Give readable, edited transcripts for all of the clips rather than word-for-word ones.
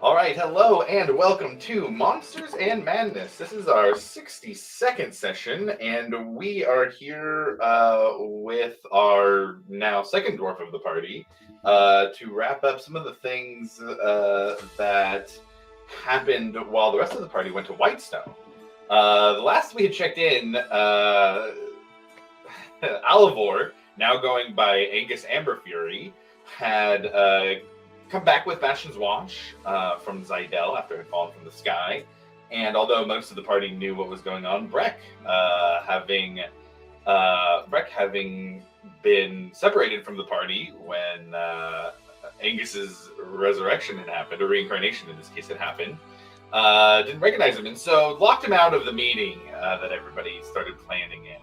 All right, hello and welcome to Monsters and Madness. This is our 62nd session, and we are here with our now second dwarf of the party to wrap up some of the things that happened while the rest of the party went to Whitestone. The last we had checked in, Alivor, now going by Angus Amberfury, had come back with Bastion's Watch from Zydel after it had fallen from the sky. And although most of the party knew what was going on, Breck having been separated from the party when Angus's resurrection had happened, or reincarnation in this case had happened, didn't recognize him, and so locked him out of the meeting that everybody started planning in.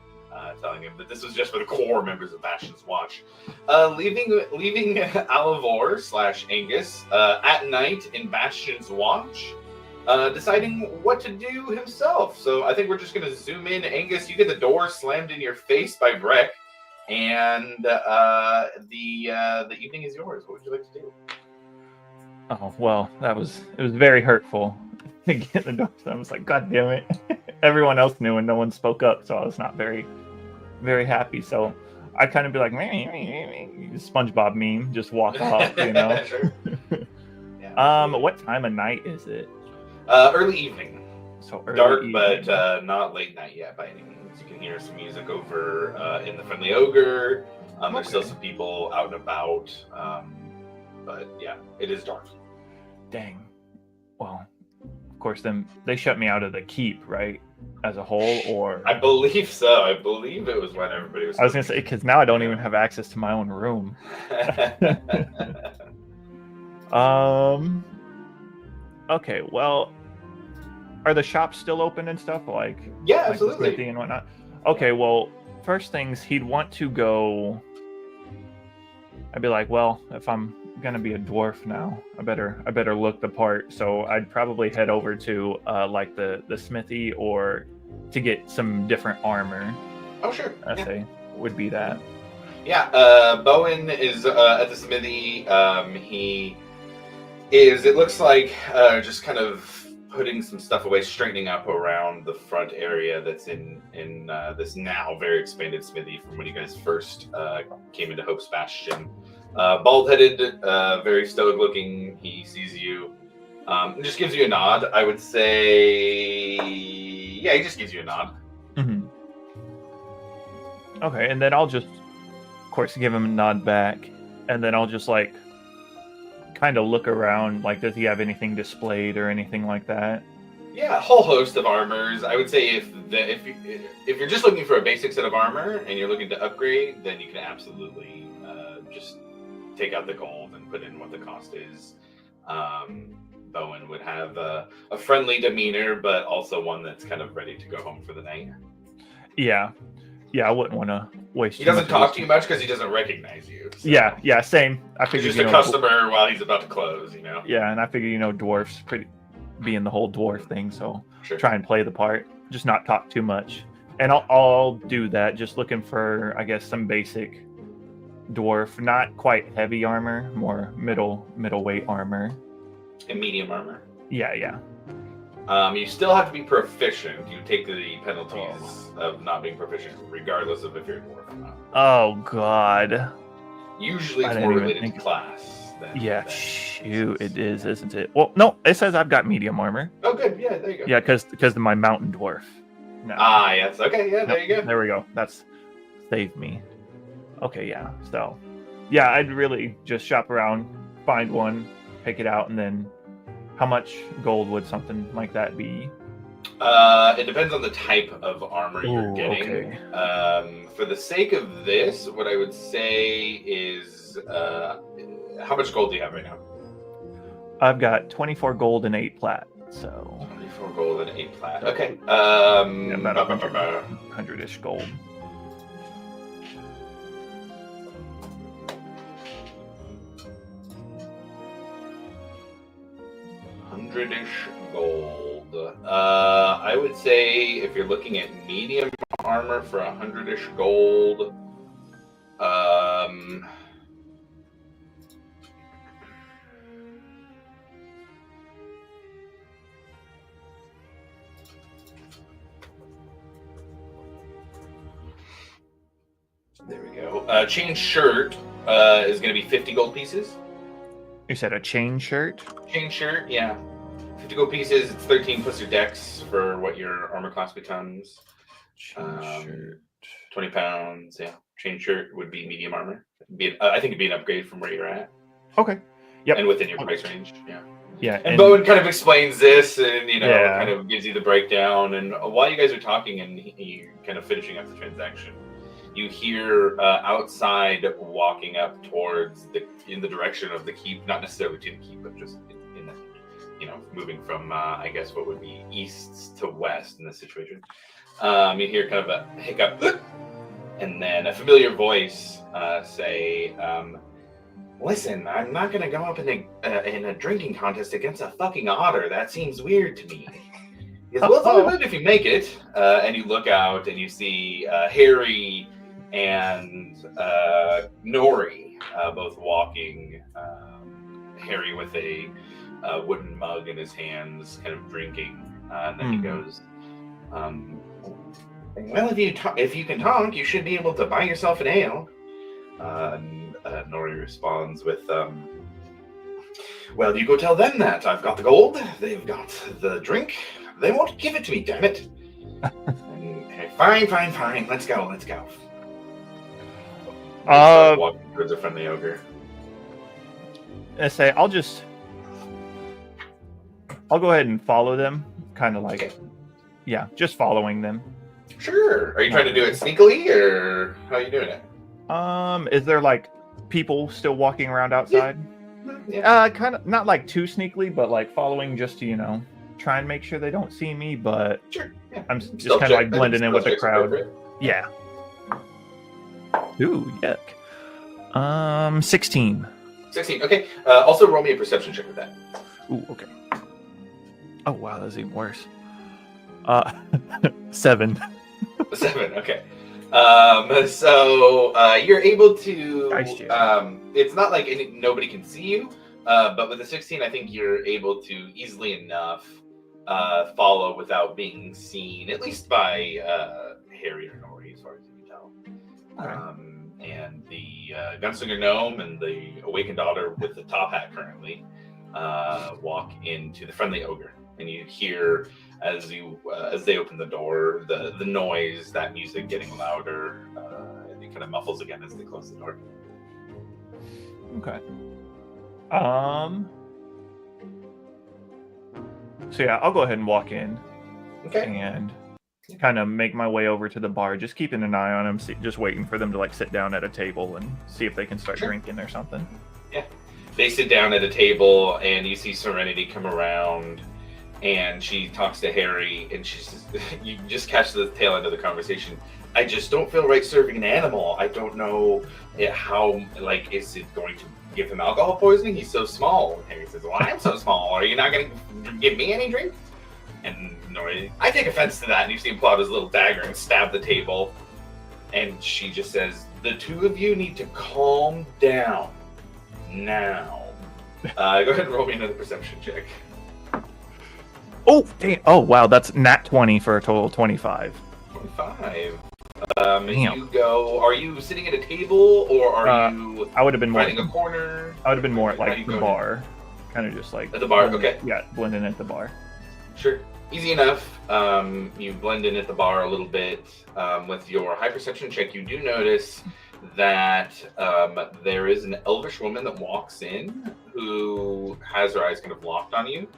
Telling him that this was just for the core members of Bastion's Watch, leaving Alivor / Angus at night in Bastion's Watch, deciding what to do himself. So I think we're just going to zoom in. Angus, you get the door slammed in your face by Breck, and the evening is yours. What would you like to do? Oh well, it was very hurtful to get the door. I was like, God damn it! Everyone else knew and no one spoke up, so I was not very happy. So I'd kind of be like, SpongeBob meme, just walk off, you know. Sure. Yeah, what time of night is it? Early evening. So early dark, evening. but not late night yet by any means. You can hear some music over in the Friendly Ogre. There's still some people out and about, but yeah, it is dark. Dang. Well, of course, then they shut me out of the keep, right? As a whole, or I believe so. I believe it was when everybody was. I was gonna say, because now I don't even have access to my own room. Okay, well, are the shops still open and stuff? Like yeah, like absolutely. the smithy and whatnot? Okay, well, first things he'd want to go. I'd be like, well, if I'm gonna be a dwarf now, I better look the part. So I'd probably head over to like the smithy, or to get some different armor. Oh sure. I say would be that. Yeah, Bowen is at the smithy. He is, it looks like, just kind of putting some stuff away, straightening up around the front area that's in this now very expanded smithy from when you guys first came into Hope's Bastion. Bald-headed, very stoic-looking. He sees you, and just gives you a nod. I would say, yeah, he just gives you a nod. Mm-hmm. Okay, and then I'll just, of course, give him a nod back, and then I'll just like kind of look around. Like, does he have anything displayed or anything like that? Yeah, a whole host of armors. I would say if you're just looking for a basic set of armor and you're looking to upgrade, then you can absolutely just take out the gold and put in what the cost is. Bowen would have a friendly demeanor, but also one that's kind of ready to go home for the night. Yeah, I wouldn't want to waste. He doesn't talk to you much because he doesn't recognize you. So. Yeah, same. I figured he's just a customer while he's about to close, you know. Yeah, and I figured dwarfs being the whole dwarf thing, so sure. Try and play the part, just not talk too much. And I'll do that. Just looking for, I guess, some basic dwarf, not quite heavy armor, more middleweight armor. And medium armor. Yeah. You still have to be proficient. You take the penalties of not being proficient, regardless of if you're a dwarf or not. Oh God. Usually it's more related to class. Shoot, it is, isn't it? Well, no, it says I've got medium armor. Oh, good. Yeah, there you go. Yeah, because of my mountain dwarf. No. Yes. Okay. Yeah, there you go. There we go. That's saved me. Okay, yeah. So, yeah, I'd really just shop around, find one, pick it out, and then how much gold would something like that be? It depends on the type of armor you're getting. Okay. For the sake of this, what I would say is, how much gold do you have right now? I've got 24 gold and 8 plat. So 24 gold and 8 plat. Okay. About 100-ish gold. $100-ish gold. I would say if you're looking at medium armor for 100-ish gold, There we go. Chain shirt is going to be 50 gold pieces. You said a chain shirt? Chain shirt, yeah. 50 gold pieces. It's 13 plus your dex for what your armor class becomes. Chain shirt. 20 pounds, yeah. Chain shirt would be medium armor. I think it'd be an upgrade from where you're at. Okay. Yep. And within your price range, yeah. Yeah. And Bowen kind of explains this and, Yeah. kind of gives you the breakdown. And while you guys are talking and you're kind of finishing up the transaction, you hear outside walking up towards in the direction of the keep, not necessarily to the keep, but just in the, moving from, I guess, what would be east to west in this situation. You hear kind of a hiccup, and then a familiar voice say, listen, I'm not going to go up in a drinking contest against a fucking otter. That seems weird to me. Because, well, it's only good if you make it. And you look out and you see Harry and Nori both walking. Harry with a wooden mug in his hands, kind of drinking. And then he goes, well, if you can talk, you should be able to buy yourself an ale. Nori responds with, well, you go tell them that. I've got the gold, they've got the drink. They won't give it to me, damn it. Fine, let's go. Walking towards a friendly ogre. I say, I'll go ahead and follow them, kind of like, yeah, just following them. Sure. Are you trying to do it sneakily, or how are you doing it? Is there like people still walking around outside? Yeah. Kind of not like too sneakily, but like following just to try and make sure they don't see me. But sure, yeah. I'm just kind of like blending in with the crowd. Yeah. Ooh, yuck. 16. 16. Okay. Also, roll me a perception check with that. Ooh, okay. Oh wow, that's even worse. 7. 7. Okay. So you're able to. It's not like nobody can see you, but with the 16, I think you're able to easily enough follow without being seen, at least by Harry or Nori, as far as you can tell. Okay. And the gunslinger gnome and the awakened otter with the top hat currently walk into the friendly ogre, and you hear as they open the door, the noise, that music getting louder, and it kind of muffles again as they close the door. Okay. So yeah, I'll go ahead and walk in. Okay. And kind of make my way over to the bar, just keeping an eye on them, just waiting for them to like sit down at a table and see if they can start drinking or something. Yeah. They sit down at a table, and you see Serenity come around. And she talks to Harry, and she says, you just catch the tail end of the conversation. I just don't feel right serving an animal. I don't know how, is it going to give him alcohol poisoning? He's so small. And Harry says, well, I'm so small. Are you not going to give me any drink? And Nori, I take offense to that. And you see him pull out his little dagger and stab the table. And she just says, the two of you need to calm down now. Go ahead and roll me another perception check. Oh, damn. Oh, wow. That's nat 20 for a total of 25. 25. You go, are you sitting at a table, or are you I would have been more finding a corner? I would have been more at like the bar. Kind of just like at the bar, okay. Yeah, blend in at the bar. Sure. Easy enough. You blend in at the bar a little bit. With your high perception check, you do notice that there is an elvish woman that walks in who has her eyes kind of locked on you.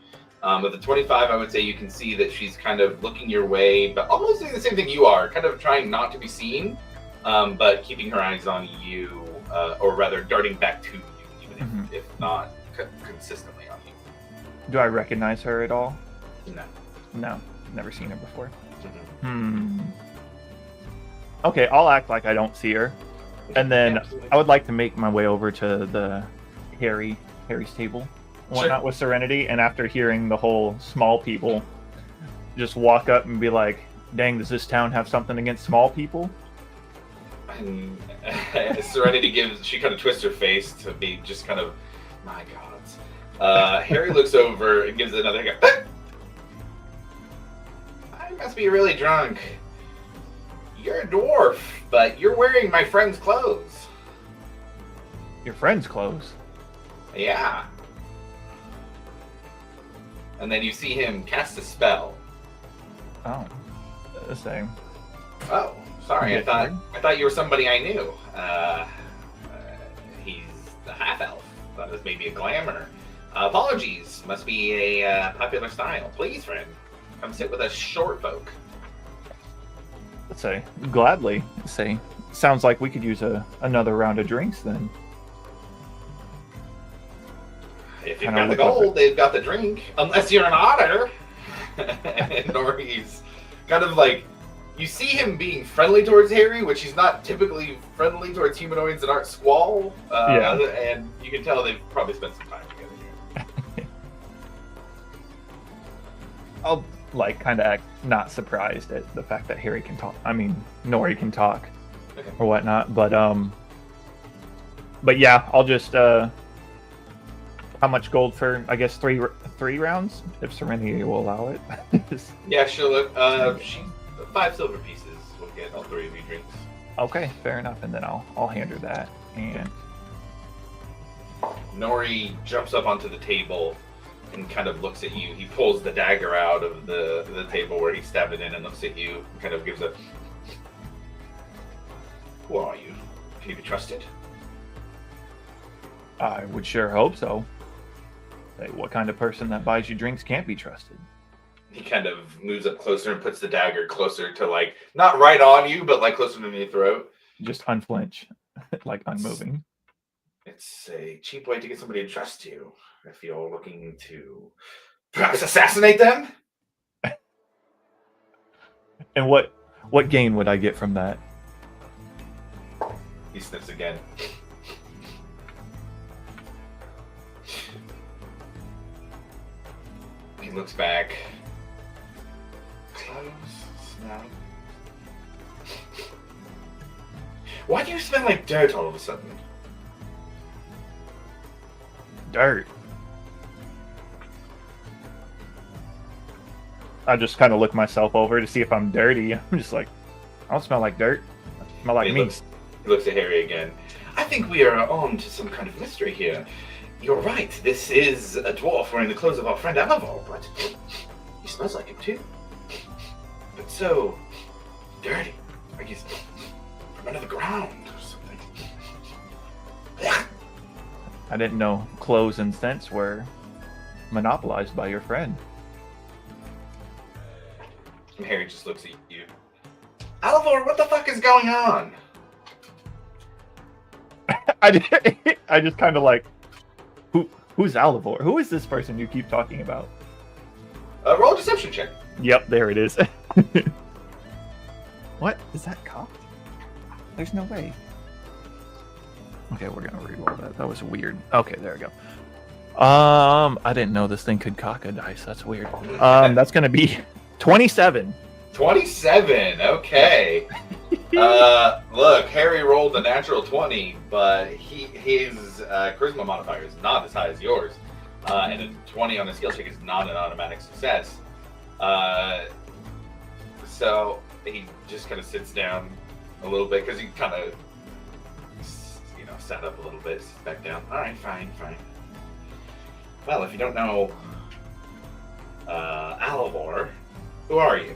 With the 25, I would say you can see that she's kind of looking your way, but almost doing the same thing you are, kind of trying not to be seen, but keeping her eyes on you, or rather darting back to you, even if not consistently on you. Do I recognize her at all? No, never seen her before. Mm-hmm. Okay, I'll act like I don't see her, and then I would like to make my way over to the Harry's table. Whatnot with Serenity, and after hearing the whole small people, just walk up and be like, dang, does this town have something against small people? And Serenity she kind of twists her face to be just kind of, my God. Harry looks over and gives another hiccup. I must be really drunk. You're a dwarf, but you're wearing my friend's clothes. Your friend's clothes? Yeah. And then you see him cast a spell. Oh, the same. Oh, sorry. I thought you were somebody I knew. He's a half elf. Thought it was maybe a glamour. Apologies. Must be a popular style. Please, friend, come sit with us short folk. Let's say gladly. Say, sounds like we could use another round of drinks then. If you've got the gold, they've got the drink. Unless you're an otter. And Nori's kind of like, you see him being friendly towards Harry, which he's not typically friendly towards humanoids that aren't squall. And you can tell they've probably spent some time together here. I'll like kind of act not surprised at the fact that Harry can talk. I mean, Nori can talk or whatnot. But yeah, I'll just how much gold for? I guess three rounds if Serenity will allow it. Yeah, she'll. 5 silver pieces. We'll get all 3 of you drinks. Okay, fair enough. And then I'll hand her that. And Nori jumps up onto the table and kind of looks at you. He pulls the dagger out of the table where he stabbed it in and looks at you. And kind of gives a. Who are you? Can you be trusted? I would sure hope so. Hey, what kind of person that buys you drinks can't be trusted? He kind of moves up closer and puts the dagger closer to, like, not right on you, but like closer to your throat. Just unflinch, like unmoving. It's a cheap way to get somebody to trust you if you're looking to perhaps assassinate them. And what gain would I get from that? He sniffs again. He looks back. Clothes, smell. Why do you smell like dirt all of a sudden? Dirt. I just kind of look myself over to see if I'm dirty. I'm just like, I don't smell like dirt. I smell like me. He looks at Harry again. I think we are on to some kind of mystery here. You're right, this is a dwarf wearing the clothes of our friend Alavar, but he smells like him too. But so dirty. Like he's from under the ground or something. I didn't know clothes and scents were monopolized by your friend. And Harry just looks at you. Alavar, what the fuck is going on? I just kind of like, who's Alavar? Who is this person you keep talking about? Roll a deception check. Yep, there it is. What? Is that cocked? There's no way. Okay, we're gonna reroll that. That was weird. Okay, there we go. I didn't know this thing could cock a dice. That's weird. That's gonna be 27. 27. Okay. Look, Harry rolled a natural 20, but his charisma modifier is not as high as yours, and a 20 on the skill check is not an automatic success. So he just kind of sits down a little bit because he kind of, sat up a little bit, sits back down. All right, fine. Well, if you don't know Alavar, who are you?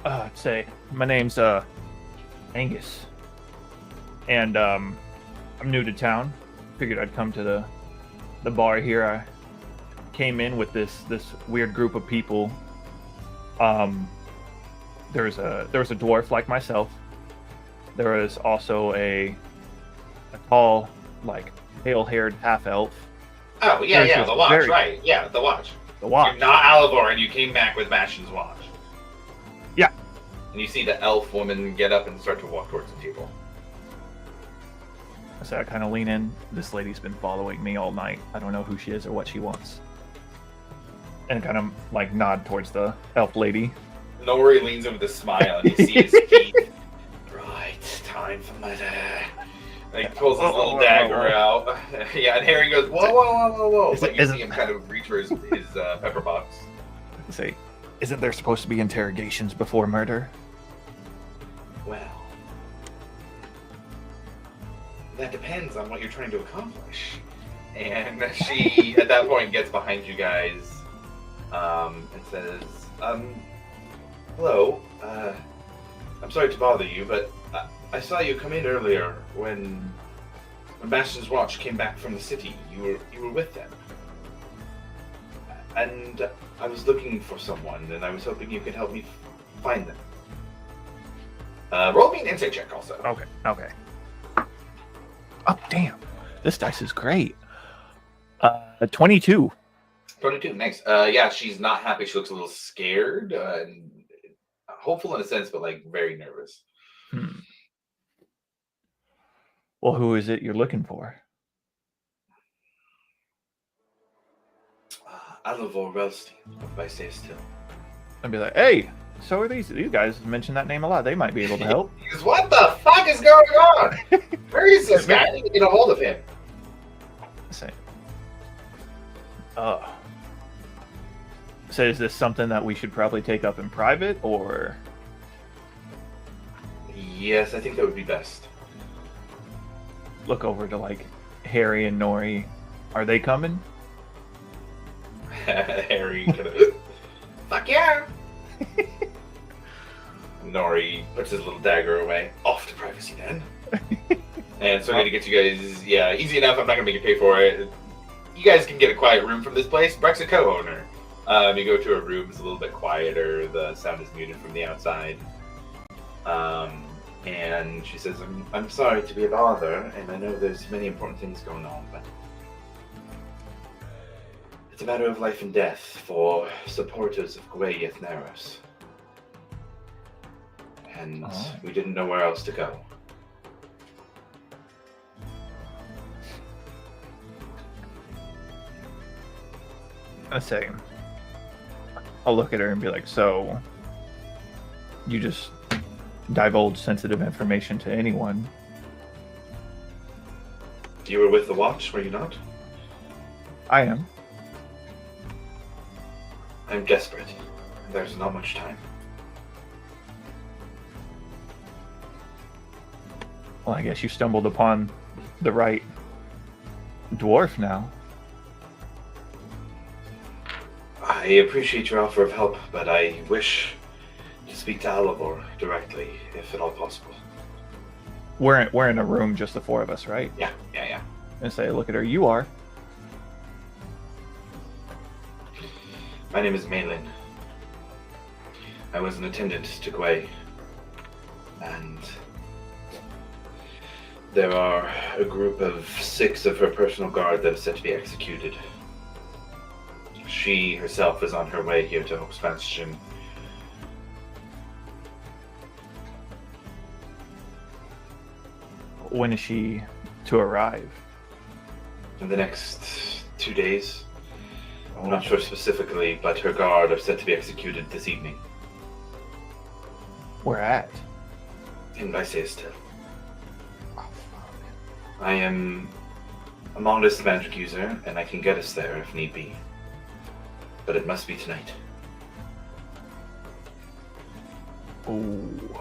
I'd say my name's Angus, and I'm new to town. Figured I'd come to the bar here. I came in with this weird group of people. There was a dwarf like myself. There was also a tall, like pale-haired half-elf. Oh yeah, the watch, right? Yeah, the watch. The watch. You're not Alavar, and you came back with Bastion's watch. Yeah. And you see the elf woman get up and start to walk towards the table. So I kind of lean in. This lady's been following me all night. I don't know who she is or what she wants. And kind of like nod towards the elf lady. Nori leans in with a smile, and you see his teeth. Right, time for murder. And he pulls his little dagger out. Yeah, and Harry goes, whoa. But you see him kind of reach for his pepper box. Say, Isn't there supposed to be interrogations before murder? Well, that depends on what you're trying to accomplish. And she, at that point, gets behind you guys and says, hello, I'm sorry to bother you, but I saw you come in earlier when Bastion's Watch came back from the city. You were with them. And I was looking for someone, and I was hoping you could help me find them. Roll me an insight check also. Okay. Oh, damn. This dice is great. 22. 22, nice. Yeah, she's not happy. She looks a little scared and hopeful in a sense, but like very nervous. Well, who is it you're looking for? Alivor Relstein, if I say still. I'd be like, hey, so are these guys mention that name a lot. They might be able to help. Because what the fuck is going on? Where is this guy? I need to get a hold of him. Say, so is this something that we should probably take up in private, or? Yes, I think that would be best. Look over to like Harry and Nori. Are they coming? Harry kind of, fuck yeah. Nori puts his little dagger away. Off to privacy then. And so I'm going to get you guys, yeah, easy enough. I'm not going to make you pay for it. You guys can get a quiet room from this place. Breck's a co-owner. You go to a room, it's a little bit quieter. The sound is muted from the outside. And she says, I'm sorry to be a bother, and I know there's many important things going on, but it's a matter of life and death for supporters of Gwei Yethnaros. And we didn't know where else to go. I say, I'll look at her and be like, so you just divulge sensitive information to anyone? You were with the Watch, were you not? I am. I'm desperate. There's not much time. Well, I guess you stumbled upon the right dwarf now. I appreciate your offer of help, but I wish to speak to Alivor directly, if at all possible. We're in a room, just the four of us, right? Yeah. And say, look at her. You are. My name is Malin. I was an attendant to Gwei, and there are a group of 6 of her personal guard that is set to be executed. She herself is on her way here to Hope's Bastion. When is she to arrive? In the next 2 days. I'm not sure specifically, but her guard are set to be executed this evening. Where at? In Lysaistil. I am a modest magic user, and I can get us there if need be. But it must be tonight. Ooh.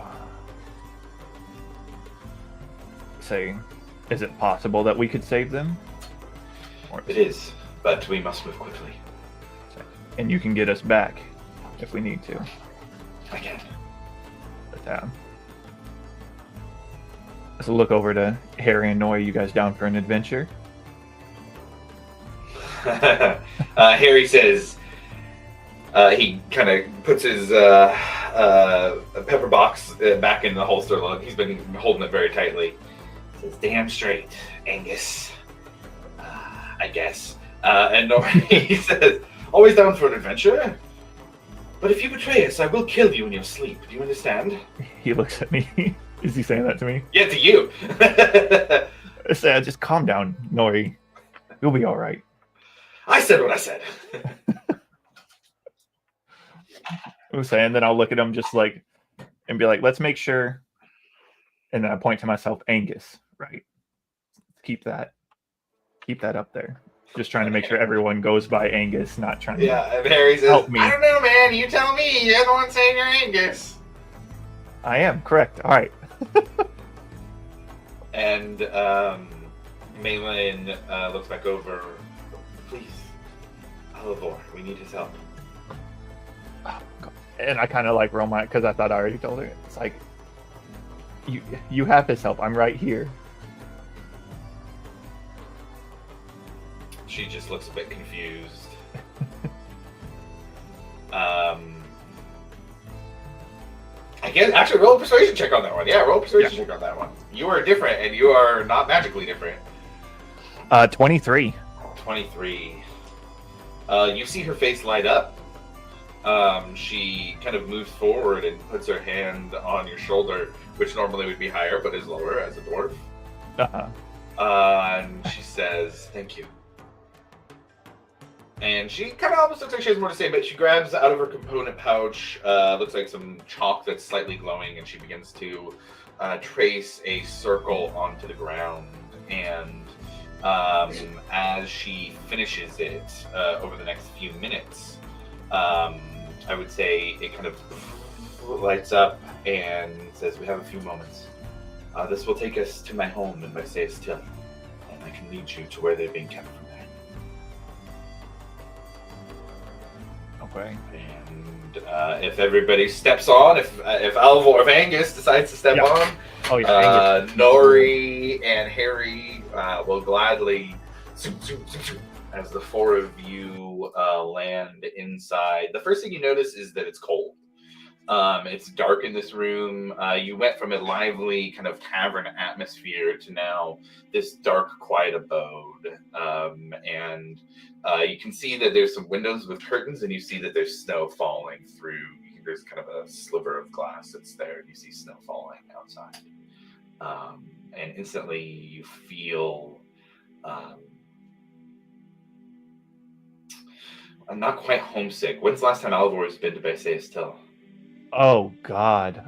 Say, is it possible that we could save them? It is, but we must move quickly. And you can get us back if we need to. I can. Let's look over to Harry and Noy. You guys down for an adventure? Harry says, he kind of puts his pepper box back in the holster. Look, he's been holding it very tightly. Says, "Damn straight, Angus. I guess." And he says, "Always down for an adventure. But if you betray us, I will kill you in your sleep. Do you understand?" He looks at me. Is he saying that to me? Yeah, to you. I say, just calm down, Nori. You'll be all right. I said what I said. And then I'll look at him just like, and be like, let's make sure. And then I point to myself, Angus, right? Keep that up there. just trying to make sure everyone goes by Angus, not trying to Yeah, and Harry says, help me. I don't know, man. You tell me. You're the one saying you're Angus. I am, correct. All right. And Malin looks back over. Please, Alivor, we need his help. Oh, God. And I kind of like roll my, because I thought I already told her. It's like, you have his help. I'm right here. She just looks a bit confused. I guess actually roll a persuasion check on that one. Yeah, roll a persuasion check on that one. You are different, and you are not magically different. 23. 23. You see her face light up. She kind of moves forward and puts her hand on your shoulder, which normally would be higher, but is lower as a dwarf. And she says, "Thank you." And she kind of almost looks like she has more to say, but she grabs out of her component pouch, looks like some chalk that's slightly glowing, and she begins to trace a circle onto the ground. And as she finishes it over the next few minutes, I would say it kind of lights up and says, "We have a few moments. This will take us to my home in Marseilles Till, and I can lead you to where they're being kept from there." Okay. And if everybody steps on, if Angus decides to step on, Nori and Harry will gladly, as the four of you land inside. The first thing you notice is that it's cold. It's dark in this room. You went from a lively kind of tavern atmosphere to now this dark, quiet abode. And you can see that there's some windows with curtains, and you see that there's snow falling through. There's kind of a sliver of glass that's there, and you see snow falling outside. And instantly you feel... I'm not quite homesick. When's the last time Alivor has been to Marseilles Till? Oh God.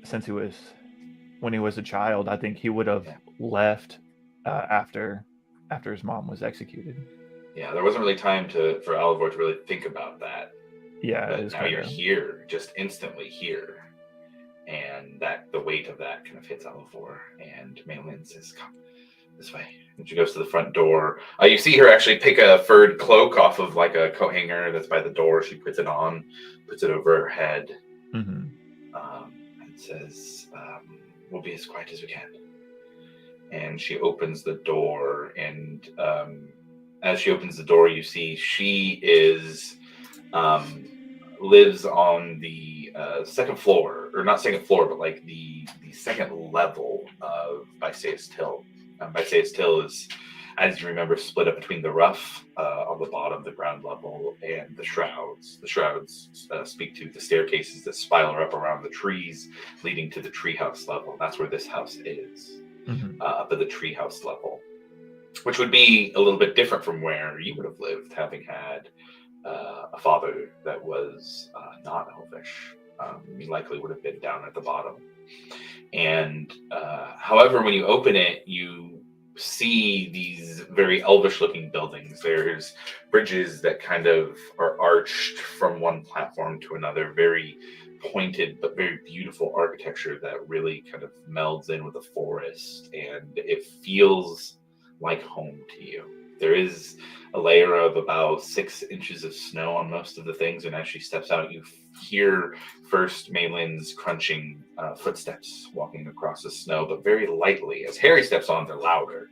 Since when he was a child, I think he would have left after his mom was executed. Yeah, there wasn't really time for Alivor to really think about that. Yeah, but now you're here, just instantly here, and that the weight of that kind of hits Alivor. And Malin says, "Come this way." And she goes to the front door. You see her actually pick a furred cloak off of like a coat hanger that's by the door. She puts it on, puts it over her head, and says, "We'll be as quiet as we can." And she opens the door, and as she opens the door, you see she lives on the second floor, or not second floor, but like the second level of Marseilles Till. Marseilles Till is, as you remember, split up between the rough on the bottom, the ground level, and the shrouds. The shrouds speak to the staircases that spiral up around the trees, leading to the treehouse level. That's where this house is, up at the treehouse level, which would be a little bit different from where you would have lived, having had a father that was not elvish. He likely would have been down at the bottom. And however, when you open it, you see these very elvish looking buildings. There's bridges that kind of are arched from one platform to another, very pointed but very beautiful architecture that really kind of melds in with the forest, and it feels like home to you. There is a layer of about 6 inches of snow on most of the things, and as she steps out, you hear first Malin's crunching footsteps walking across the snow, but very lightly. As Harry steps on, they're louder.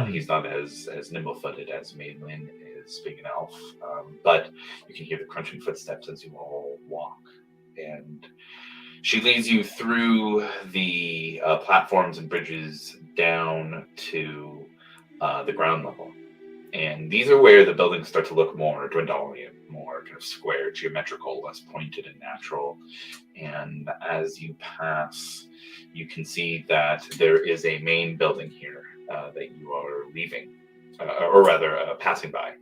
He's not as nimble-footed as Malin is, being an elf, but you can hear the crunching footsteps as you all walk. And she leads you through the platforms and bridges down to the ground level. And these are where the buildings start to look more Dwendalian, more kind of square, geometrical, less pointed and natural. And as you pass, you can see that there is a main building here that you are leaving, or rather passing by.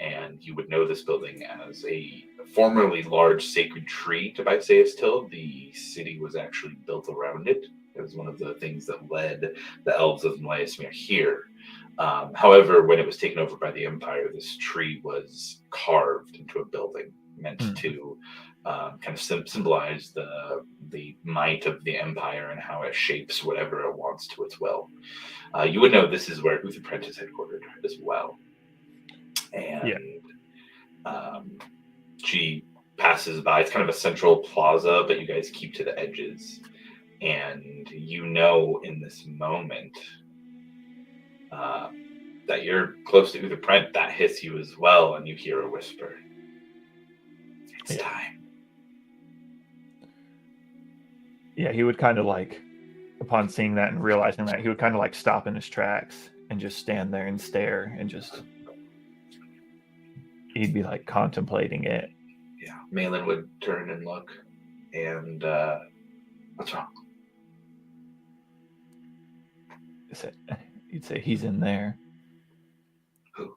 And you would know this building as a formerly large sacred tree to Marseilles Till. The city was actually built around it. It was one of the things that led the elves of Mlaesmere here. However, when it was taken over by the Empire, this tree was carved into a building meant to kind of symbolize the might of the Empire and how it shapes whatever it wants to its will. You would know this is where Utherprent is headquartered as well. And she passes by. It's kind of a central plaza, but you guys keep to the edges. And you know in this moment that you're close to Utherprent, that hits you as well, and you hear a whisper. It's time. Yeah, he would kind of like, upon seeing that and realizing that, he would kind of like stop in his tracks and just stand there and stare and just, he'd be like contemplating it. Yeah, Malin would turn and look, and what's wrong? You'd say, he's in there. Who?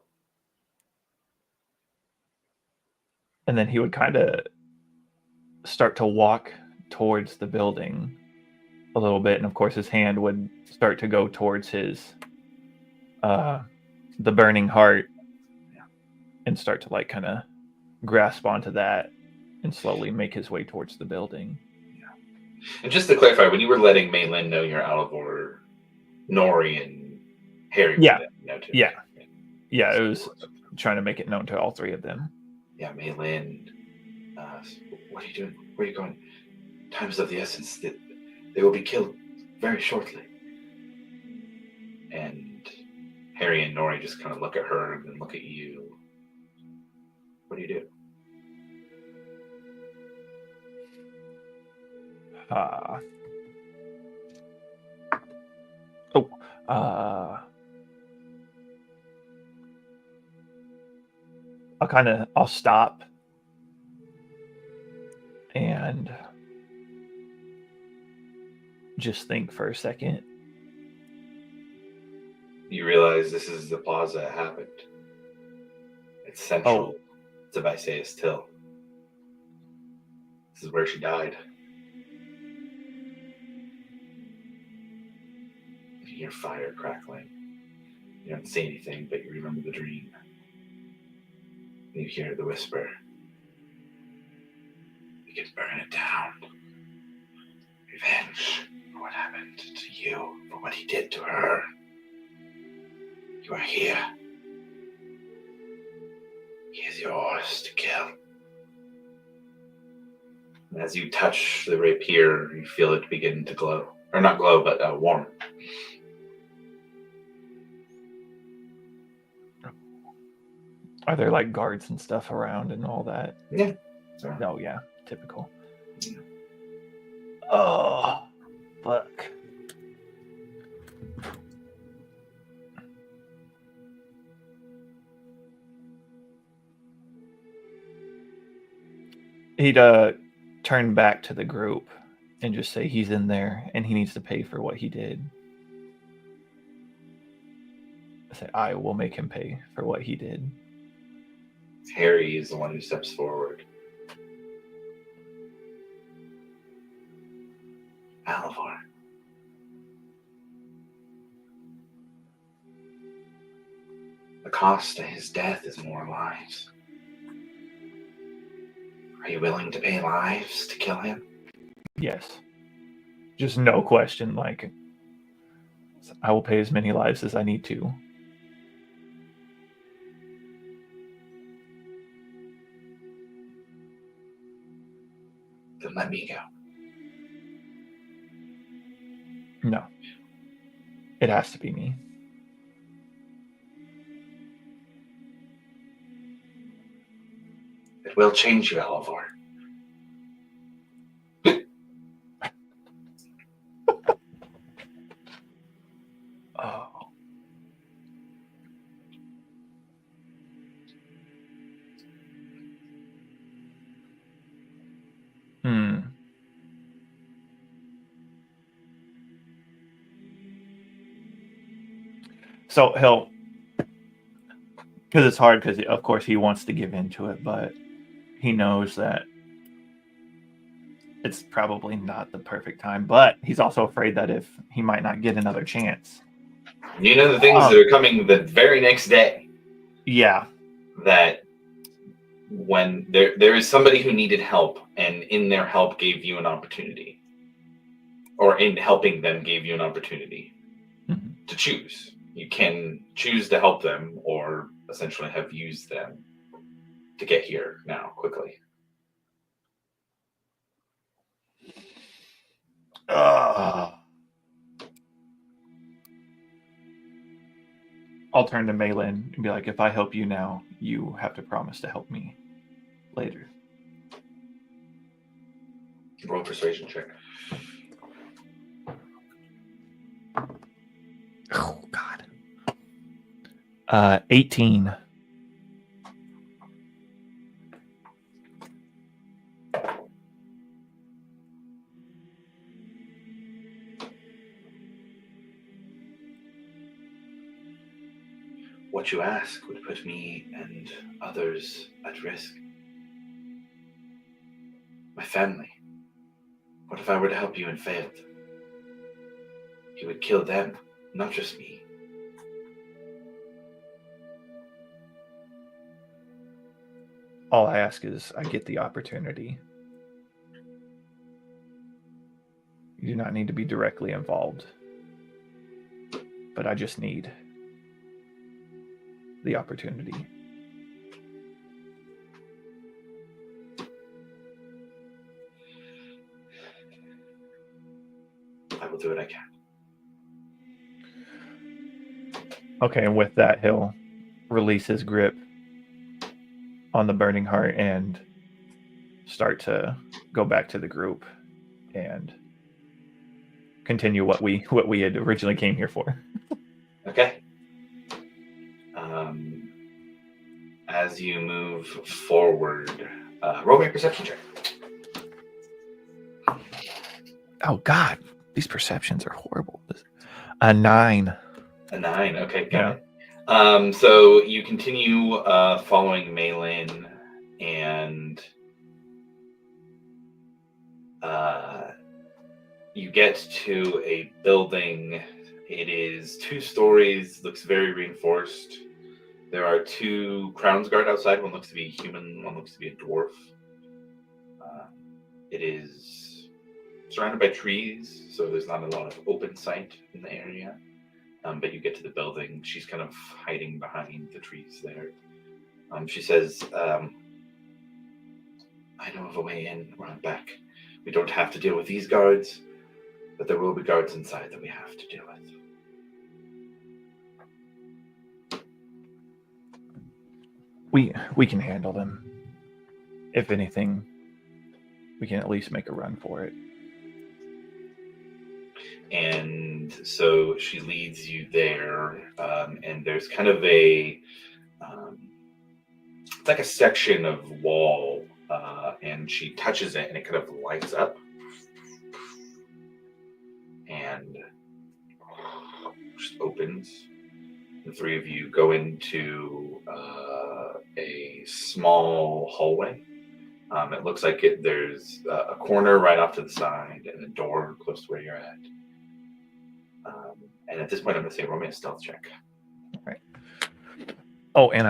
And then he would kind of start to walk towards the building a little bit, and of course his hand would start to go towards his the burning heart, and start to like kind of grasp onto that and slowly make his way towards the building. And just to clarify, when you were letting Malin know you're Alivor, Nori and Harry know too. Yeah, it was trying to make it known to all three of them. Yeah, Malin, what are you doing? Where are you going? Time's of the essence. They will be killed very shortly. And Harry and Nori just kind of look at her and then look at you. What do you do? I'll stop and just think for a second. You realize this is the plaza it happened. It's central to Visaeus Till. This is where she died. You hear fire crackling. You don't see anything, but you remember the dream. And you hear the whisper. We can burn it down. Revenge for what happened to you, for what he did to her. You are here. He is yours to kill. And as you touch the rapier, you feel it begin to glow. Or not glow, but warm. Are there like guards and stuff around and all that? Yeah. Oh, yeah. Typical. Yeah. Oh, fuck. He'd turn back to the group and just say he's in there and he needs to pay for what he did. Say, I will make him pay for what he did. Harry is the one who steps forward. Alivor. The cost of his death is more lives. Are you willing to pay lives to kill him? Yes. Just no question. Like, I will pay as many lives as I need to. Then let me go. No. It has to be me. It will change you, Alivor. Oh. So he'll, because it's hard, because of course he wants to give into it, but he knows that it's probably not the perfect time, but he's also afraid that if he might not get another chance. You know the things that are coming the very next day. Yeah. That when there is somebody who needed help, and in their help gave you an opportunity, or in helping them gave you an opportunity to choose. You can choose to help them, or essentially have used them to get here now quickly. I'll turn to Malin and be like, if I help you now, you have to promise to help me later. Roll persuasion check. Oh, God. 18. What you ask would put me and others at risk. My family. What if I were to help you and failed? You would kill them, not just me. All I ask is I get the opportunity. You do not need to be directly involved, but I just need the opportunity. I will do what I can. Okay, and with that, he'll release his grip on the burning heart and start to go back to the group and continue what we had originally came here for. Okay. As you move forward, roll me a perception check. Oh God, these perceptions are horrible. A 9. A 9. Okay, got it. So you continue following Malin, and you get to a building. It is 2 stories, looks very reinforced. There are 2 Crowns Guard outside. One looks to be a human, one looks to be a dwarf. It is surrounded by trees, so there's not a lot of open sight in the area. But you get to the building. She's kind of hiding behind the trees there. She says, I know of a way in around back. We don't have to deal with these guards, but there will be guards inside that we have to deal with. We can handle them. If anything, we can at least make a run for it. And so she leads you there, and there's kind of a it's like a section of wall, and she touches it and it kind of lights up, and just opens. The 3 of you go into a small hallway. It looks like there's a corner right off to the side and a door close to where you're at. And at this point, I'm going to say roll me a stealth check. All right. Oh, and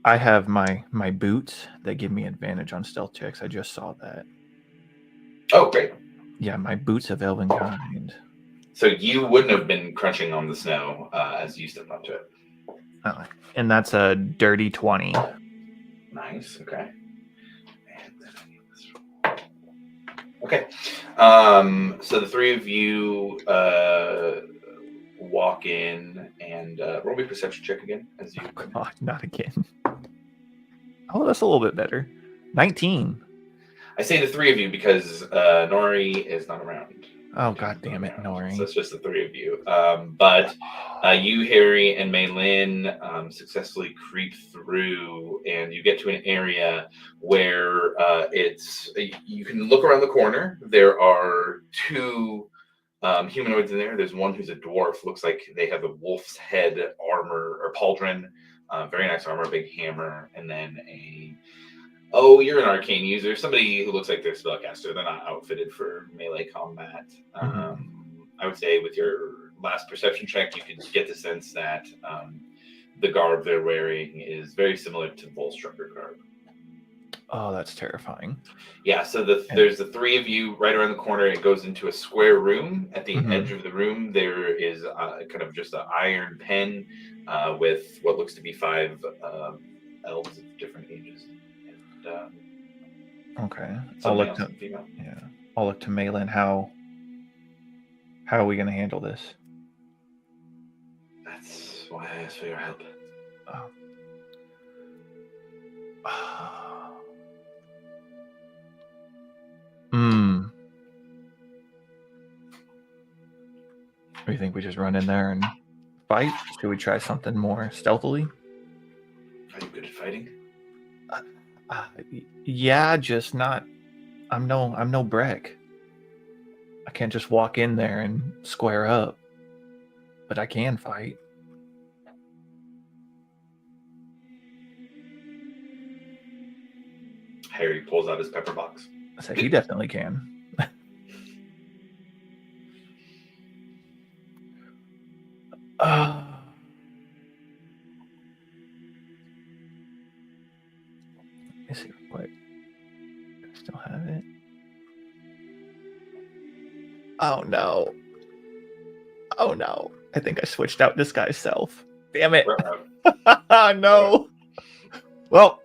I have my boots that give me advantage on stealth checks. I just saw that. Oh, great. Yeah, my boots of Elvenkind. So you wouldn't have been crunching on the snow as you stepped onto it. And that's a dirty 20. Nice. Okay. So the 3 of you walk in and roll me a perception check again. As you God, not again. Oh, that's a little bit better. 19. I say the 3 of you because Nori is not around. Oh, God damn it, Nori. So it's just the 3 of you. But you, Harry, and Maylin successfully creep through, and you get to an area where you can look around the corner. There are 2 humanoids in there. There's one who's a dwarf. Looks like they have a wolf's head armor or pauldron. Very nice armor, big hammer, and then a Oh, you're an arcane user. Somebody who looks like they're a spellcaster. They're not outfitted for melee combat. I would say with your last perception check, you could get the sense that the garb they're wearing is very similar to Volstrucker garb. Oh, that's terrifying. Yeah, so there's the three of you right around the corner. It goes into a square room. At the edge of the room, there is kind of just an iron pen with what looks to be 5 elves of different ages. And, okay. some male, some female. Yeah. I'll look to Malin. How are we going to handle this? That's why I asked for your help. Do you think we just run in there and fight? Should we try something more stealthily? Are you good at fighting? Yeah, just not. I'm no Breck. I can't just walk in there and square up, but I can fight. Harry pulls out his pepper box. So he definitely can. Let me see real quick. I still have it. Oh no. Oh no. I think I switched out disguise self. Damn it. No. Well,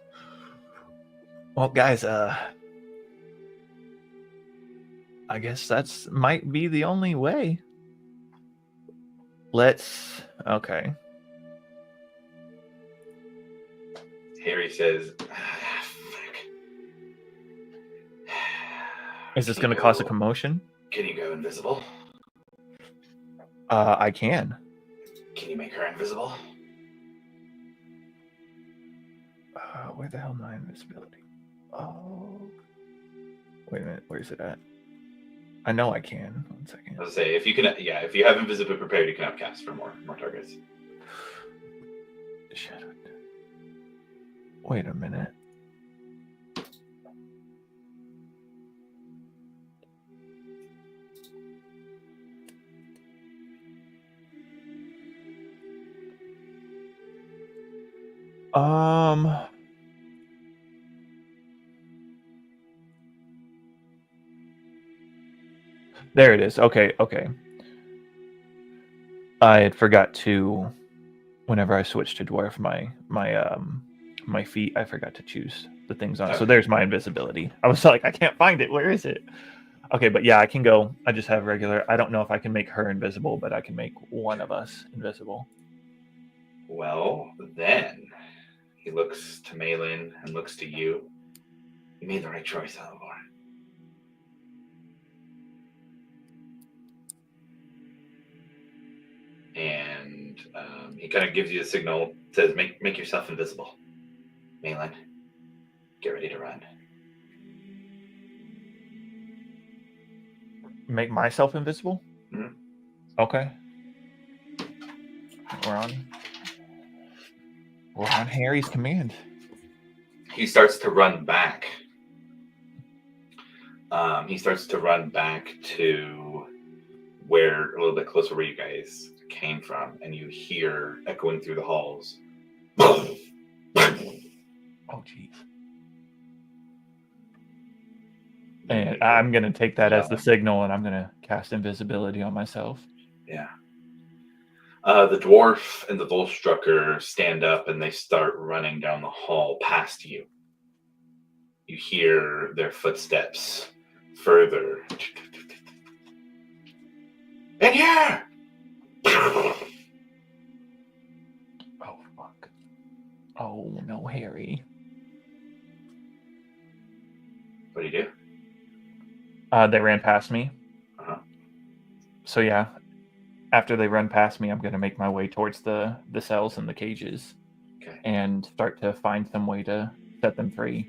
guys, I guess that's might be the only way. Okay. Harry says, fuck. Is this going to cause a commotion? Can you go invisible? I can. Can you make her invisible? Where the hell am I invisibility? Oh. Wait a minute. Where's it at? I know I can. 1 second. I was say if you can, if you have invisible prepared, you can upcast for more targets. Shit. Wait a minute. There it is. Okay. I had forgot to, whenever I switched to dwarf, my feet, I forgot to choose the things on it. So there's my invisibility. I was like, I can't find it. Where is it? Okay, but yeah, I can go. I just have regular. I don't know if I can make her invisible, but I can make one of us invisible. Well, then he looks to Malin and looks to you. You made the right choice, Alvor. And he kind of gives you a signal, says, make yourself invisible. Malin, get ready to run. Make myself invisible? Mm-hmm. Okay. We're on Harry's command. He starts to run back. He starts to run back to where, a little bit closer where you guys came from, and you hear echoing through the halls. Oh, jeez. And I'm going to take that as the signal, and I'm going to cast invisibility on myself. Yeah. The dwarf and the Volstrucker stand up, and they start running down the hall past you. You hear their footsteps further. In here! Oh, fuck. Oh, no, Harry. What do you do? They ran past me. Uh-huh. So, yeah. After they run past me, I'm going to make my way towards the cells and the cages. Okay. And start to find some way to set them free.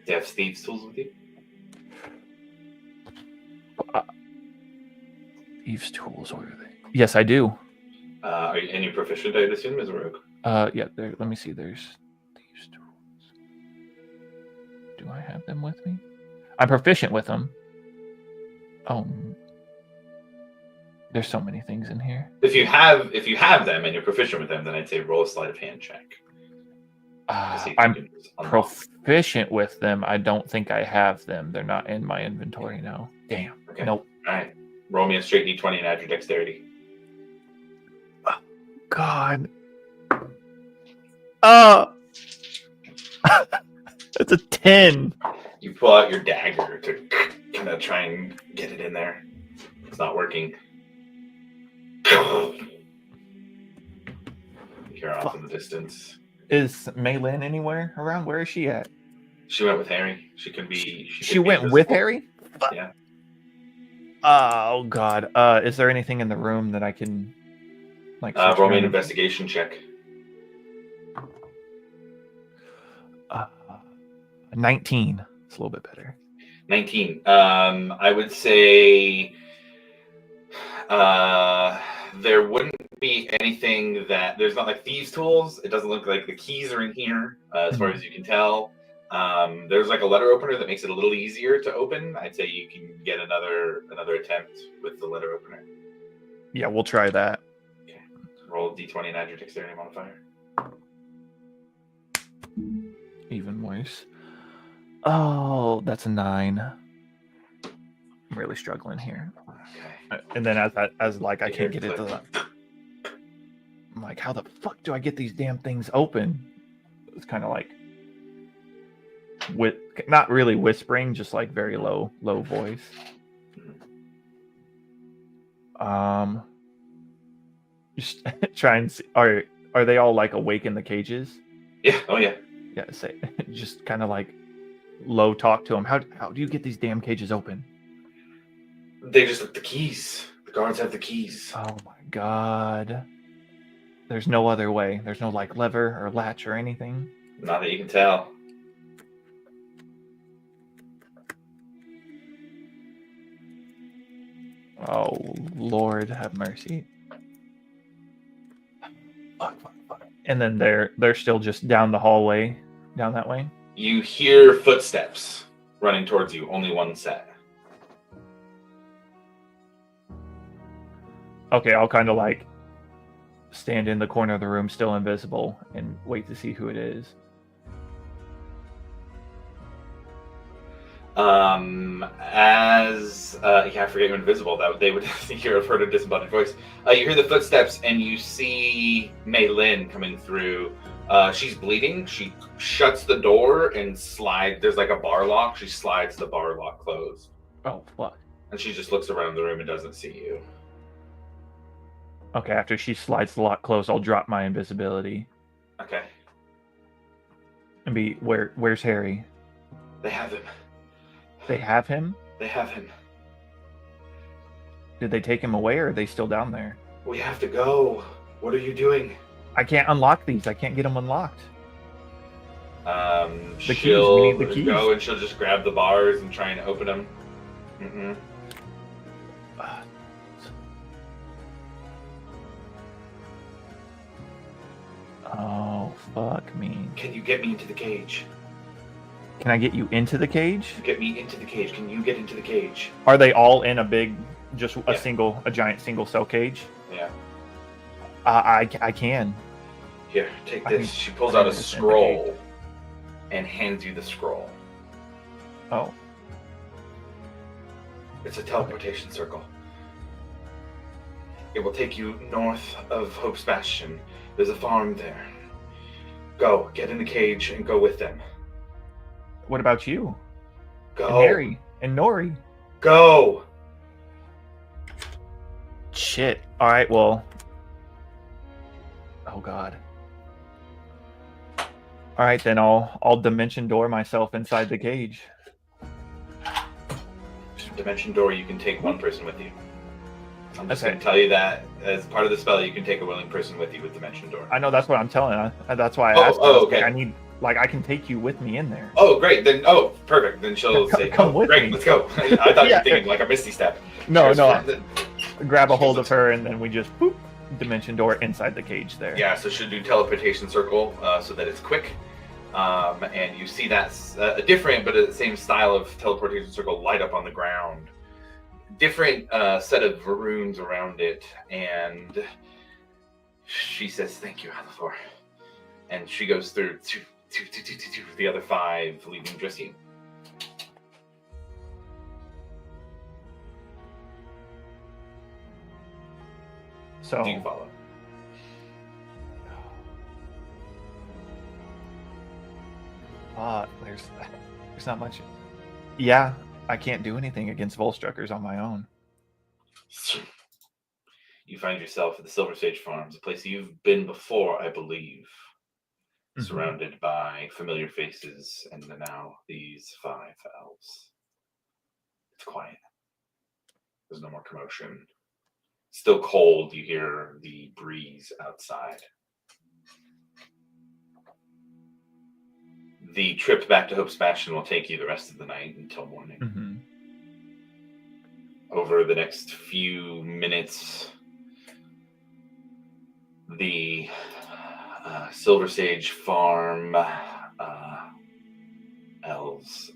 Do you have thieves' tools with you? Thieves' tools, where are they? Yes, I do. Are you any proficient, I'd assume, as a rogue? Yeah, let me see. There's thieves' tools. Do Do I have them with me? I'm proficient with them. Oh, there's so many things in here. If you have them and you're proficient with them, then I'd say roll a sleight of hand check. I'm proficient with them. I don't think I have them. They're not in my inventory now. Damn. Okay. Nope. All right. Roll me a straight d20 and add your dexterity. Oh, God. That's a 10. You pull out your dagger to kind of try and get it in there. It's not working. You hear off in the distance. Is Maylin anywhere around? Where is she at? She went with Harry. She could be. She went with Harry? Yeah. Oh, God. Is there anything in the room that I can, like... roll me an investigation check. 19. It's a little bit better. 19. I would say there wouldn't be anything that... There's not like thieves' tools. It doesn't look like the keys are in here, as far as you can tell. There's like a letter opener that makes it a little easier to open. I'd say you can get another attempt with the letter opener. Yeah, we'll try that. Okay. Roll d20 and add your dexterity modifier. Even worse. Oh, that's a 9. I'm really struggling here. Okay. And then I can't get it to the... I'm like, how the fuck do I get these damn things open? It's kind of like... with not really whispering, just like very low voice. Just try and see, are they all like awake in the cages? Yeah. Oh yeah. Yeah. Say just kind of like low talk to them. How do you get these damn cages open? They just have the keys. The guards have the keys. Oh my God. There's no other way. There's no like lever or latch or anything. Not that you can tell. Oh, Lord, have mercy. And then they're still just down the hallway, down that way. You hear footsteps running towards you, only one set. Okay, I'll kind of like stand in the corner of the room, still invisible, and wait to see who it is. I forget you're invisible. That they would hear have heard a disembodied voice. You hear the footsteps and you see Maylin coming through. She's bleeding. She shuts the door and slides. There's like a bar lock. She slides the bar lock closed. Oh, fuck. And she just looks around the room and doesn't see you. Okay, after she slides the lock closed, I'll drop my invisibility. Okay. And where's Harry? They have him. They have him? They have him. Did they take him away, or are they still down there? We have to go. What are you doing? I can't unlock these. I can't get them unlocked. She'll we need the keys. go and she'll just grab the bars and try and open them. Mm-hmm. Oh, fuck me. Can you get me into the cage? Can I get you into the cage? Get me into the cage. Can you get into the cage? Are they all in a big, just a giant single cell cage? Yeah. I can. Here, take this. She pulls out a scroll and hands you the scroll. Oh. It's a teleportation circle. It will take you north of Hope's Bastion. There's a farm there. Go, get in the cage and go with them. What about you? Go. And Harry and Nori. Go. Shit. All right, well. Oh, God. All right, then I'll dimension door myself inside the cage. Dimension door, you can take one person with you. I'm just Okay. going to tell you that as part of the spell, you can take a willing person with you with dimension door. I know, that's what I'm telling you. That's why I asked. Okay. Like, I can take you with me in there. Oh, great. Then, perfect. Then she'll say, come with great, me. let's go. I thought you were thinking like a Misty Step. No. Then- Grab a hold of her, and then we just boop, dimension door inside the cage there. Yeah, so she'll do teleportation circle so that it's quick. and you see that's a different, but the same style of teleportation circle light up on the ground. Different set of runes around it, and she says, "Thank you, Halithor." And she goes through the other 5, leaving just you. So Do you follow? There's not much. Yeah, I can't do anything against Volstruckers on my own. You find yourself at the Silver Sage Farms, a place you've been before, I believe. Surrounded by familiar faces, and now these 5 elves. It's quiet. There's no more commotion. Still cold, you hear the breeze outside. The trip back to Hope's Bastion will take you the rest of the night until morning. Over the next few minutes, the Silver Sage Farm elves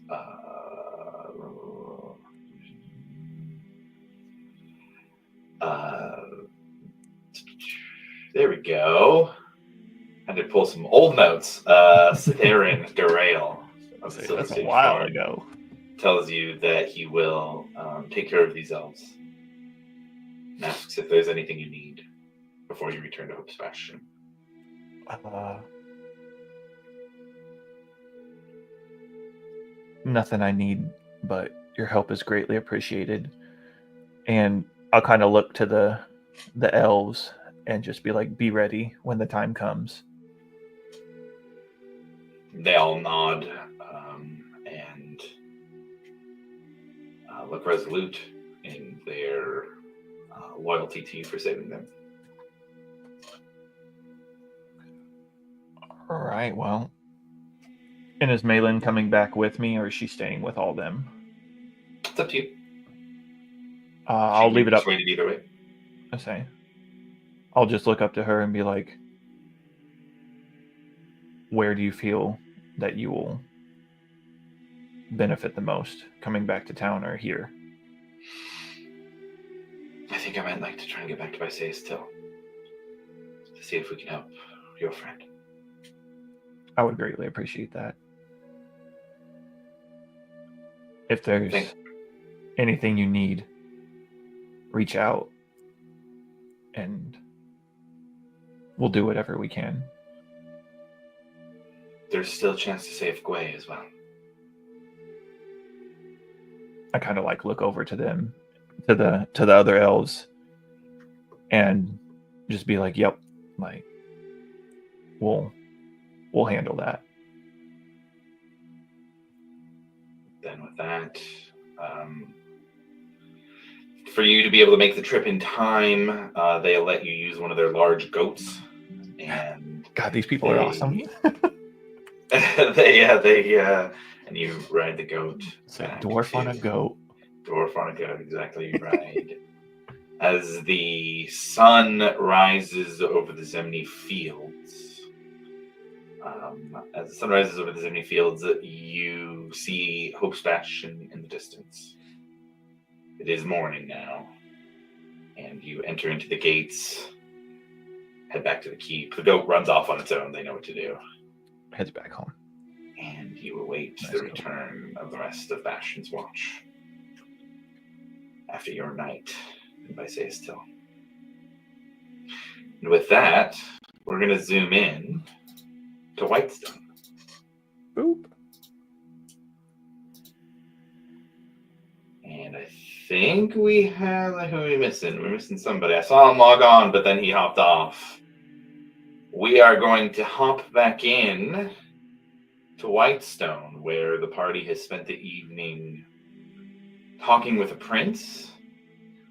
there we go. I had to pull some old notes. Theron Derail of the Silver That's Sage a while Farm ago. tells you that he will take care of these elves and asks if there's anything you need before you return to Hope's Bastion. Nothing I need, but your help is greatly appreciated. And I'll kind of look to the elves and just be like, be ready when the time comes. They all nod and look resolute in their loyalty to you for saving them. All right, well. And is Malin coming back with me, or is she staying with all them? It's up to you. I'll leave it up. Persuaded either way. I say. I'll just look up to her and be like, where do you feel that you will benefit the most, coming back to town or here? I think I might like to try and get back to Visayas still, to see if we can help your friend. I would greatly appreciate that. If there's anything you need, reach out and we'll do whatever we can. There's still a chance to save Gwei as well. I kind of like look over to them, to the other elves, and just be like, "Yep, like we'll handle that." Then with that, for you to be able to make the trip in time, they'll let you use one of their large goats. And God, these people are awesome. And you ride the goat. It's a dwarf on a goat. Dwarf on a goat, exactly right. As the sun rises over the Zemni fields, you see Hope's Bastion in the distance. It is morning now, and you enter into the gates, head back to the keep. The goat runs off on its own. They know what to do. Heads back home. And you await the return of the rest of Bastion's watch after your night in Visayas Till. And with that, we're going to zoom in to Whitestone. Boop. And I think we have... Who are we missing? We're missing somebody. I saw him log on, but then he hopped off. We are going to hop back in to Whitestone, where the party has spent the evening talking with a prince,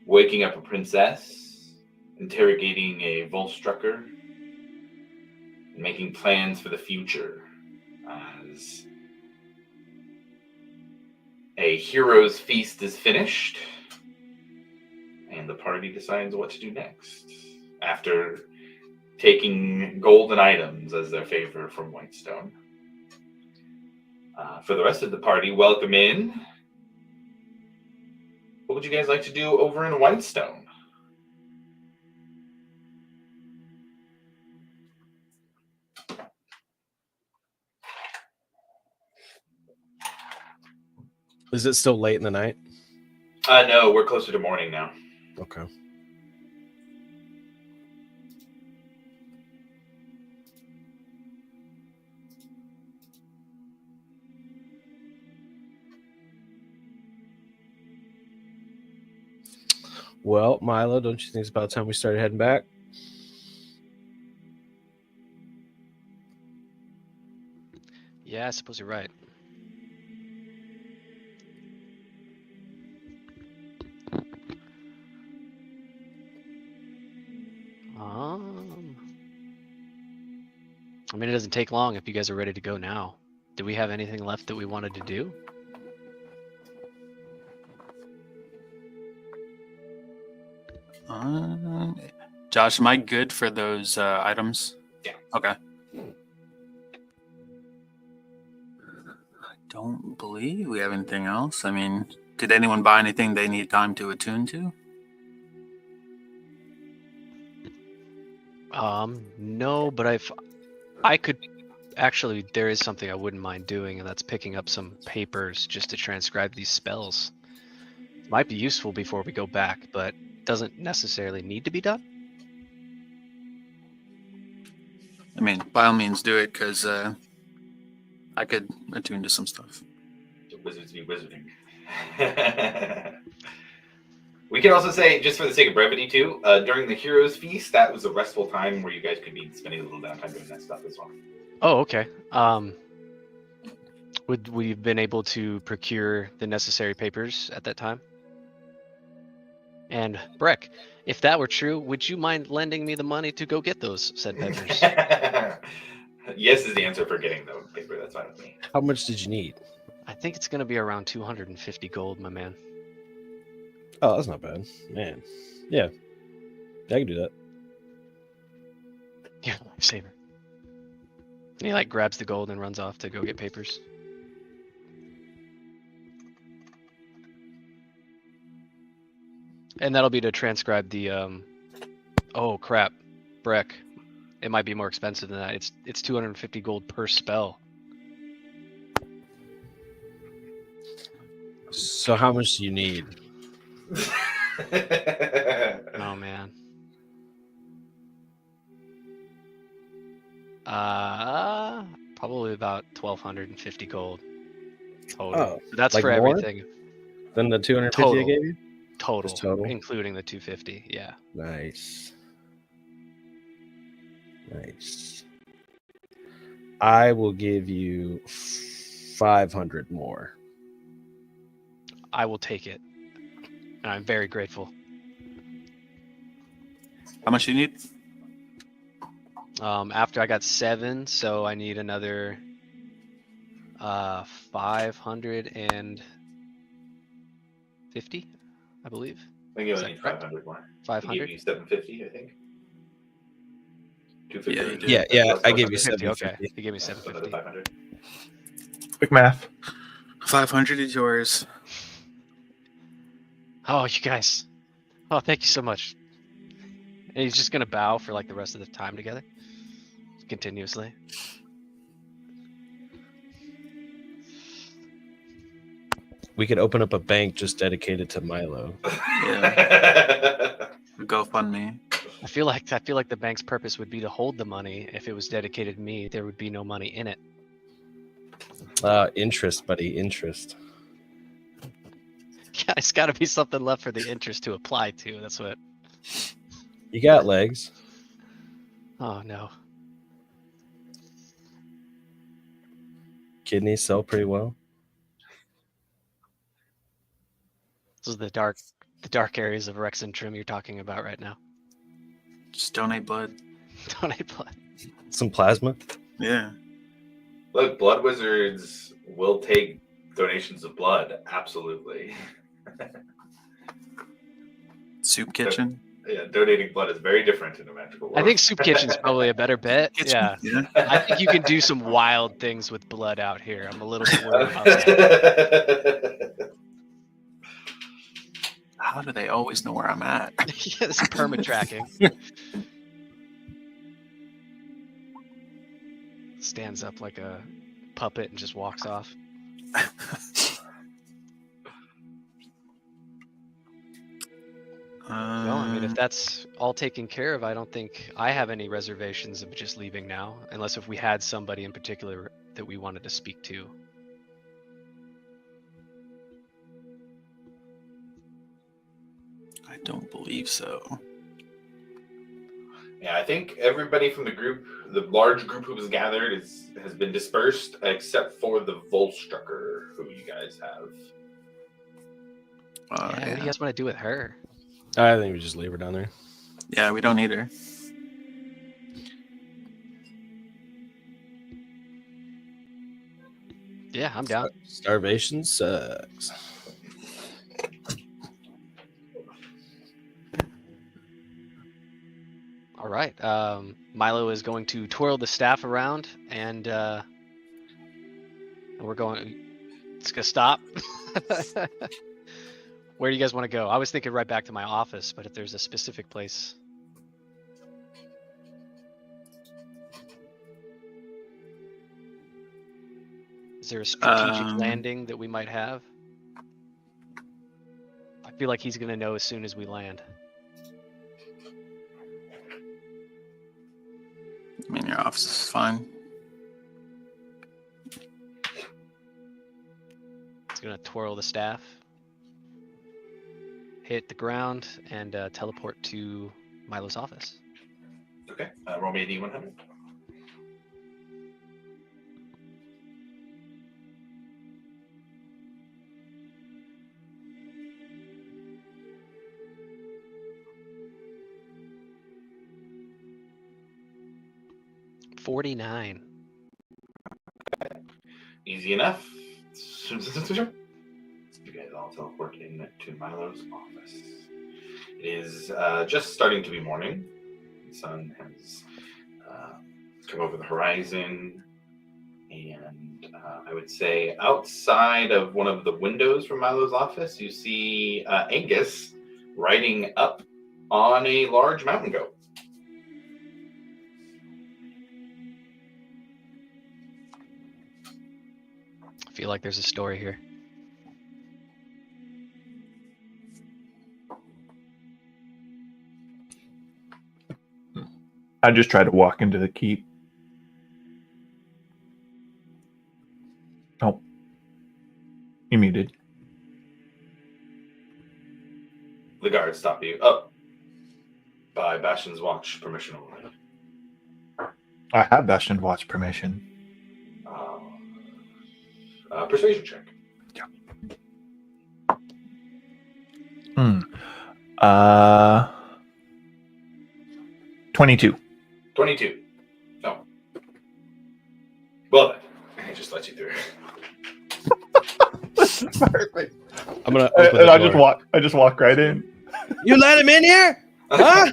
waking up a princess, interrogating a Volstrucker, and making plans for the future as a hero's feast is finished and the party decides what to do next after taking golden items as their favor from Whitestone. For the rest of the party, welcome in. What would you guys like to do over in Whitestone? Is it still late in the night? No, we're closer to morning now. Okay. Well, Milo, don't you think it's about time we started heading back? Yeah, I suppose you're right. I mean, it doesn't take long if you guys are ready to go now. Do we have anything left that we wanted to do? Josh, am I good for those items? Yeah. Okay. I don't believe we have anything else. I mean, did anyone buy anything they need time to attune to? No, but I could actually, there is something I wouldn't mind doing, and that's picking up some papers just to transcribe these spells. Might be useful before we go back, but doesn't necessarily need to be done. I mean, by all means do it, because I could attune to some stuff. Wizards be wizarding. We can also say, just for the sake of brevity too, during the Heroes Feast, that was a restful time where you guys could be spending a little downtime doing that stuff as well. Oh, okay. Would we have been able to procure the necessary papers at that time? And Breck, if that were true, would you mind lending me the money to go get those said papers? Yes is the answer for getting the paper. That's fine with me. How much did you need? I think it's going to be around 250 gold, my man. Oh, that's not bad. Man. Yeah. I can do that. Yeah, lifesaver. And he like grabs the gold and runs off to go get papers. And that'll be to transcribe the oh crap, Breck. It might be more expensive than that. It's 250 gold per spell. So how much do you need? Oh man. Probably about 1,250 gold total. Oh, That's like for more? everything. Then the 250 Total. I gave you? Total, Just total? including the 250. Yeah. Nice. Nice. I will give you 500 more. I will take it. And I'm very grateful. How much do you need? After I got 7, so I need another 550, I believe. I think you Is only that need correct? 500 more. 500? He gave you 750, I think. 250. Yeah, you did. Yeah, plus I gave you 400. 50, okay. 750. He gave me So another 750. 500. Quick math. 500 is yours. Oh, you guys. Oh, thank you so much. And he's just gonna bow for like the rest of the time together, continuously. We could open up a bank just dedicated to Milo. GoFundMe. I feel like the bank's purpose would be to hold the money. If it was dedicated to me, there would be no money in it. Interest, buddy, interest. Yeah, it's got to be something left for the interest to apply to. That's what. You got legs. Oh no. Kidneys sell pretty well. Those are the dark areas of Rex and Trim you're talking about right now. Just donate blood. Donate blood. Some plasma. Yeah. Look, blood wizards will take donations of blood. Absolutely. Soup kitchen. Yeah, donating blood is very different in a magical world. I think Soup Kitchen's probably a better bet. Kitchen, Yeah. yeah. I think you can do some wild things with blood out here. I'm a little bit worried about that. How do they always know where I'm at? Yes, perma tracking. Stands up like a puppet and just walks off. Well, I mean, if that's all taken care of, I don't think I have any reservations of just leaving now, unless if we had somebody in particular that we wanted to speak to. I don't believe so. Yeah, I think everybody from the group, the large group who was gathered, has been dispersed, except for the Volstrucker, who you guys have. Yeah, what do you guys want to do with her? I think we just leave her down there. Yeah, we don't need her. Yeah, I'm down. Starvation sucks. All right. Milo is going to twirl the staff around, and we're going. It's gonna stop. Where do you guys want to go? I was thinking right back to my office, but if there's a specific place. Is there a strategic landing that we might have? I feel like he's gonna know as soon as we land. I mean, your office is fine. He's gonna twirl the staff, hit the ground, and teleport to Milo's office. Okay, roll me a D100. $49. Easy enough. You guys all teleport in to Milo's office. It is just starting to be morning. The sun has come over the horizon, and I would say outside of one of the windows from Milo's office, you see Angus riding up on a large mountain goat. I feel like there's a story here. I just try to walk into the keep. Oh. You muted. The guards stop you. Oh. By Bastion's watch permission only. I have Bastion Watch permission. Persuasion check. Yeah. 22. 22. Oh. Well then, I just let you through. Perfect. I'm gonna open And the I door. just walk right in. You let him in here? Huh?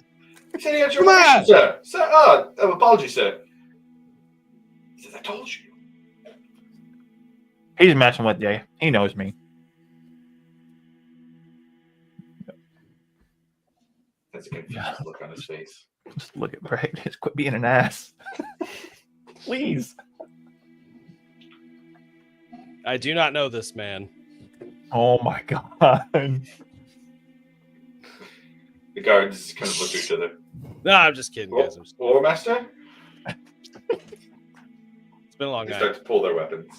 He said he got your Come on. permission, sir. Sir, apologies, sir. He says, I told you. He's messing with you. He knows me. That's a confused look on his face. Just look at Brad. Just quit being an ass. Please. I do not know this man. Oh my god. The guards kind of look at each other. No, I'm just kidding, guys. War Master? It's been a long They night. start to pull their weapons.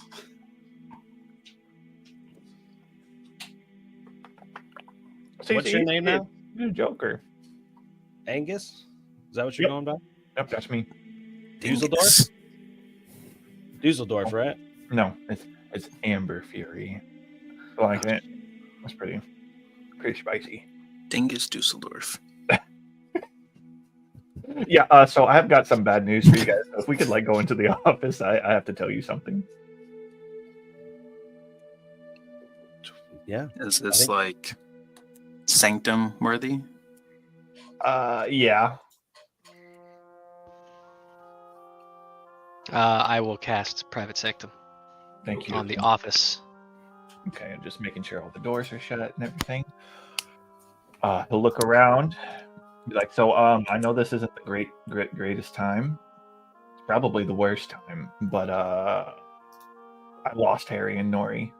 What's your name now? You're a Joker. Angus? Is that what you're Yep. going by? Yep, that's me. Dusseldorf? Dusseldorf, right? No, it's Amber Fury. I like it. That's pretty spicy. Dingus Dusseldorf. Yeah, so I've got some bad news for you guys. If we could go into the office, I have to tell you something. Yeah. Is this like sanctum worthy? Yeah. I will cast Private Sectum Thank you. on the office. Okay, I'm just making sure all the doors are shut and everything. He'll look around, be like, "So, I know this isn't the greatest time. It's probably the worst time, but I lost Harry and Nori.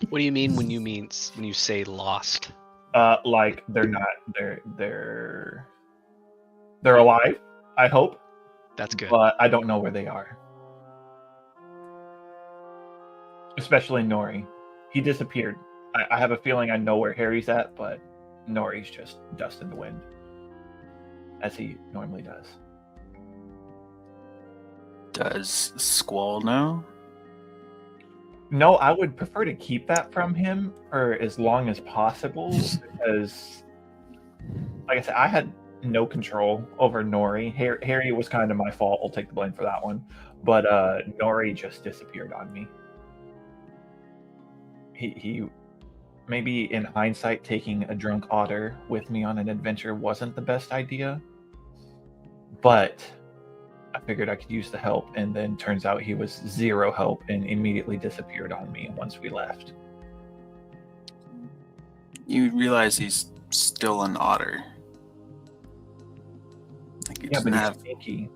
What do you mean when you say lost? Like they're alive. I hope, That's good. but I don't know where they are. Especially Nori. He disappeared. I have a feeling I know where Harry's at, but Nori's just dust in the wind, as he normally does. Does Squall know? No, I would prefer to keep that from him for as long as possible because, like I said, I had no control over Nori. Harry was kind of my fault. I'll take the blame for that one. But Nori just disappeared on me. He maybe in hindsight, taking a drunk otter with me on an adventure wasn't the best idea. But I figured I could use the help, and then turns out he was zero help and immediately disappeared on me once we left. You realize he's still an otter. Like he Yeah, doesn't but have. he's sneaky.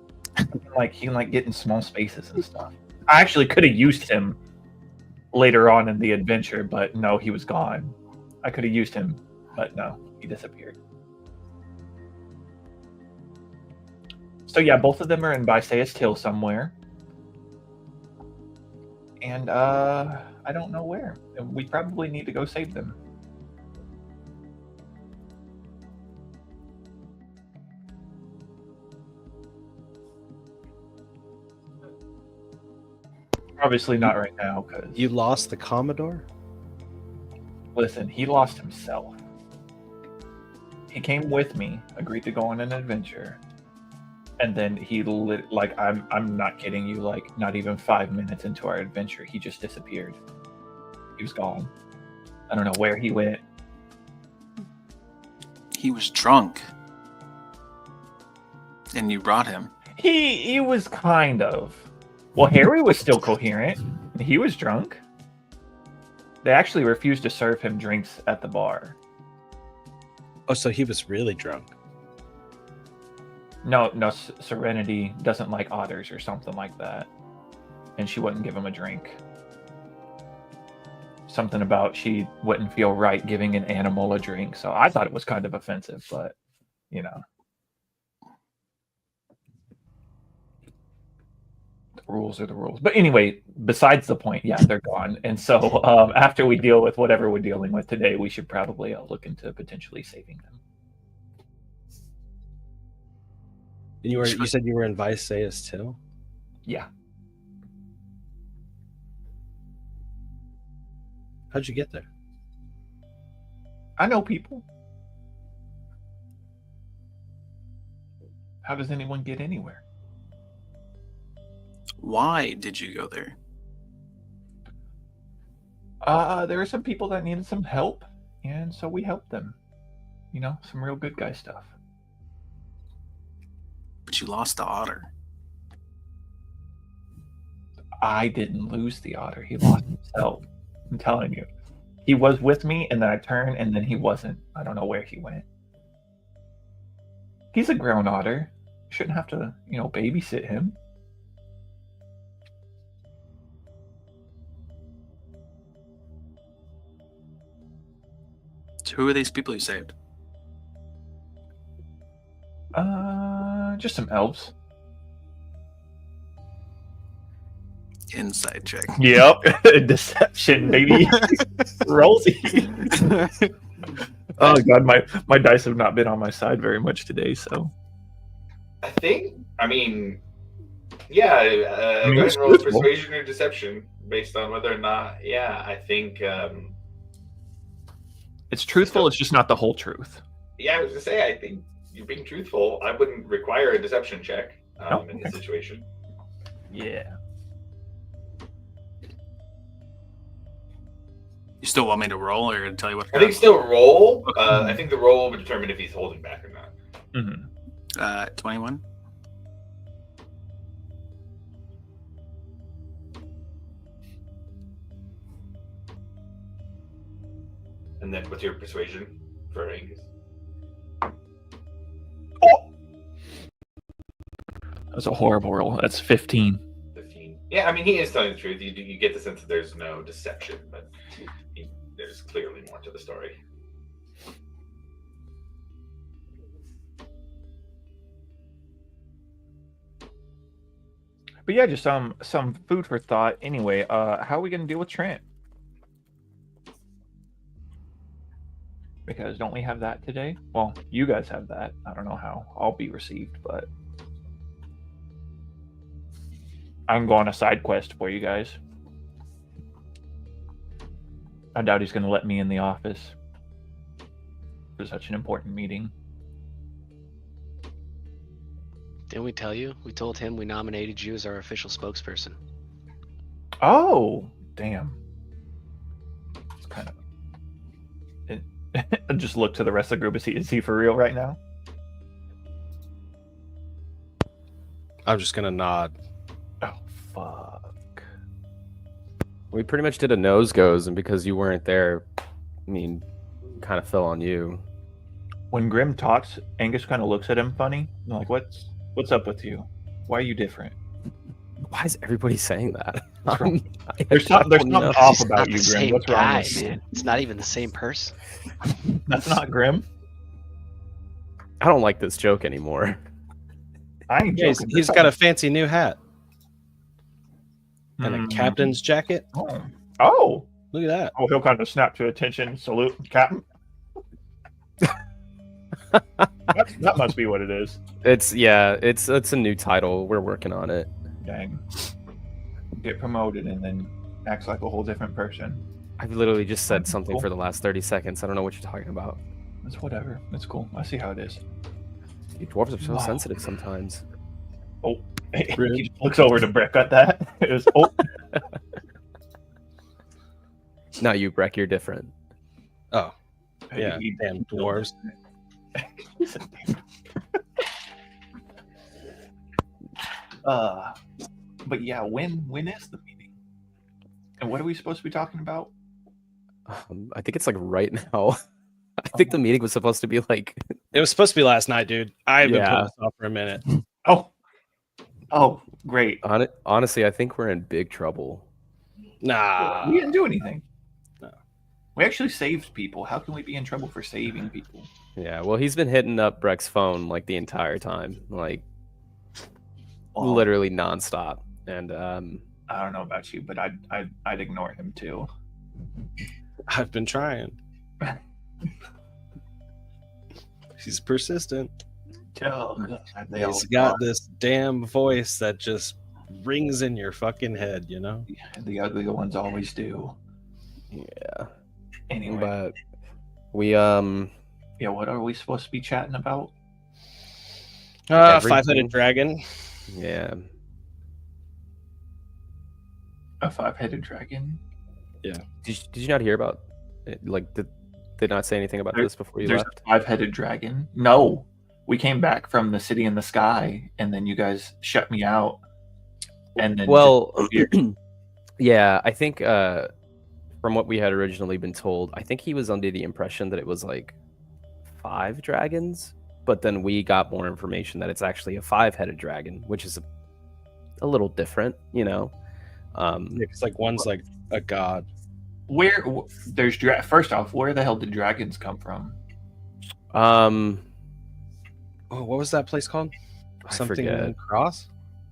He can get in small spaces and stuff. I actually could have used him later on in the adventure, but no, he was gone. I could have used him, but no, he disappeared. So yeah, both of them are in Bysaeus Till somewhere. And I don't know where. And we probably need to go save them. Obviously not right now, because You lost the Commodore? listen, he lost himself. He came with me, agreed to go on an adventure, and then I'm not kidding you, like not even 5 minutes into our adventure, he just disappeared. He was gone. I don't know where he went. He was drunk, and you brought him. He was kind of. Well, Harry was still coherent. He was drunk. They actually refused to serve him drinks at the bar. Oh, so he was really drunk. No, Serenity doesn't like otters or something like that. And she wouldn't give him a drink. Something about she wouldn't feel right giving an animal a drink. So I thought it was kind of offensive, but, you know. The rules are the rules. But anyway, besides the point, yeah, they're gone. And so after we deal with whatever we're dealing with today, we should probably look into potentially saving them. And you said you were in Bysaeus Till? Yeah. How'd you get there? I know people. How does anyone get anywhere? Why did you go there? There were some people that needed some help, and so we helped them. You know, some real good guy stuff. But you lost the otter. I didn't lose the otter. He lost himself. I'm telling you. He was with me, and then I turned, and then he wasn't. I don't know where he went. He's a ground otter. Shouldn't have to, babysit him. So who are these people you saved? Just some elves. Inside check. Yep. Deception, baby. Rollsy. Oh god, my dice have not been on my side very much today, so I mean, yeah, go ahead and roll persuasion or deception based on whether or not, I think it's truthful, it's just not the whole truth. I was gonna say, I think you're being truthful. I wouldn't require a deception check in this situation. Yeah. You still want me to roll, or tell you what? I think still roll. Okay. I think the roll will determine if he's holding back or not. 21. And then what's your persuasion for Angus? That's a horrible roll. That's 15. 15. Yeah, I mean, he is telling the truth. You get the sense that there's no deception, but there's clearly more to the story. But yeah, just some food for thought. Anyway, how are we gonna deal with Trent? Because don't we have that today? Well, you guys have that. I don't know how I'll be received, but I can go on a side quest for you guys. I doubt he's gonna let me in the office for such an important meeting. Didn't we tell you? We told him we nominated you as our official spokesperson. Oh, damn. It's kind of. Just look to the rest of the group. Is he for real right now? I'm just gonna nod. Oh, fuck. We pretty much did a nose goes, and because you weren't there, I mean, kind of fell on you. When Grim talks, Angus kind of looks at him funny. I'm like, what's up with you? Why are you different? Why is everybody saying that? What's wrong? I There's don't something know. off It's about not you, the Grim. same What's wrong guy, with you? man. It's not even the same person. That's not Grim. I don't like this joke anymore. I ain't Yeah, joking. he's got a fancy new hat and a Mm. captain's jacket. Oh, Look at that. he'll kind of snap to attention, salute, Captain. That must be what it is. It's a new title. We're working on it. Dang. Get promoted and then acts like a whole different person. I've literally just said That's something cool. for the last 30 seconds. I don't know what you're talking about. It's whatever. It's cool. I see how it is. You dwarves are so Wow. sensitive sometimes. Oh, he just looks over to Brick at that. It was, oh, Not you, Breck. You're different. Oh, yeah, He- damn dwarves. He said, damn. But yeah, when is the meeting? And what are we supposed to be talking about? I think it's like right now. I think the meeting was supposed to be like. It was supposed to be last night, dude. I've been Yeah. putting this off for a minute. Oh, great. Honestly, I think we're in big trouble. Nah. We didn't do anything. No. We actually saved people. How can we be in trouble for saving people? Yeah, well, he's been hitting up Breck's phone like the entire time, like Well, literally nonstop. And I don't know about you, but I'd ignore him too. I've been trying. He's persistent. Oh, God, they He's all got this damn voice that just rings in your fucking head, you know? the ugly ones always do. yeah, Anyway, but we yeah, what are we supposed to be chatting about? Everything. Five-headed dragon. yeah. A 5-headed dragon? Did you not hear about it? Like did they not say anything about There- this before you There's left? a 5-headed dragon? No. We came back from the city in the sky, and then you guys shut me out. And then Well, just disappeared. yeah, I think from what we had originally been told, I think he was under the impression that it was like 5 dragons, but then we got more information that it's actually a 5-headed dragon, which is a little different, you know. It's like one's like a god. There's first off, where the hell did dragons come from? Oh, what was that place called? I Something forget. Cross?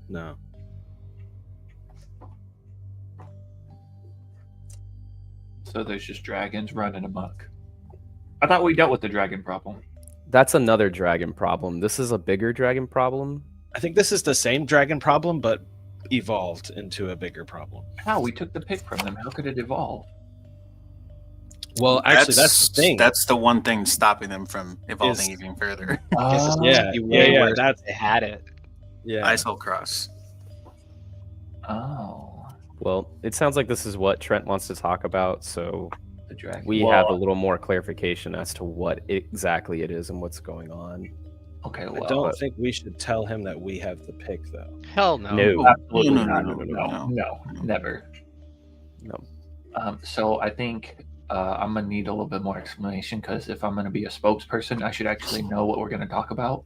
No. So there's just dragons running amok. I thought we dealt with the dragon problem. That's another dragon problem. This is a bigger dragon problem. I think this is the same dragon problem, but evolved into a bigger problem. How? We took the pick from them. How could it evolve? Well, actually, that's the thing. That's the one thing stopping them from evolving Is- even further. Guess it's Yeah, you yeah, yeah, worse that's- if they had it. Yeah. Isol Cross. Oh. Well, it sounds like this is what Trent wants to talk about, so The dragon. we Well, have a little more clarification as to what exactly it is and what's going on. Okay, I well, don't think we should tell him that we have the pick, though. Hell no. No. absolutely No, not. no, No, no. never. No. So I think I'm gonna need a little bit more explanation because if I'm gonna be a spokesperson, I should actually know what we're gonna talk about.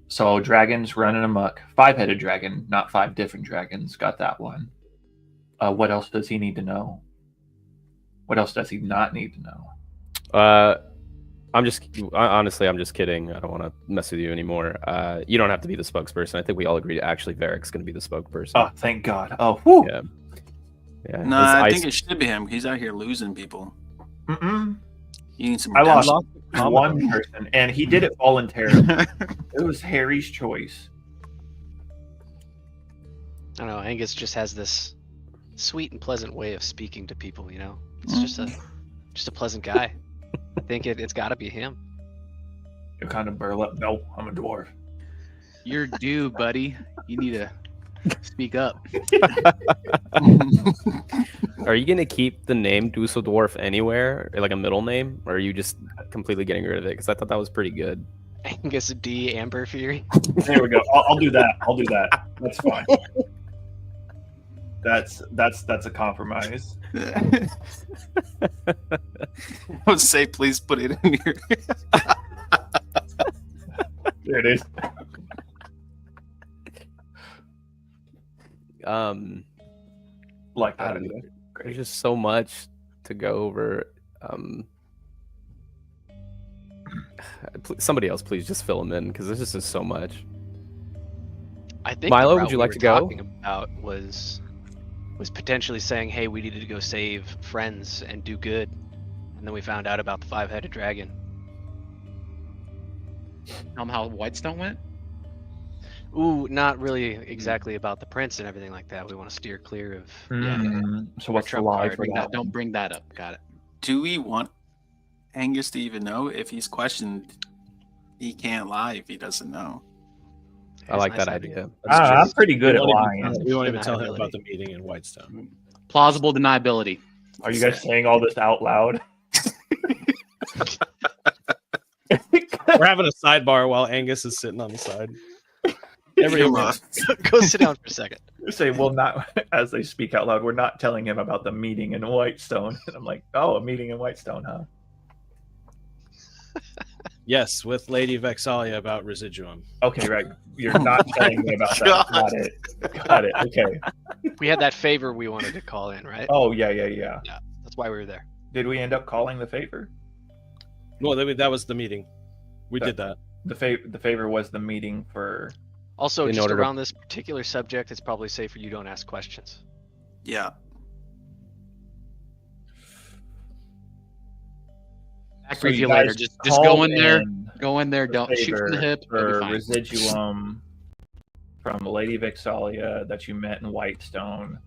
So dragons running amok, 5-headed dragon, not 5 different dragons. Got that one. What else does he need to know? What else does he not need to know? Honestly, I'm just kidding. I don't want to mess with you anymore. You don't have to be the spokesperson. I think we all agree actually Varric's going to be the spokesperson. Oh, thank God. Oh, whew. Yeah. Yeah. No, I think it should be him. He's out here losing people. Mm-mm. You need some I lost redemption. one person, and he did it voluntarily. It was Harry's choice. I don't know. Angus just has this sweet and pleasant way of speaking to people. You know, it's just a pleasant guy. I think it's got to be him. You're kind of burlap. No, I'm a dwarf. You're due, buddy. You need to speak up. Are you going to keep the name Dusseldorf anywhere, like a middle name, or are you just completely getting rid of it? Because I thought that was pretty good. Angus D. Amber Fury. There we go. I'll do that. I'll do that. That's fine. That's a compromise. I would say, please put it in here. There it is. Like that. There's just so much to go over. Somebody else, please just fill them in because this is just so much. I think Milo, the would route you we like were to go? talking about was potentially saying, "Hey, we needed to go save friends and do good," and then we found out about the 5-headed dragon. How Whitestone went? Ooh, not really exactly about the prince and everything like that. We want to steer clear of. So what's the Trump lie card. for that? Don't bring that up. Got it. Do we want Angus to even know? If he's questioned, he can't lie if he doesn't know. I like that idea. I'm pretty good at We lying. won't even tell him Deniability. about the meeting in Whitestone. Plausible deniability. Are you guys saying all this out loud? We're having a sidebar while Angus is sitting on the side. Everyone, Go sit down for a second. Say, well, not as they speak out loud. We're not telling him about the meeting in Whitestone. And I'm like, oh, a meeting in Whitestone, huh? yes, with Lady Vexalia about Residuum. Okay, right. You're not telling me about that. Got it. Got it. Okay. We had that favor we wanted to call in, right? Oh, yeah. That's why we were there. Did we end up calling the favor? Well, that was the meeting. We did that. The favor was the meeting for. Also, In just order to- around this particular subject, it's probably safer you don't ask questions. Yeah. Back So you review later. guys Just go called in there. in Go in there. the Don't shoot from the favor hip. It'll be for fine. Residuum from Lady Vexalia that you met in Whitestone,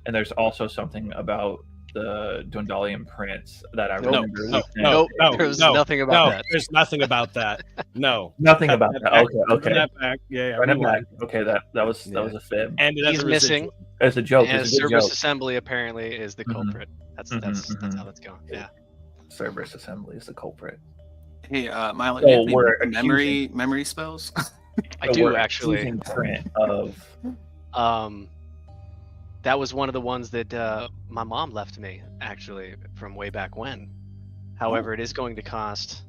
and there's also something about the Dwendalian Prince that I No, remember. no, listening- no, no, There was no, nothing about no, that. there's nothing about that. No. Nothing about Run that. back, Okay. run that back. Yeah, Run it back. rewind. Okay, that was a fib. And it has He's a missing. residuum. It's a joke. And It's a good Cerberus joke. Assembly apparently is the Mhm. culprit. That's Mhm. how that's going. Yeah. Cerberus Assembly is the culprit. Hey, Milo, So do you have any we're memory spells? I So do we're actually. accusing Trent of. That was one of the ones that my mom left me actually from way back when. However, it is going to cost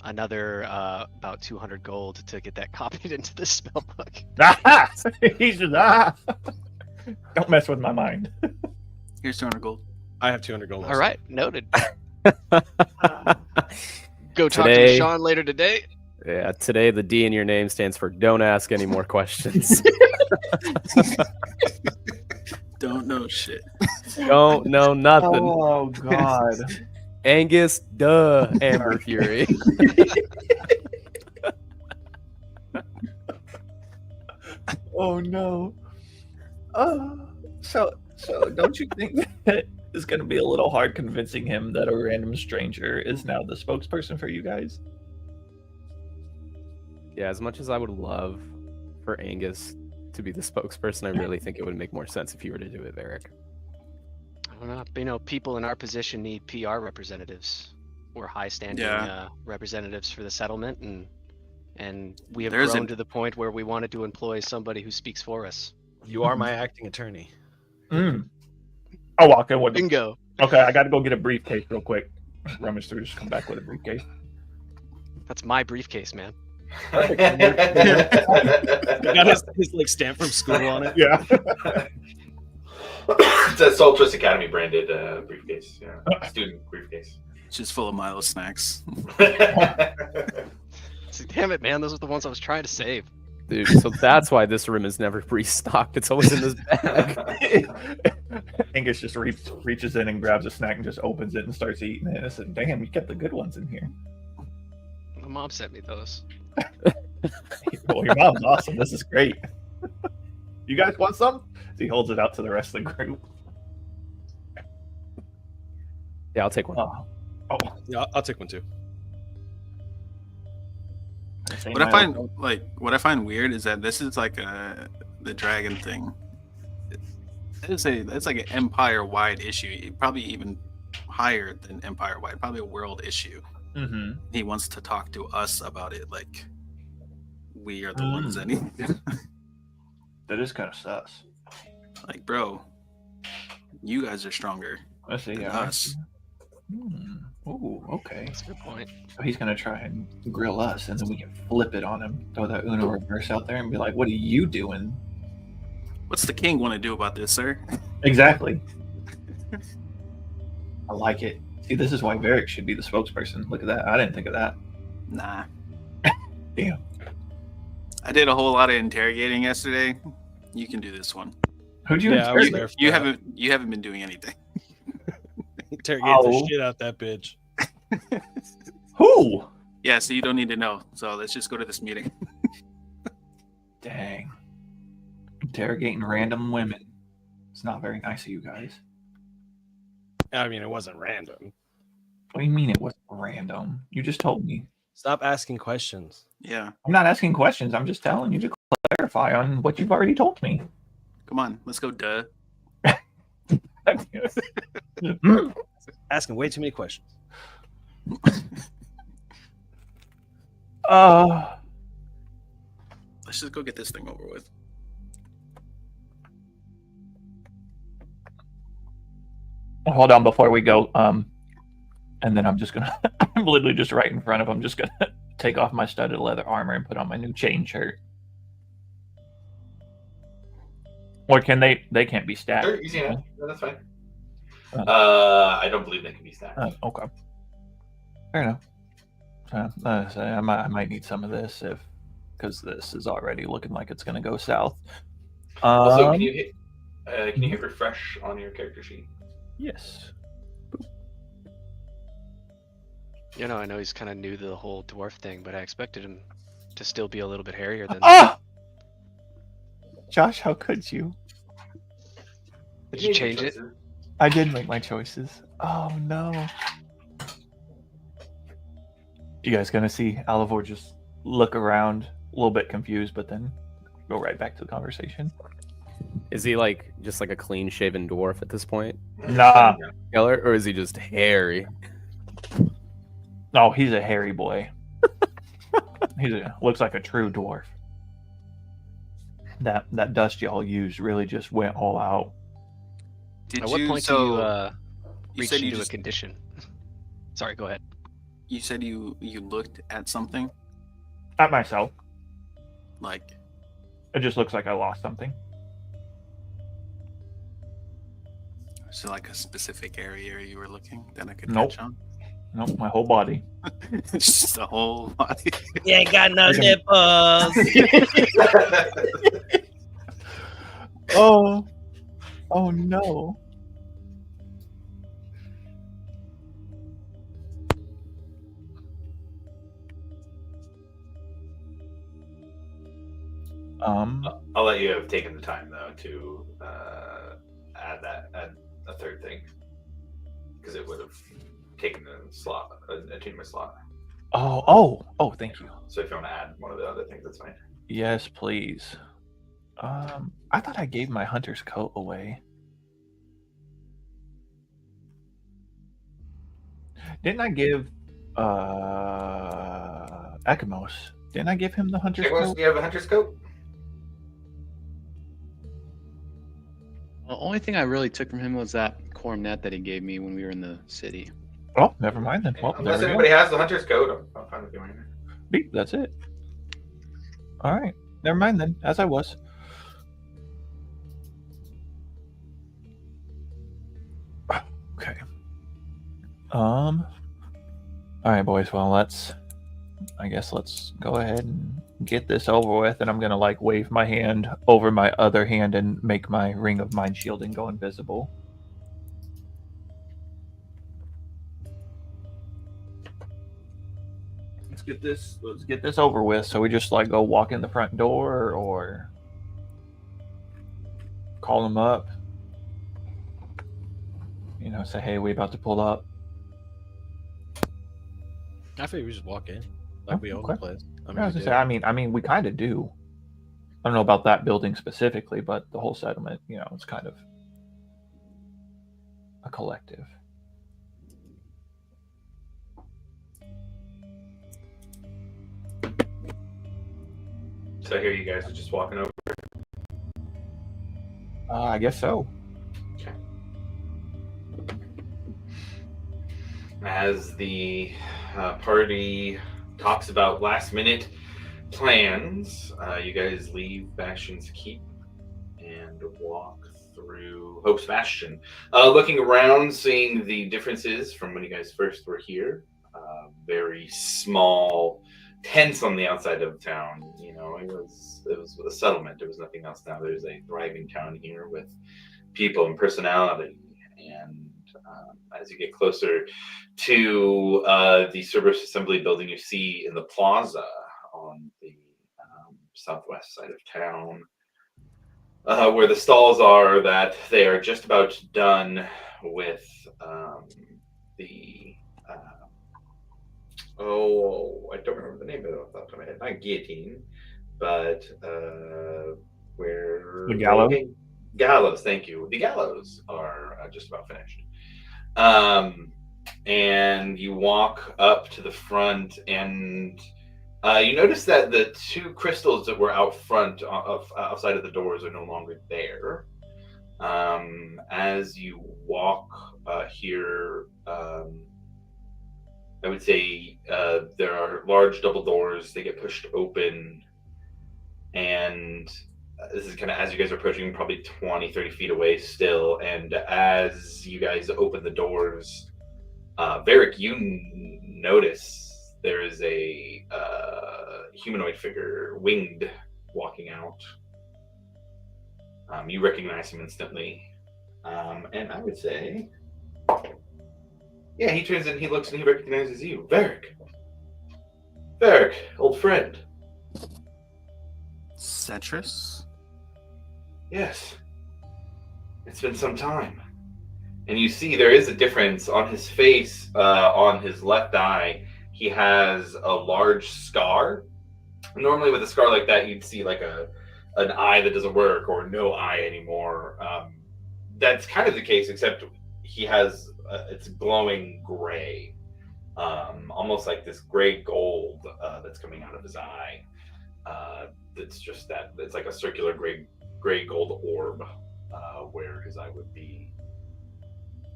another about 200 gold to get that copied into the spell book. He's just Don't mess with my mind. Here's 200 gold. I have 200 gold. All right, noted. Go talk Today- to Sean later today. Yeah, today the D in your name stands for don't ask any more questions. Don't know shit. Don't know nothing. Oh God. Angus, duh, Amber Fury. Oh no. So don't you think that it's going to be a little hard convincing him that a random stranger is now the spokesperson for you guys? Yeah, as much as I would love for Angus to be the spokesperson, I really think it would make more sense if you were to do it, Eric. don't know. But, people in our position need PR representatives or high-standing Yeah. representatives for the settlement, and we have There's grown an- to the point where we wanted to employ somebody who speaks for us. You are my acting attorney. I'll walk in with them. Bingo. Okay, I got to go get a briefcase real quick. Rummage through, just come back with a briefcase. That's my briefcase, man. It got his like stamp from school on it. Yeah. It's a Soul Twist Academy branded briefcase. Yeah, student briefcase. It's just full of Milo snacks. Damn it, man! Those are the ones I was trying to save. Dude, so that's why this room is never restocked. It's always in this bag. Angus just reaches in and grabs a snack and just opens it and starts eating it. I said, "Damn, you kept the good ones in here." My mom sent me those. Well, your mom's awesome. This is great. You guys want some? He holds it out to the rest of the group. Yeah, I'll take one. Oh, Yeah, I'll take one too. What I find weird is that this is like the dragon thing. It's like an empire-wide issue, probably even higher than empire-wide, probably a world issue. Mm-hmm. He wants to talk to us about it, like we are the ones that need. That is kind of sus. Like, bro, you guys are stronger Let's see. than Yeah. us. Ooh, okay. That's a good point. So he's gonna try and grill us, and then we can flip it on him. Throw that Uno reverse out there and be like, "What are you doing?" What's the king want to do about this, sir? Exactly. I like it. See, this is why Varric should be the spokesperson. Look at that. I didn't think of that. Nah. Damn. I did a whole lot of interrogating yesterday. You can do this one. Who'd you Yeah, I was interrogate? there for You that. haven't been doing anything. Interrogate the shit out that bitch. Who? Yeah, so you don't need to know. So let's just go to this meeting. Dang. Interrogating random women. It's not very nice of you guys. I mean, it wasn't random. What do you mean it wasn't random? You just told me. Stop asking questions. Yeah. I'm not asking questions. I'm just telling you to clarify on what you've already told me. Come on, let's go, duh. Asking way too many questions. Let's just go get this thing over with. Hold on before we go. And then I'm just gonna I'm literally just right in front of him, just gonna take off my studded leather armor and put on my new chain shirt. Or can they can't be stacked? Sure, easy enough. No, that's fine. I don't believe they can be stacked. Okay. Fair enough. So I might need some of this because this is already looking like it's gonna go south. Also, can you hit refresh on your character sheet? Yes. I know he's kind of new to the whole dwarf thing, but I expected him to still be a little bit hairier than Ah! Josh, how could you? Did you change it? I did make my choices. Oh no. You guys gonna see Alivor just look around a little bit confused, but then go right back to the conversation. Is he like just like a clean shaven dwarf at this point? Nah. Or is he just hairy? No, he's a hairy boy. Looks like a true dwarf. That dust y'all used really just went all out. At what point do you you reach said you into just a condition? Sorry, go ahead. you said you looked at something At myself. like It just looks like I lost something. so like a specific area you were looking that I could Nope. touch on. Nope, my whole body. It's just the whole body. You ain't got no nipples. Oh no. I'll let you have taken the time though to add a third thing because it would have taken a slot, an attunement slot. Oh, thank you. So if you want to add one of the other things, that's fine. Yes, please. I thought I gave my hunter's coat away. Didn't I give Ekamos? Didn't I give him the hunter's Ekamos, coat? do you have a hunter's coat? The only thing I really took from him was that cornet that he gave me when we were in the city. Oh, never mind then. Well, Unless there we anybody go. has the hunter's coat, I'm fine with you wearing it. Beep, that's it. All right. Never mind then. As I was. Okay. All right, boys. Well, I guess let's go ahead and get this over with, and I'm gonna like wave my hand over my other hand and make my ring of mind shielding go invisible. Let's get this over with. So we just like go walk in the front door or call them up. You know, say, hey, we about to pull up. I figure we just walk in. Like we own the place. I was gonna say, I mean, we kind of do. I don't know about that building specifically, but the whole settlement, you know, it's kind of a collective. So here you guys are just walking over. I guess so. Okay. As the party talks about last minute plans, you guys leave Bastion's Keep and walk through Hope's Bastion. Looking around, seeing the differences from when you guys first were here. Very small tents on the outside of town. You know, it was a settlement. There was nothing else. Now there's a thriving town here with people and personality. And as you get closer to the Cerberus Assembly building, you see in the plaza on the southwest side of town, where the stalls are, that they are just about done with the I don't remember the name of it off the top of my head. Not guillotine, but where The gallows? Gallows, thank you. The gallows are just about finished. And you walk up to the front, and you notice that the two crystals that were out front outside of the doors are no longer there. As you walk here, I would say there are large double doors. They get pushed open, and this is kind of as you guys are approaching, probably 20, 30 feet away still. And as you guys open the doors, Varric, you notice there is a humanoid figure, winged, walking out. You recognize him instantly. And I would say, yeah, he turns in, he looks, and he recognizes you. Varric, old friend. Cetrus? Yes. It's been some time. And you see there is a difference on his face, on his left eye. He has a large scar. Normally with a scar like that, you'd see like an eye that doesn't work or no eye anymore. That's kind of the case, except he has, it's glowing gray. Almost like this gray gold that's coming out of his eye. It's just that, it's like a circular gray gold orb where his eye would be.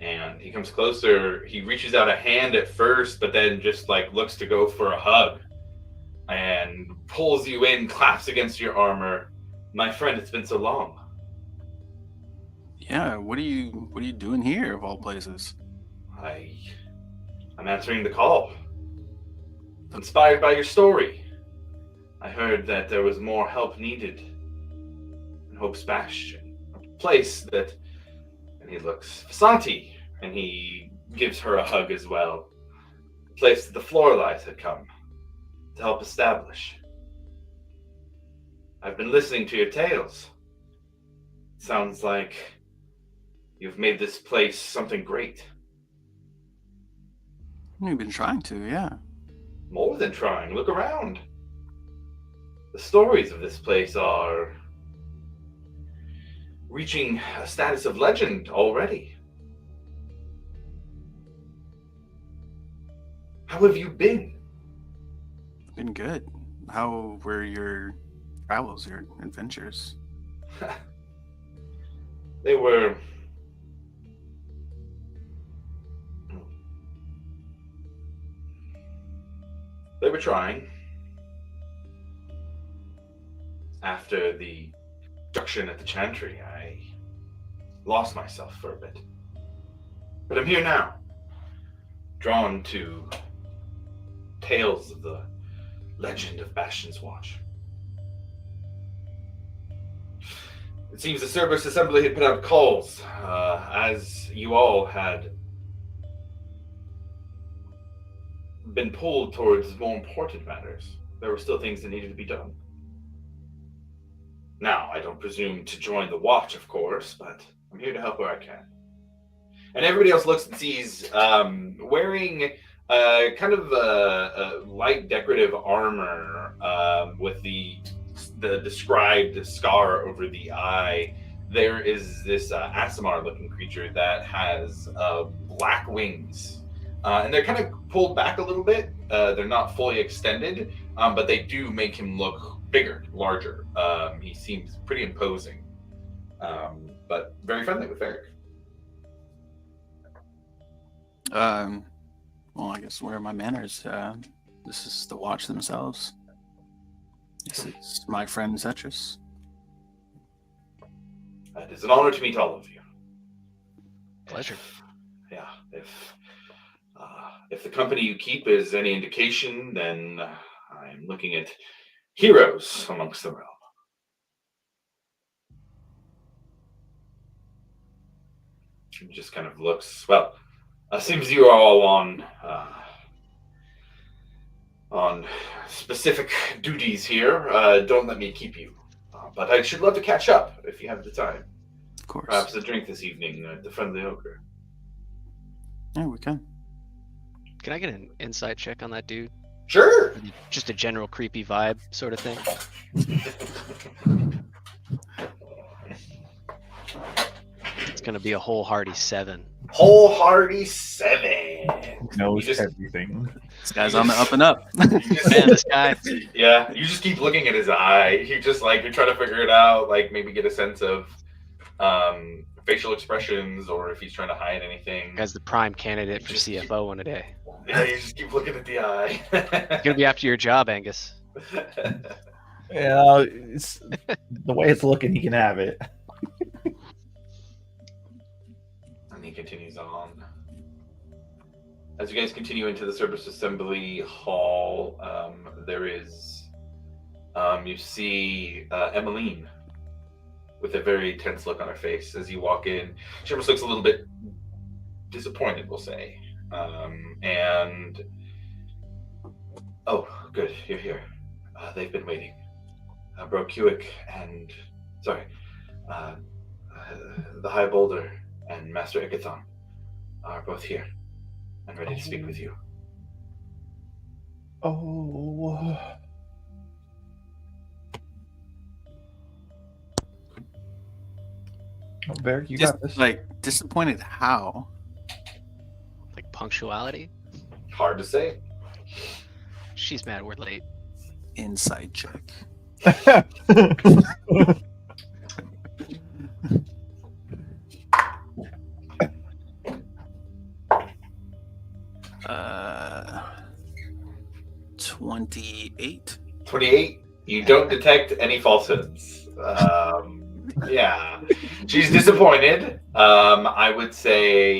And he comes closer. He reaches out a hand at first, but then just like looks to go for a hug and pulls you in, claps against your armor. My friend, it's been so long. Yeah, what are you doing here of all places? I'm answering the call. Inspired by your story. I heard that there was more help needed in Hope's Bastion, a place that, and he looks, Vasanti, and he gives her a hug as well, a place that the Floralites had come to help establish. I've been listening to your tales. It sounds like you've made this place something great. You've been trying to, yeah. More than trying. Look around. The stories of this place are reaching a status of legend already. How have you been? Been good. How were your travels, your adventures? They were... They were trying. After the destruction at the Chantry, I lost myself for a bit. But I'm here now, drawn to tales of the legend of Bastion's Watch. It seems the Cerberus Assembly had put out calls, as you all had been pulled towards more important matters. There were still things that needed to be done. Now, I don't presume to join the Watch, of course, but I'm here to help where I can. And everybody else looks and sees wearing kind of a light decorative armor with the described scar over the eye. There is this Asimar-looking creature that has black wings. And they're kind of pulled back a little bit. They're not fully extended, but they do make him look bigger, larger. He seems pretty imposing, but very friendly with Eric. Well, I guess where are my manners? This is the Watch themselves. This is my friend Zetrus. It is an honor to meet all of you. Pleasure. If the company you keep is any indication, then I'm looking at heroes amongst the realm. He just kind of looks, well, seems you are all on specific duties here. Don't let me keep you. But I should love to catch up if you have the time. Of course. Perhaps a drink this evening at the Friendly Ogre. Yeah, we can. Can I get an insight check on that dude? Sure. Just a general creepy vibe sort of thing. It's gonna be a whole hearty 7. Whole hearty 7. Knows You just- everything. This guy's on the up and up. You just- Man, this guy. Yeah, you just keep looking at his eye. You just like you're trying to figure it out, like maybe get a sense of facial expressions or if he's trying to hide anything. Guy's the prime candidate for CFO in a day. Yeah, you just keep looking at the eye. It's gonna be after your job, Angus. Yeah, it's, the way it's looking, he can have it. And he continues on. As you guys continue into the Cerberus Assembly Hall, there is, you see Emmeline with a very tense look on her face as you walk in. She almost looks a little bit disappointed, we'll say. And, oh, good, you're here. They've been waiting. Bro Kewick and, sorry, the High Boulder and Master Igathon are both here and ready to speak with you. Oh. Oh, Bear, you got this. Like, disappointed how? Like punctuality. Hard to say. She's mad we're late. Inside check. Uh, 28. 28. You don't detect any falsehoods. Yeah, she's disappointed. I would say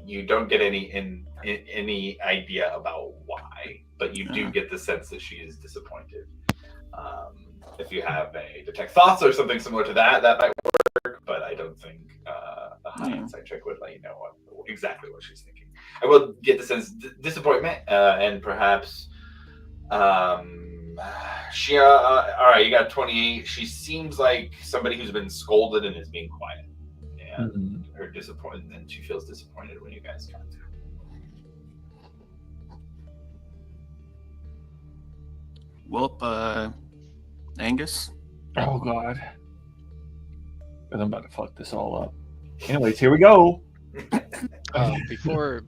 you don't get any idea about why, but you do get the sense that she is disappointed. If you have a detect thoughts or something similar to that, that might work. But I don't think a high insight check would let you know exactly what she's thinking. I will get the sense disappointment and perhaps. She all right, you got 28. She seems like somebody who's been scolded and is being quiet. And her disappointed, and she feels disappointed when you guys come to. Well, Angus. Oh God. I'm about to fuck this all up. Anyways, here we go. Before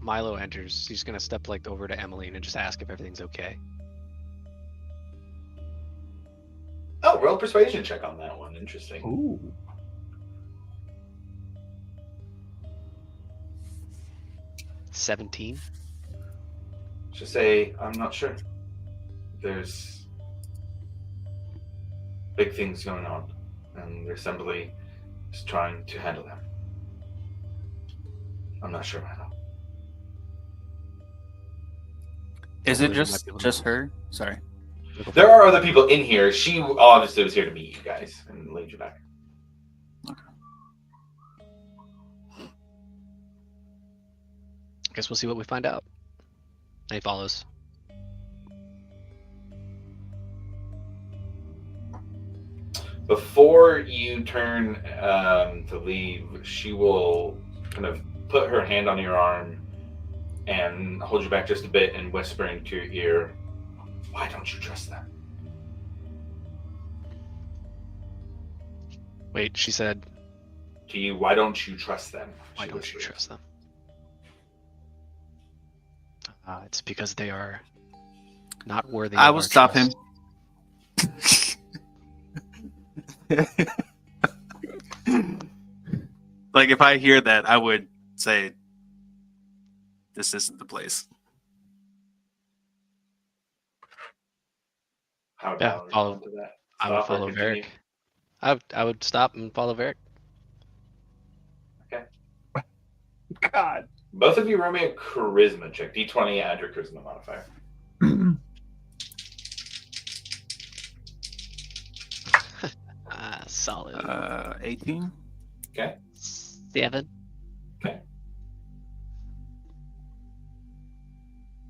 Milo enters, he's gonna step like over to Emmeline and just ask if everything's okay. Oh, roll persuasion check on that one. Interesting. Ooh. $17. Just say, I'm not sure. There's big things going on, and the assembly is trying to handle them. I'm not sure, Milo. Is it Emmeline might be able to- just her? Sorry. There are other people in here. She obviously was here to meet you guys and lead you back. I guess we'll see what we find out. And he follows. Before you turn to leave, she will kind of put her hand on your arm and hold you back just a bit and whisper into your ear, "Why don't you trust them?" Wait, she said, To you, why don't you trust them? why She don't you whispers. trust them? It's because they are not worthy I of will our stop trust. him. Like, if I hear that, I would say, this isn't the place. How Yeah, about follow- respond to that? I would Stop or follow continue? Varric. I would stop and follow Varric. God. Both of you roll me a charisma check. D20, add your charisma modifier. Solid. 18? Okay. 7.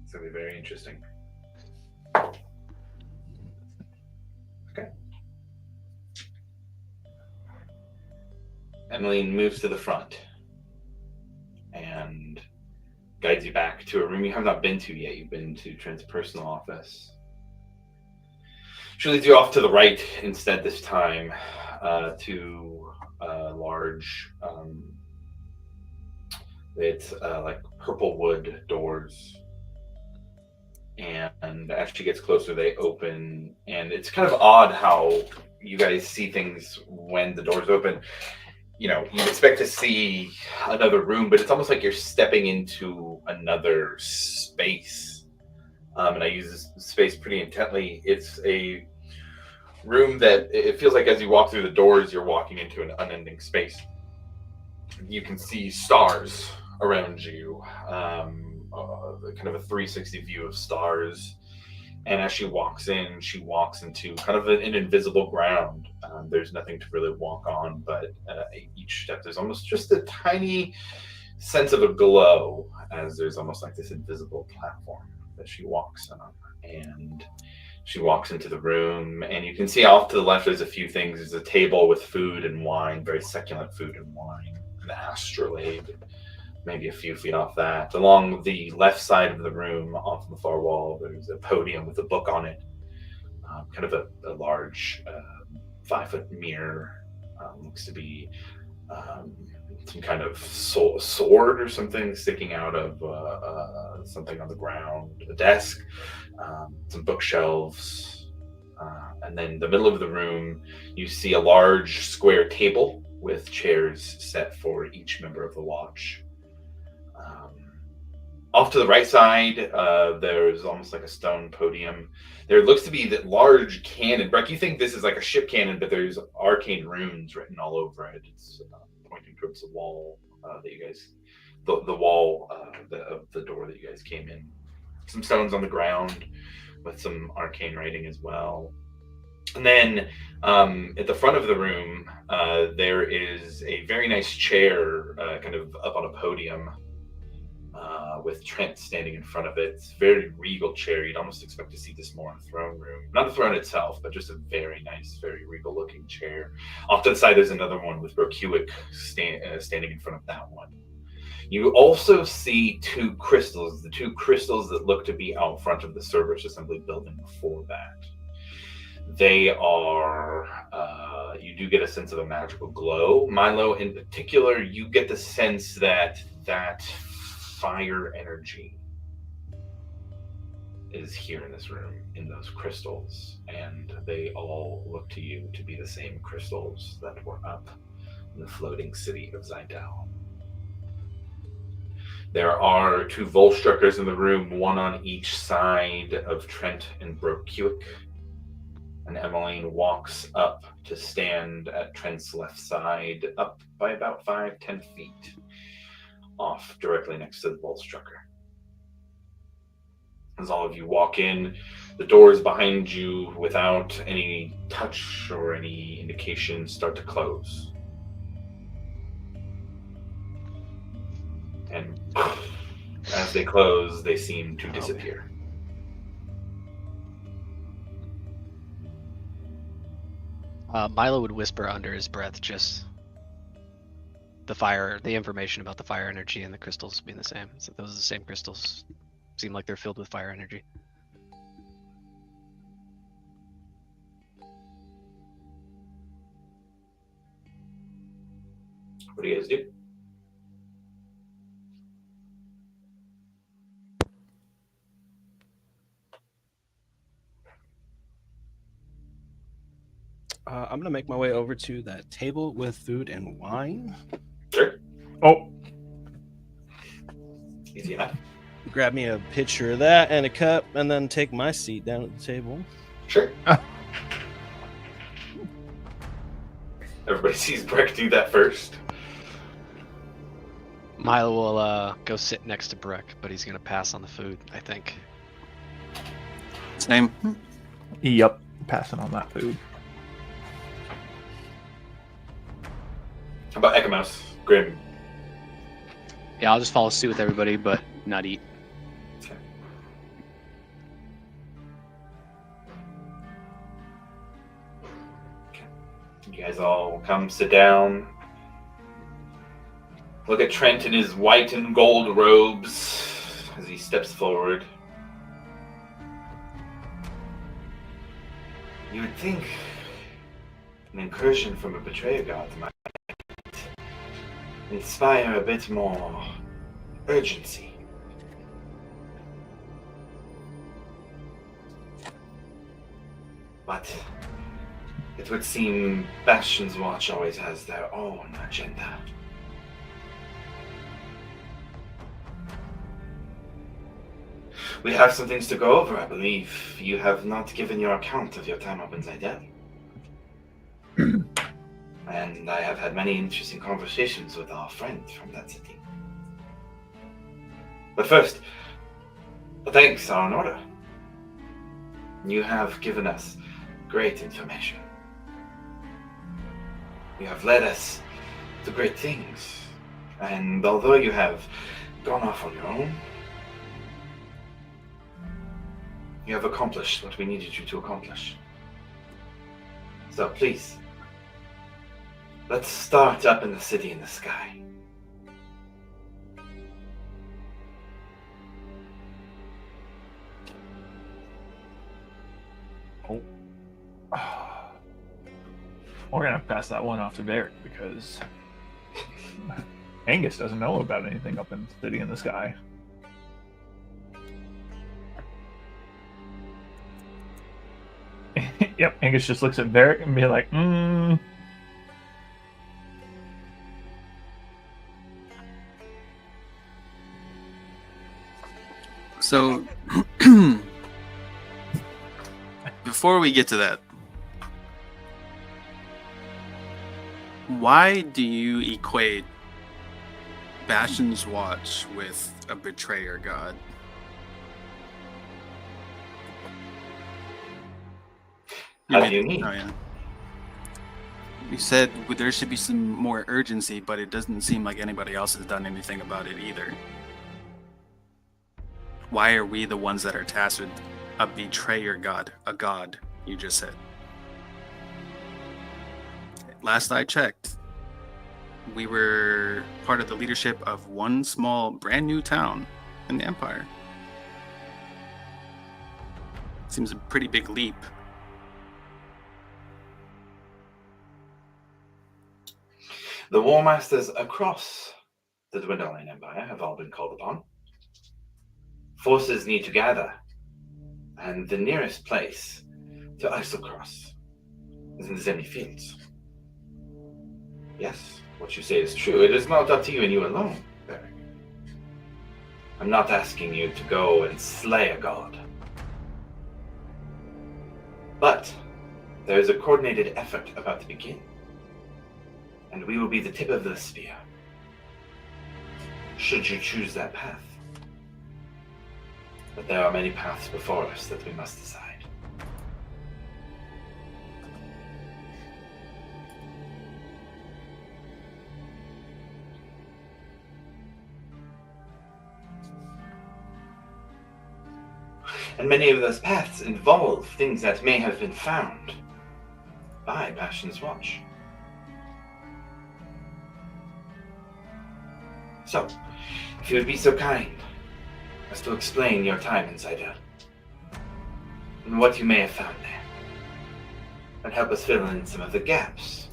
It's going to be very interesting. Okay. Emmeline moves to the front and guides you back to a room you have not been to yet. You've been to Trent's personal office. She leads you off to the right instead this time to a large, it's like purple wood doors. And as she gets closer, they open. And it's kind of odd how you guys see things when the doors open. You know, you expect to see another room, but it's almost like you're stepping into another space. And I use this space pretty intently. It's a room that it feels like as you walk through the doors, you're walking into an unending space. You can see stars around you, kind of a 360 view of stars. And as she walks into kind of an invisible ground. There's nothing to really walk on, but each step there's almost just a tiny sense of a glow as there's almost like this invisible platform that she walks on. And she walks into the room, and you can see off to the left there's a few things. There's a table with food and wine, very succulent food and wine, an astrolabe, maybe a few feet off that. Along the left side of the room, off the far wall, there's a podium with a book on it, kind of a large 5-foot mirror. Looks to be some kind of sword or something sticking out of something on the ground. A desk, some bookshelves, and then the middle of the room, you see a large square table with chairs set for each member of the watch. Off to the right side, there's almost like a stone podium. There looks to be that large cannon. Breck, you think this is like a ship cannon, but there's arcane runes written all over it. It's pointing towards the wall that you guys, the wall of the door that you guys came in. Some stones on the ground with some arcane writing as well. And then at the front of the room, there is a very nice chair kind of up on a podium with Trent standing in front of it. It's a very regal chair. You'd almost expect to see this more in a throne room. Not the throne itself, but just a very nice, very regal looking chair. Off to the side, there's another one with Rokuik standing in front of that one. You also see two crystals, the two crystals that look to be out front of the Cerberus Assembly building before that. They are, you do get a sense of a magical glow. Milo, in particular, you get the sense that fire energy is here in this room, in those crystals, and they all look to you to be the same crystals that were up in the floating city of Zydal. There are 2 Volstruckers in the room, one on each side of Trent and Brokewick, and Emmeline walks up to stand at Trent's left side, up by about 5-10 feet off, directly next to the Volstrucker. As all of you walk in, the doors behind you, without any touch or any indication, start to close. And as they close, they seem to disappear. Milo would whisper under his breath just the information about the fire energy and the crystals being the same. So those are the same crystals. Seem like they're filled with fire energy. What do you guys do? I'm gonna make my way over to that table with food and wine. Sure. Oh, Easy enough. Grab me a pitcher of that and a cup, and then take my seat down at the table. Sure. Everybody sees Breck do that first. Milo will go sit next to Breck, but he's gonna pass on the food, I think. Same. yep. Passing on that food. How about Echomouse? Grim. Yeah, I'll just follow suit with everybody, but not eat. Okay. You guys all come sit down. Look at Trent in his white and gold robes as he steps forward. You would think an incursion from a betrayer god might inspire a bit more urgency. But it would seem Bastion's Watch always has their own agenda. We have some things to go over, I believe. You have not given your account of your time up in Zydel. And I have had many interesting conversations with our friend from that city. But first, the thanks are in order. You have given us great information. You have led us to great things. And although you have gone off on your own, you have accomplished what we needed you to accomplish. So please, let's start up in the city in the sky. Oh. We're gonna pass that one off to Varric because Angus doesn't know about anything up in the city in the sky. Yep, Angus just looks at Varric and be like, So, before we get to that, why do you equate Bastion's Watch with a betrayer god? How do you mean? Oh, yeah. You said there should be some more urgency, but it doesn't seem like anybody else has done anything about it either. Why are we the ones that are tasked with a betrayer god? A god, you just said. Last I checked, we were part of the leadership of one small, brand new town in the Empire. Seems a pretty big leap. The War Masters across the Dwindling Empire have all been called upon. forces need to gather, and the nearest place to Isocross is in the Zemi Fields. Yes, what you say is true. It is not up to you and you alone, Beric. I'm not asking you to go and slay a god. But there is a coordinated effort about to begin, and we will be the tip of the spear, should you choose that path. But there are many paths before us that we must decide. And many of those paths involve things that may have been found by Bastion's Watch. So, if you would be so kind as to explain your time inside there, and what you may have found there, and help us fill in some of the gaps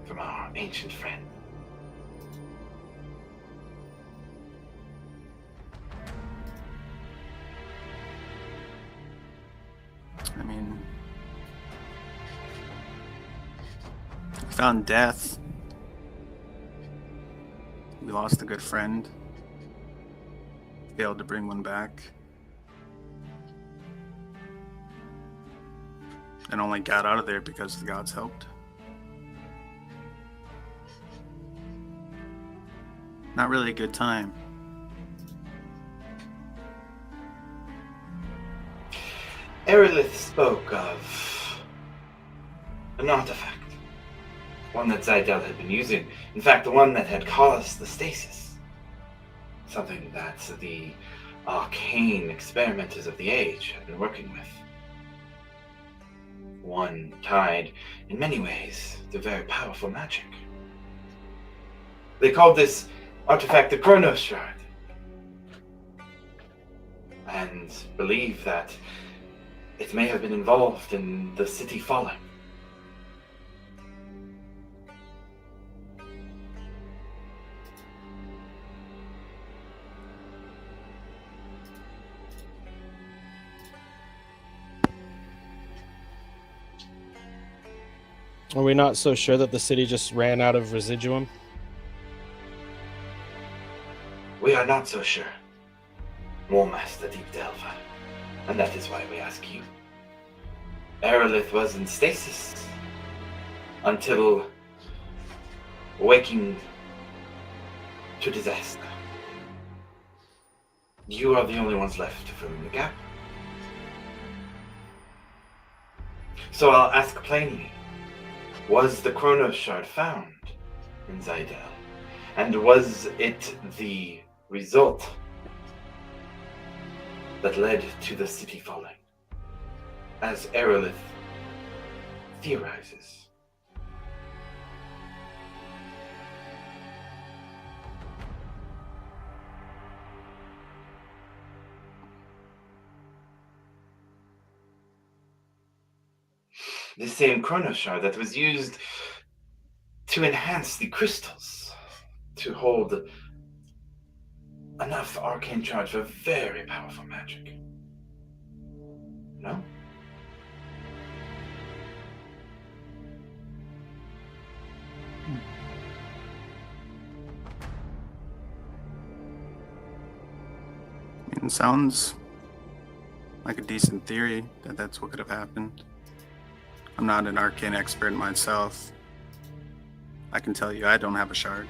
from our ancient friend. I mean, we found death. We lost a good friend. Failed to bring one back. And only got out of there because the gods helped. Not really a good time. Aerolith spoke of an artifact. One that Zydel had been using. In fact, the one that had caused the stasis. Something that the arcane experimenters of the age had been working with. One tied, in many ways, to very powerful magic. They called this artifact the Chronos Shard. And believe that it may have been involved in the city falling. Are we not so sure that the city just ran out of residuum? We are not so sure, War Master Deep Delver, and that is why we ask you. Aerolith was in stasis until waking to disaster. You are the only ones left to fill in the gap. So I'll ask plainly, was the Chronos Shard found in Zydel? And was it the result that led to the city falling, as Aerolith theorizes? The same Chronos Shard that was used to enhance the crystals, to hold enough arcane charge for very powerful magic. No? It sounds like a decent theory that that's what could have happened. I'm not an arcane expert myself. I can tell you I don't have a shard.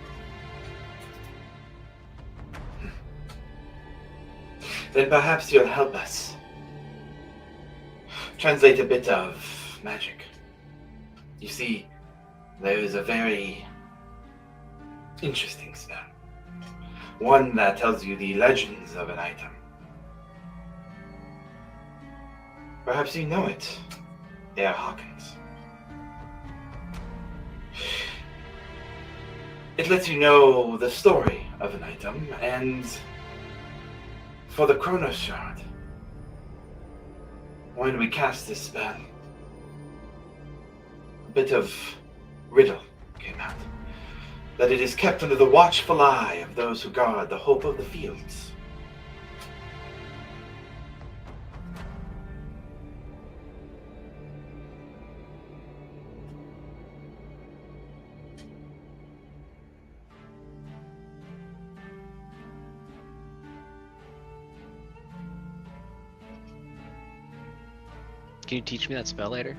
Then perhaps you'll help us translate a bit of magic. You see, there is a very interesting spell. One that tells you the legends of an item. Perhaps you know it, Air Hawkins. It lets you know the story of an item, and for the Chronos Shard, when we cast this spell, a bit of riddle came out. That it is kept under the watchful eye of those who guard the hope of the fields. Can you teach me that spell later?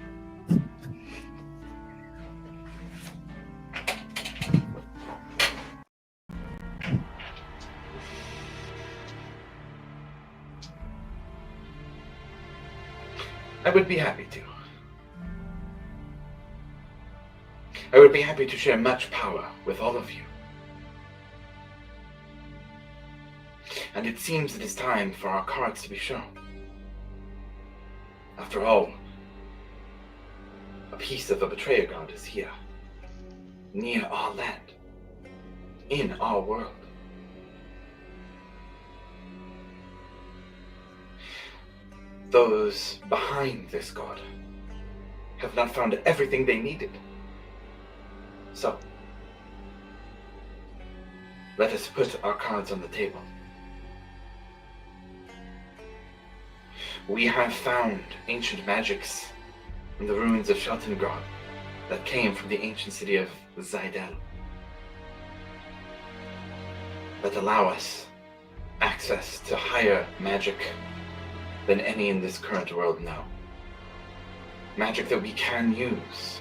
I would be happy to. I would be happy to share much power with all of you. And it seems it is time for our cards to be shown. After all, a piece of the betrayer god is here, near our land, in our world. Those behind this god have not found everything they needed. So, let us put our cards on the table. We have found ancient magics in the ruins of Sheltongrad that came from the ancient city of Zidel that allow us access to higher magic than any in this current world know. Magic that we can use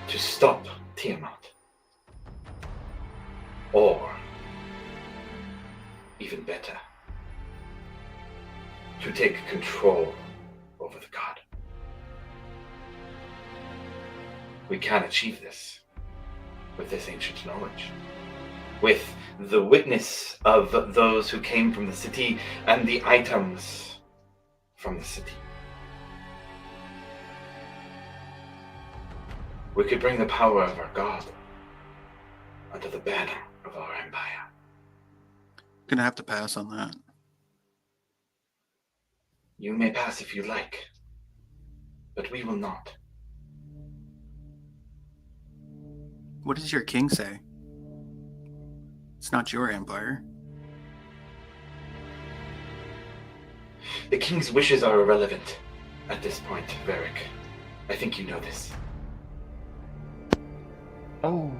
to stop Tiamat. Or, even better, to take control over the god. We can achieve this with this ancient knowledge, with the witness of those who came from the city and the items from the city. We could bring the power of our god under the banner of our empire. Gonna have to pass on that. You may pass if you like, but we will not. What does your king say? It's not your empire. The king's wishes are irrelevant at this point, Varric. I think you know this. Oh.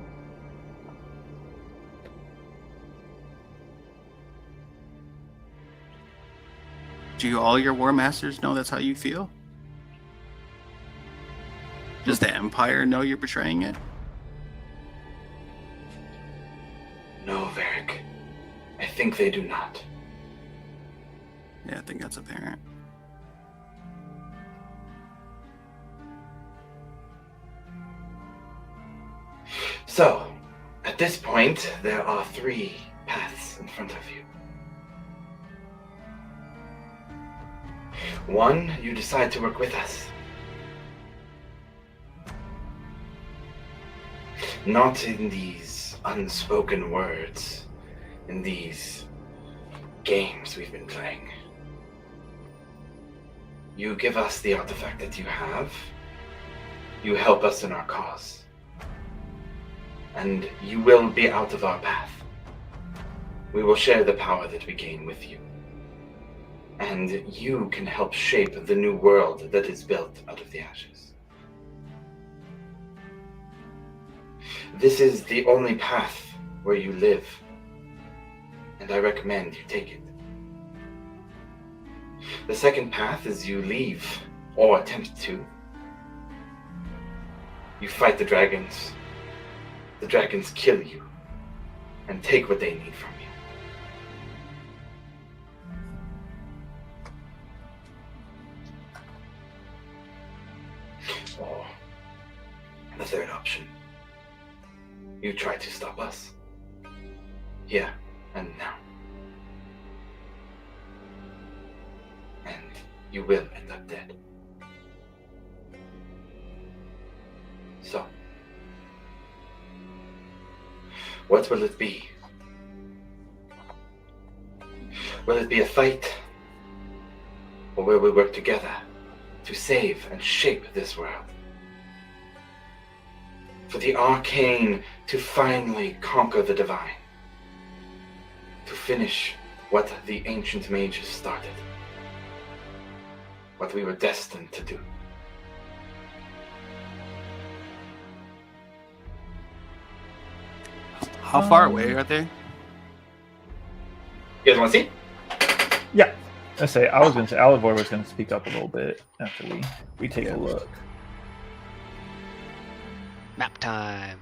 Do all your war masters know that's how you feel? Does the empire know you're betraying it? No, Varric. I think they do not. Yeah, I think that's apparent. So, at this point, there are 3 paths in front of you. 1, you decide to work with us. Not in these unspoken words, in these games we've been playing. You give us the artifact that you have, you help us in our cause, and you will be out of our path. We will share the power that we gain with you. And you can help shape the new world that is built out of the ashes. This is the only path where you live, and I recommend you take it. The second path is you leave, or attempt to. You fight the dragons kill you, and take what they need from you. Or the third option. You try to stop us. Here and now. And you will end up dead. So, what will it be? Will it be a fight? Or will we work together to save and shape this world? For the arcane to finally conquer the divine. To finish what the ancient mages started. What we were destined to do. How far away are they? You guys want to see? Yeah. I say I was gonna say Alivor was gonna speak up a little bit after we take a look. Map time.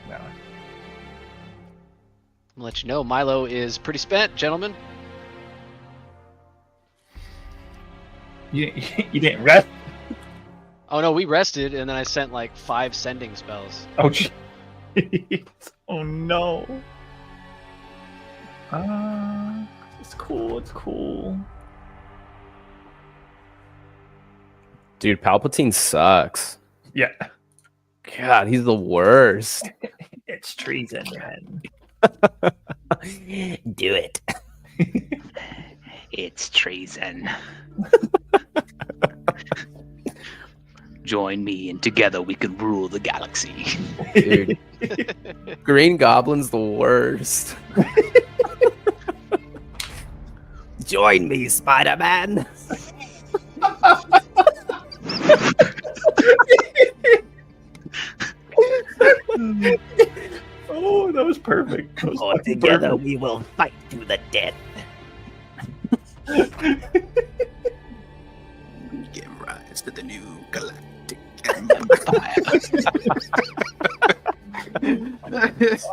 Yeah. I'm gonna let you know Milo is pretty spent, gentlemen. You didn't rest. Oh no, we rested and then I sent like 5 sending spells. Oh jeez. Oh no. It's cool. It's cool. Dude, Palpatine sucks. Yeah. God, he's the worst. It's treason, man. Do it. It's treason. Join me, and together we can rule the galaxy. Dude. Green Goblin's the worst. Join me, Spider-Man. Oh, that was perfect. That was Or fucking together perfect. we will fight to the death. Give rise to the new galactic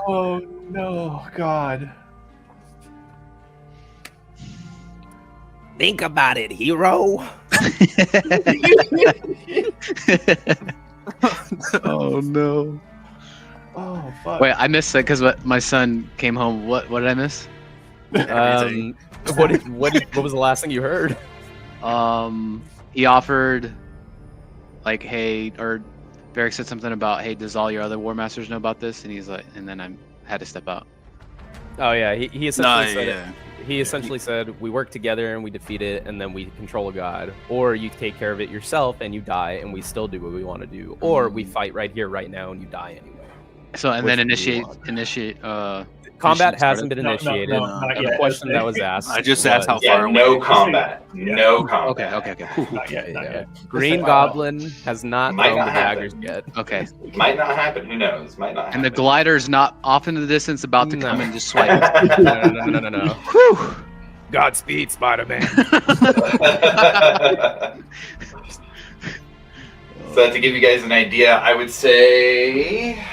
Oh no, God. Think about it, hero. Oh no. Oh fuck. Wait, I missed that because my son came home. What did I miss? What was the last thing you heard? He offered, like, hey, or Varric said something about, hey, does all your other War Masters know about this? And he's like, and then I had to step out. Oh yeah, he essentially said yeah. he essentially said we work together and we defeat it and then we control a god, or you take care of it yourself and you die and we still do what we want to do, or we fight right here right now and you die anyway. So and Which then do you initiate. Combat mission hasn't been No, no, initiated. no, not The yet. question that was asked. I just asked how was- far Yeah, away. no combat. Yeah. No combat. Okay. Whew. Not yet. Not Yeah. yet. Green Just Goblin has not Might thrown not the happen. daggers yet. Okay. Might not happen. Who knows? Might not happen. And the glider's not off in the distance, about to come No. and just swipe. No. Whew. Godspeed, Spider-Man. So to give you guys an idea, I would say.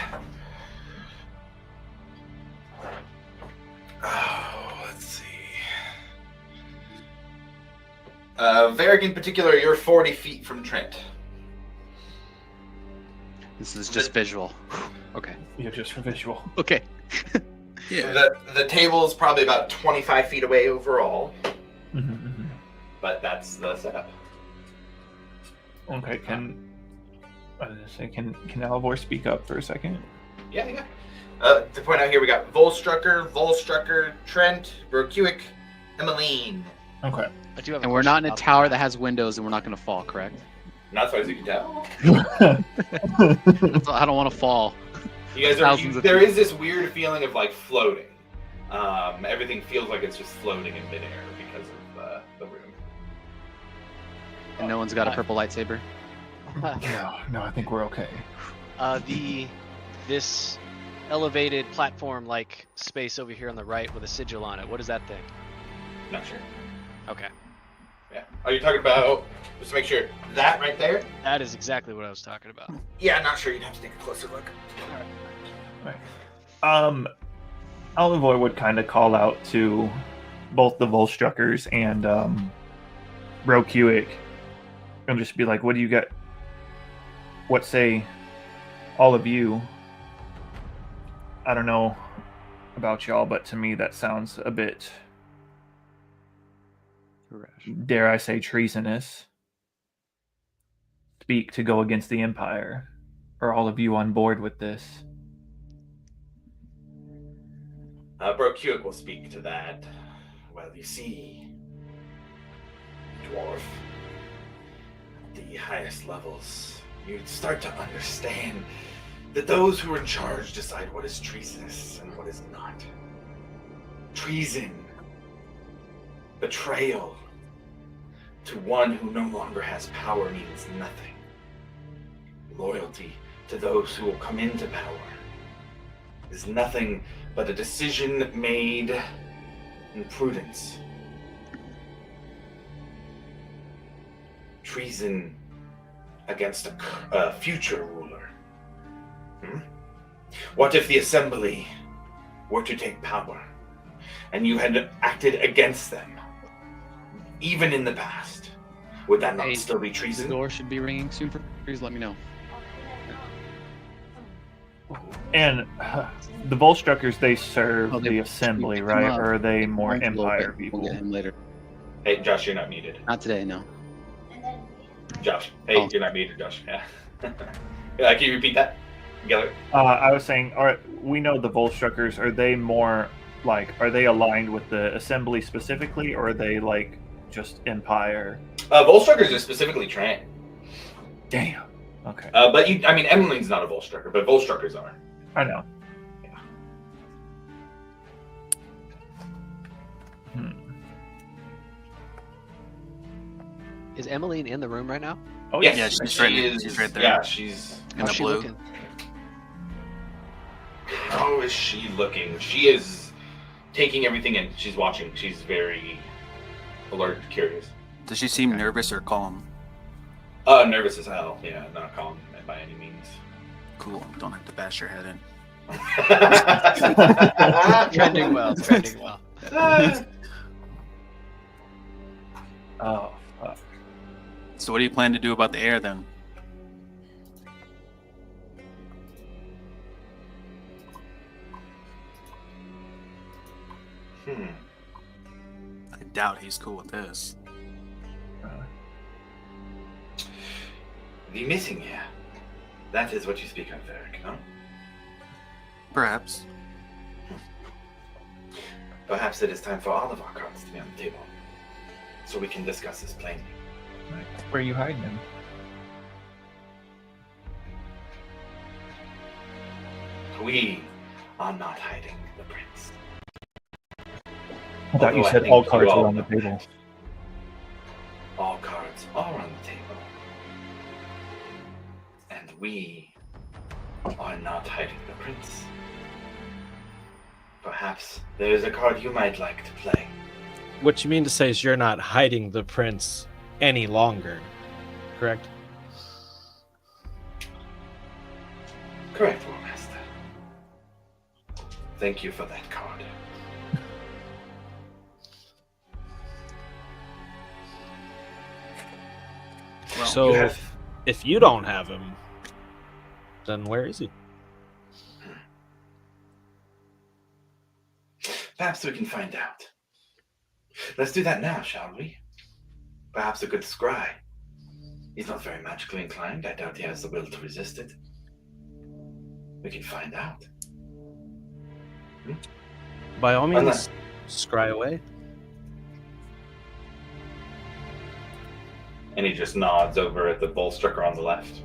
Oh, let's see. Varric in particular, you're 40 feet from Trent. This is just visual. Okay. Yeah, just for visual. Okay. Yeah. The table is probably about 25 feet away overall, Mm-hmm. but that's the setup. Okay. Can Alivor speak up for a second? Yeah. To point out here, we got Volstrucker, Trent, Brokuic, Emmeline. Okay. I do have a And we're not in a question tower about that has windows, and we're not going to fall, correct? Not as far as you can tell. I don't want to fall. You guys Thousands of there feet. is this weird feeling of like floating. Everything feels like it's just floating in midair because of the room. And no one's got a purple lightsaber. No, I think we're okay. this elevated platform-like space over here on the right with a sigil on it. What is that thing? Not sure. Okay, Yeah. Are you talking about, just to make sure, that right there? that is exactly what I was talking about. Yeah, not sure. You'd have to take a closer look. Alivor would kind of call out to both the Volstruckers and Brokuic and just be like, what do you got? What say all of you? I don't know about y'all, but to me that sounds a bit, dare I say, treasonous. Speak to go against the Empire. Are all of you on board with this? Brokuic will speak to that. Well, you see, dwarf, at the highest levels, you start to understand that those who are in charge decide what is treasonous and what is not. Treason, betrayal to one who no longer has power means nothing. Loyalty to those who will come into power is nothing but a decision made in prudence treason against a future ruler? What if the Assembly were to take power, and you had acted against them, even in the past? Would that not Hey, still be The treason? door should be ringing soon. Please let me know. And the Volstruckers, they serve Oh, they the Assembly, picked him right? up. Or are they more One's a little Empire bit. people? We'll get him later. Hey, Josh, you're not muted. Not today, no. Josh, hey, Oh. you're not muted, Josh. Yeah. Can you repeat that? Together. I was saying, we know the Volstruckers, are they more like, are they aligned with the Assembly specifically, or are they like just Empire? Volstruckers are specifically Tran. Damn. Okay. But Emmeline's not a Volstrucker, but Volstruckers are. I know. Is Emmeline in the room right now? Oh, Yes, Yeah, she's right there. Yeah, she's. In How's the she blue. looking? How is she looking? She is taking everything in. She's watching. She's very alert, curious. Does she seem nervous or calm? Nervous as hell. Yeah, not calm by any means. Cool. Don't have to bash your head in. Trending well. Trending well. Oh, fuck. So what do you plan to do about the air then? I doubt he's cool with this. The missing here. That is what you speak of, Eric, no? Perhaps. Perhaps it is time for all of our cards to be on the table, so we can discuss this plainly. Where are you hiding him? We are not hiding the prince. I thought you Although I said think all you cards all were on the know table. that. All cards are on the table. And we are not hiding the prince. Perhaps there is a card you might like to play. What you mean to say is you're not hiding the prince any longer, correct? Correct, War Master. Thank you for that card. Well, So You have if you don't have him, then where is he? Perhaps we can find out. Let's do that now, shall we? Perhaps a good scry. He's not very magically inclined. I doubt he has the will to resist it. We can find out. By all means, Unless- scry away. And he just nods over at the Volstrucker on the left.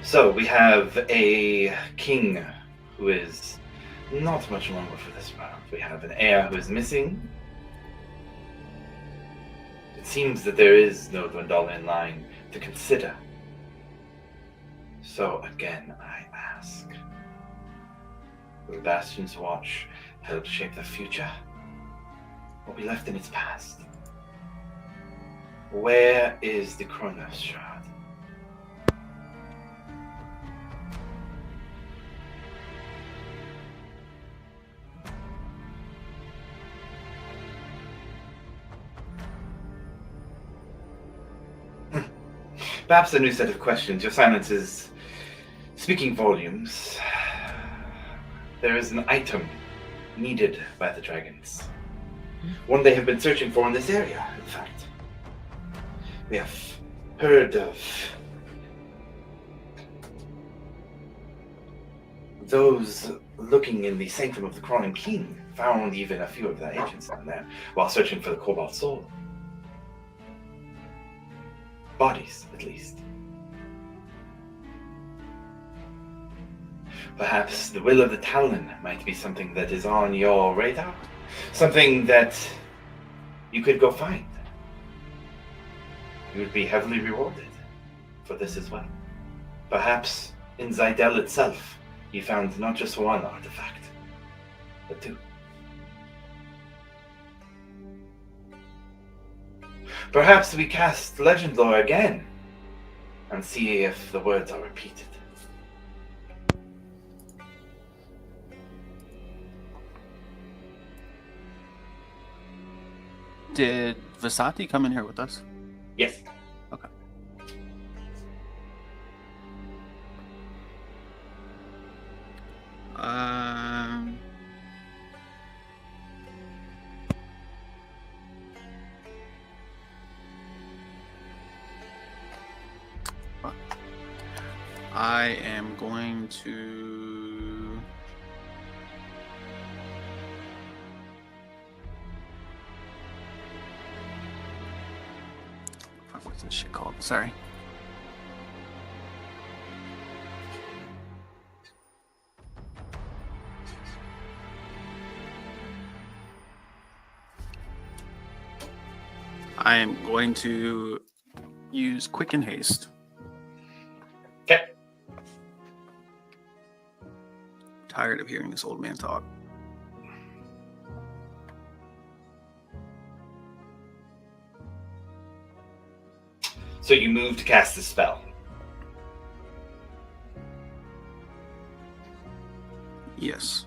So we have a king who is not much longer for this round. We have an heir who is missing. It seems that there is no Dwendala in line to consider. So again, I ask, will Bastion's Watch help shape the future, or be left in its past? Where is the Kronos Shard? Perhaps a new set of questions. Your silence is speaking volumes. There is an item needed by the dragons. One they have been searching for in this area, in fact. We have heard of those looking in the Sanctum of the Crawling King found even a few of the agents down there while searching for the Cobalt Soul. Bodies, at least. Perhaps the will of the Talon might be something that is on your radar? Something that you could go find. You would be heavily rewarded for this as well. Perhaps in Zydel itself, you found not just one artifact, What to? Perhaps we cast Legend Lore again and see if the words are repeated. Did Vasati come in here with us? Yes. Okay. I am going to. Fuck, what's this shit called? Sorry. I am going to use Quicken Haste. Okay. Tired of hearing this old man talk. So you move to cast the spell. Yes.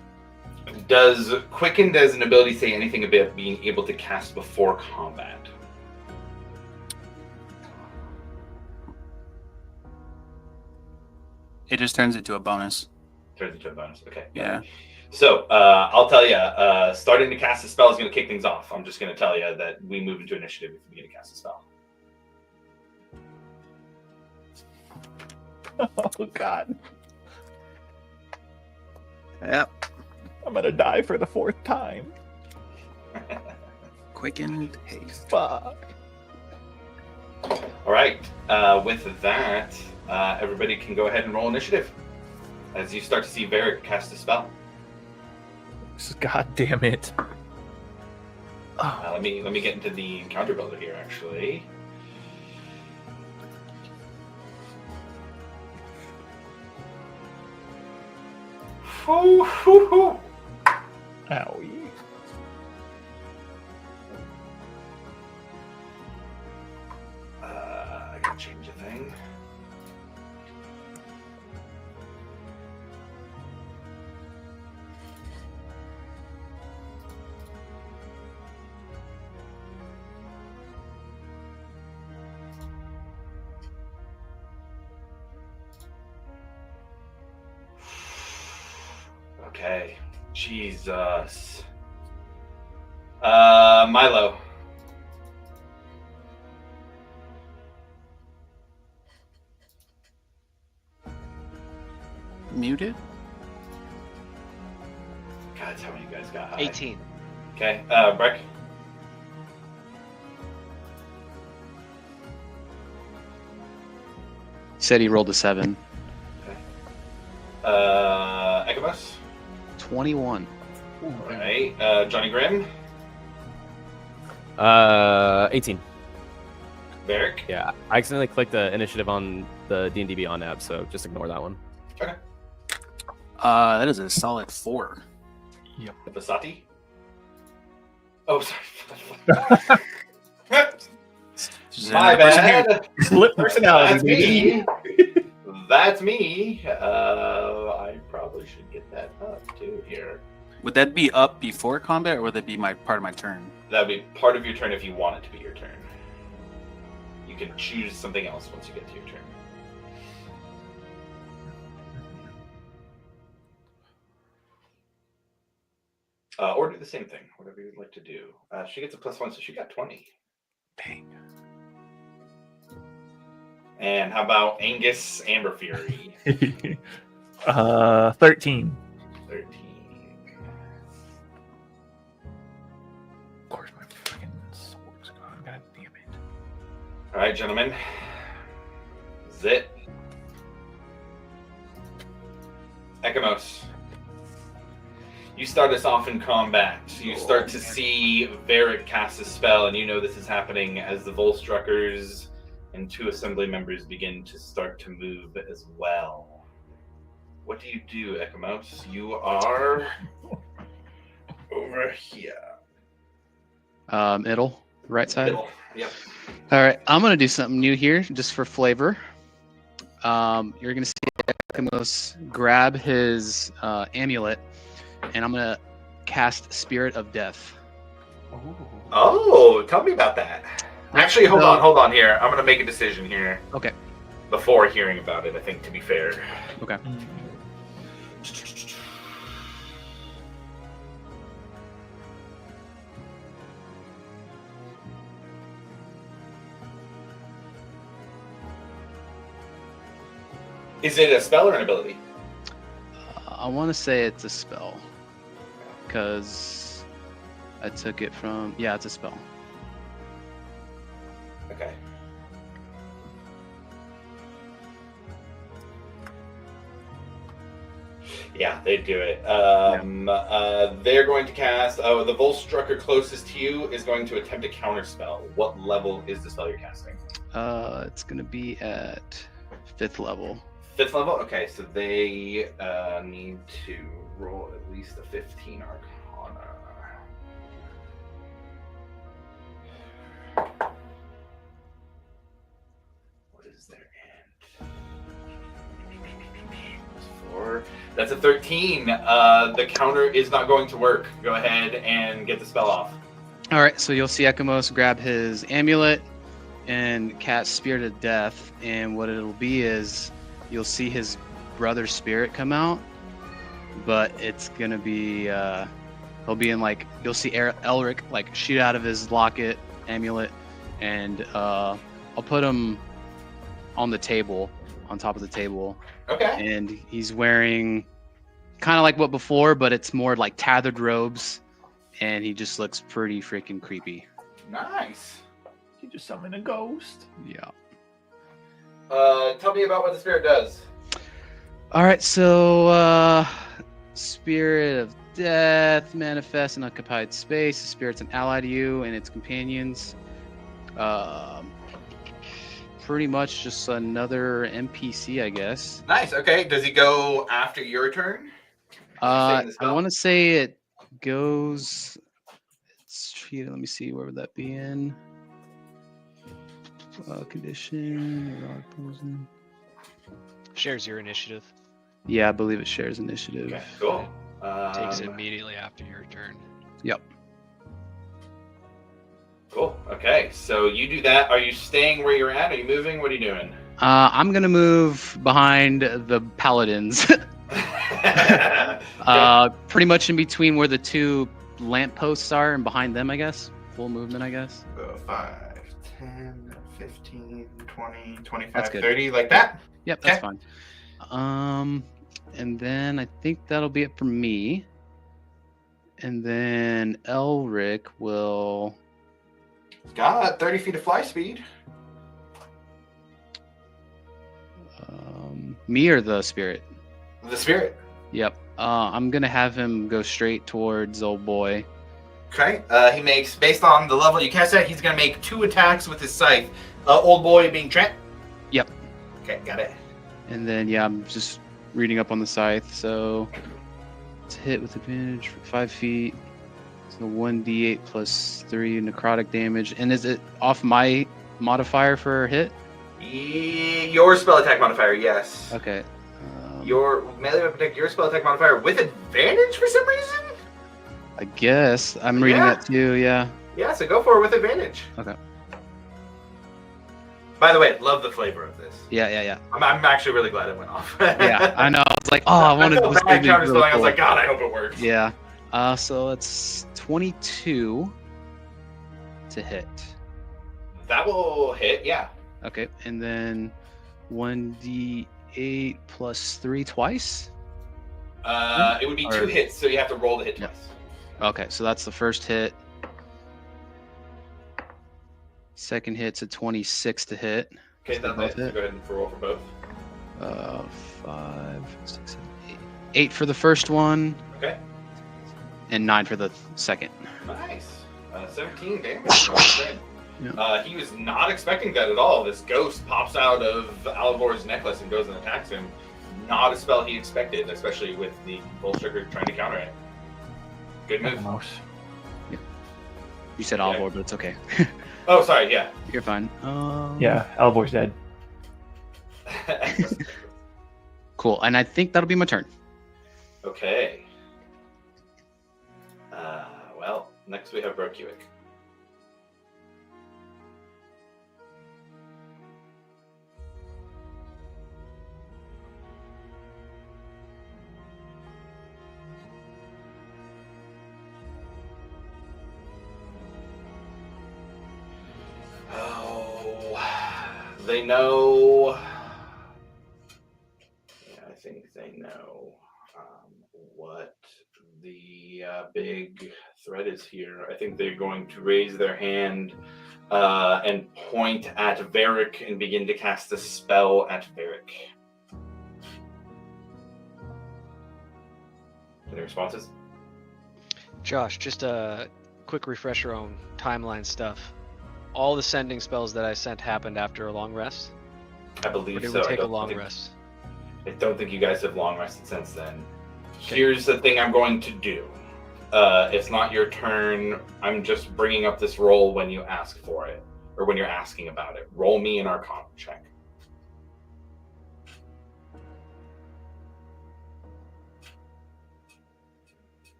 Does Quickened as an ability say anything about being able to cast before combat? It just turns into a bonus. Turns into a bonus. Okay. Yeah. So I'll tell you, starting to cast a spell is going to kick things off. I'm just going to tell you that we move into initiative if we begin to cast a spell. Oh God, Yep. I'm gonna die for the 4th time. Quickened Haste. Fuck. All right. With that, everybody can go ahead and roll initiative as you start to see Varric cast a spell. God damn it. Let me get into the encounter builder here, actually. Owie. I gotta change a thing. Okay. Jesus. Milo. Muted? God, that's how many you guys got high. 18. Okay. Breck. Said he rolled a 7. Ekamos. 21. All right. Johnny Grimm. 18. Varric. Yeah, I accidentally clicked the initiative on the D&D Beyond app, so just ignore that one. Okay. That is a solid 4. Vasati. Oh, sorry. Is My there another person here? bad. Split personality, That's baby. me. That's me. I probably should get that up too here. Would that be up before combat, or would that be part of my turn? That would be part of your turn if you want it to be your turn. You can choose something else once you get to your turn. Or do the same thing, whatever you'd like to do. She gets a +1, so she got 20. Dang. And how about Angus Amber Fury? 13. 13. Of course, my fucking sword's gone. God damn it. All right, gentlemen. Zit. Ekamos. You start us off in combat. You start to see Varric cast a spell, and you know this is happening as the Volstruckers and 2 assembly members begin to start to move as well. What do you do, Ekamos? You are over here. Middle, right side. Middle. Yep. All right, I'm gonna do something new here, just for flavor. You're gonna see Ekimos grab his amulet, and I'm gonna cast Spirit of Death. Oh, tell me about that. Actually, hold on here. I'm gonna make a decision here. Okay. Before hearing about it, I think, to be fair. Okay. Is it a spell or an ability? I want to say it's a spell, because I took it from. Yeah, it's a spell. Okay. Yeah, they do it. They're going to cast. Oh, the Volstrucker closest to you is going to attempt a counter spell. What level is the spell you're casting? It's gonna be at 5th level. 5th level? Okay, so they need to roll at least a 15 Arcana. What is their end? 4. That's a 13. The counter is not going to work. Go ahead and get the spell off. All right, so you'll see Ekimos grab his amulet and cast Spirit of Death, and what it'll be is you'll see his brother's spirit come out, but it's gonna be he'll be in like you'll see Elric like shoot out of his locket amulet, and I'll put him on the table, on top of the table. Okay. And he's wearing kind of like what before, but it's more like tethered robes, and he just looks pretty freaking creepy. Nice. You just summon a ghost. Yeah. Tell me about what the spirit does. All right, so Spirit of Death manifests in occupied space. The spirit's an ally to you and its companions. Pretty much just another NPC, I guess. Nice. Okay. Does he go after your turn? I want to say it goes. Let me see. Where would that be in? Condition. Shares your initiative. Yeah, I believe it shares initiative. Okay. Cool. Takes it immediately after your turn. Yep. Cool. Okay. So you do that. Are you staying where you're at? Are you moving? What are you doing? I'm gonna move behind the paladins. Pretty much in between where the 2 lampposts are and behind them, I guess. Full movement, I guess. 5, 10, 15, 20, 25, That's good. 30, like that? Yep, that's fine. And then I think that'll be it for me. And then Elric will. Got 30 feet of fly speed. Me or the spirit? The spirit. Yep. I'm gonna have him go straight towards old boy. Okay. He makes, based on the level you cast at, he's going to make 2 attacks with his scythe. Old boy being Trent? Yep. Okay, got it. And then, yeah, I'm just reading up on the scythe. So it's hit with advantage for 5 feet. So 1d8 plus 3 necrotic damage. And is it off my modifier for a hit? Your spell attack modifier, yes. Okay. Your melee weapon attack, your spell attack modifier with advantage for some reason? I guess. I'm reading that too, yeah. Yeah, so go for it with advantage. Okay. By the way, love the flavor of this. Yeah. I'm actually really glad it went off. Yeah, I know. It's like, I wanted this to be really cool. I was like, God, I hope it works. Yeah. So it's 22 to hit. That will hit, yeah. Okay, and then 1d8 plus 3 twice? It would be 2 hits, so you have to roll the hit twice. Okay, so that's the first hit. Second hit's a 26 to hit. Okay, that hits. So go ahead and roll for both. 5, 6, 7, 8. 8 for the first one. Okay. And 9 for the second. Nice. 17 damage. Yeah. He was not expecting that at all. This ghost pops out of Alivor's necklace and goes and attacks him. Not a spell he expected, especially with the Volstrucker trying to counter it. Good move. Mouse. You said Yeah. Alvor, but it's okay. Oh, sorry. Yeah. You're fine. Yeah, Alvor's dead. Cool. And I think that'll be my turn. Okay. Well, next we have Brokuik. They know. Yeah, I think they know what the big threat is here. I think they're going to raise their hand and point at Varric and begin to cast a spell at Varric. Any responses? Josh, just a quick refresher on timeline stuff. All the sending spells that I sent happened after a long rest? I Or believe did so. we I take a don't long think- rest? I don't think you guys have long rested since then. Okay. Here's the thing I'm going to do. It's not your turn. I'm just bringing up this roll when you ask for it, or when you're asking about it. Roll me an Arcana check.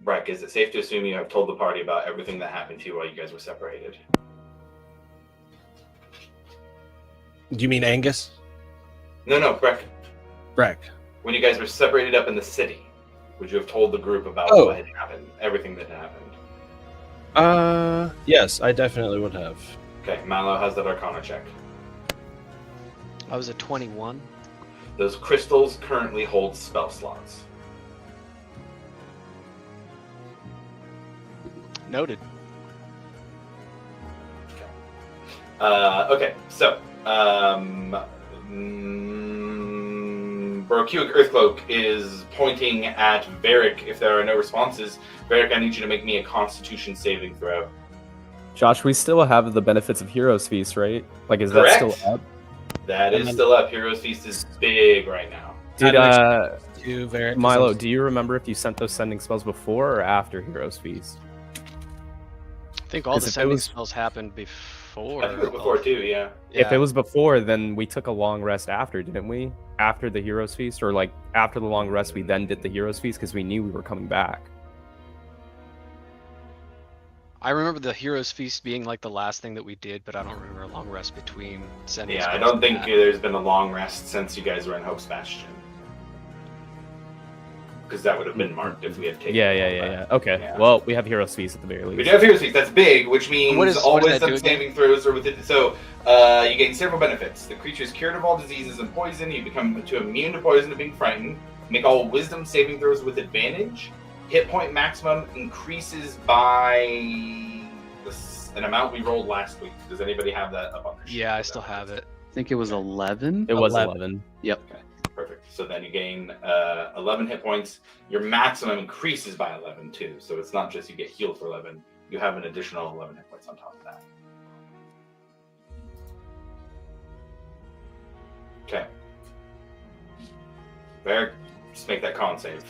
Breck, is it safe to assume you have told the party about everything that happened to you while you guys were separated? Do you mean Angus? No, Breck. Breck. When you guys were separated up in the city, would you have told the group about Oh. what had happened, everything that happened? Yes, I definitely would have. Okay, Mallow has that Arcana check. I was at 21. Those crystals currently hold spell slots. Noted. Okay, so Brokuik Earthcloak is pointing at Varric. If there are no responses, Varric, I need you to make me a Constitution saving throw. Josh, we still have the benefits of Heroes Feast, right? Like, is Correct. that still up? That And is then- still up. Heroes Feast is big right now. Did To Varric, 'cause Milo, I'm- do you remember if you sent those sending spells before or after Heroes Feast? I think all 'Cause the if it sending was- spells happened before. I think it was before too. Yeah. If it was before, then we took a long rest after, didn't we? After the Heroes Feast, or like after the long rest, we then did the Heroes Feast because we knew we were coming back. I remember the Heroes Feast being like the last thing that we did, but I don't remember a long rest between sending Yeah, I spells don't and think that. there's been a long rest since you guys were in Hope's Bastion. Because that would have been marked if we had taken. Yeah. Okay. Yeah. Well, we have Heroes Feast at the very We least. do have Heroes Feast. That's big, which means What does all that wisdom do again? saving throws are within. So you gain several benefits. The creature is cured of all diseases and poison. You become immune to poison and being frightened. Make all wisdom saving throws with advantage. Hit point maximum increases by an amount we rolled last week. Does anybody have that up on their sheet? Yeah, I still have it. I think it was 11. It was 11. 11. Yep. Okay, perfect. So then you gain 11 hit points. Your maximum increases by 11 too. So it's not just you get healed for 11. You have an additional 11 hit points on top of that. Okay. Varric, just make that con save.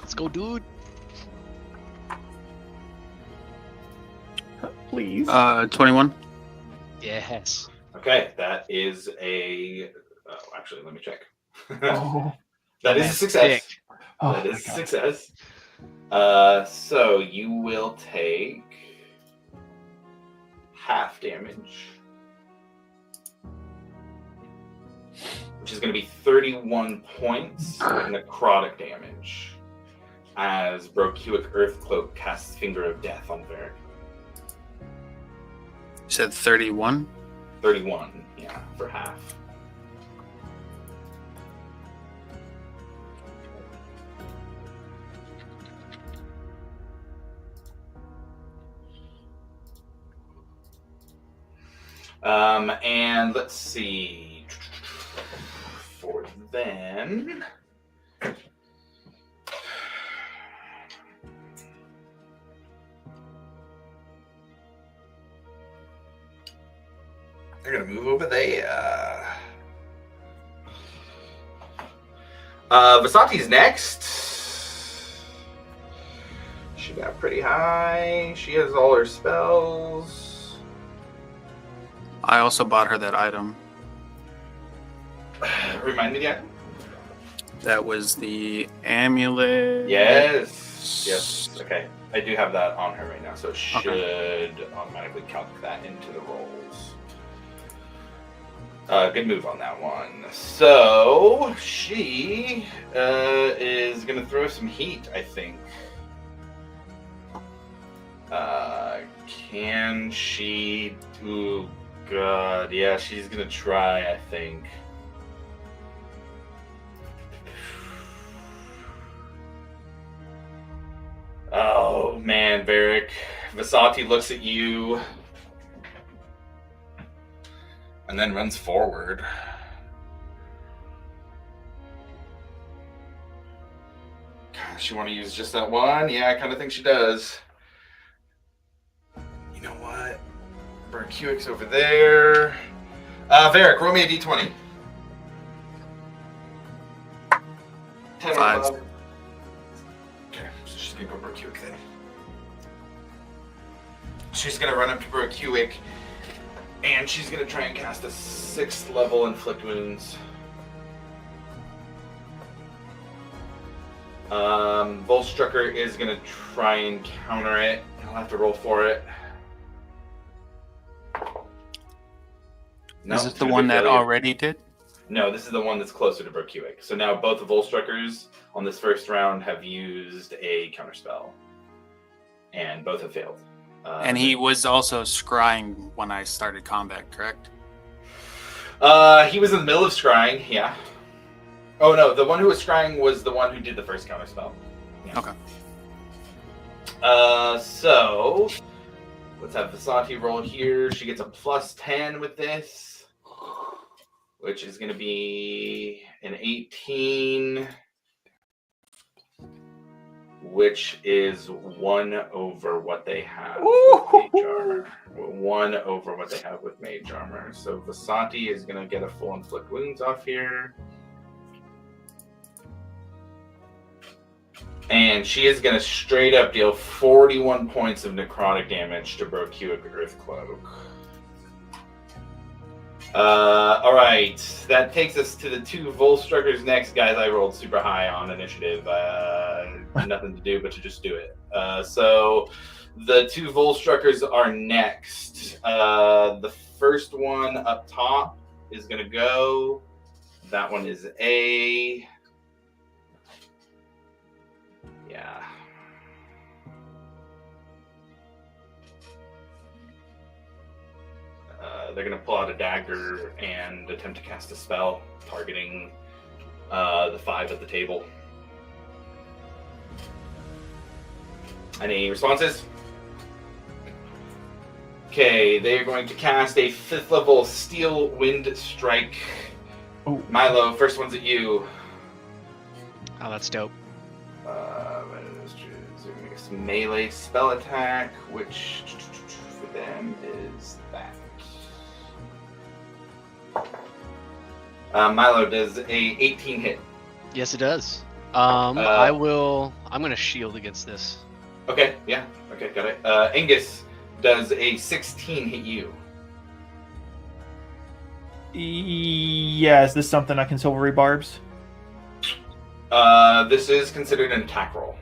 Let's go, dude. Please. 21. Yes. Okay, that is a. Oh, actually, let me check. Oh, That is a Man, success. sick. oh That my is a God. success. So you will take half damage, which is going to be 31 points of necrotic damage, as Brokuik Earthcloak casts Finger of Death on Varric. You said 31. 31, yeah, for half. And let's see. For then. They're gonna move over there. Vasati's next. she got pretty high. She has all her spells. I also bought her that item. Remind me again. That was the amulet. Yes. Yes. Okay. I do have that on her right now, so it should automatically count that into the rolls. Good move on that one. So she is gonna throw some heat, I think. Can she? Oh God, yeah, she's gonna try, I think. Oh man, Varric. Vasati looks at you and then runs forward. Gosh, you want to use just that one? Yeah, I kind of think she does. You know what? Berkuik's over there. Varric, roll me a d20. 10 or 5. above. Okay, so she's gonna go Berkuik then. She's gonna run up to Berkuik, and she's gonna try and cast a 6th level Inflict Wounds. Volstrucker is gonna try and counter it. I'll have to roll for it. No, Is it's it the gonna one be that failure. already did? No, this is the one that's closer to Berkuik. So now both the Volstruckers on this first round have used a counterspell, and both have failed. And he was also scrying when I started combat, correct? He was in the middle of scrying, yeah. Oh no, the one who was scrying was the one who did the first counterspell. Yeah. Okay. So let's have Vasati roll here. She gets a +10 with this, which is going to be an 18, which is 1 over what they have with mage armor. 1 over what they have with mage armor. So Vasati is going to get a full inflict wounds off here. And she is going to straight up deal 41 points of necrotic damage to Berkuik Earthcloak. All right, that takes us to the 2 Volstruckers next. Guys, I rolled super high on initiative. Nothing to do but to just do it. So the 2 Volstruckers are next. The first one up top is going to go. That one is A. Yeah. They're going to pull out a dagger and attempt to cast a spell targeting the 5 at the table. Any responses? Okay, they are going to cast a 5th level Steel Wind Strike. Oh. Milo, first one's at you. Oh, that's dope. It's a melee spell attack, which for them is that. Milo, does a 18 hit? Yes, it does. I'm gonna shield against this. Okay, yeah. Okay, got it. Angus, does a 16 hit you? Yeah, is this something I can silvery barbs? This is considered an attack roll.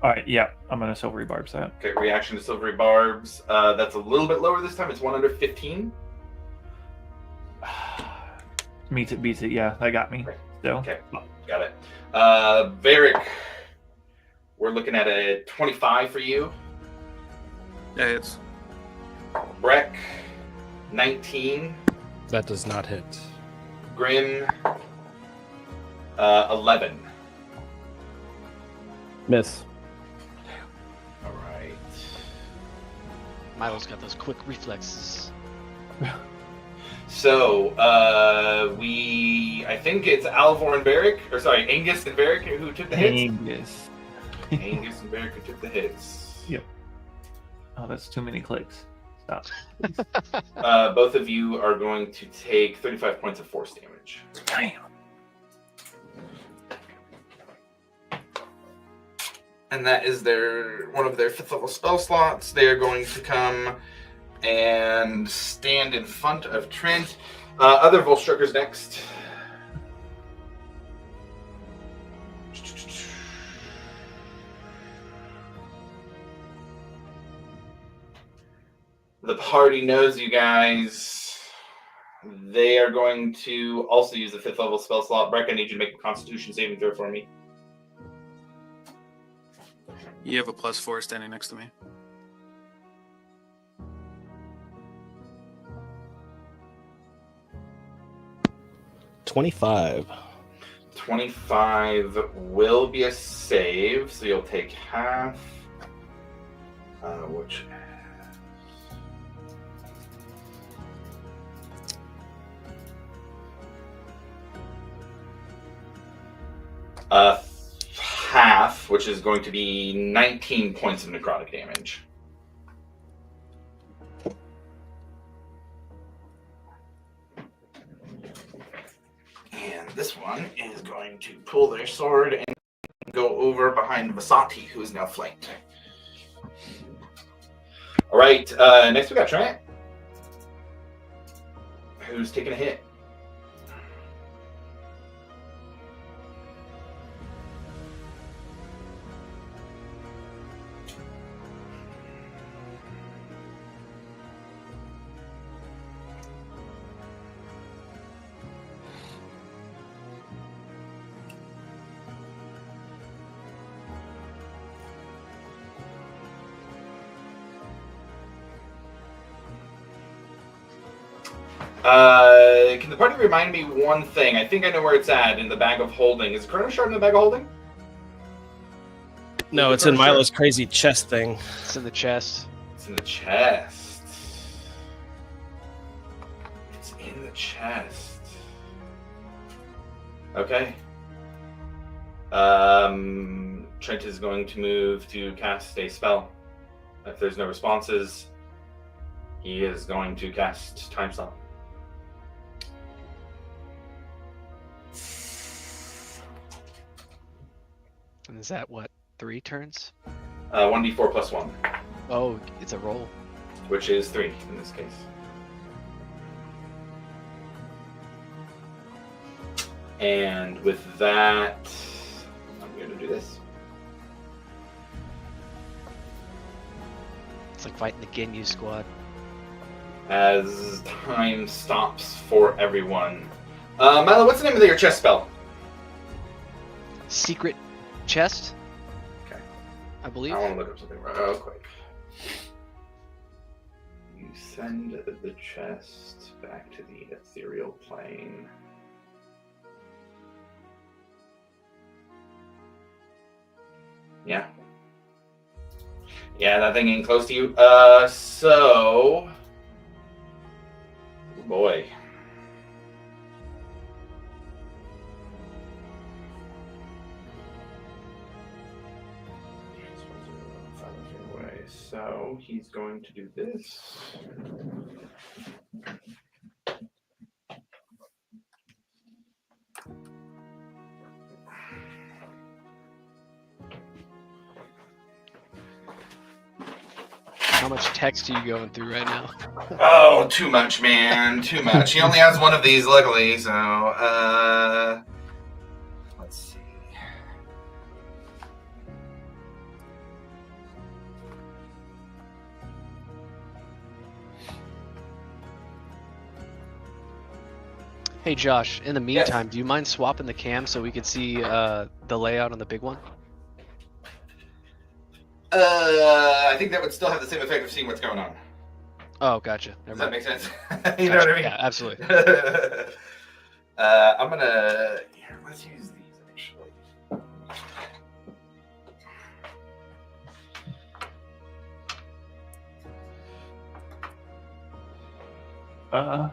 All right, yeah, I'm gonna silvery barbs that. Okay, reaction to silvery barbs. That's a little bit lower this time. It's 1 under 15. Meets it, beats it. Yeah, that got me. So. Okay, got it. Varric, we're looking at a 25 for you. Yeah, it's Breck, 19. That does not hit. Grim, 11. Miss. All right. Milo's got those quick reflexes. So, I think it's Alvor and Varric, or sorry, Angus and Varric who took the hits. Angus. Angus and Varric who took the hits. Yep. Oh, that's too many clicks. Stop. Both of you are going to take 35 points of force damage. Damn. and that is one of their 5th level spell slots. They are going to come and stand in front of Trent. Other Volstruckers next. The party knows you guys. They are going to also use the 5th level spell slot. Breck, I need you to make a Constitution saving throw for me. You have a +4 standing next to me. $25. 25 will be a save, so you'll take half. Which half, which is going to be 19 points of necrotic damage. And this one is going to pull their sword and go over behind Vasati, who is now flanked. All right, next we got Trent, who's taking a hit. Can the party remind me one thing? I think I know where it's at in the bag of holding. Is Chrono Shard in the bag of holding? No, it's in Milo's crazy chest thing. It's in the chest. It's in the chest. It's in the chest. Okay. Trent is going to move to cast a spell. If there's no responses, he is going to cast Time Stop. And is that what, 3 turns? 1d4 plus 1, Oh, it's a roll. which is 3 in this case. And with that, I'm going to do this. It's like fighting the Ginyu squad. As time stops for everyone. Milo, what's the name of your chest spell? Secret chest? Okay. I believe. I want to look up something real quick. You send the chest back to the ethereal plane. Yeah. Yeah, that thing ain't close to you. So... Boy. So he's going to do this. How much text are you going through right now? Oh, too much, man. Too much. He only has one of these, luckily, so, let's see. Hey Josh, in the meantime, do you mind swapping the cam so we can see the layout on the big one? I think that would still have the same effect of seeing what's going on. Oh, gotcha. Does Never that mind. make sense? You know what I mean? Yeah, absolutely. I'm gonna... Here, let's use these, actually. And...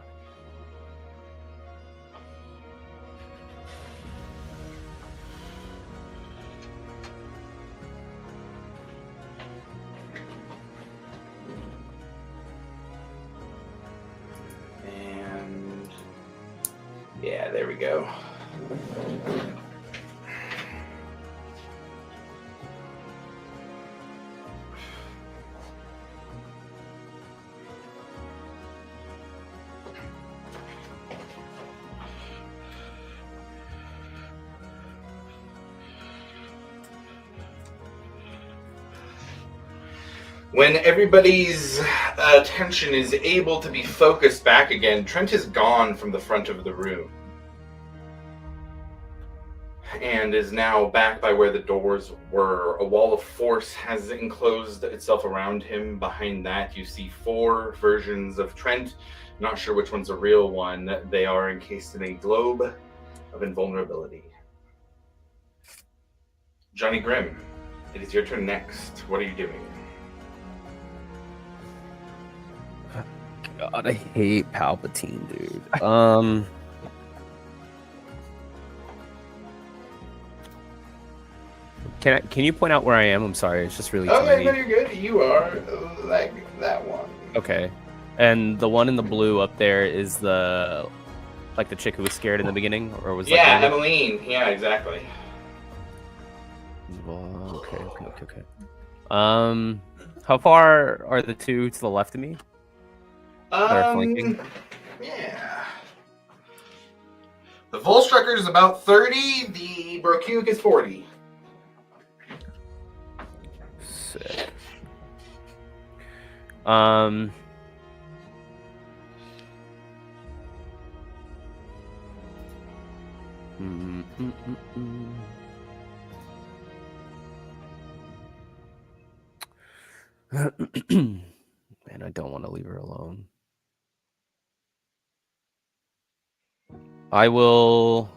Yeah, there we go. When everybody's attention is able to be focused back again, Trent is gone from the front of the room. And is now back by where the doors were. A wall of force has enclosed itself around him. Behind that, you see 4 versions of Trent. Not sure which one's a real one. They are encased in a globe of invulnerability. Johnny Grimm, it is your turn next. What are you doing? God, I hate Palpatine, dude. Can you point out where I am? I'm sorry, it's just really tiny. No, you're good. You are like that one. Okay. And the one in the blue up there is the chick who was scared in the beginning, or was Emmeline. Yeah, exactly. Okay. How far are the 2 to the left of me? That are flanking? Yeah. The Volstrucker is about 30. The Brocuke is 40. Sick. Man, I don't want to leave her alone. I'll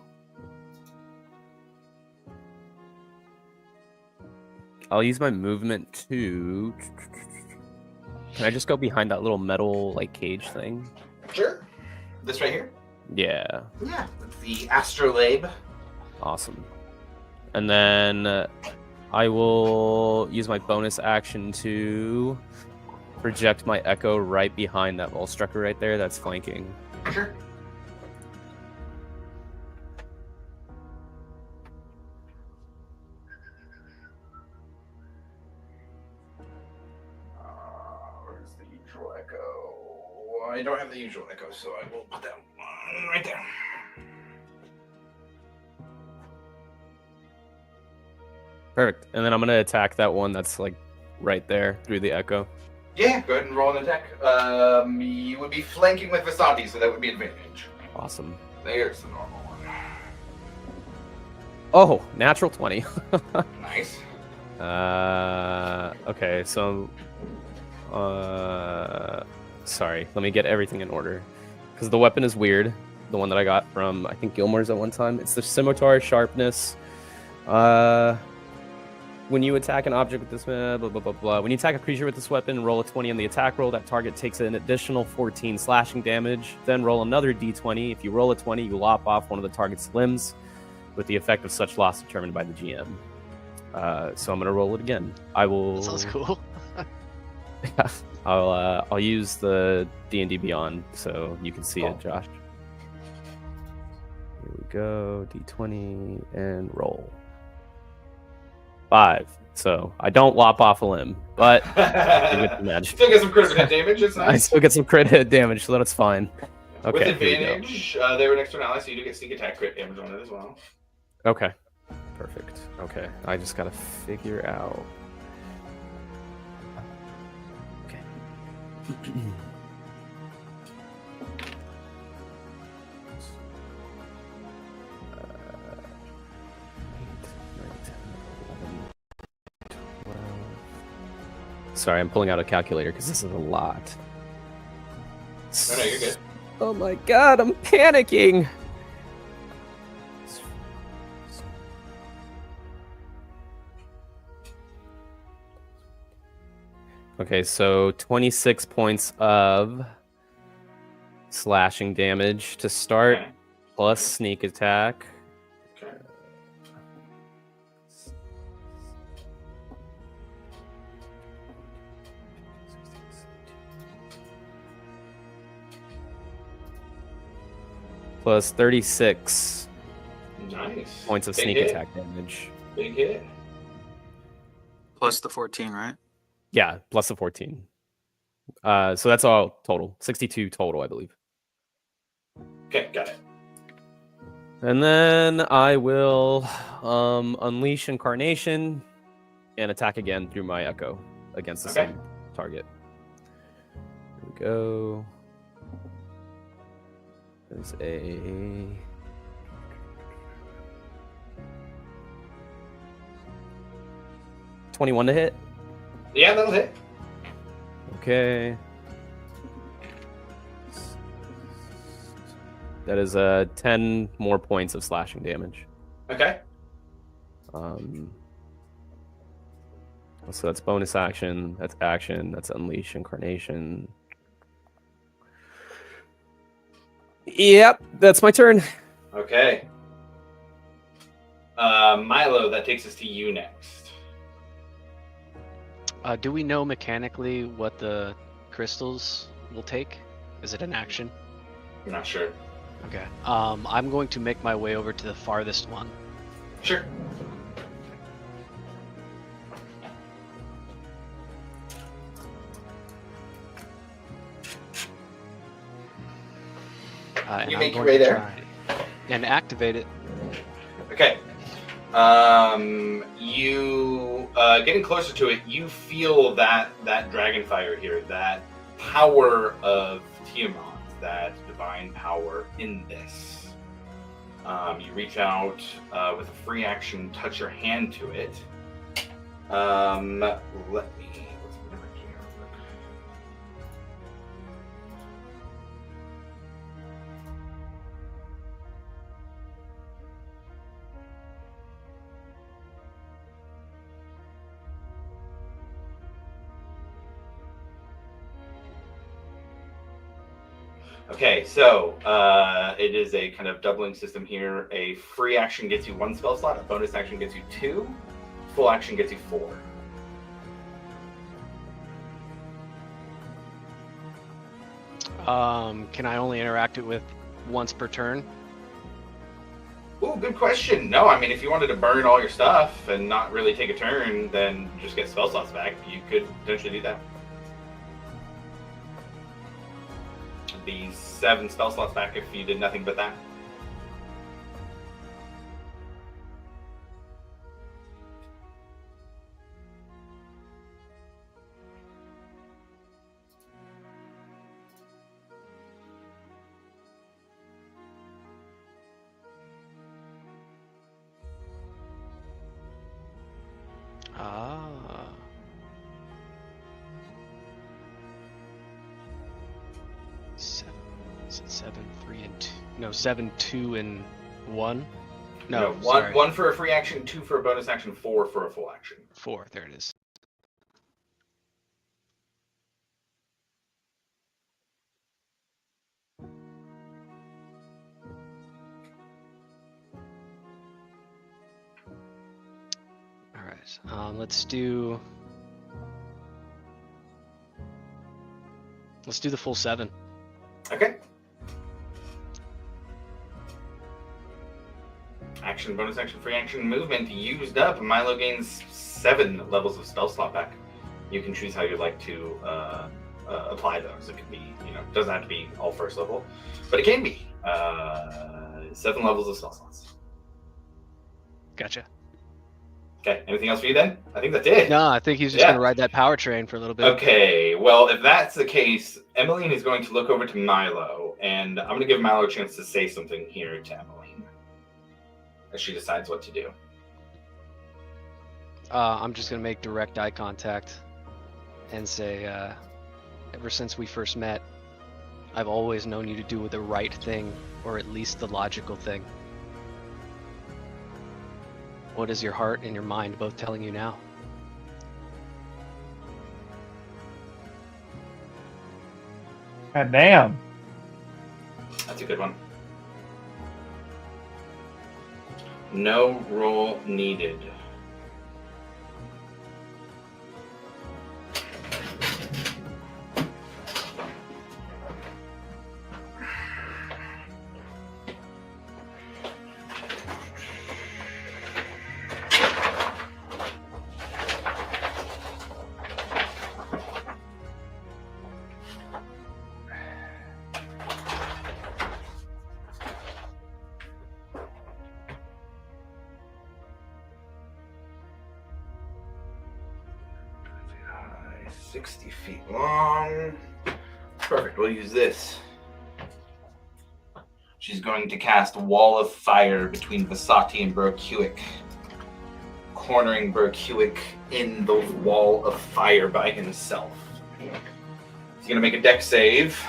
use my movement to... Can I just go behind that little metal cage thing? Sure. This right here? Yeah. Yeah. That's the Astrolabe. Awesome. And then I will use my bonus action to project my echo right behind that Volstrucker right there that's flanking. Sure. Where's the usual echo? I don't have the usual echo, so I will put that one right there. Perfect. And then I'm going to attack that one that's right there through the echo. Yeah, go ahead and roll an attack. You would be flanking with Visanti, so that would be advantage. Awesome. There's the normal one. Oh, natural 20. Nice. Okay, so... sorry, let me get everything in order. Because the weapon is weird. The one that I got from, I think, Gilmore's at one time. It's the Scimitar Sharpness. When you attack an object with this, blah, blah, blah, blah. When you attack a creature with this weapon, roll a 20 on the attack roll. That target takes an additional 14 slashing damage. Then roll another d20. If you roll a 20, you lop off one of the target's limbs, with the effect of such loss determined by the GM. So I'm gonna roll it again. I will. That sounds cool. Yeah, I'll use the D&D Beyond so you can see it, Josh. Here we go. D20 and roll. 5. So I don't lop off a limb, but Still get some critical hit damage. It's nice. I still get some crit hit damage, so that's fine. Okay. With advantage, they were next to an ally, so you do get sneak attack crit damage on it as well. Okay. Perfect. Okay. I just gotta figure out. Okay. Sorry, I'm pulling out a calculator because this is a lot. No, you're good. Oh my god, I'm panicking! Okay, so 26 points of slashing damage to start, Okay. plus sneak attack. Okay. Plus 36 Nice. points of Big sneak hit. attack damage. Big hit. Plus the 14, right? Yeah, plus the 14. So that's all total. 62 total, I believe. Okay, got it. And then I will unleash Incarnation and attack again through my Echo against the Okay. same target. Here we go. There's a 21 to hit. Yeah, that'll hit. Okay. That is 10 more points of slashing damage. Okay. So that's bonus action. That's action. That's unleash incarnation. Yep, that's my turn. Okay. Milo, that takes us to you next. Do we know mechanically what the crystals will take? Is it an action? I'm not sure. Okay. I'm going to make my way over to the farthest one. Sure. And You I'm make your going way to there. try and activate it. Okay. You getting closer to it, you feel that dragon fire here, that power of Tiamat, that divine power in this. You reach out with a free action, touch your hand to it. Let me. What's the number here? Okay, so it is a kind of doubling system here. A free action gets you 1 spell slot, a bonus action gets you 2, full action gets you 4. Can I only interact it with once per turn? Ooh, good question. No, I mean, if you wanted to burn all your stuff and not really take a turn, then just get spell slots back. You could potentially do that. The 7 spell slots back if you did nothing but that. Ah. Is it 7, 3, and 2? No, 7, 2, and 1? No, sorry. one for a free action, 2 for a bonus action, 4 for a full action. 4, there it is. Alright, let's do the full 7. Okay. Action, bonus action, free action, movement used up. Milo gains 7 levels of spell slot back. You can choose how you'd like to apply those. It could be, doesn't have to be all first level, but it can be 7 levels of spell slots. Gotcha. Okay, anything else for you then? I think that's it. No, I think he's just gonna ride that power train for a little bit. Okay, well, if that's the case, Emmeline is going to look over to Milo, and I'm going to give Milo a chance to say something here to Emmeline as she decides what to do. I'm just gonna make direct eye contact and say, ever since we first met, I've always known you to do the right thing, or at least the logical thing. What is your heart and your mind both telling you now? God damn. That's a good one. No roll needed. 60 feet long. Perfect, we'll use this. She's going to cast Wall of Fire between Vasati and Berkewick, cornering Berkewick in the Wall of Fire by himself. He's going to make a dex save.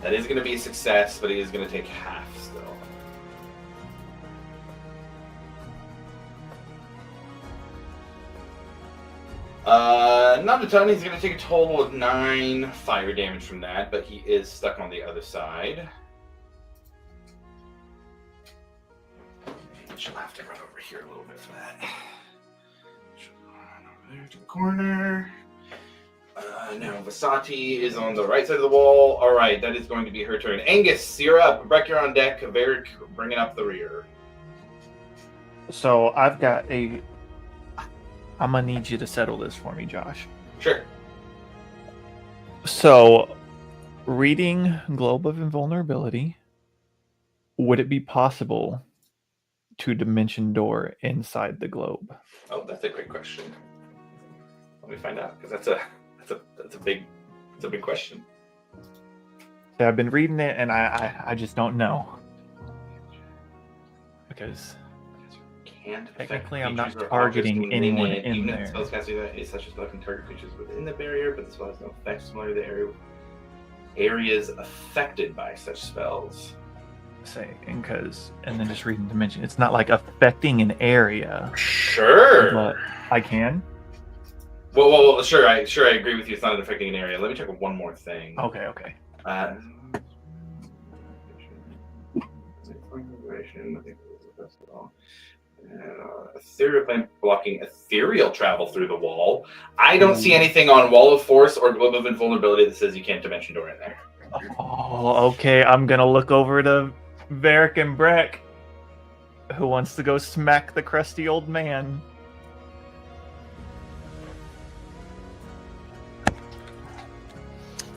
That is going to be a success, but he is going to take half still. Not a ton. He's going to take a total of 9 fire damage from that, but he is stuck on the other side. She'll have to run over here a little bit for that. She'll run over there to the corner. Now Vasati is on the right side of the wall. All right, that is going to be her turn. Angus, you're up. Breck, you're on deck. Varric, bringing up the rear. So I've got a. I'm gonna need you to settle this for me, Josh. Sure. So, reading Globe of Invulnerability, would it be possible to dimension door inside the globe? Oh, that's a great question. Let me find out, because that's a big question. Yeah, I've been reading it, and I just don't know. Because technically I'm not targeting anyone in there. Even if the spellcaster is such a spell can target creatures within the barrier, but the spell has no effect similar to the areas affected by such spells. And then just reading dimension. It's not like affecting an area. Sure. But I can. Well, sure. I agree with you. It's not affecting an area. Let me check one more thing. Okay. Ethereal plane blocking ethereal travel through the wall. I don't see anything on Wall of Force or Globe of Invulnerability that says you can't dimension door in there. Oh, okay. I'm gonna look over to Varric and Breck, who wants to go smack the crusty old man.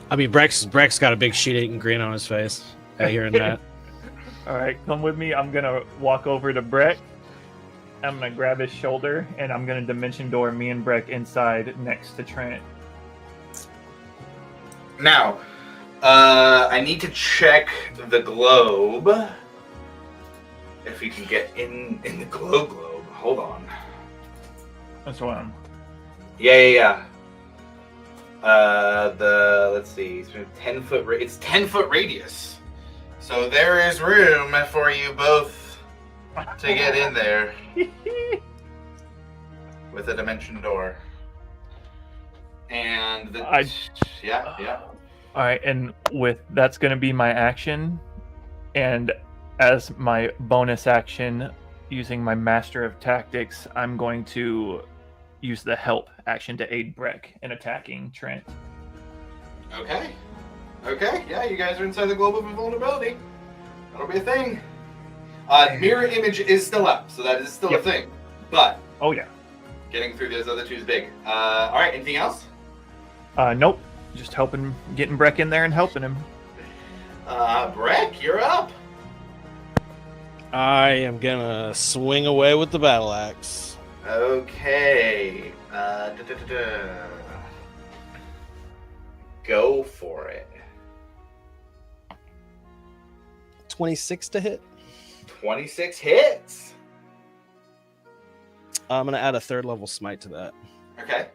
I mean, Breck's got a big shit-eating grin on his face at hearing that. All right, come with me. I'm gonna walk over to Breck. I'm gonna grab his shoulder, and I'm gonna dimension door me and Breck inside next to Trent. Now, I need to check the globe. If we can get in the globe. Hold on. That's what I'm. Yeah. Let's see. It's 10-foot. It's 10-foot radius. So there is room for you both to get in there with a dimension door. And yeah. All right, and that's going to be my action, and as my bonus action, using my Master of Tactics, I'm going to use the help action to aid Breck in attacking Trent. Okay. Yeah, you guys are inside the Globe of Invulnerability. That'll be a thing. Mirror image is still up, so that is still a thing. But oh yeah, getting through those other two is big. All right, anything else? Nope. Just getting Breck in there and helping him. Breck, you're up. I am gonna swing away with the battle axe. Okay. Go for it. 26 to hit. 26 hits. I'm gonna add a 3rd level smite to that. Okay.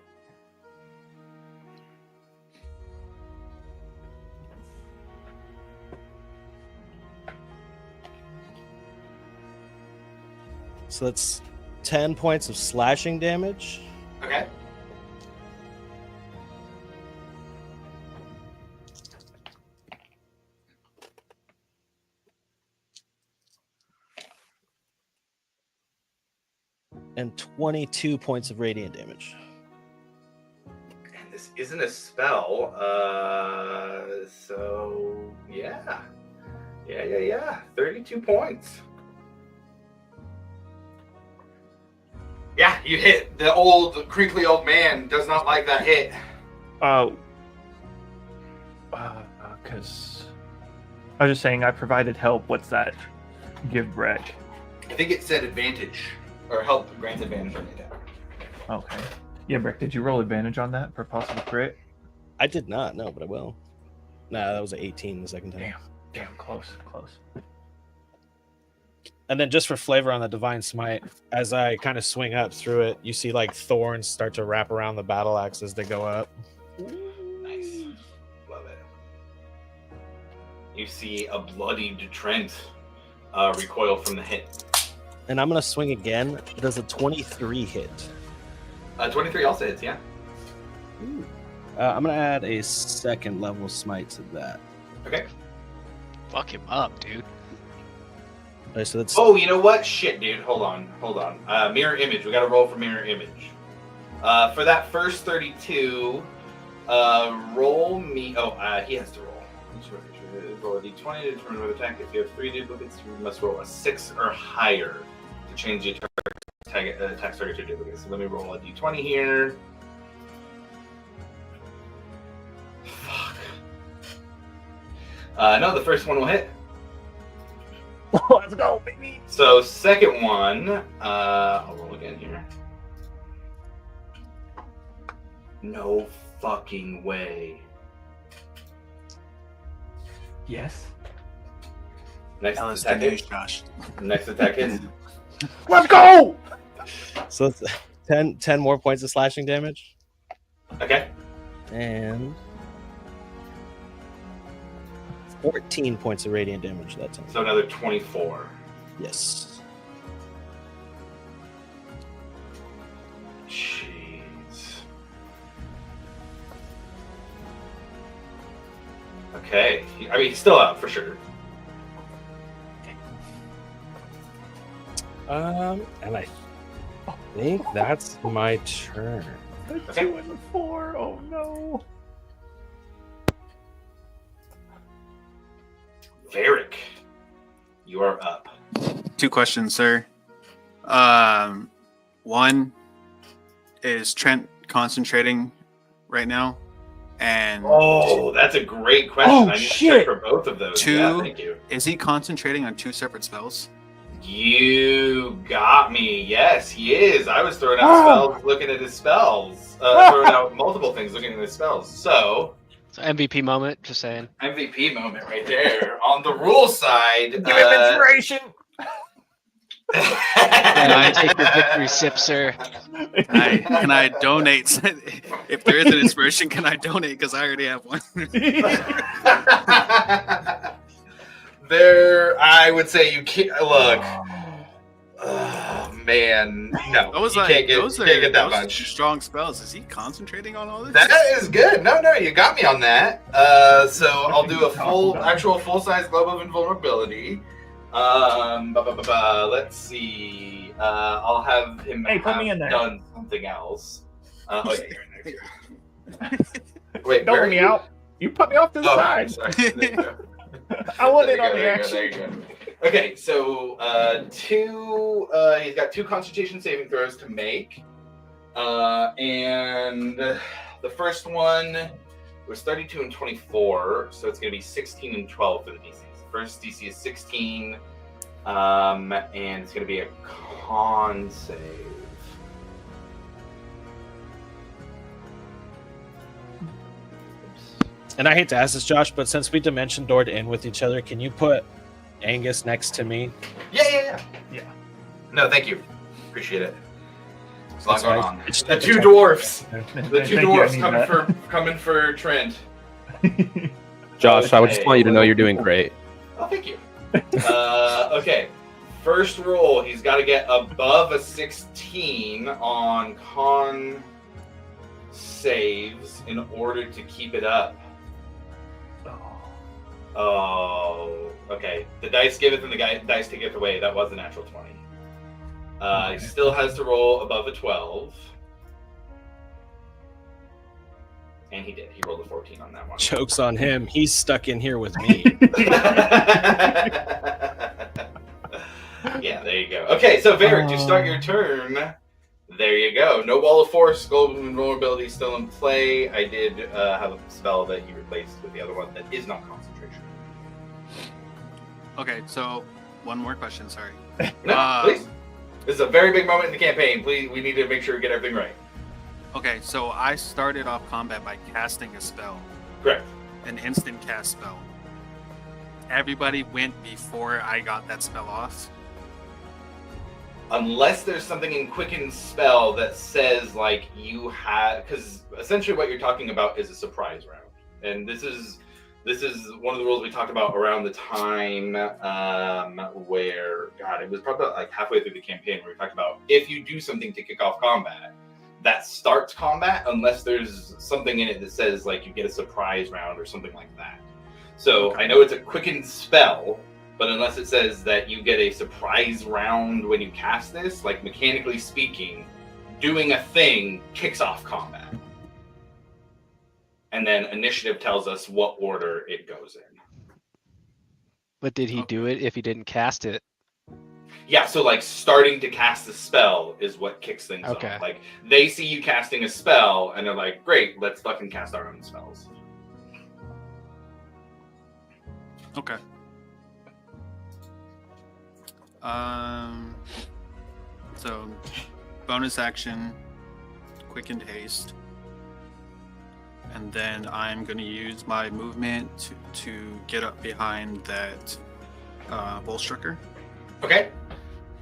So that's 10 points of slashing damage. Okay. And 22 points of radiant damage. And this isn't a spell, so yeah. 32 points. Yeah, you hit. The old, crinkly old man does not like that hit. Because I was just saying I provided help. What's that? Give Breck. I think it said advantage or help grants advantage on the attack. Okay. Yeah, Brick, did you roll advantage on that for possible crit? I did not, no, but I will. Nah, that was an 18 the second time. Damn, close. And then just for flavor on the Divine Smite, as I kind of swing up through it, you see like thorns start to wrap around the battle axe as they go up. Nice. Love it. You see a bloodied Trent recoil from the hit. And I'm going to swing again. Does a 23 hit? 23 also hits, yeah. I'm going to add a second level smite to that. Okay. Fuck him up, dude. Okay, so that's Oh, you know what? Shit, dude. Hold on. Mirror image. We got to roll for mirror image. For that first 32, roll me. He has to roll. Roll a d20 to determine whether attack. If you have 3 duplicates, you must roll a 6 or higher to change the attack target to duplicates. So let me roll a d20 here. Fuck. No, the first one will hit. Let's go, baby. So second one, I'll roll again here. No fucking way. Yes. Next Tell us attack the news, hits. Josh. Next attack hits. Let's go! so it's 10 more points of slashing damage. Okay. And 14 points of radiant damage that time. So another 24. Yes. Jeez. Okay. I mean, he's still up for sure. And I think that's my turn. The 2 and the 4. Oh no. Varric, you are up. 2 questions, sir. One, is Trent concentrating right now? And Oh, that's a great question. Oh, I need shit. to check for both of those. 2, Yeah, thank you. is he concentrating on 2 separate spells? You got me. Yes, he is. I was throwing out spells, looking at his spells. Throwing out multiple things, looking at his spells. So, So MVP moment, just saying. MVP moment right there. On the rule side, Give him inspiration. And I take the victory sip, sir. Can I donate? If there is an inspiration, can I donate? Because I already have one. There, I would say you can't look. Oh man, no, I was you like, can't get, those you are can't get that those much. strong spells. Is he concentrating on all this? That is good. No, you got me on that. So I'll do a full size globe of invulnerability. Let's see. I'll have him Hey, put have me in there. done something else. Oh yeah, you're in there. Wait, Don't where let are me you? out. You put me off to the Oh, side. sorry. There you go. I want There it you on go, the there you go, action. there you go. Okay, so 2. He's got 2 Constitution saving throws to make, and the first one was 32 and 24, so it's going to be 16 and 12 for the DCs. First DC is 16, and it's going to be a con save. And I hate to ask this, Josh, but since we dimension doored in with each other, can you put Angus next to me? Yeah. Yeah. No, thank you. Appreciate it. There's a lot That's going right. on. It's The just- 2 dwarfs. The Thank 2 you, I dwarfs need coming for Trent. that. Josh, I would just Okay. want you to know you're doing great. Oh, thank you. Okay. First roll, he's got to get above a 16 on con saves in order to keep it up. Oh, okay. The dice giveth and the dice taketh away. That was a natural 20. He still has to roll above a 12. And he did. He rolled a 14 on that one. Joke's on him. He's stuck in here with me. Yeah, there you go. Okay, so Varric, to start your turn, there you go. No Wall of Force, Global Invulnerability still in play. I did have a spell that he replaced with the other one that is not concentration. Okay, so one more question. Sorry. No, please. This is a very big moment in the campaign. Please, we need to make sure we get everything right. Okay, so I started off combat by casting a spell, Correct. an instant cast spell. Everybody went before I got that spell off. Unless there's something in Quicken's spell that says like you had, because essentially what you're talking about is a surprise round, and this is one of the rules we talked about around the time where it was probably like halfway through the campaign where we talked about if you do something to kick off combat, that starts combat unless there's something in it that says like you get a surprise round or something like that. So I know it's a Quicken spell. But unless it says that you get a surprise round when you cast this, like mechanically speaking, doing a thing kicks off combat. And then initiative tells us what order it goes in. But did he do it if he didn't cast it? Yeah, so like starting to cast the spell is what kicks things Okay. off. Like they see you casting a spell and they're like, great, let's fucking cast our own spells. Okay. So bonus action, quickened haste, and then I'm going to use my movement to get up behind that Volstrucker. Okay.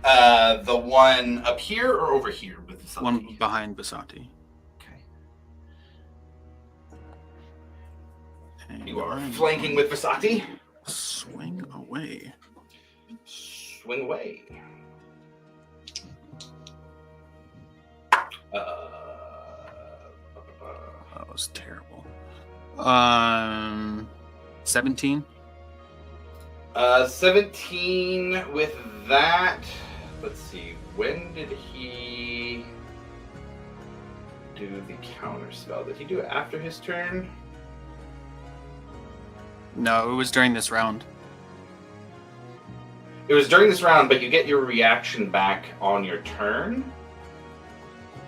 The one up here or over here with the One behind Basati. Okay. And You are I'm flanking with Vasati. swing away. Swing away. That was terrible. 17. 17 with that. Let's see. When did he do the counter spell? Did he do it after his turn? No, it was during this round. It was during this round, but you get your reaction back on your turn.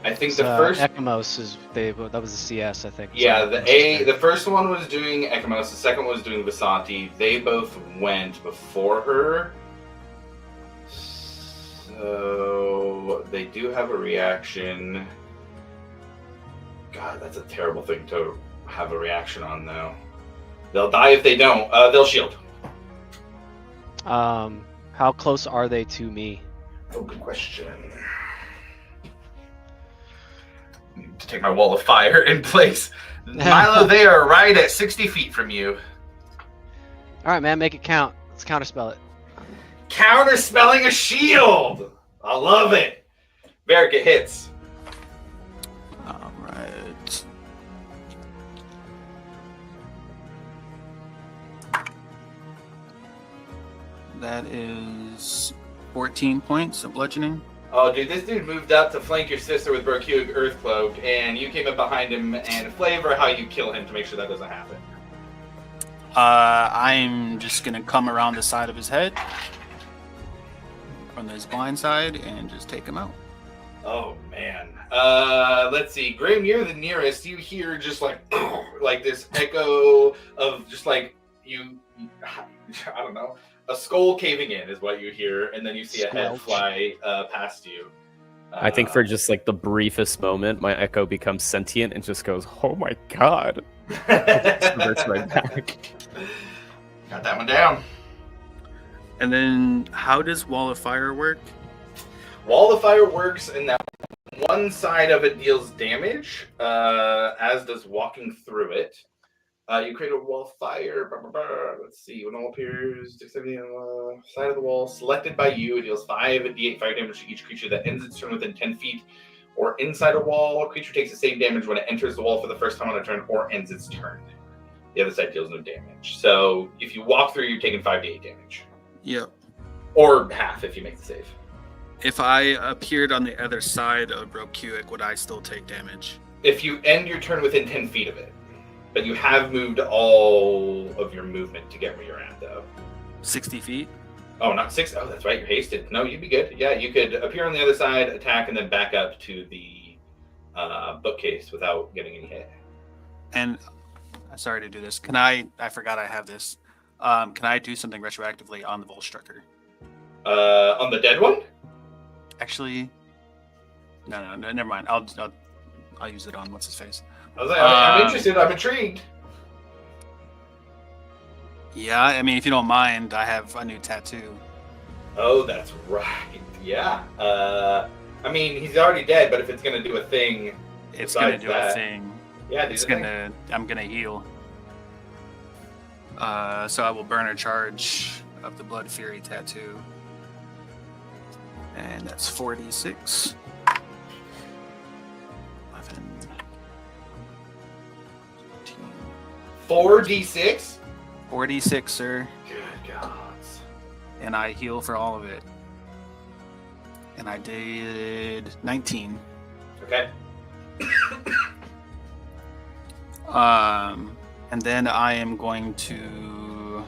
I think the first Ekimos that was the CS, I think. Yeah, So- the first one was doing Ekimos, the second one was doing Vasanti. They both went before her. So they do have a reaction. God, that's a terrible thing to have a reaction on though. They'll die if they don't. They'll shield. How close are they to me? Oh, good question. Need to take my wall of fire in place. Milo, they are right at 60 feet from you. All right, man, make it count. Let's counterspell it. Counterspelling a shield! I love it. Varric, it hits. All right. That is 14 points of bludgeoning. Oh, dude, this dude moved up to flank your sister with Berkug Earthcloak, and you came up behind him and flavor how you kill him to make sure that doesn't happen. I'm just gonna come around the side of his head from his blind side and just take him out. Oh, man. Let's see. Grim, you're the nearest. You hear just like this echo of just like you I don't know. A skull caving in is what you hear, and then you see a head fly past you. I think for just like the briefest moment, my echo becomes sentient and just goes, "Oh my god!" Reverts right back. Got that one down. And then, how does Wall of Fire work? Wall of Fire works in that one side of it deals damage, as does walking through it. You create a wall of fire. Let's see. When all appears, 670 on the side of the wall, selected by you, it deals 5d8 fire damage to each creature that ends its turn within 10 feet or inside a wall. A creature takes the same damage when it enters the wall for the first time on a turn or ends its turn. The other side deals no damage. So if you walk through, you're taking 5d8 damage. Yep. Or half if you make the save. If I appeared on the other side of Brokuik, would I still take damage? If you end your turn within 10 feet of it. But you have moved all of your movement to get where you're at, though. 60 feet? Oh, not 6. Oh, that's right. You're hasted. No, you'd be good. Yeah, you could appear on the other side, attack, and then back up to the bookcase without getting any hit. And sorry to do this. Can I forgot I have this. Can I do something retroactively on the Volstrucker? On the dead one? Actually, no, never mind. I'll use it on what's his face. I was like, I'm interested. I'm intrigued. Yeah, I mean, if you don't mind, I have a new tattoo. Oh, that's right. Yeah. I mean, he's already dead, but if it's gonna do a thing, It's gonna besides do that, a thing. yeah, do It's the thing. gonna. I'm gonna heal. So I will burn a charge of the Blood Fury tattoo, and that's 4d6. 11, 13, 4d6. 4d6, sir, Good gods. and I heal for all of it. And I did 19. Okay. And then I am going to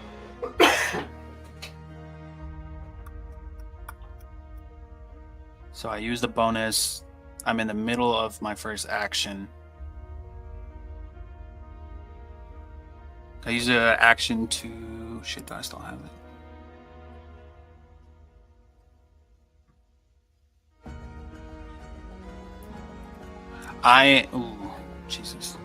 so I use the bonus. I'm in the middle of my first action. I use an action to shit. Do I still have it? Ooh, Jesus.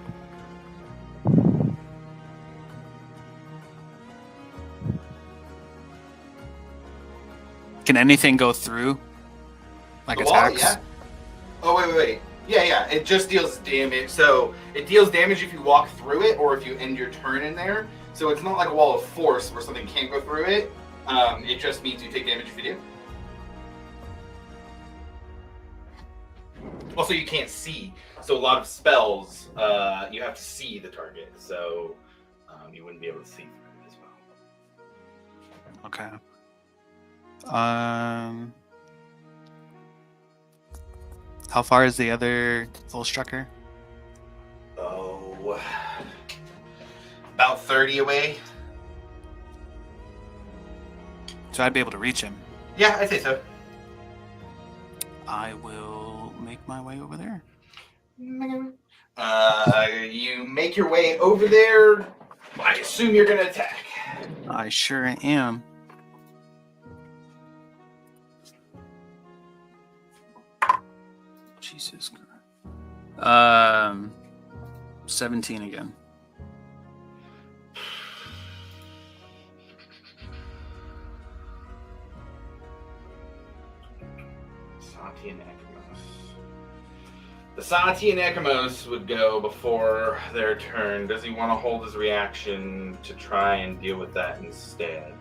Can anything go through? Like The wall, attacks? yeah. Oh, wait. Yeah. It just deals damage. So it deals damage if you walk through it or if you end your turn in there. So it's not like a wall of force where something can't go through it. It just means you take damage if you do. Also, you can't see. So a lot of spells, you have to see the target. So you wouldn't be able to see through it as well. Okay. How far is the other Volstrucker? Oh, about 30 away. So I'd be able to reach him. Yeah, I'd say so. I will make my way over there. You make your way over there. I assume you're gonna attack. I sure am. Jesus Christ. 17 again. Sati and Ekamos. The Sati and Ekamos would go before their turn. Does he want to hold his reaction to try and deal with that instead?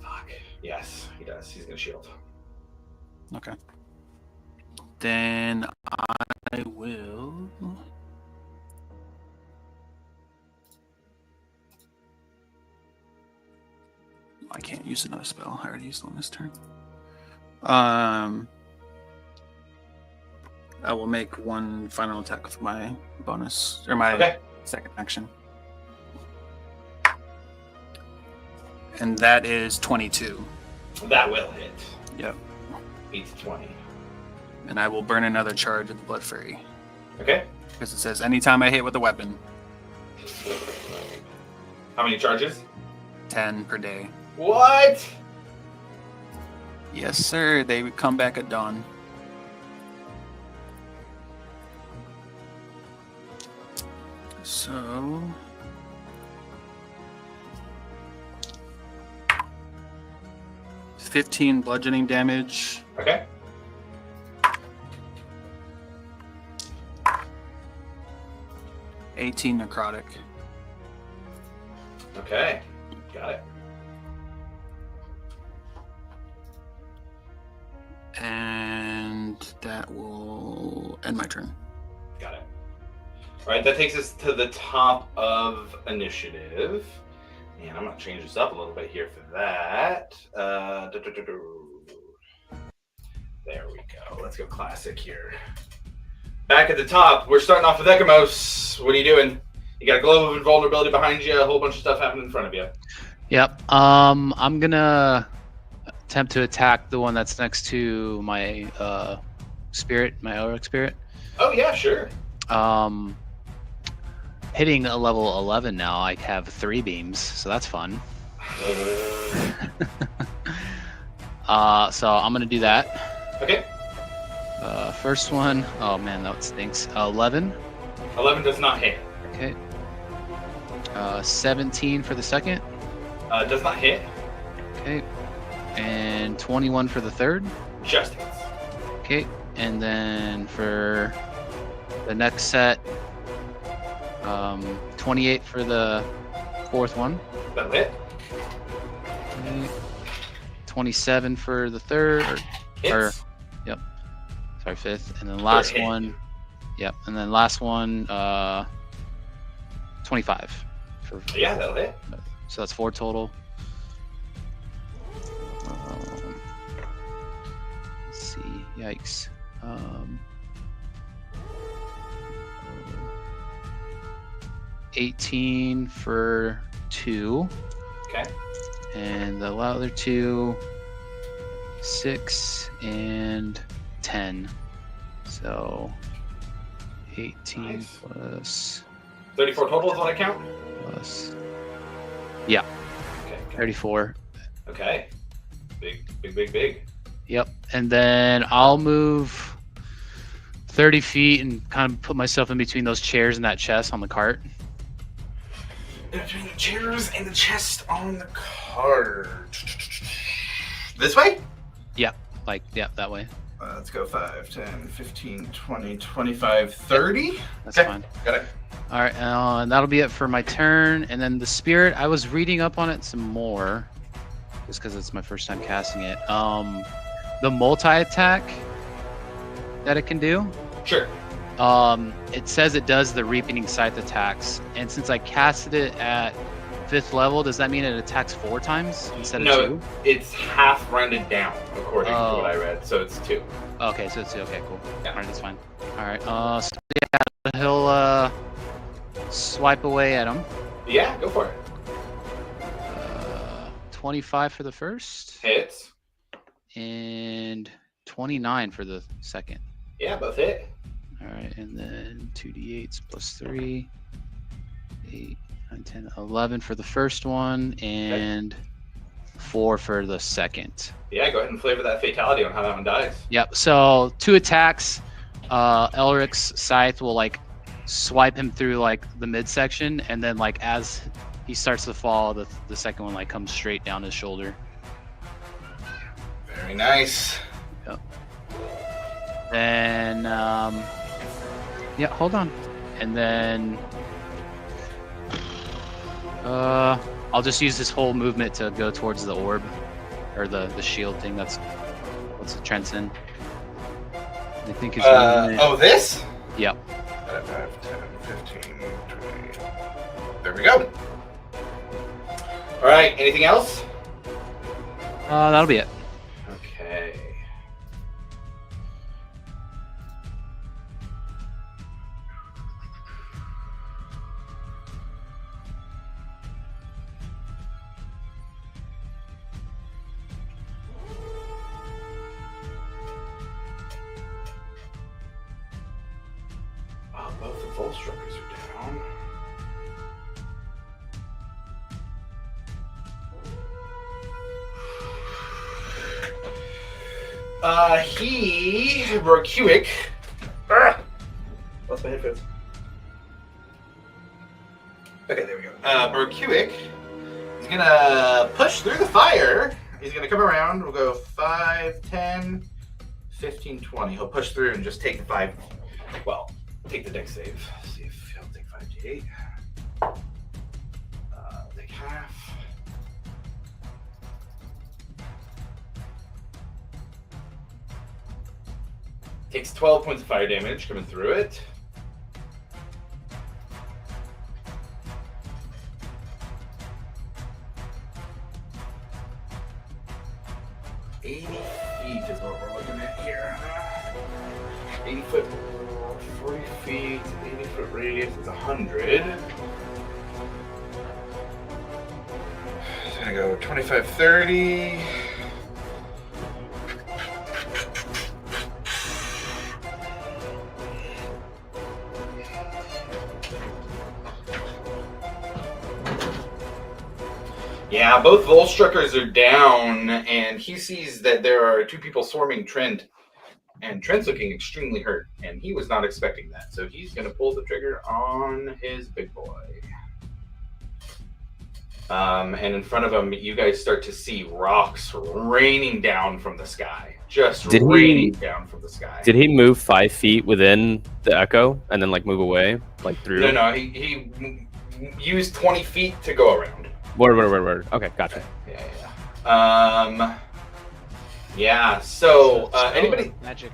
Fuck. Yes, he does. He's gonna shield. Okay. Then I will. I can't use another spell. I already used one this turn. I will make one final attack with my bonus or my second action, and that is 22. That will hit. Yep. Beats 20. And I will burn another charge of the Blood Fury. Okay. Because it says anytime I hit with a weapon. How many charges? 10 per day. What? Yes, sir. They would come back at dawn. So... $15 bludgeoning damage. Okay. $18 necrotic. Okay. Got it. And that will end my turn. Got it. All right, that takes us to the top of initiative. And I'm going to change this up a little bit here for that. There we go. Let's go classic here. Back at the top, we're starting off with Ekamos. What are you doing? You got a globe of invulnerability behind you, a whole bunch of stuff happening in front of you. Yep. I'm gonna attempt to attack the one that's next to my spirit, my Auric spirit. Oh, yeah, sure. Hitting a level 11 now, I have 3 beams, so that's fun. So I'm gonna do that. Okay. First one, oh man, that stinks. 11. 11 does not hit. Okay. 17 for the second. Does not hit. Okay. And 21 for the third. Just hits. Okay. And then for the next set, 28 for the fourth one. That'll hit. Okay. 27 for the third. Hits. Yep. Sorry, fifth. And then last hit. one. Yep. And then last one, 25. Yeah, that'll hit. So that's 4 total. Let's see. Yikes. 18 for 2. Okay. And the other 2, 6 and 10. So 18 Nice. plus 34 total is what I count? plus. Yeah, Okay. 34. Okay. Big. Yep. And then I'll move 30 feet and kind of put myself in between those chairs and that chest on the cart. In between the chairs and the chest on the cart. This way? Like, yeah, that way. Let's go 5, 10, 15, 20, 25, 30. That's Okay. fine. Got it. All right, and that'll be it for my turn. And then the spirit, I was reading up on it some more, just because it's my first time casting it. The multi-attack that it can do. Sure. It says it does the reaping scythe attacks, and since I casted it at 5th level, does that mean it attacks 4 times instead of 2? It's half rounded down according to what I read, so it's 2. Okay, so it's 2. Okay, cool. Yeah. All right, that's fine. All right. So yeah, he'll swipe away at him. Yeah, go for it. 25 for the first, Hits. and 29 for the second. Yeah, both hit. All right, and then 2d8s plus 3, 8, 9, 10, 11 for the first one, and 4 for the second. Yeah, go ahead and flavor that fatality on how that one dies. Yep. So 2 attacks. Elric's scythe will like swipe him through like the midsection, and then like as he starts to fall, the second one like comes straight down his shoulder. Very nice. Then yeah, hold on. And then I'll just use this whole movement to go towards the orb or the shield thing. That's what's the transcend. I think his movement. Oh, this? Yep. 5, 10, 15, 20. There we go. All right, anything else? That'll be it. Okay. Oh, both the Volstruckers are down. He Rokuik. Lost my headphones. Okay, there we go. Rokuik is gonna push through the fire. He's gonna come around. We'll go 5, 10, 15, 20. He'll push through and just take the 5. Well, take the deck save. See if he'll take 5d8. Take half. Takes 12 points of fire damage coming through it. $80 feet is what we're looking at here. 80 foot, 40 feet, 80 foot radius is 100. It's gonna go 25, 30. Yeah, both Volstruckers are down, and and he sees that there are two people swarming Trent, and Trent's looking extremely hurt, and he was not expecting that. So he's going to pull the trigger on his big boy. And in front of him, you guys start to see rocks raining down from the sky. Just raining down from the sky. Did he move 5 feet within the echo and then like move away, like through? No, he used 20 feet to go around. Word. Okay, gotcha. Yeah. Yeah. So anybody? Magic.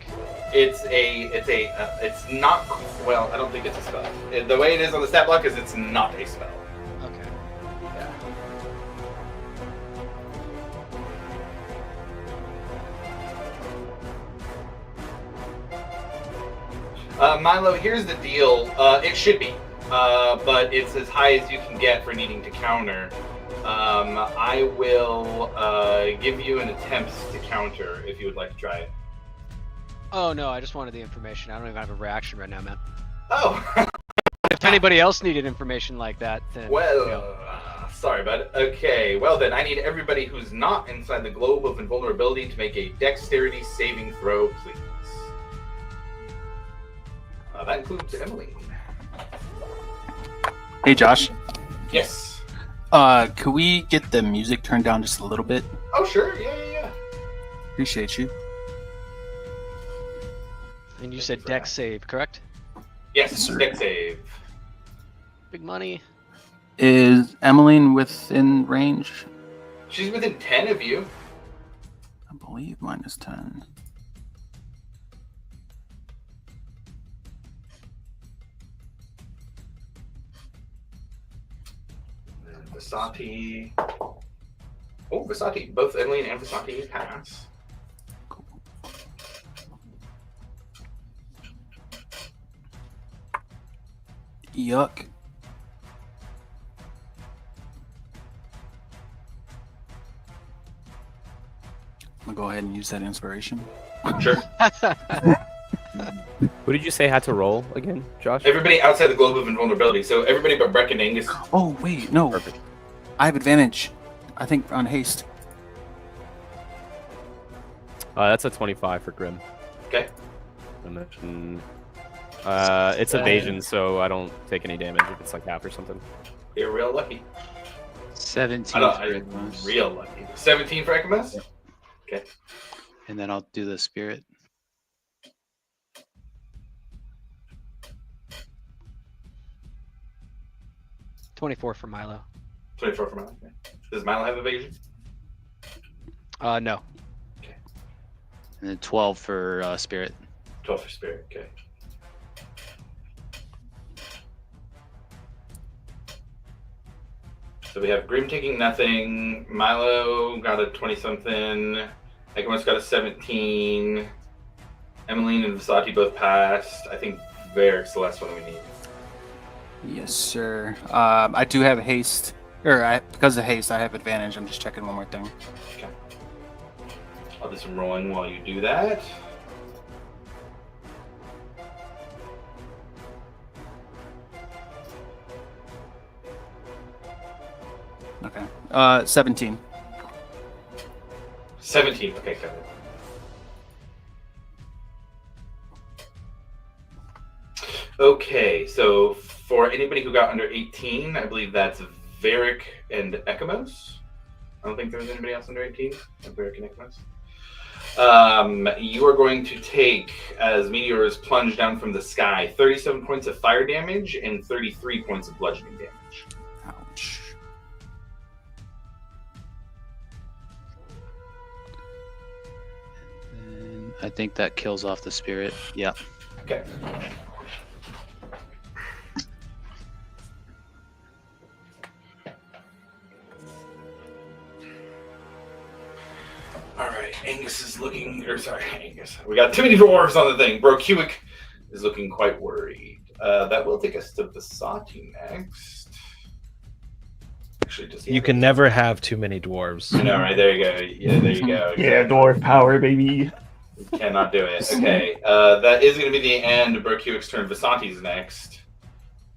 It's not. Well, I don't think it's a spell. The way it is on the stat block is it's not a spell. Okay. Milo, here's the deal. It should be, but it's as high as you can get for needing to counter. I will give you an attempt to counter if you would like to try it. Oh no, I just wanted the information. I don't even have a reaction right now, man. Oh. If anybody else needed information like that, then Well, sorry, bud. Okay, well then, I need everybody who's not inside the globe of invulnerability to make a dexterity saving throw, please. That includes Emily. Hey, Josh. Yes. Could we get the music turned down just a little bit? Oh, sure. Yeah. Appreciate you. And you said dex save, correct? Yes, sir. dex save. Big money. Is Emmeline within range? She's within 10 of you. I believe minus 10. Vasati. Oh, Vasati. Both Emily and Vasati pass. Yuck. I'm gonna go ahead and use that inspiration. Sure. Who did you say had to roll again, Josh? Everybody outside the globe of invulnerability. So everybody but Breck and Angus. Oh, wait, no. Perfect. I have advantage. I think on haste. That's a 25 for Grim. Okay. And then, it's evasion, so I don't take any damage if it's like half or something. You're real lucky. 17 I'm for Ekmos. real lucky. 17 for Ekmos? Okay. And then I'll do the spirit. $24 for Milo. 24 for Milo. Okay. Does Milo have evasion? No. And then 12 for spirit. 12 for spirit. Okay. So we have Grim taking nothing. Milo got a 20-something. Ekmos got a 17. Emmeline and Vasati both passed. I think Varric's the last one we need. Yes, sir. I do have haste. Because of haste, I have advantage. I'm just checking one more thing. Okay. I'll do some rolling while you do that. Okay. 17. 17. Okay, got it. Okay, so for anybody who got under 18, I believe that's Varric and Ekamos. I don't think there was anybody else under 18. Varric and Ekamos. You are going to take, as meteors plunge down from the sky, 37 points of fire damage and 33 points of bludgeoning damage. Ouch. And I think that kills off the spirit. Yeah. Okay. Alright, Angus is looking, Angus. We got too many dwarves on the thing. Brokuik is looking quite worried. That will take us to Vasati next. Actually, just You can never have too many dwarves. I know, right? There you go. Yeah, there you go. Yeah, dwarf power, baby. Cannot do it. Okay. That is going to be the end of Brokuik's turn. Vasati's next.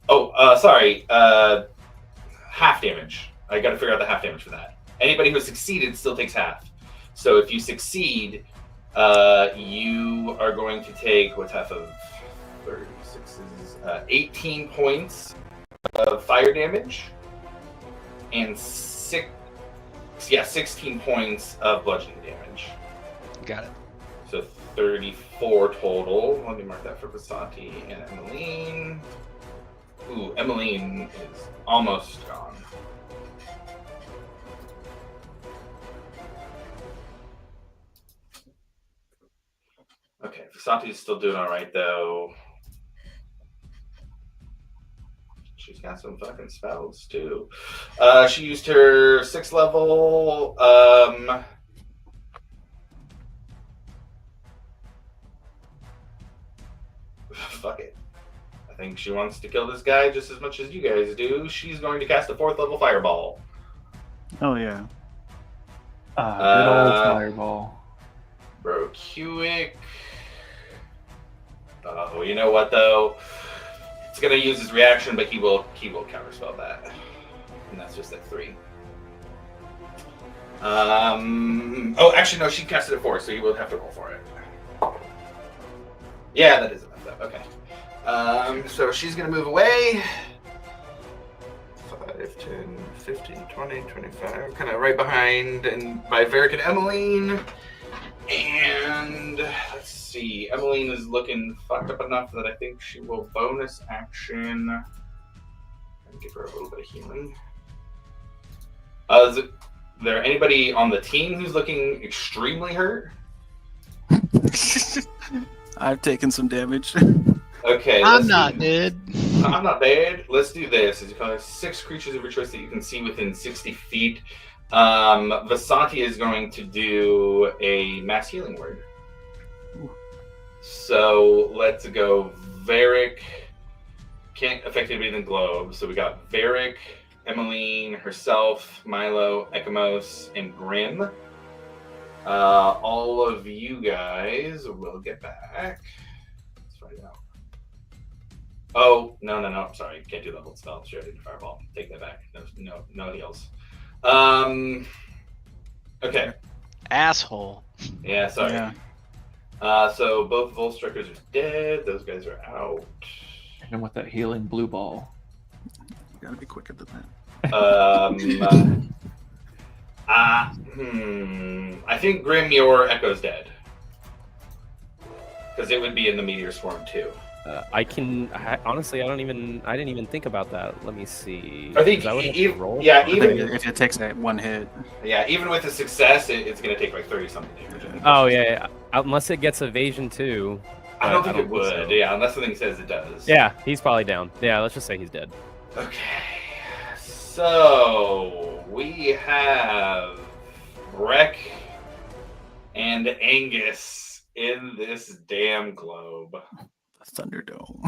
Oh, sorry. Half damage. I got to figure out the half damage for that. Anybody who succeeded still takes half. So if you succeed, you are going to take what's half of 36 is 18 points of fire damage and 16 points of bludgeoning damage. Got it. So 34 total. Let me mark that for Vasanti and Emmeline. Ooh, Emmeline is almost gone. Okay, Vasanti's still doing all right though. She's got some fucking spells too. She used her 6th level. Fuck it. I think she wants to kill this guy just as much as you guys do. She's going to cast a 4th level fireball. Oh yeah. Good old fireball. Bro, Cuick. Oh, you know what though? It's gonna use his reaction, but he will counterspell that, and that's just at 3. Oh, actually no, she cast it at 4, so he will have to roll for it. Yeah, that is enough though. Okay. So she's gonna move away. 5, 10, 15, 20, 25, kind of right behind and by Varric and Emmeline. And let's see, Emmeline is looking fucked up enough that I think she will bonus action and give her a little bit of healing. Is there anybody on the team who's looking extremely hurt? I've taken some damage. Okay, I'm not dead. I'm not bad. Let's do this. As you call it, 6 creatures of your choice that you can see within 60 feet. Vasanti is going to do a mass healing word. Ooh. So let's go. Varric can't affect anybody in the globe. So we got Varric, Emmeline, herself, Milo, Ekamos, and Grim. All of you guys will get back. Let's find out. Oh, no. Sorry, can't do leveled spell. Sure, I did fireball. Take that back. No heals. Okay. Asshole. Yeah, sorry. Yeah. So both Volstrikers are dead. Those guys are out. And with that healing blue ball. You gotta be quicker than that. I think Grim, your Echo's dead. Because it would be in the meteor swarm too. Honestly, I didn't even think about that. Let me see. I think roll. Yeah, even if it takes that one hit. Yeah, even with a success, it's going to take like 30 something damage. Oh yeah, unless it gets evasion too. I don't think it would. So. Yeah, unless something says it does. Yeah, he's probably down. Yeah, let's just say he's dead. Okay, so we have Breck and Angus in this damn globe. Thunderdome.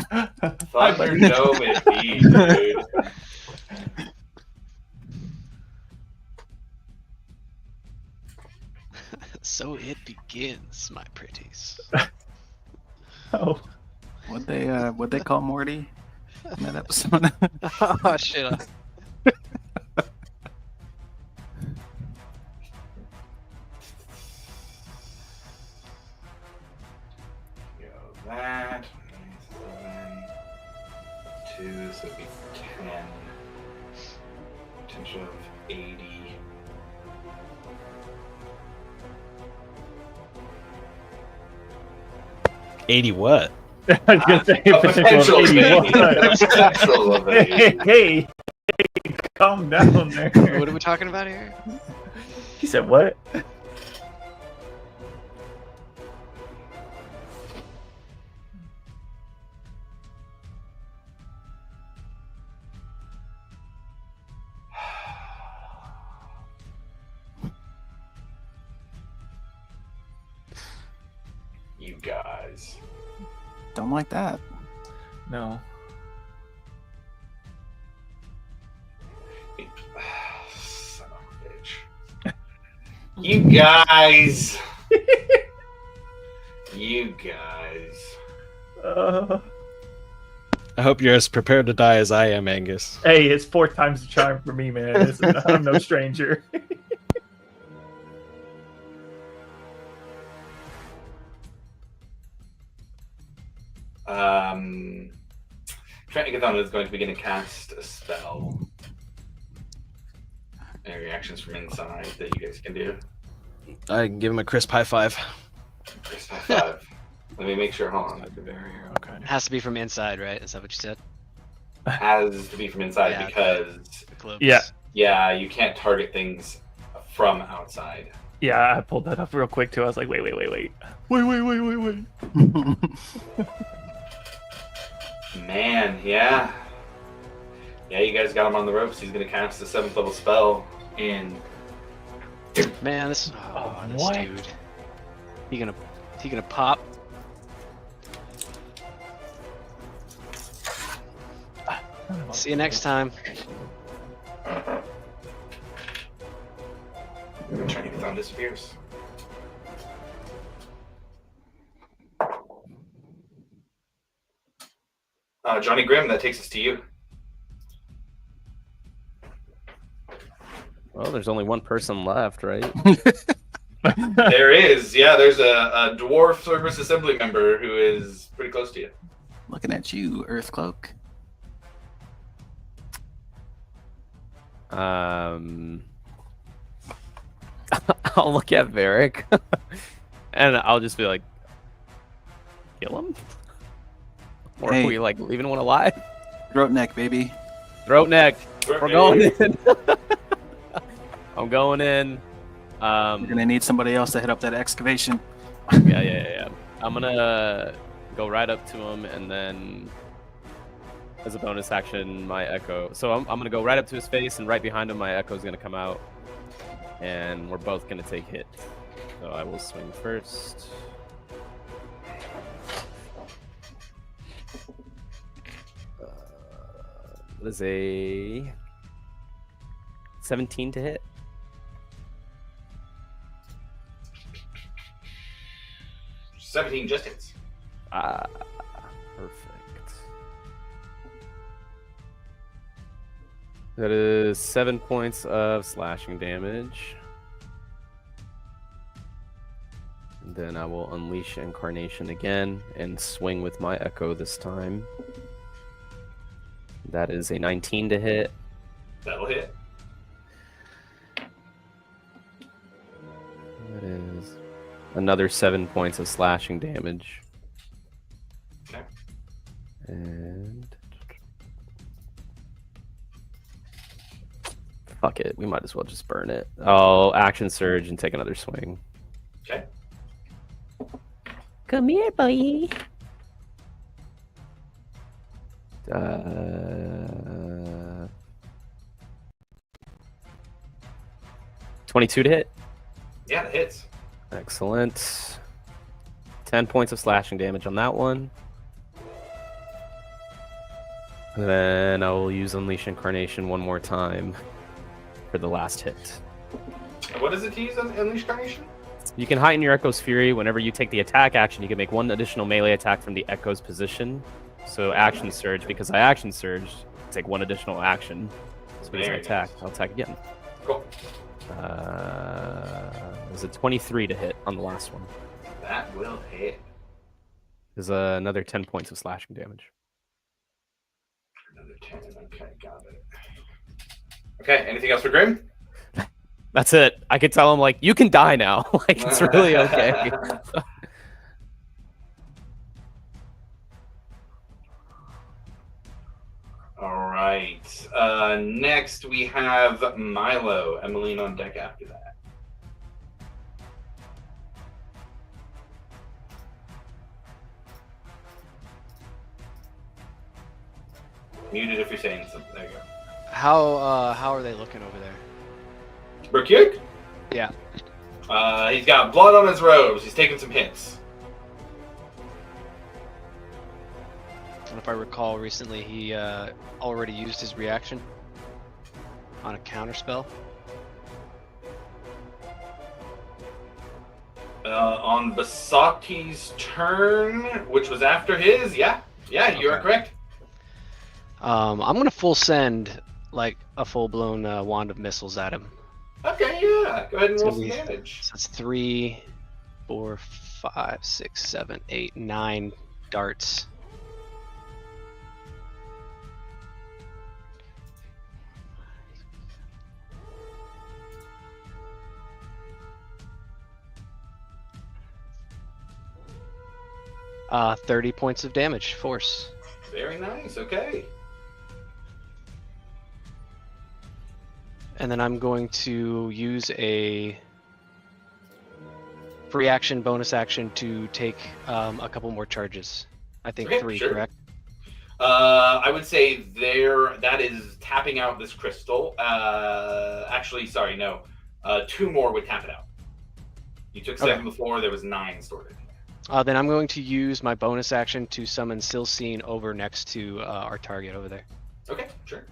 Thunderdome indeed, dude. So it begins, my pretties. Oh. What'd they call Morty in that episode? Oh shit. That 7, 2, so it'd be 10. Potential of 80. What? I was gonna say potential of 80. Potential of 80. Hey, calm down there. What are we talking about here? He said what? You guys. Don't like that. No. Son of a bitch. You guys. You guys. I hope you're as prepared to die as I am, Angus. Hey, it's 4 times the charm for me, man. I'm no stranger. Trentagon is going to begin to cast a spell. Any reactions from inside that you guys can do? I can give him a crisp high five. Crisp high five. Let me make sure. Hold on. The barrier. Okay. It has to be from inside, right? Is that what you said? Has to be from inside Yeah, because The cloaks. Yeah. you can't target things from outside. Yeah, I pulled that up real quick too. I was like, wait. Man, yeah. Yeah, you guys got him on the ropes. He's gonna cast a 7th level spell in. Man, this what? dude. He gonna pop. See you next time. Trentagon disappears. Johnny Grimm, that takes us to you. Well, there's only one person left, right? There is, yeah. There's a dwarf Cerberus Assembly member who is pretty close to you. Looking at you, Earthcloak. I'll look at Varric, and I'll just be like, kill him? Or Hey. are we like leaving one alive? Throat neck, baby. Throat neck. We're Maybe. going in. I'm going in. You're gonna need somebody else to hit up that excavation. Yeah. I'm gonna go right up to him, and then as a bonus action, my echo. So I'm gonna go right up to his face, and right behind him, my echo is gonna come out, and we're both gonna take hit. So I will swing first. That is a 17 to hit. – 17 just hits. Perfect. That is 7 points of slashing damage. And then I will unleash Incarnation again and swing with my Echo this time. That is a 19 to hit. That'll hit. That is another 7 points of slashing damage. Okay. And fuck it, we might as well just burn it. I'll action surge and take another swing. Okay. Come here, boy. 22 to hit. Yeah, that hits. Excellent. 10 points of slashing damage on that one. And then I will use Unleash Incarnation one more time for the last hit. What is it to use on Unleash Carnation? You can heighten your Echo's Fury. Whenever you take the attack action, you can make one additional melee attack from the Echo's position. So action surge, because I action surge, take one additional action. So as I Very attack, nice. I'll attack again. Cool. There's a 23 to hit on the last one. That will hit. There's another 10 points of slashing damage. Another 10. Okay, got it. Okay, anything else for Grim? That's it. I could tell him, like, you can die now. Like, it's really okay. All right. Next, we have Milo. Emmeline on deck after that. Muted if you're saying something. There you go. How are they looking over there? Berkuk? Yeah. He's got blood on his robes. He's taking some hits. And if I recall, recently he already used his reaction on a counter spell. On Basaki's turn, which was after his, yeah, you are Okay. correct. I'm gonna full send like a full blown wand of missiles at him. Okay, yeah, go ahead and It's roll gonna some be- damage. So it's 3, 4, 5, 6, 7, 8, 9 darts. 30 points of damage, force. Very nice. Okay. And then I'm going to use a free action, bonus action to take a couple more charges. I think Okay, 3, sure. correct? I would say that is tapping out this crystal. Actually, sorry, no. 2 more would tap it out. You took 7 before, there was 9 stored in there. Then I'm going to use my bonus action to summon Silsine over next to our target over there. Okay, sure.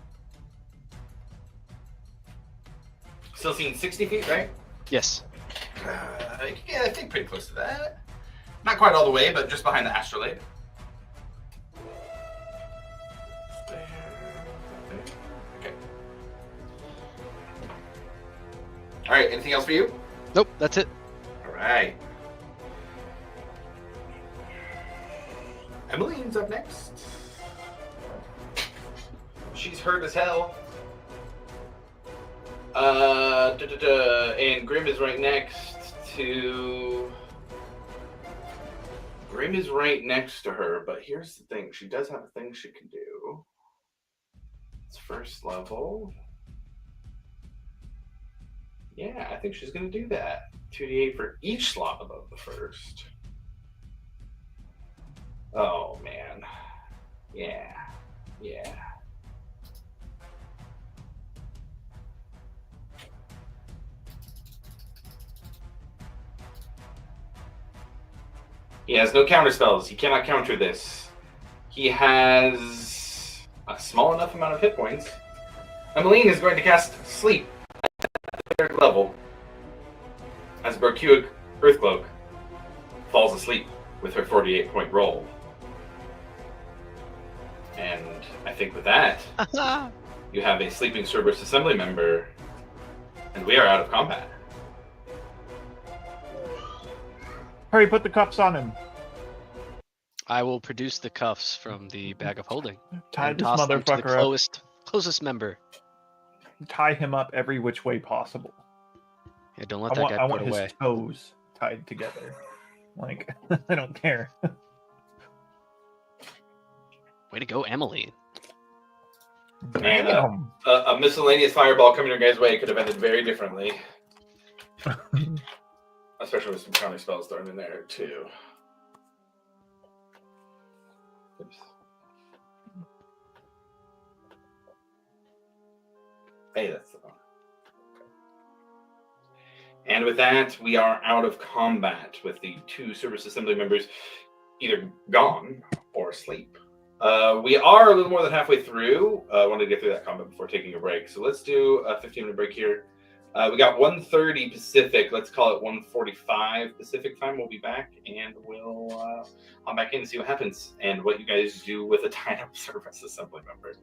Still seeing 60 feet, right? Yes. Yeah, I think pretty close to that. Not quite all the way, but just behind the astrolabe. Okay. All right. Anything else for you? Nope, that's it. All right. Emmeline's up next. She's hurt as hell. And Grim is right next to. Grim is right next to her, but here's the thing: she does have a thing she can do. It's first level. Yeah, I think she's gonna do that. 2d8 for each slot above the first. Oh man. Yeah. Yeah. He has no counter spells. He cannot counter this. He has a small enough amount of hit points. Emmeline is going to cast Sleep at the 3rd level as Berkuic Earthcloak falls asleep with her 48-point roll. And I think with that, you have a sleeping Cerberus Assembly member, and we are out of combat. Hurry, put the cuffs on him. I will produce the cuffs from the bag of holding. Tie and this toss them to the motherfucker up. closest member. Tie him up every which way possible. Yeah, don't let that guy I want put away. his toes tied together. Like, I don't care. Way to go, Emily. And Damn. a miscellaneous fireball coming your guys' way could have ended very differently. Especially with some counter spells thrown in there, too. Oops. Hey, that's the one. And with that, we are out of combat with the 2 Cerberus Assembly members either gone or asleep. We are a little more than halfway through. I wanted to get through that combat before taking a break. So let's do a 15-minute break here. We got 1:30 Pacific. Let's call it 1:45 Pacific time. We'll be back, and we'll hop back in and see what happens and what you guys do with a tied-up Cerberus Assembly member.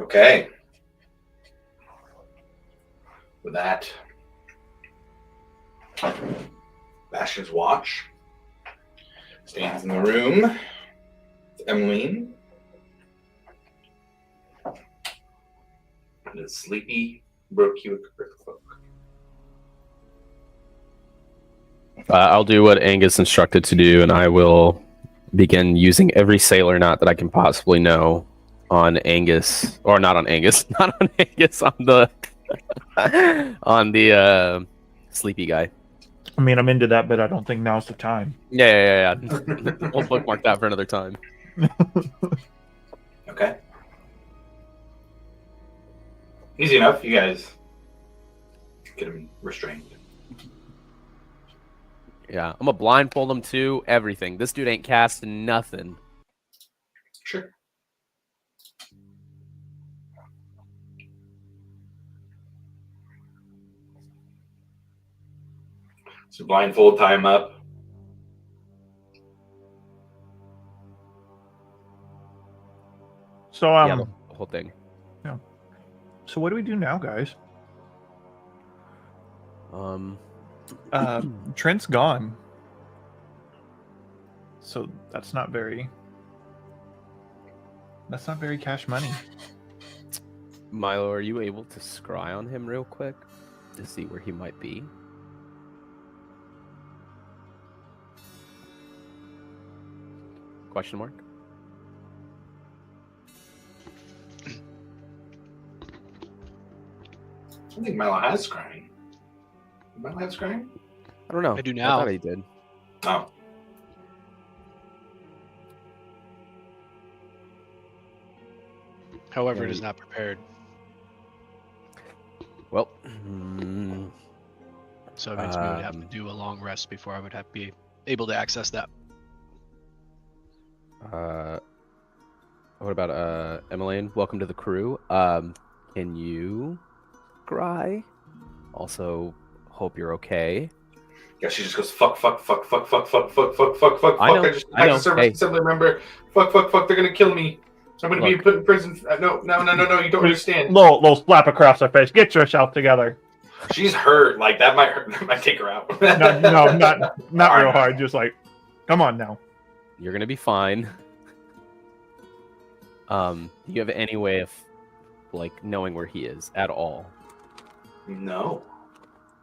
Okay. With that, Bastion's watch stands in the room. It's Emmeline. And a sleepy Brocuic Earthcloak. I'll do what Angus instructed to do, and I will begin using every sailor knot that I can possibly know on Angus, or not on Angus, not on Angus, on the on the sleepy guy. I mean, I'm into that, but I don't think now's the time. Yeah. We'll bookmark that for another time. Okay. Easy enough. You guys get him restrained. Yeah, I'm gonna blindfold him too. Everything. This dude ain't casting nothing. Sure. So blindfold, tie him up. So Yeah, the whole thing. So what do we do now, guys? Trent's gone. So that's not very cash money. Milo, are you able to scry on him real quick to see where he might be? Question mark? I don't think Milo has scrying. Milo have scrying? I don't know. I do now. I thought he did. Oh. However, it is not prepared. Well, So it means we would have to do a long rest before I would be able to access that. what about Emmeline? Welcome to the crew. Can you scry? Also, hope you're okay. Yeah, she just goes fuck. I just I know. a Cerberus Assembly member. Fuck. They're gonna kill me. I'm gonna be put in prison. No. You don't understand. Little slap across her face. Get yourself together. She's hurt. Like that might hurt. That might take her out. No, not real hard. Just like, come on now. You're gonna be fine. Do you have any way of like knowing where he is at all? No,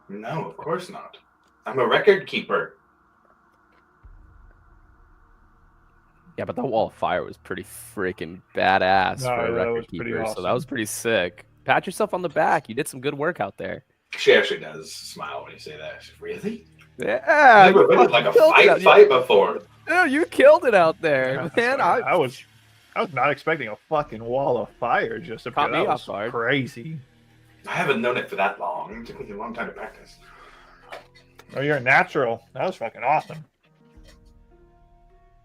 of course not. I'm a record keeper. Yeah, but that wall of fire was pretty freaking badass No, for a that was record pretty keeper. So that awesome. was pretty sick. Pat yourself on the back. You did some good work out there. She actually does smile when you say that. She's, really? Yeah, I've never been in like a fight before. Yeah, you killed it out there, Yeah, man. I was not expecting a fucking wall of fire just to Caught me that off was guard. crazy. I haven't known it for that long. It took me a long time to practice. Oh, you're a natural. That was fucking awesome.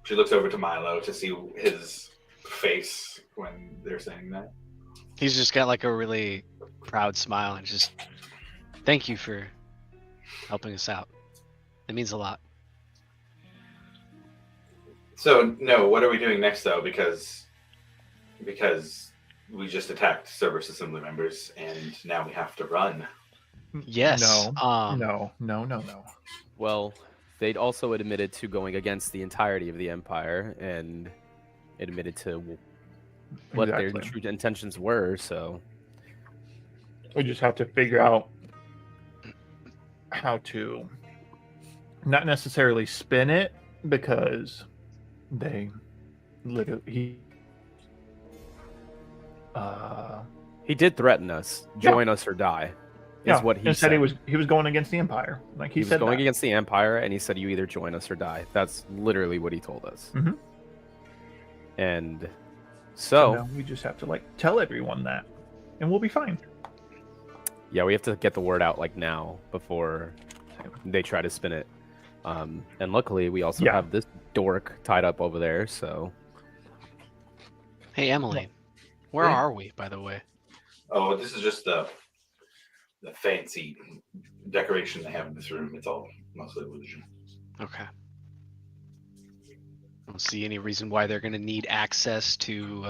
She looks over to Milo to see his face when they're saying that. He's just got like a really proud smile and just thank you for helping us out. It means a lot. So, no, what are we doing next, though? Because we just attacked Cerberus Assembly members, and now we have to run. Yes. No. Well, they'd also admitted to going against the entirety of the Empire and admitted to what their Exactly. true intentions were. So We just have to figure out how to not necessarily spin it because they literally he did threaten us, join us or die. Is what he said said. he was going against the Empire. Like he was said going that. against the Empire, and he said, "You either join us or die." That's literally what he told us. Mhm. And So so, now we just have to like tell everyone that, and we'll be fine. yeah, we have to get the word out like now before they try to spin it. And luckily, we also have this dork tied up over there. So, Hey, Emily, where are we, by the way? Oh, this is just the fancy decoration they have in this room. It's all mostly illusion. Okay. I don't see any reason why they're going to need access to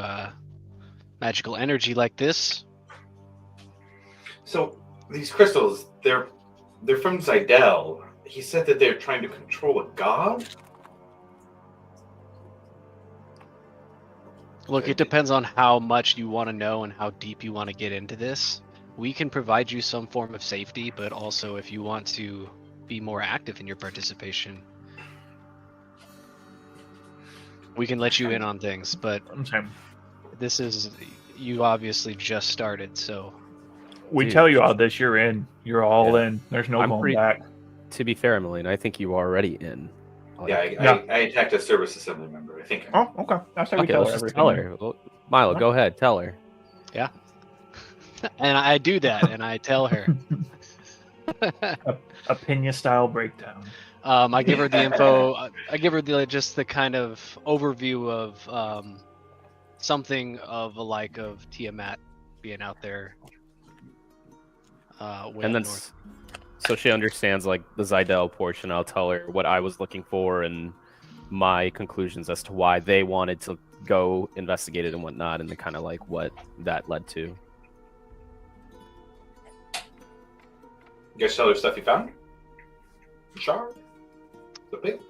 magical energy like this. So these crystals, they're from Zidel. He said that they're trying to control a god? Look, it depends on how much you want to know and how deep you want to get into this. We can provide you some form of safety, but also if you want to be more active in your participation, we can let you in on things. But this is, you obviously just started, so. We Dude. tell you all this, you're in. You're all in. There's no going back. To be fair, Emmeline, I think you are already in. I attacked a Cerberus Assembly member. I think. Oh, okay. I say we tell her let's just everything. tell her. Well, Milo, go ahead. Tell her. Yeah. And I do that, and I tell her. Opinion style breakdown. I give her the info. I give her just the kind of overview of something of a like of Tiamat being out there. And then, so she understands like the Zidel portion. I'll tell her what I was looking for and my conclusions as to why they wanted to go investigate it and whatnot, and then kind of like what that led to. You guys tell her stuff you found? Shard? The pig?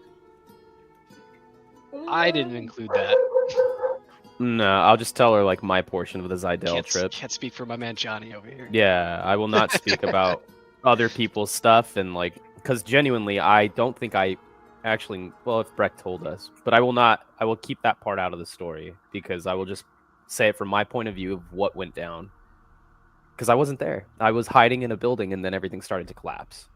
I didn't include that. No, I'll just tell her like my portion of the Zidel trip. Can't speak for my man Johnny over here. Yeah, I will not speak about other people's stuff, and like, because genuinely, I don't think I actually. Well, if Breck told us, but I will not. I will keep that part out of the story because I will just say it from my point of view of what went down. Because I wasn't there. I was hiding in a building, and then everything started to collapse.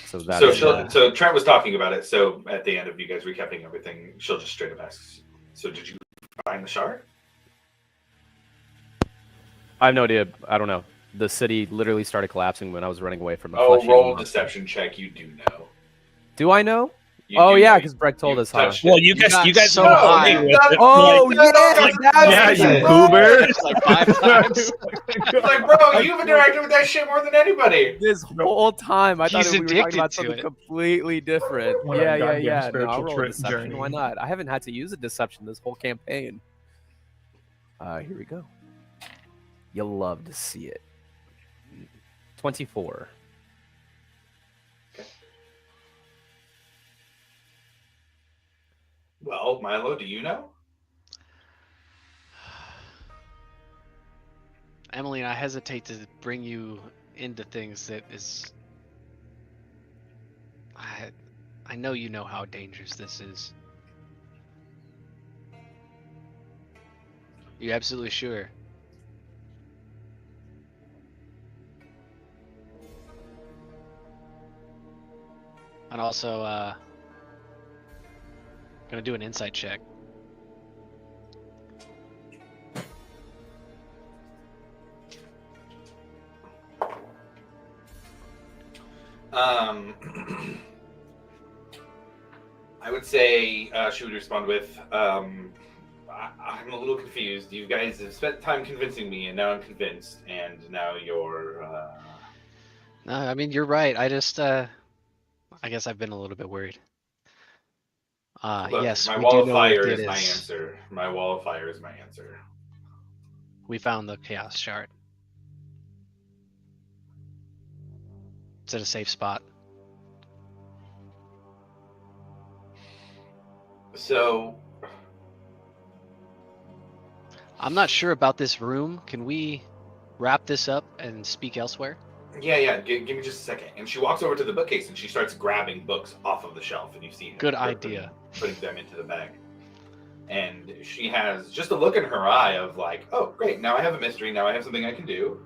So that. So Trent was talking about it. So at the end of you guys recapping everything, she'll just straight up ask. So did you find the shard? I have no idea. I don't know. The city literally started collapsing when I was running away from the. Oh, roll a deception check. You do know. Do I know? You oh do yeah, know. because Breck told us. touched Huh? it. Well, you guys so know high. me with it. Oh yeah, Yeah, you goober. Like 5 times. Like, bro, you've interacted with that shit more than anybody. This whole time, I thought He's we were talking about addicted to something it. completely different. What a Yeah. goddamn No, I'll spiritual roll a trip deception. journey. Why not? I haven't had to use a deception this whole campaign. Here we go. You'll love to see it. 24. Well, Milo, do you know? Emily, I hesitate to bring you into things that is. I know you know how dangerous this is. You absolutely sure? And also, gonna do an insight check. I would say she would respond with, I'm a little confused. You guys have spent time convincing me, and now I'm convinced, and now you're... No, I mean, you're right. I just, I guess I've been a little bit worried. Look, yes, my we wall do of know fire what is it my is. answer. My wall of fire is my answer. We found the Chaos Shard. It's at a safe spot. So... I'm not sure about this room. Can we wrap this up and speak elsewhere? Yeah, give me just a second. And she walks over to the bookcase and she starts grabbing books off of the shelf, and you see Good her idea. putting them into the bag. And she has just a look in her eye of like, oh, great, now I have a mystery, now I have something I can do.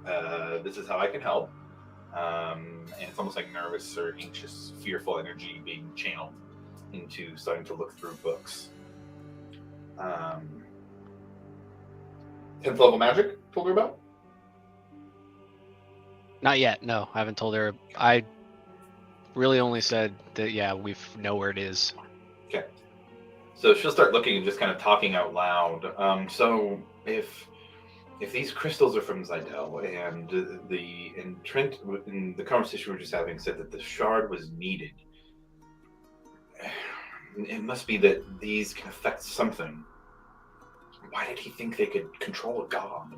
This is how I can help. And it's almost like nervous or anxious, fearful energy being channeled into starting to look through books. 10th level magic, told her about? Not yet. No, I haven't told her. I really only said that, yeah, we know where it is. Okay. So she'll start looking and just kind of talking out loud. So if these crystals are from Zidel, and Trent in the conversation we were just having said that the shard was needed, it must be that these can affect something. Why did he think they could control a god?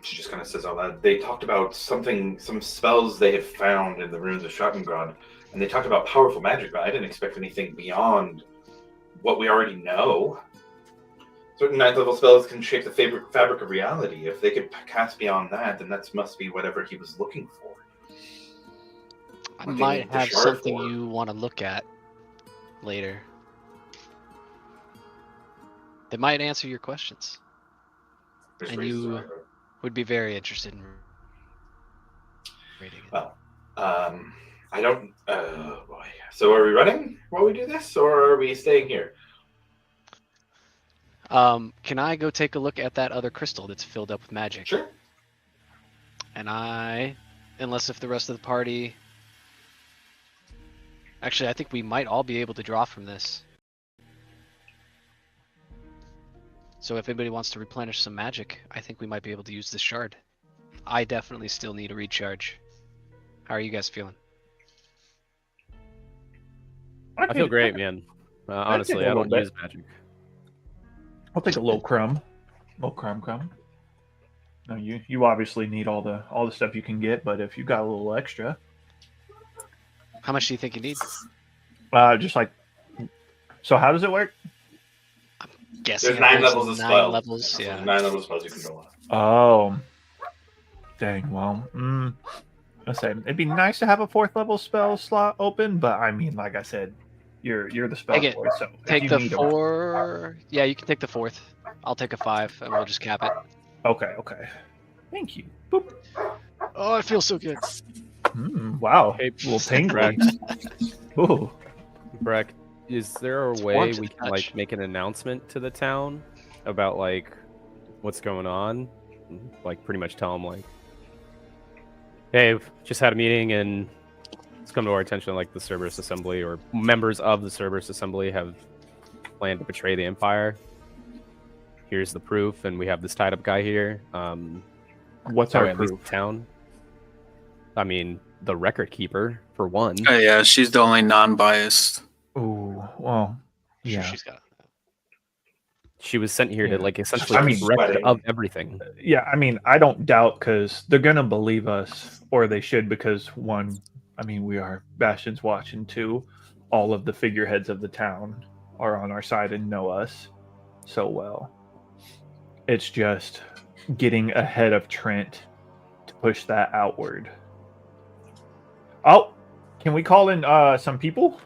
She just kind of says all that. They talked about some spells they had found in the ruins of Schattengrad, and they talked about powerful magic, but I didn't expect anything beyond what we already know. Certain 9th level spells can shape the fabric of reality. If they could cast beyond that, then that must be whatever he was looking for. I What they might need the have shard something for. you want to look at later. They might answer your questions. There's And reasons you- why, but- Would be very interested in reading it. Well, I don't. Oh boy. So are we running while we do this, or are we staying here? Can I go take a look at that other crystal that's filled up with magic? Sure. And unless if the rest of the party... Actually, I think we might all be able to draw from this. So if anybody wants to replenish some magic, I think we might be able to use this shard. I definitely still need a recharge. How are you guys feeling? I feel great, man. Honestly, I little don't bit. use magic. I'll take a little crumb. Little crumb. No, you obviously need all the stuff you can get, but if you got a little extra, How much do you think you need? just like. So how does it work? Guessing There's 9 if levels of 9 spells. levels, So yeah. there's 9 levels of spells you can go on. Oh, dang. Well, I say it'd be nice to have a 4th level spell slot open, but I mean, like I said, you're the spell Take it. board, so if Take you the need 4. Yeah, you can take the 4th. I'll take a 5, and we'll just cap it. Okay. Thank you. Boop. Oh, I feel so good. Wow. Hey, little tingly. Breck, Ooh. Breck, is there a It's way warm to we the can touch. like make an announcement to the town about like what's going on? Like pretty much tell them like, hey, we've just had a meeting and it's come to our attention like the Cerberus Assembly or members of the Cerberus Assembly have planned to betray the Empire. Here's the proof, and we have this tied up guy here. What's Or our at least proof? town. I mean, the record keeper for one. Oh yeah, she's the only non-biased. Ooh. Well. I'm Yeah. sure she's got it. She was sent here Yeah. to like essentially I mean, keep record sweating. of everything. Yeah. I mean, I don't doubt because they're gonna believe us, or they should, because one, I mean, we are Bastion's Watch, and 2, all of the figureheads of the town are on our side and know us so well. It's just getting ahead of Trent to push that outward. Oh, can we call in some people?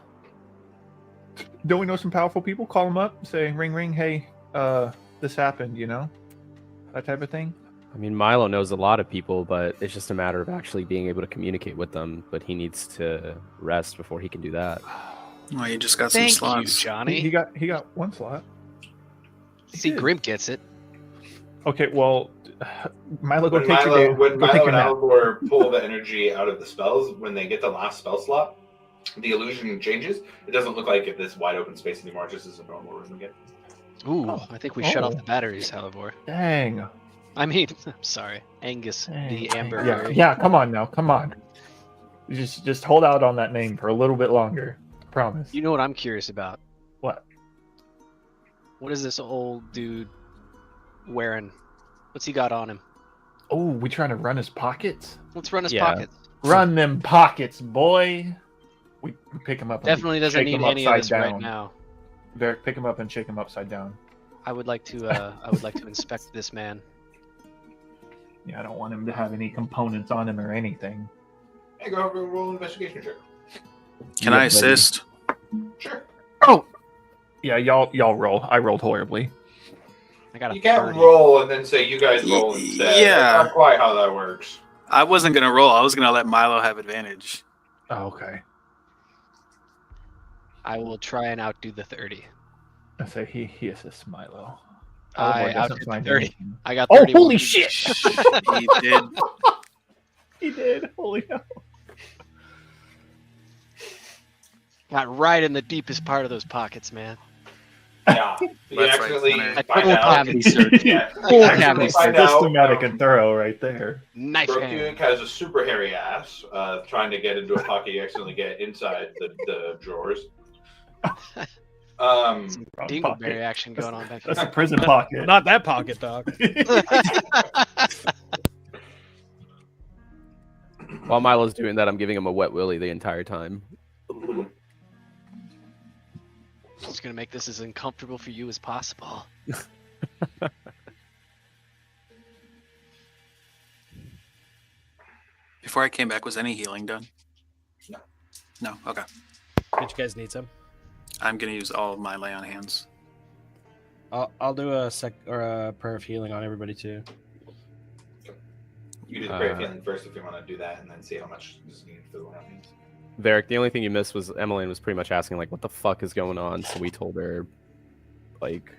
Don't we know some powerful people? Call them up, say, ring, ring, hey, this happened, that type of thing. I mean, Milo knows a lot of people, but it's just a matter of actually being able to communicate with them. But he needs to rest before he can do that. Well, you just got some Thank you, slots. Johnny. He got one slot. See, did. Grim gets it. Okay, well, Milo, go When take Milo, your day. when Go take Milo your and nap. Alvor pull the energy out of the spells, when they get the last spell slot, the illusion changes. It doesn't look like this wide open space anymore. It just is a normal room again. Ooh, Oh. I think we shut off Oh. the batteries, however. Dang. I mean, I'm sorry. Angus, Dang, the dang. Amber. Yeah, Berry. yeah. Come on now. Come on. Just hold out on that name for a little bit longer. I promise. You know what I'm curious about? What? What is this old dude wearing? What's he got on him? Oh, we trying to run his pockets? Let's run his Yeah. pockets. Run them pockets, boy. We pick him up. And Definitely doesn't shake need him any of upside this right down. now. Varric, pick him up and shake him upside down. I would like to. I would like to inspect this man. Yeah, I don't want him to have any components on him or anything. Hey, go over and roll an investigation check. Can Yeah, I buddy. assist? Sure. Oh, yeah. Y'all roll. I rolled horribly. I got a You can't 30. roll and then say you guys roll instead. Yeah. That's not quite how that works. I wasn't gonna roll. I was gonna let Milo have advantage. Oh, okay. I will try and outdo the 30. I say he assists Milo. I Alvor doesn't outdid the find 30. anything. I got Oh, 31. holy shit! He did. He did. Holy hell. Got right in the deepest part of those pockets, man. Yeah. You That's right, accidentally Connor. I find full out. cavity search. Yeah. Full You accidentally cavity find search. out, Systematic and thorough right there. Knife hand. Brooke has a super hairy ass, trying to get into a pocket you accidentally get inside the drawers. Some Wrong dingleberry pocket. action going on back That's a here. prison pocket. Not that pocket, dog. While Milo's doing that, I'm giving him a wet willy the entire time. Just gonna make this as uncomfortable for you as possible. Before I came back, was any healing done? No. No. Okay. Did you guys need some? I'm gonna use all of my lay on hands. I'll do a prayer of healing on everybody too. You do the prayer of healing first if you want to do that, and then see how much is needed for the rounds. Varric, the only thing you missed was Emmeline was pretty much asking like, "What the fuck is going on?" So we told her, like,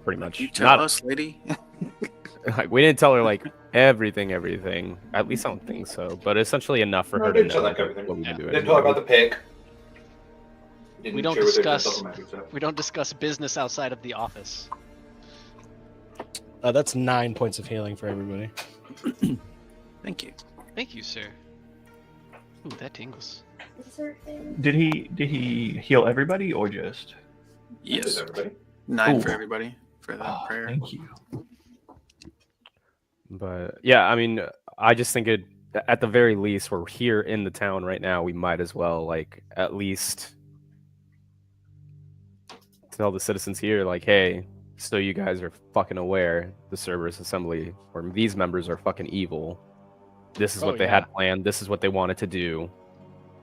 pretty much You tell not us, lady. like we didn't tell her like everything. At least I don't think so. But essentially enough for No, her I to didn't tell know like everything. what we've been doing. Didn't talk about the pick. Didn't We don't share with her the discuss- supplementary stuff. We don't discuss business outside of the office. That's 9 points of healing for everybody. Thank you. Thank you, sir. Ooh, that tingles. Did he heal everybody or just? Yes. Everybody. 9 Ooh. for everybody for the Oh, prayer. thank you. But yeah, I mean, I just think it. At the very least, we're here in the town right now. We might as well, like, at least tell the citizens here, like, hey, so you guys are fucking aware, the Cerberus Assembly or these members are fucking evil. This is Oh, what they yeah. had planned. This is what they wanted to do.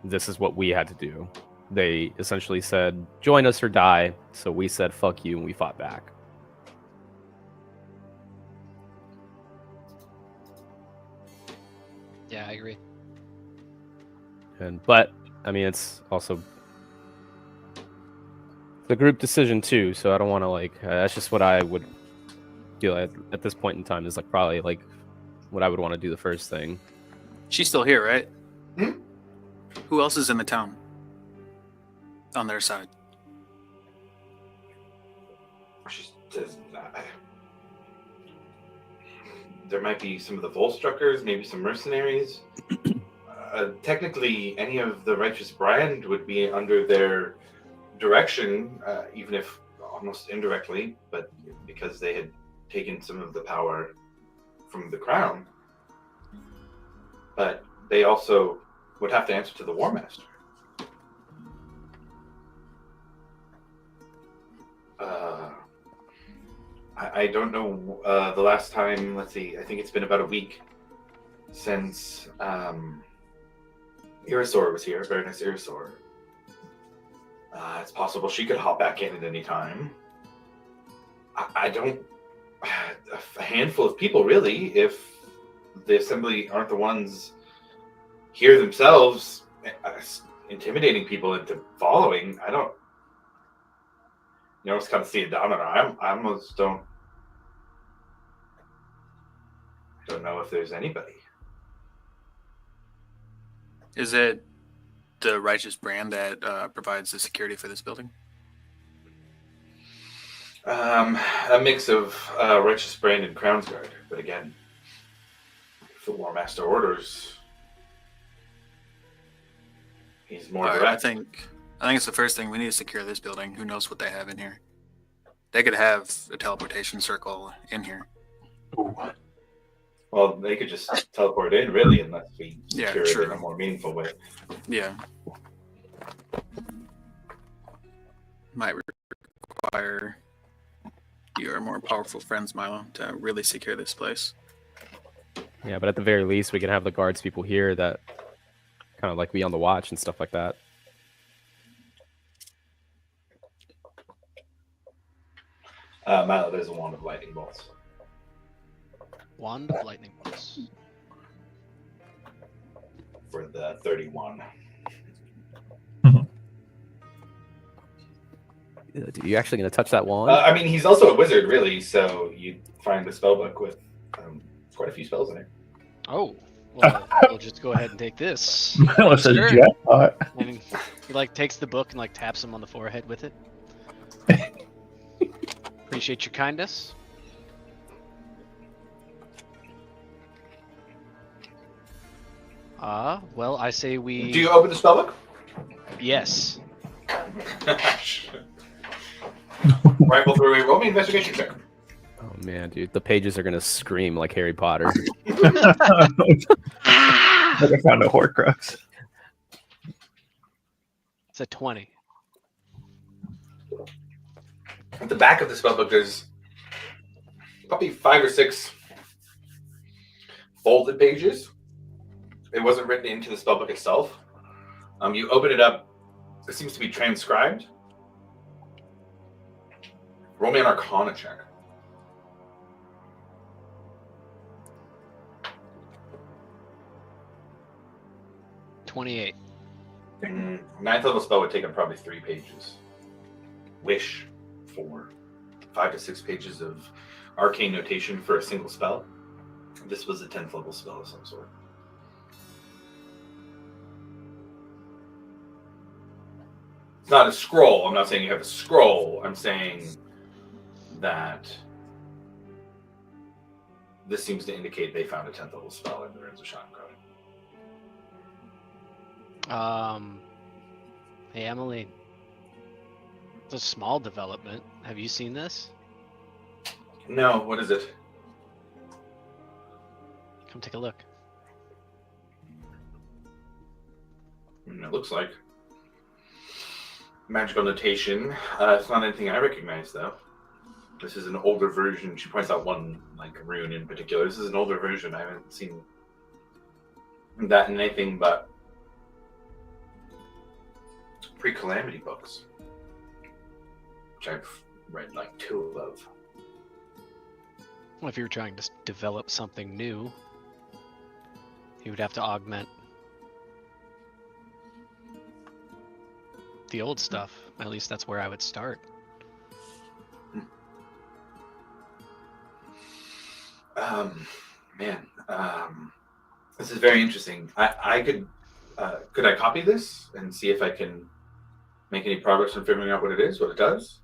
This is what we had to do. They essentially said, join us or die. So we said, fuck you, and we fought back. Yeah, I agree. But I mean, it's also the group decision too. So I don't want to like. That's just what I would feel at this point in time is like probably like what I would want to do the first thing. She's still here, right? Hmm? Who else is in the town? On their side. She does not. There might be some of the Volstruckers, maybe some mercenaries. Technically, any of the righteous brand would be under their direction, even if almost indirectly, but because they had taken some of the power from the crown. But they also would have to answer to the War Master. I don't know the last time. Let's see. I think it's been about a week since Irisor was here, Baroness Irisor. It's possible she could hop back in at any time. I don't. A handful of people, really. If the assembly aren't the ones here themselves intimidating people into following, I don't. You know, it's kind of see it down on her. I almost don't know if there's anybody. Is it the righteous brand that provides the security for this building? A mix of righteous brand and Crown's Guard, but again, if the War Master orders, he's more I direct. think it's the first thing. We need to secure this building. Who knows what they have in here? They could have a teleportation circle in here. Well, they could just teleport in, really, unless we Yeah, secure it true. in a more meaningful way. Yeah. Might require your more powerful friends, Milo, to really secure this place. Yeah, but at the very least, we can have the guards people here that kind of like be on the watch and stuff like that. Milo, there's a wand of lightning bolts. Wand of lightning bolts. For the 31. Dude, you actually gonna touch that wand? I mean, he's also a wizard, really, so you find a spellbook with quite a few spells in it. Oh, well, we'll just go ahead and take this. Milo says Sure. jackpot. And he like takes the book and like taps him on the forehead with it. Appreciate your kindness. Well, I say we. Do you open the spellbook? Yes. Rifle through a roll me investigation check. Oh man, dude, the pages are gonna scream like Harry Potter. I found a Horcrux. It's a 20. At the back of the spellbook, there's probably 5 or 6 folded pages. It wasn't written into the spellbook itself. You open it up, it seems to be transcribed. Roll me an Arcana check. $28. Ninth level spell would take up probably 3 pages. Wish for 5 to 6 pages of arcane notation for a single spell. This was a 10th level spell of some sort. It's not a scroll. I'm not saying you have a scroll. I'm saying that this seems to indicate they found a 10th level spell in the Runes of Shadow. Hey Emily. It's a small development. Have you seen this? No, what is it? Come take a look. It looks like magical notation. It's not anything I recognize, though. This is an older version. She points out one rune in particular. This is an older version. I haven't seen that in anything but pre-calamity books, which I've read 2 of. Well, if you were trying to develop something new, you would have to augment the old stuff. At least that's where I would start. This is very interesting. I could I copy this and see if I can make any progress in figuring out what it is, what it does?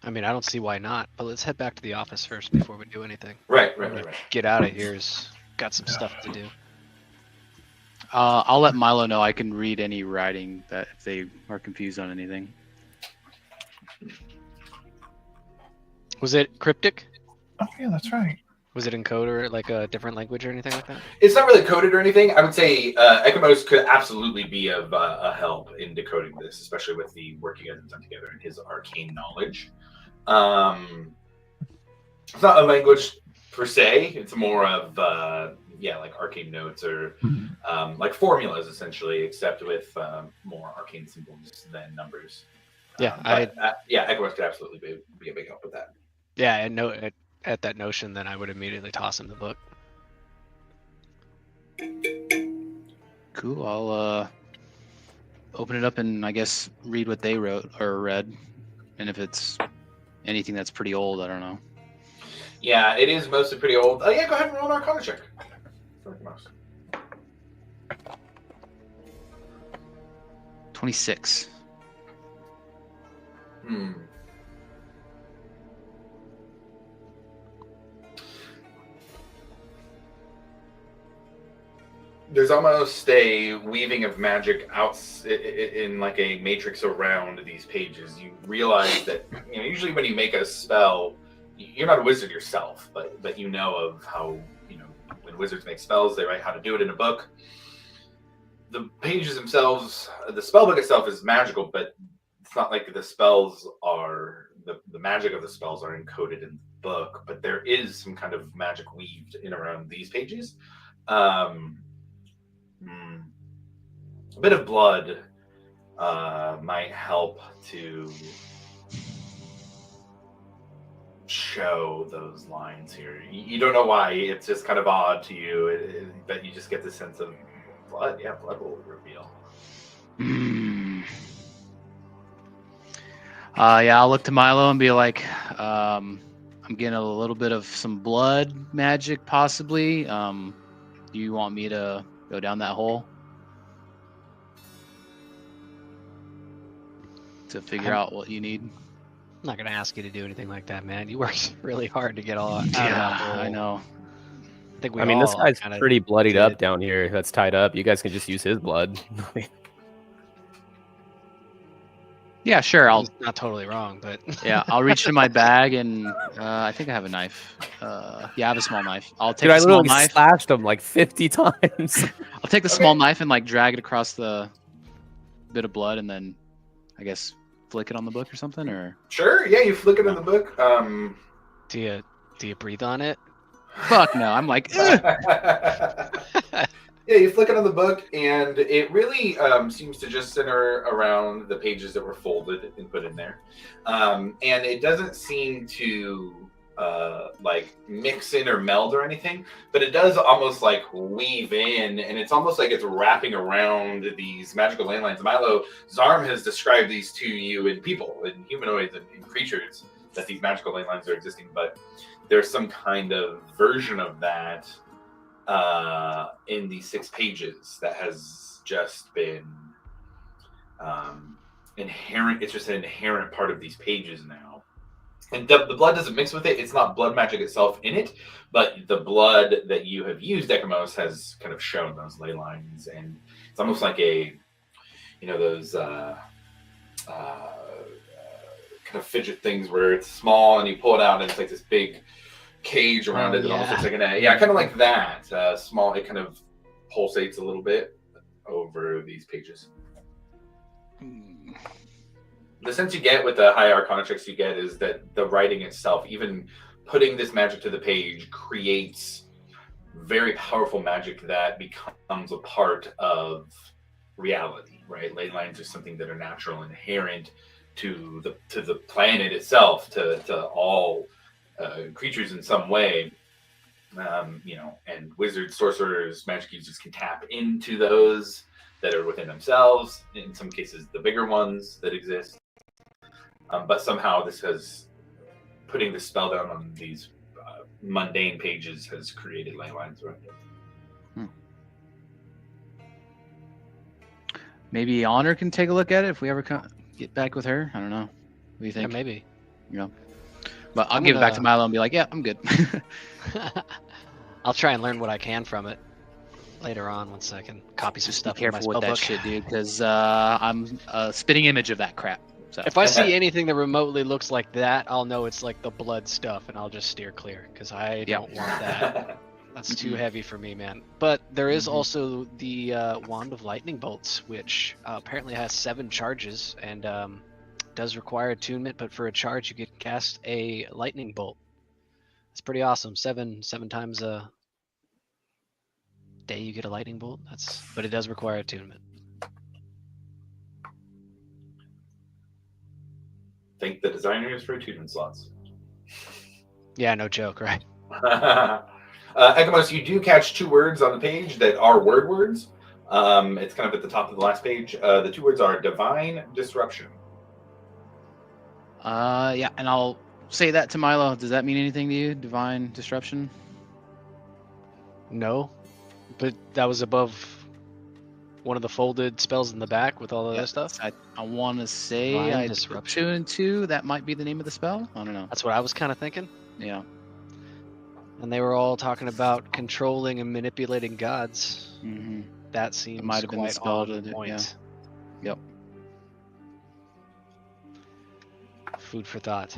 I mean, I don't see why not, but let's head back to the office first before we do anything. Right. Get out of here. Got some stuff to do. I'll let Milo know I can read any writing that if they are confused on anything. Was it cryptic? Oh yeah, that's right. Was it in code or like a different language or anything like that? It's not really coded or anything. I would say Ekamos could absolutely be of a help in decoding this, especially with the work you guys have done together and his arcane knowledge. It's not a language per se. It's more of arcane notes or like formulas essentially, except with more arcane symbols than numbers. Ekamos could absolutely be a big help with that. Yeah, and at that notion, then I would immediately toss him the book. Cool. I'll open it up and I guess read what they wrote or read, and if it's anything that's pretty old, I don't know. Yeah, it is mostly pretty old. Go ahead and roll an Arcana check. 26. There's almost a weaving of magic out in like a matrix around these pages. You realize that usually when you make a spell, you're not a wizard yourself, but you know of how when wizards make spells, they write how to do it in a book. The pages themselves, the spellbook itself is magical, but it's not like the spells are the magic of the spells are encoded in the book. But there is some kind of magic weaved in around these pages. A bit of blood might help to show those lines here. You don't know why. It's just kind of odd to you, but you just get the sense of blood. Yeah, blood will reveal. I'll look to Milo and be like, I'm getting a little bit of some blood magic, possibly. Do you want me to go down that hole to figure out what you need? I'm not gonna ask you to do anything like that, man. You worked really hard to get all out of that hole. I know. I think we I mean, this all guy's kinda pretty bloodied did. up down here. That's tied up. You guys can just use his blood. Yeah, sure. I'll He's not totally wrong, but yeah, I'll reach into my bag and I think I have a knife. Yeah, I have a small knife. I'll take Dude, I the small literally knife. slashed him like 50 times. I'll take the small knife and like drag it across the bit of blood, and then I guess flick it on the book or something. Or Sure, yeah, you flick it in the book. do you breathe on it? fuck no, I'm like, "Ugh." Yeah, you flick it on the book, and it really seems to just center around the pages that were folded and put in there. And it doesn't seem to like mix in or meld or anything, but it does almost like weave in, and it's almost like it's wrapping around these magical ley lines. Milo, Zarm has described these to you in people, in humanoids, and in creatures, that these magical ley lines are existing, but there's some kind of version of that in these 6 pages that has just been inherent. It's just an inherent part of these pages now. And the blood doesn't mix with it. It's not blood magic itself in it, but the blood that you have used, Ekamos, has kind of shown those ley lines. And it's almost like those kind of fidget things where it's small and you pull it out and it's like this big cage around it that almost looks like an egg. Yeah, kind of like that. Small, it kind of pulsates a little bit over these pages. The sense you get with the high arcana checks you get is that the writing itself, even putting this magic to the page, creates very powerful magic that becomes a part of reality, right? Ley lines are something that are natural, inherent to the planet itself, to all creatures in some way. And wizards, sorcerers, magic users can tap into those that are within themselves, in some cases the bigger ones that exist. But somehow this has, putting the spell down on these mundane pages has created ley lines around it. maybe Honor can take a look at it if we ever get back with her. I don't know. What do you think? Yeah, maybe. But I'll give it back to Milo and be like, yeah, I'm good. I'll try and learn what I can from it later on once I can copy some stuff. Be careful in my with that spellbook. shit, dude, because I'm a spitting image of that crap. So. If I see anything that remotely looks like that, I'll know it's like the blood stuff, and I'll just steer clear because I don't want that. That's too heavy for me, man. But there is also the Wand of Lightning Bolts, which apparently has 7 charges and does require attunement. But for a charge, you can cast a lightning bolt. It's pretty awesome. 7 times a day you get a lightning bolt. But it does require attunement. Thank the designers for attunement slots. Yeah, no joke, right? Ekamos, you do catch 2 words on the page that are word words. It's kind of at the top of the last page. The 2 words are divine disruption. Yeah, and I'll say that to Milo. Does that mean anything to you? Divine disruption? No, but that was above one of the folded spells in the back with all the other stuff. I want to say Divine I disruption. 2 and 2. That might be the name of the spell. I don't know. That's what I was kind of thinking. Yeah. And they were all talking about controlling and manipulating gods. Mm-hmm. That seems might have been the quite spell on to do- point. yeah. Yep. Food for thought.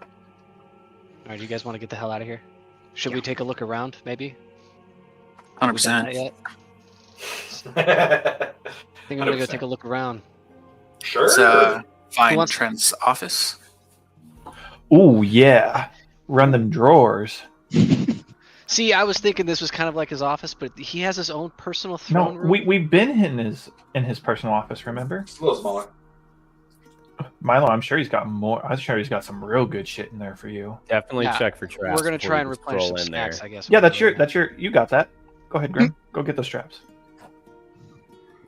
All right, do you guys want to get the hell out of here? Should we take a look around, maybe? 100%. Yet? I think I'm gonna go take a look around. Sure. Let's find wants- Trent's office. Ooh, yeah. Run them drawers. See, I was thinking this was kind of like his office, but he has his own personal No, throne room. we've been in his personal office, remember? It's a little smaller. Milo, I'm sure he's got more. I'm sure he's got some real good shit in there for you. Definitely Yeah, check for traps. We're gonna before try you and just replenish scroll some in there. snacks, I guess. Yeah, when we that's go your. You got that. Go ahead, Grim. Go get those traps.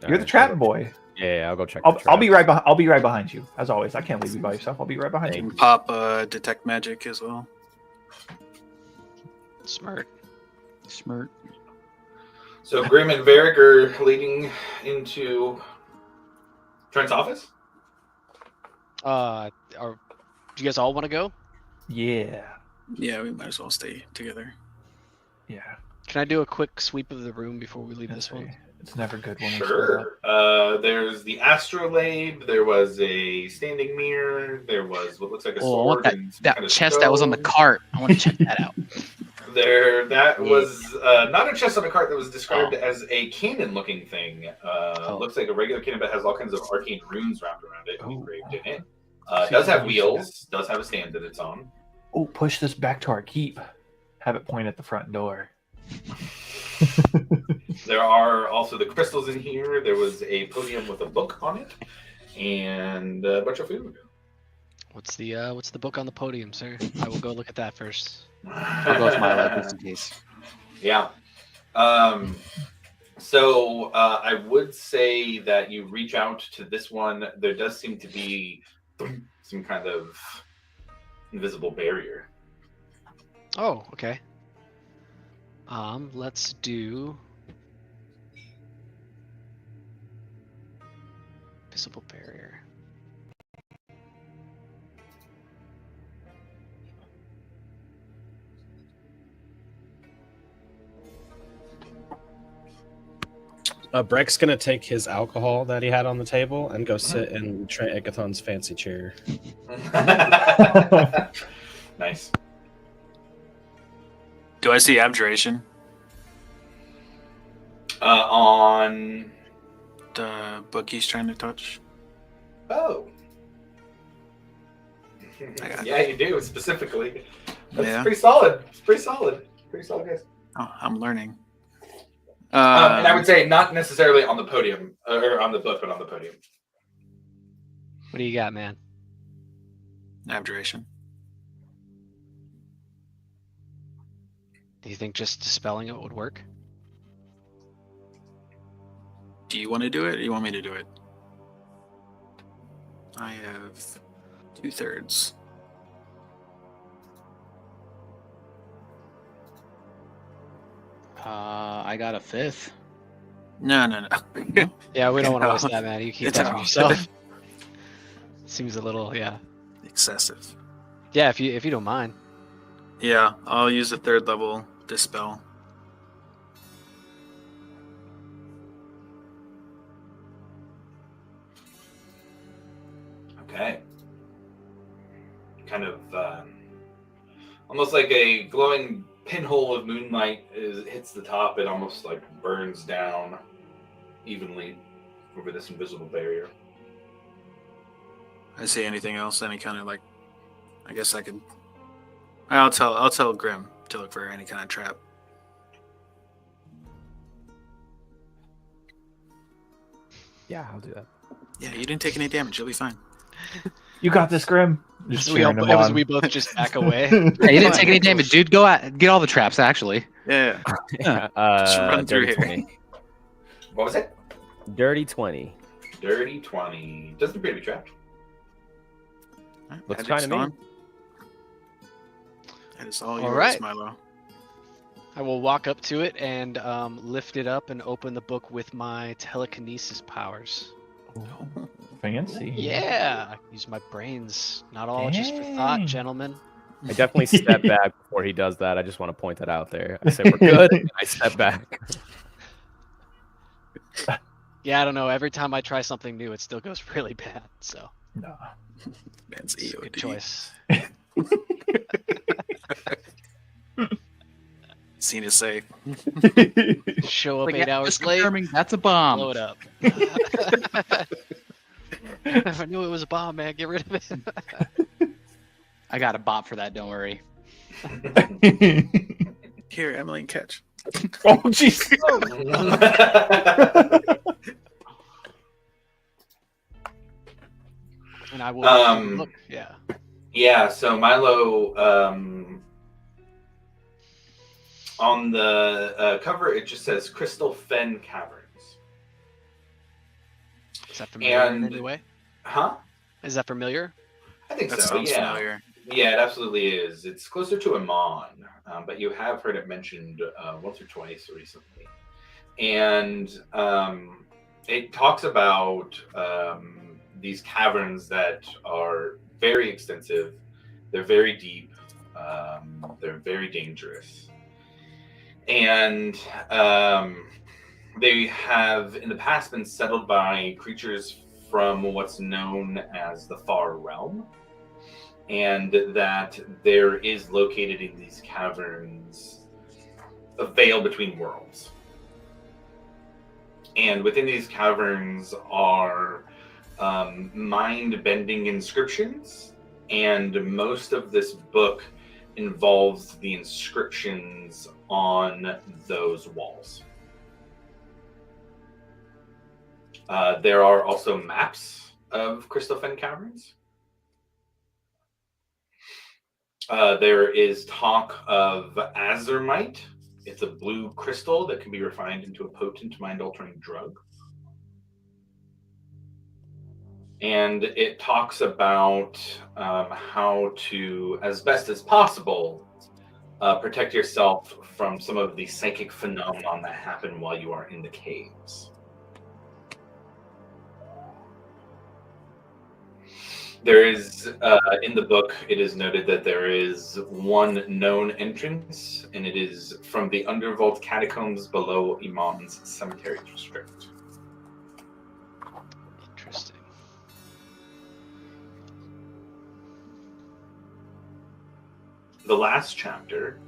You're the Alright, trap I'll- boy. Yeah, I'll go check. I'll be the traps. right. I'll be right behind you, as always. I can't leave you by yourself. I'll be right behind you. Pop detect magic as well. Smart. So Grim and Varric are leading into Trent's office. Do you guys all want to go? Yeah. Yeah, we might as well stay together. Yeah. Can I do a quick sweep of the room before we leave Let's this one? see. It's never good when we split up. Sure. There's the astrolabe. There was a standing mirror. There was what looks like a Oh, I want sword and some that kind of chest that was on the stone. cart. I want to check that out. That Yeah. was not a chest on a cart. That was described as a cannon-looking thing. Looks like a regular cannon, but has all kinds of arcane runes wrapped around it and engraved in it. Does have wheels. Does have a stand that it's on. Oh, push this back to our keep. Have it point at the front door. There are also the crystals in here. There was a podium with a book on it, and a bunch of food. What's the book on the podium, sir? I will go look at that first. I'll go with Milo just in case. Yeah. So I would say that you reach out to this one. There does seem to be some kind of invisible barrier. Oh, okay. Let's do visible barrier. Breck's gonna take his alcohol that he had on the table and go sit in Trent Igathon's fancy chair. Nice. Do I see abjuration? On The book he's trying to touch. oh, yeah, you do specifically. That's Yeah. pretty solid. It's pretty solid. Pretty solid, guys. Oh, I'm learning. And I would say not necessarily on the podium or on the book, but on the podium. What do you got, man? Abjuration. Do you think just dispelling it would work? Do you want to do it or you want me to do it? I have 2/3. I got a 5th. No. Yeah, we don't want to No. waste that, man. You keep It's that for all- yourself. Seems a little, yeah. Excessive. Yeah, if you don't mind. Yeah, I'll use the 3rd level dispel. Okay. Kind of almost like a glowing pinhole of moonlight hits the top. It almost like burns down evenly over this invisible barrier. I see anything else? Any kind of like? I guess I could. I'll tell Grim to look for any kind of trap. Yeah, I'll do that. Yeah, you didn't take any damage. You'll be fine. You got this, Grim. Just We, all, cheering him it was on. we both just back away. Hey, you didn't take any damage, dude. Go out, get all the traps. Actually, Yeah. Just run through dirty here. 20. What was it? Dirty 20. Dirty 20. Doesn't appear to be trapped. Looks Magic's kinda mean. gone. That is all All yours, right. Milo. I will walk up to it and lift it up and open the book with my telekinesis powers. Fancy. Yeah, I use my brains, not all just for thought, Dang. gentlemen. I definitely step back before he does that. I just want to point that out there. I say we're good. And I step back. Yeah, I don't know. Every time I try something new, it still goes really bad. So No. Man's it's a good EOD. choice. Seen it say. Show up Like, 8 yeah, hours just late, confirming that's a bomb. blow it up. I knew it was a bomb, man. Get rid of it. I got a bot for that. Don't worry. Here, Emily, catch. Oh, jeez. And I will look. Yeah. Yeah, so Milo, on the cover, it just says Crystal Fen Caverns. Is that familiar in And- any way? Huh? Is that familiar? I think That so, sounds yeah. familiar. Yeah, it absolutely is. It's closer to Amon, but you have heard it mentioned once or twice recently. And it talks about these caverns that are very extensive, they're very deep, they're very dangerous. And they have in the past been settled by creatures from what's known as the Far Realm, and that there is located in these caverns a veil between worlds. And within these caverns are mind-bending inscriptions, and most of this book involves the inscriptions on those walls. There are also maps of Crystal Fen Caverns. There is talk of azurite. It's a blue crystal that can be refined into a potent mind-altering drug. And it talks about how to, as best as possible, protect yourself from some of the psychic phenomenon that happen while you are in the caves. There is, in the book, it is noted that there is one known entrance, and it is from the undervault catacombs below Iman's cemetery district. Interesting. The last chapter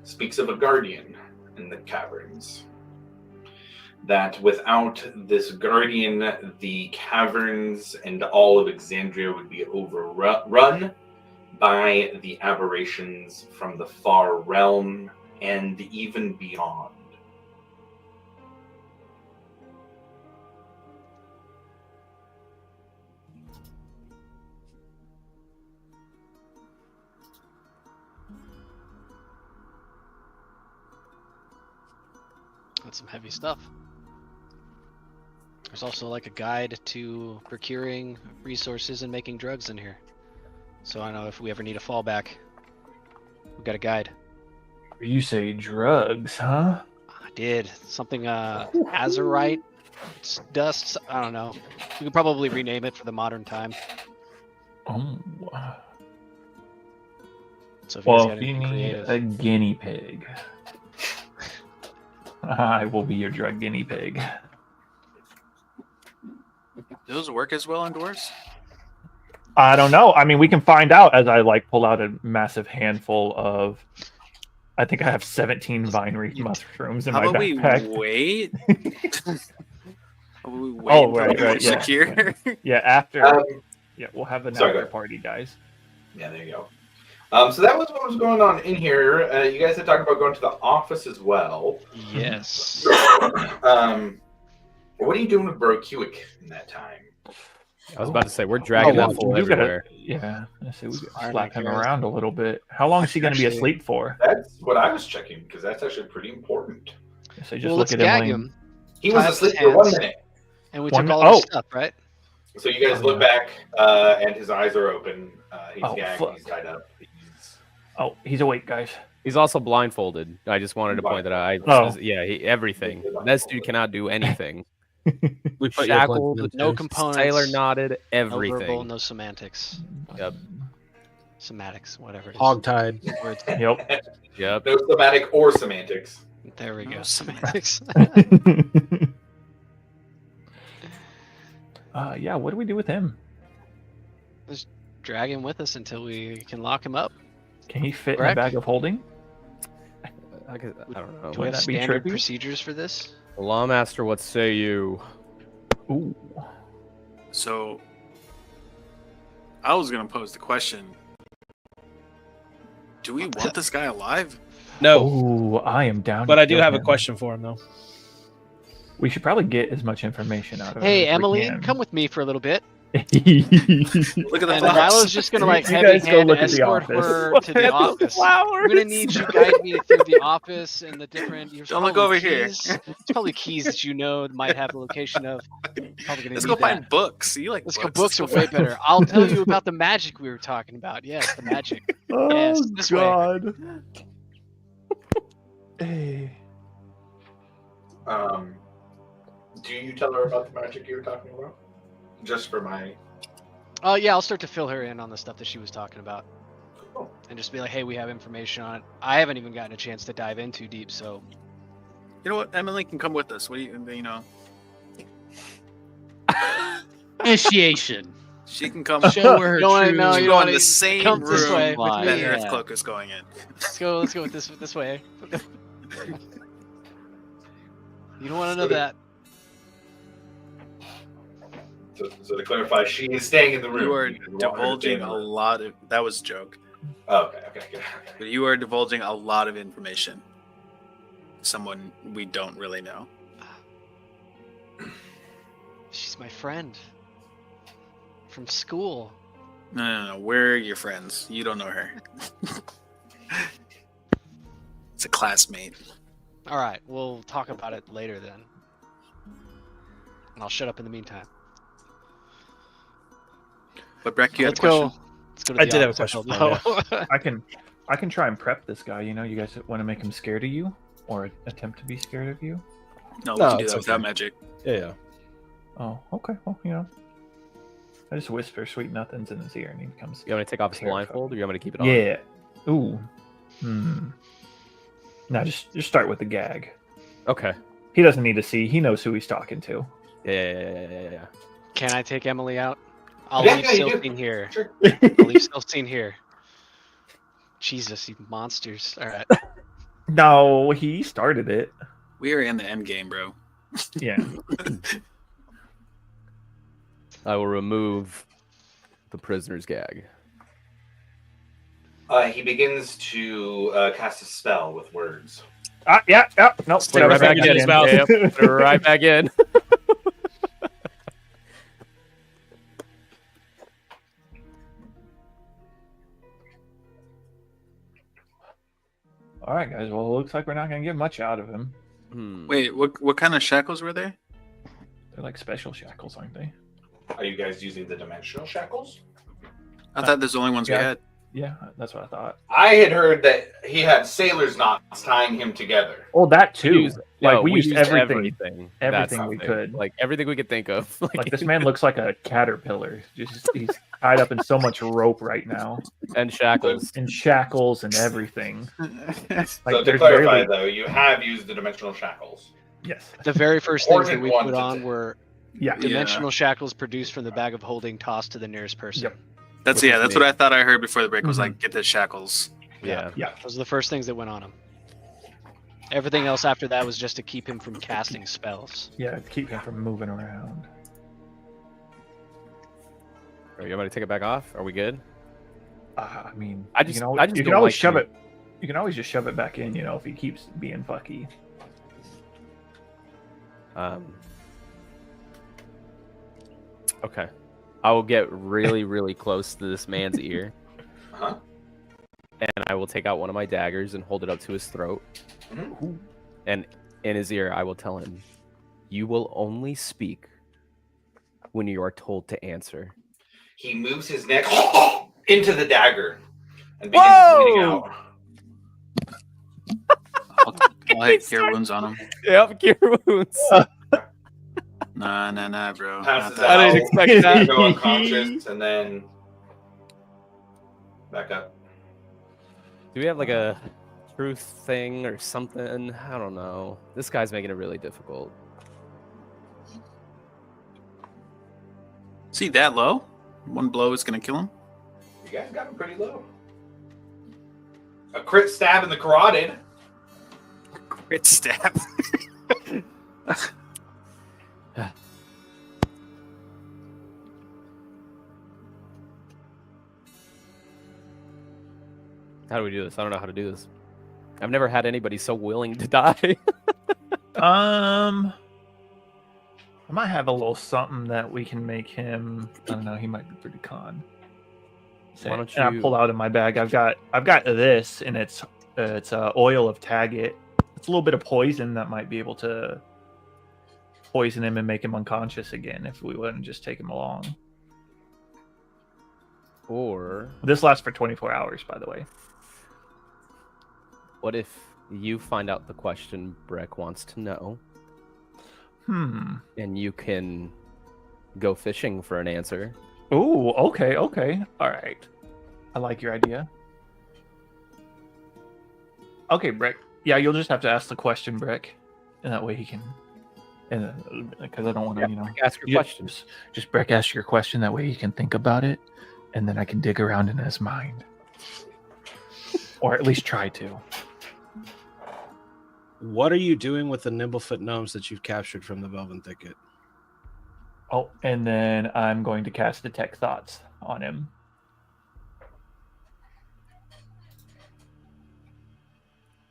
speaks of a guardian in the caverns. That without this guardian, the caverns and all of Exandria would be overrun by the aberrations from the Far Realm and even beyond. That's some heavy stuff. There's also like a guide to procuring resources and making drugs in here. So I know if we ever need a fallback, we've got a guide. You say drugs, huh? I did. Something, azurite, it's dust, I don't know. We could probably rename it for the modern time. Oh. So if Well, got if you anything need creative. a guinea pig, I will be your drug guinea pig. Do those work as well on dwarves? I don't know. I mean, we can find out as I like pull out a massive handful of. I think I have 17 vine reef mushrooms in How my about backpack. we wait? How about we wait Oh, until right, we're right, yeah. secure? Yeah, after. Yeah, we'll have an Sorry, go after ahead. party, guys. Yeah, there you go. So that was what was going on in here. You guys had talked about going to the office as well. Yes. What are you doing with Brokewick in that time? I was about to say we're dragging well, that fool you gotta- everywhere. Yeah, let's see, we could Iron slap him Carrot. around a little bit. How long is he going to be Actually- asleep for? That's what I was checking, because that's actually pretty important. So just Well, look let's at gag him. him. He Tie was up his asleep for 1 hands. minute. And we One took all mi- of oh. his stuff, right? So you guys Oh, look yeah. back, and his eyes are open. He's Oh, gagged, fuck. he's tied up. Oh, he's awake, guys. He's also blindfolded. I just wanted to point that out. Oh. Everything. This dude cannot do anything. We put your Shackled, plug in No too. components. sailor knotted, No everything. verbal, no semantics. Yep. Sematics, whatever it is. Hogtied. Words. Yep. Yep. No somatic or semantics. There we No go. semantics. Semantics. Yeah, what do we do with him? Drag him with us until we can lock him up. Can he fit Correct. in a bag of holding? I don't know. Do we have that be standard trippy? procedures for this? Lawmaster, what say you? Ooh. So, I was going to pose the question. Do we want this guy alive? No, Ooh, I am down. but to I do kill have a him. question for him though. We should probably get as much information out of Hey, him. as we Emily, can. come with me for a little bit. Look at the And flowers. Rilo's just gonna like You heavy guys go hand look at the escort office. her to the office. I'm gonna need you to guide me through the office and the different. There's Don't look probably over here. keys. There's probably keys that you know might have the location of. Probably gonna Let's need go that. find books. You like Let's books? go. Books are way better. I'll tell you about the magic we were talking about. Yes, the magic. Oh Yes, this way. God. Hey. Do you tell her about the magic you were talking about? Just for my... Oh yeah, I'll start to fill her in on the stuff that she was talking about, Cool. and just be like, "Hey, we have information on it." I haven't even gotten a chance to dive in too deep, so You know what? Emily can come with us. What do you know? Initiation. She can come. Show her her You wanna true. know, She's you going wanna in the same come this room way with that me, yeah. Earthcloak is going in. Let's go with this way. You don't want to know that. So to clarify, she is staying in the room. You are You just want her to stay in divulging the a room. lot of. That was a joke. Okay. But you are divulging a lot of information. Someone we don't really know. She's my friend from school. No. We're your friends. You don't know her. It's a classmate. All right, we'll talk about it later then. And I'll shut up in the meantime. But Breck, you had Let's a question. go. Let's go to I the did have a office. question No. I can try and prep this guy. You know, you guys want to make him scared of you, or attempt to be scared of you? No, we No, can do it's that without okay. magic. Yeah. Oh, okay. Well, you know, I just whisper sweet nothings in his ear, and he becomes. You want me to take off his Terrified. blindfold, or you want me to keep it on? Yeah. Ooh. Now just start with the gag. Okay. He doesn't need to see. He knows who he's talking to. Yeah. Can I take Emily out? I'll Yeah, leave yeah, you do. Celestine here. Sure. I'll leave Celestine here. Jesus, you monsters. All right. No, he started it. We are in the end game, bro. Yeah. I will remove the prisoner's gag. He begins to cast a spell with words. Yeah. Nope. Put it right back in his mouth. Yep, put it right back in. All right, guys. Well, it looks like we're not going to get much out of him. Wait, what kind of shackles were they? They're like special shackles, aren't they? Are you guys using the dimensional shackles? I thought there's the only ones we yeah. had. Yeah, that's what I thought. I had heard that he had sailor's knots tying him together. Oh, that too. We used used everything. That's Everything we something. could. Like everything we could think of. Like this man looks like a caterpillar. Just he's tied up in so much rope right now, and shackles. and shackles and everything. Like So to there's clarify, barely. though, you have used the dimensional shackles. Yes. The very first things that Ordered we one put to on take. were Yeah. dimensional shackles produced from the bag of holding tossed to the nearest person. Yep. That's Which is that's me. what I thought I heard before the break was Mhm. like get the shackles. Yeah. Those are the first things that went on him. Everything else after that was just to keep him from casting spells. Yeah. Keep him from moving around. Are you ready to take it back off? Are we good? I mean, I just you can don't always like shove to- it. You can always just shove it back in. You know, if he keeps being fucky. Okay. I will get really, really close to this man's ear, Uh-huh. and I will take out one of my daggers and hold it up to his throat. Mhm. And in his ear, I will tell him, "You will only speak when you are told to answer." He moves his neck into the dagger and begins bleeding Whoa! out. I'll hit cure wounds on him. Yep, cure wounds. Nah, bro. Passes Not out. I didn't expect that. Go unconscious and then back up. Do we have like a truth thing or something? I don't know. This guy's making it really difficult. See that low? One blow is gonna kill him. You guys got him pretty low. A crit stab in the carotid. Crit stab. How do we do this? I don't know how to do this. I've never had anybody so willing to die. I might have a little something that we can make him. I don't know. He might be pretty con. Why don't And I you- pull out in my bag. I've got this, and it's oil of Taggart. It's a little bit of poison that might be able to poison him and make him unconscious again if we wouldn't just take him along. Or This lasts for 24 hours, by the way. what if you find out the question Breck wants to know, and you can go fishing for an answer? Ooh, okay. All right. I like your idea. Okay, Brick. Yeah, you'll just have to ask the question, Brick. and that way he can. And because I don't want to, ask your question. Just Breck, ask your question. That way he can think about it, and then I can dig around in his mind, or at least try to. What are you doing with the Nimblefoot gnomes that you've captured from the Velvet Thicket? Oh, and then I'm going to cast Detect Thoughts on him.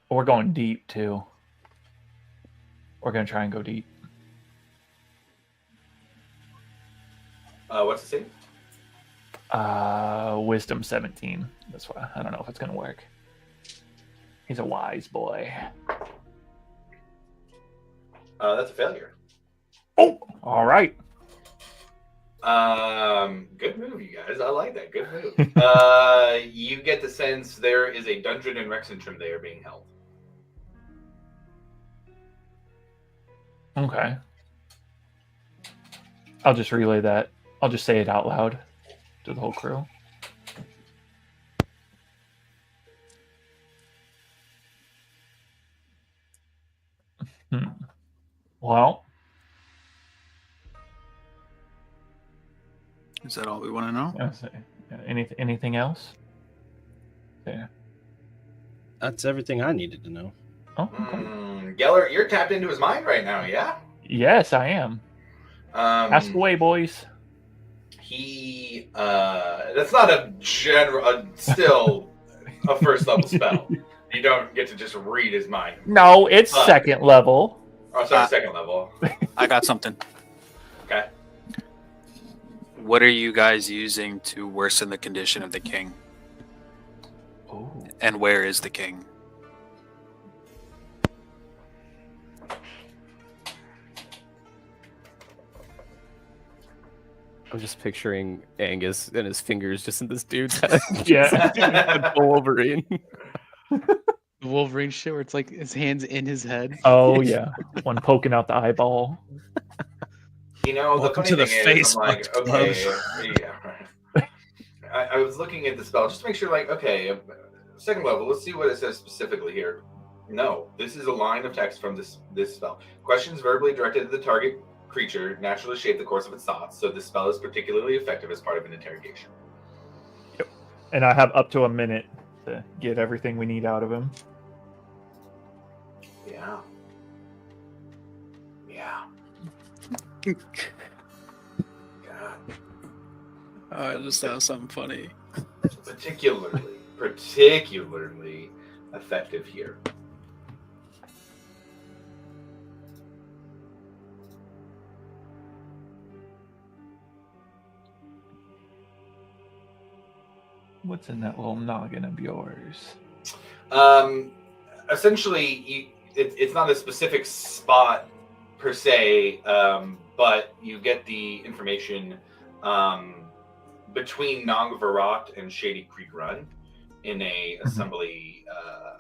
We're going deep too. We're gonna try and go deep. What's the save? Wisdom 17. That's why I don't know if it's gonna work. He's a wise boy. That's a failure. Oh, all right. Good move, you guys. I like that. Good move. You get the sense there is a dungeon in Rexentrim there being held. Okay. I'll just relay that. I'll just say it out loud to the whole crew. Well, Is that all we want to know? anything else? Yeah. That's everything I needed to know. Oh, okay. Geller, you're tapped into his mind right now, yeah? Yes, I am. Ask away, boys. He, that's not a general, still a first level spell. You don't get to just read his mind. No, it's second level. Oh, sorry, second level. I got something. Okay. What are you guys using to worsen the condition of the king? Oh. And where is the king? I'm just picturing Angus and his fingers just in this dude's head. Yeah. Wolverine. The Wolverine shit where it's like his hands in his head. Oh yeah, one poking out the eyeball. You know, Welcome the to funny the thing face is, I'm like, punch okay, yeah, right. I was looking at the spell just to make sure, like, okay, second level, let's see what it says specifically here. No, this is a line of text from this spell. Questions verbally directed at the target creature naturally shape the course of its thoughts, so this spell is particularly effective as part of an interrogation. Yep. And I have up to a minute to get everything we need out of him. Yeah. Yeah. God. I just thought something funny. Particularly effective here. What's in that little noggin of yours? Essentially, it's not a specific spot per se, but you get the information between Nongvarat and Shady Creek Run in a assembly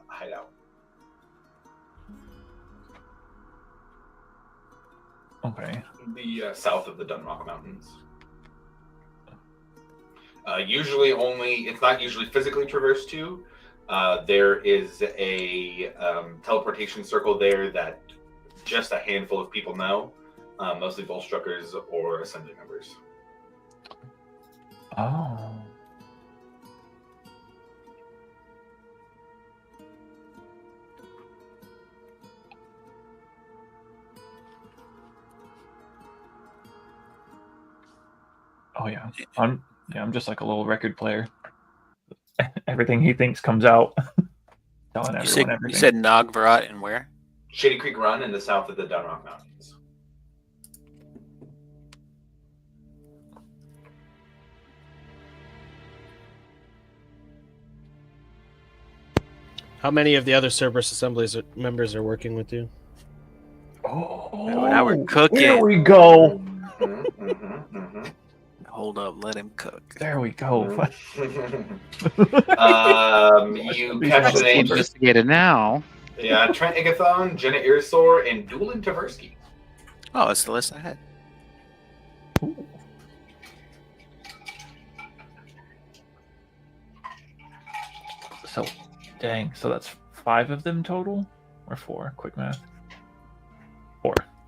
hideout. Okay. The south of the Dunrock Mountains. It's not usually physically traversed to. There is a teleportation circle there that just a handful of people know, mostly Volstruckers or Assembly members. Oh. Oh yeah. I'm just like a little record player. Everything he thinks comes out. Telling everyone everything. You said Nogvarat and where? Shady Creek Run in the south of the Dunrock Mountains. How many of the other Cerberus Assemblies members are working with you? Oh, now we're cooking. There we go. Hold up, let him cook. There we go. You catch the names. Investigated now. Yeah, Trent Igathon, Jenna Irsor, and Doolin Tversky. Oh, that's the list I had. Ooh. So, dang. So that's 5 of them total? Or 4? Quick math.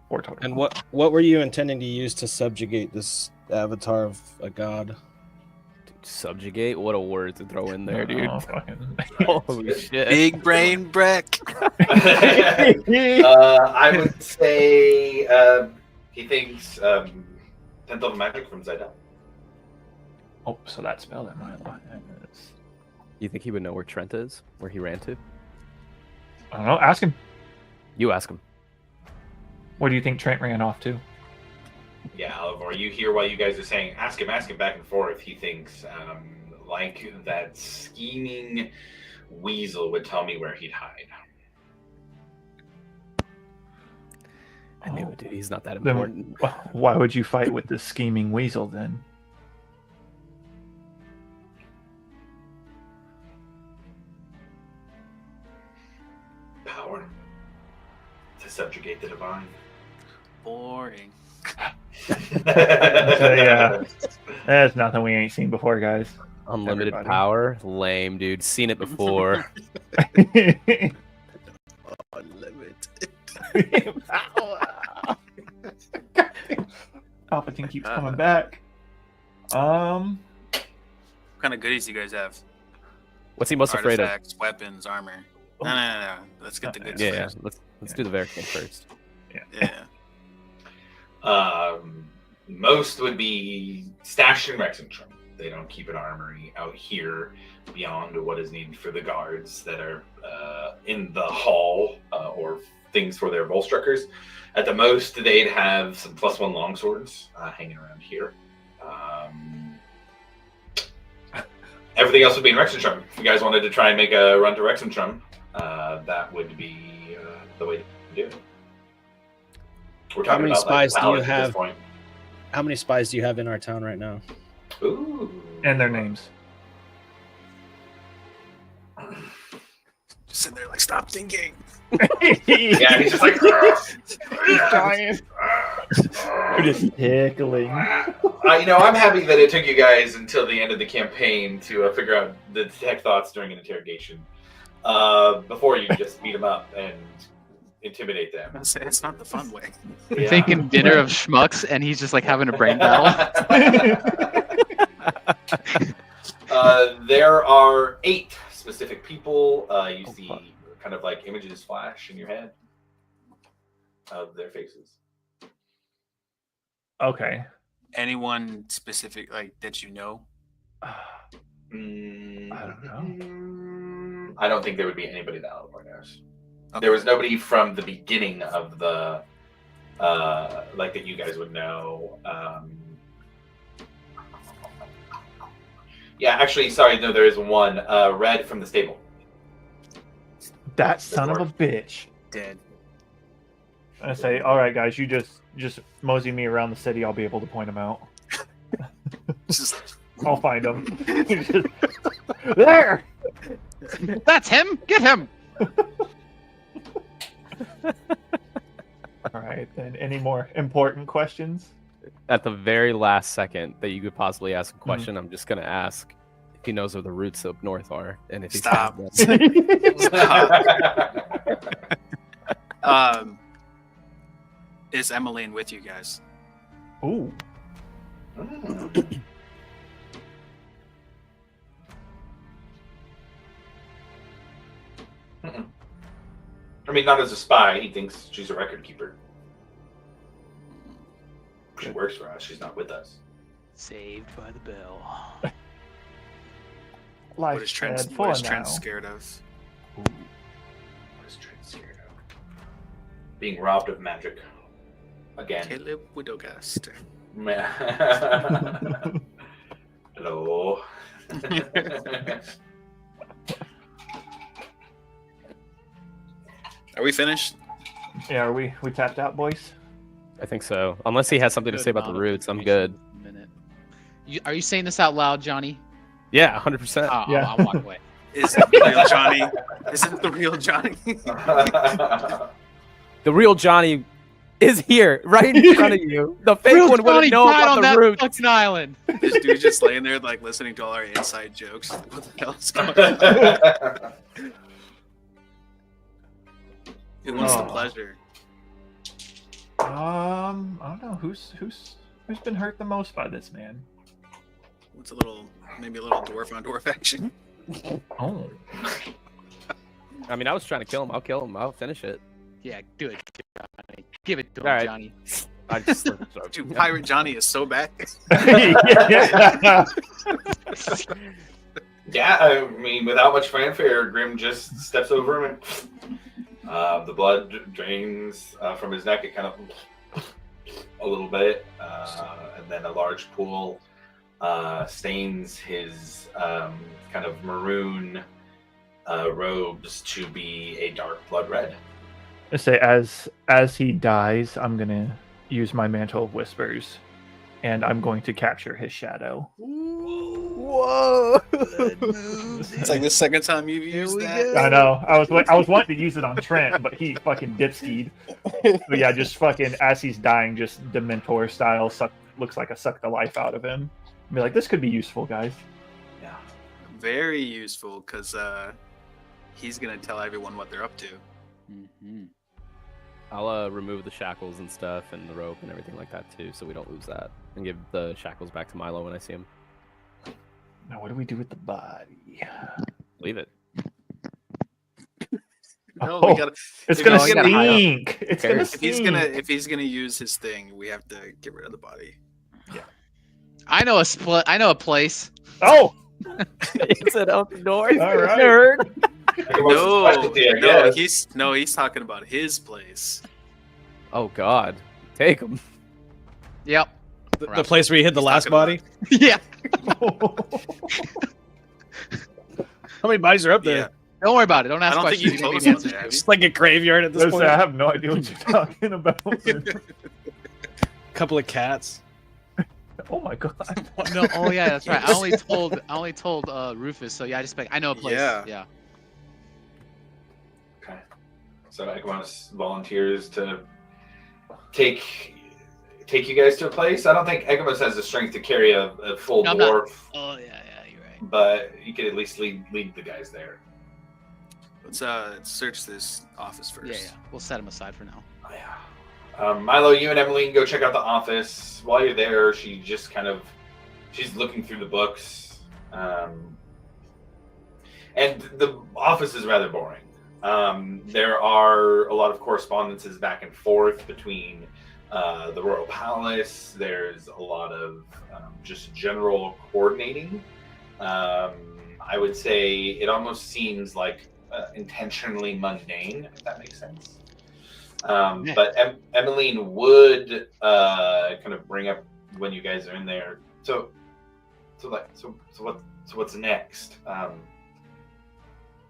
4 total. And what were you intending to use to subjugate this avatar of a god? Subjugate? What a word to throw in there, dude. Oh, fucking... Holy shit. Big brain Breck. I would say he thinks 10th level magic from Zidane. Oh, so that spell that might lie. You think he would know where Trent is? Where he ran to? I don't know. Ask him. You ask him. Where do you think Trent ran off to? Yeah, Alivor, you hear while you guys are saying, ask him back and forth. He thinks, like that scheming weasel would tell me where he'd hide. I knew it, dude. He's not that Then important. why would you fight with this scheming weasel then? Power to subjugate the divine. Boring. So, yeah, that's nothing we ain't seen before, guys. Unlimited Everybody. power? Lame, dude. Seen it before. Unlimited. Palpatine keeps coming back. What kind of goodies do you guys have? What's he most afraid of? Artifacts, weapons, armor. No. Let's get the goodies Yeah, first. Let's do the Verican first. Yeah. Most would be stashed in Rexentrum. They don't keep an armory out here beyond what is needed for the guards that are in the hall or things for their Volstruckers. At the most, they'd have some +1 longswords hanging around here. Everything else would be in Rexentrum. If you guys wanted to try and make a run to Rexentrum, that would be the way to do it. We're How many about, spies do you pallets at this have? point. How many spies do you have in our town right now? Ooh. And their names. Just sitting there like, stop thinking. Yeah, he's just like, Giant. Just tickling. I'm happy that it took you guys until the end of the campaign to figure out the detect thoughts during an interrogation before you just beat them up and intimidate them. It's not the fun way. Yeah. Thinking dinner of schmucks, and he's just like having a brain battle. There are 8 specific people. You see fuck. kind of like images flash in your head of their faces. Okay. Anyone specific like that you know? I don't know. I don't think there would be anybody that Alivor knows. There was nobody from the beginning of the like that you guys would know. Yeah, actually, sorry, no, there is one. Red from the stable. That son of a bitch. Dead. I say, all right, guys, you just mosey me around the city. I'll be able to point him out. Just I'll find him. There. That's him. Get him. All right, then. Any more important questions? At the very last second that you could possibly ask a question, I'm just gonna ask if he knows where the roots up north are, and if he's Stop. Is Emmeline with you guys? Ooh. I mean, not as a spy. He thinks she's a record keeper. She works for us. She's not with us. Saved by the bell. What is Life's Trent, bad what is for Trent now. scared of? What is Trent scared of? Being robbed of magic. Again. Caleb Widowgast. Hello. Are we finished? Yeah, are we tapped out, boys? I think so. Unless he has something to say about the roots, I'm good. Minute. Are you saying this out loud, Johnny? Yeah, 100%. Yeah. I'll walk away. Is it the real Johnny? Is it the real Johnny? The real Johnny is here, right in front of you. The fake one wouldn't know died about on the that roots. fucking island. This dude just laying there, like listening to all our inside jokes. What the hell is going on? Who wants the Oh. pleasure? I don't know who's been hurt the most by this man. What's maybe a little dwarf on dwarf action? Oh, I mean, I was trying to kill him. I'll kill him. I'll finish it. Yeah, do it, Johnny. Give it to him, All right. Johnny. I just Dude, Pirate Johnny is so back. yeah. Yeah, I mean, without much fanfare, Grim just steps over him and the blood drains from his neck. It kind of a little bit, and then a large pool stains his kind of maroon robes to be a dark blood red. I say as he dies, I'm gonna use my mantle of whispers, and I'm going to capture his shadow. Whoa! It's like the second time you've used that. I know. I was wanting to use it on Trent, but he fucking dipskied. But yeah, just fucking as he's dying, just Dementor style, looks like I sucked the life out of him. Be like, this could be useful, guys. Yeah. Very useful, because he's gonna tell everyone what they're up to. Mm-hmm. I'll remove the shackles and stuff and the rope and everything like that too, so we don't lose that. And give the shackles back to Milo when I see him. Now, what do we do with the body? Leave it. No, Oh, we gotta. It's if gonna he's gonna- stink. It's gonna If stink. he's gonna use his thing, we have to get rid of the body. I know a place. Oh, Is it up north? All right. Nerd. No, he's talking about his place. Oh God, take him. Yep. The place where you hid the He's last talking body. Yeah. How many bodies are up there? Yeah. Don't worry about it. Don't I ask don't think questions. you told need us the about answers, that. Toby. It's like a graveyard at this I point. have no idea what you're talking about. Couple of cats. Oh my god. No, oh yeah, that's right. I only told Rufus, so yeah, I know a place. Yeah. Yeah. Okay. So Ekamos volunteers to take you guys to a place. I don't think Ekamos has the strength to carry a full No, I'm not. dwarf, Oh yeah, you're right. but you could at least lead the guys there. Let's search this office first. Yeah. We'll set him aside for now. Oh, yeah. Milo, you and Emmeline go check out the office. While you're there, she's looking through the books, and the office is rather boring. There are a lot of correspondences back and forth between the royal palace. There's a lot of just general coordinating. I would say it almost seems like intentionally mundane, if that makes sense. But Emmeline would kind of bring up when you guys are in there. So what's next?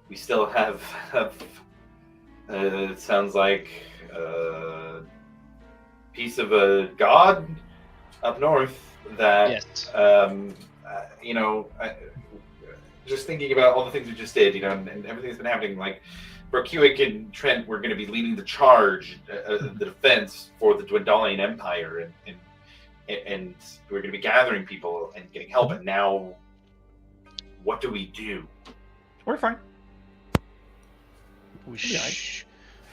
We still have it sounds like a piece of a god up north that Yes. just thinking about all the things we just did, and everything that's been happening, like Brokuik and Trent were going to be leading the charge, the defense for the Dwendalian Empire, and we're going to be gathering people and getting help. And now, what do we do? We're fine. We Yeah, should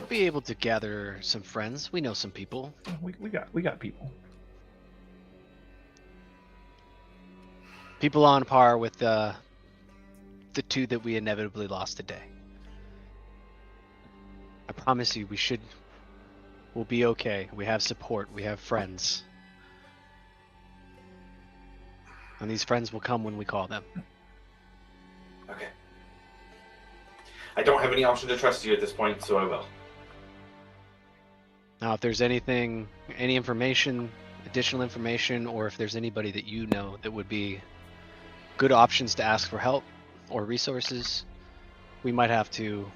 be able to gather some friends. We know some people. We got people. People on par with the two that we inevitably lost today. I promise you, we'll be okay. We have support. We have friends. And these friends will come when we call them. Okay. I don't have any option to trust you at this point, so I will. Now, if there's anything, any information, additional information, or if there's anybody that you know that would be good options to ask for help or resources, we might have to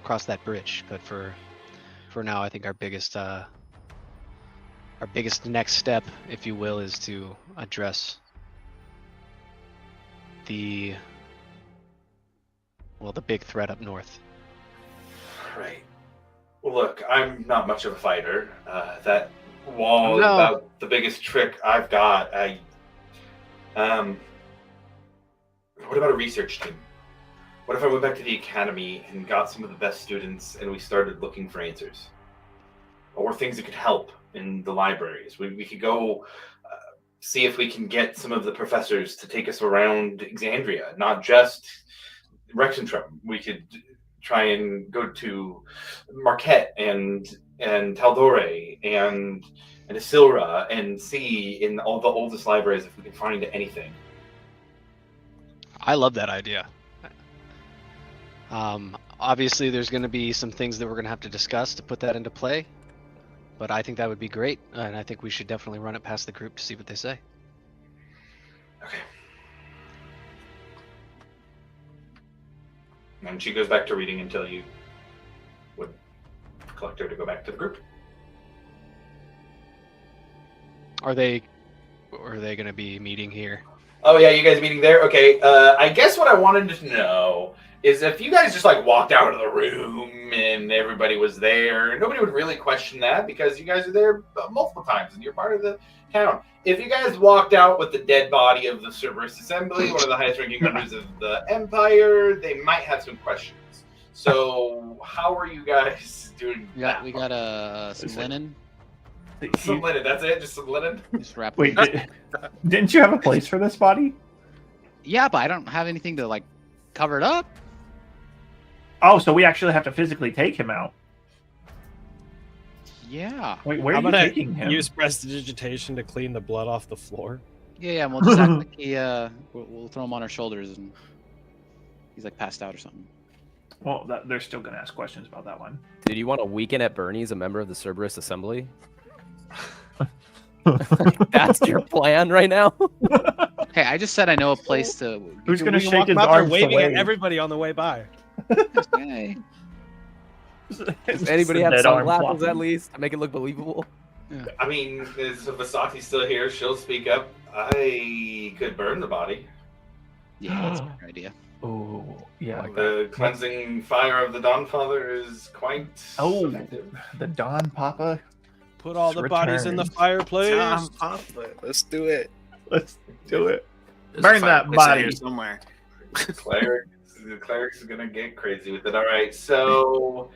cross that bridge. But for now, I think our biggest next step, if you will, is to address the big threat up north. Right. Well, look, I'm not much of a fighter. That wall is No. about the biggest trick I've got. What about a research team? What if I went back to the academy and got some of the best students and we started looking for answers? or things that could help in the libraries. We could go see if we can get some of the professors to take us around Exandria, not just Rexentrum. We could try and go to Marquette and Taldore and Isilra and see in all the oldest libraries if we can find anything. I love that idea. Obviously, there's going to be some things that we're going to have to discuss to put that into play, but I think that would be great, and I think we should definitely run it past the group to see what they say. Okay. And she goes back to reading until you would collect her to go back to the group. Are they going to be meeting here? Oh yeah, you guys meeting there? Okay. I guess what I wanted to know is if you guys just like walked out of the room and everybody was there, nobody would really question that because you guys are there multiple times and you're part of the town. If you guys walked out with the dead body of the Cerberus Assembly, one of the highest ranking members of the Empire, they might have some questions. So how are you guys doing? Yeah, we got some linen. Some linen, that's it? Just some linen? Just wrap. Wait, didn't you have a place for this body? Yeah, but I don't have anything to like cover it up. Oh, so we actually have to physically take him out. Yeah. Wait, where are I'm you gonna taking him? use prestidigitation to clean the blood off the floor. Yeah, and we'll just act like we'll throw him on our shoulders and he's like passed out or something. Well, they're still going to ask questions about that one. Did you want a weekend at Bernie's, a member of the Cerberus Assembly? That's your plan right now? Hey, I just said I know a place to. Who's going to We can shake walk his him out there arms waving away? at everybody on the way by. Hey. Does anybody have Dead arm sunglasses flopping. at least to make it look believable? I mean, is Vasaki still here? She'll speak up. I could burn the body. Yeah, that's a good idea. Oh, yeah. The cleansing fire of the Dawnfather is quite effective. The Don Papa. Put all the bodies in the Returns. fireplace. Let's do it. Let's do it. There's Burn a that fireplace out body. here somewhere. The cleric's gonna get crazy with it. All right, so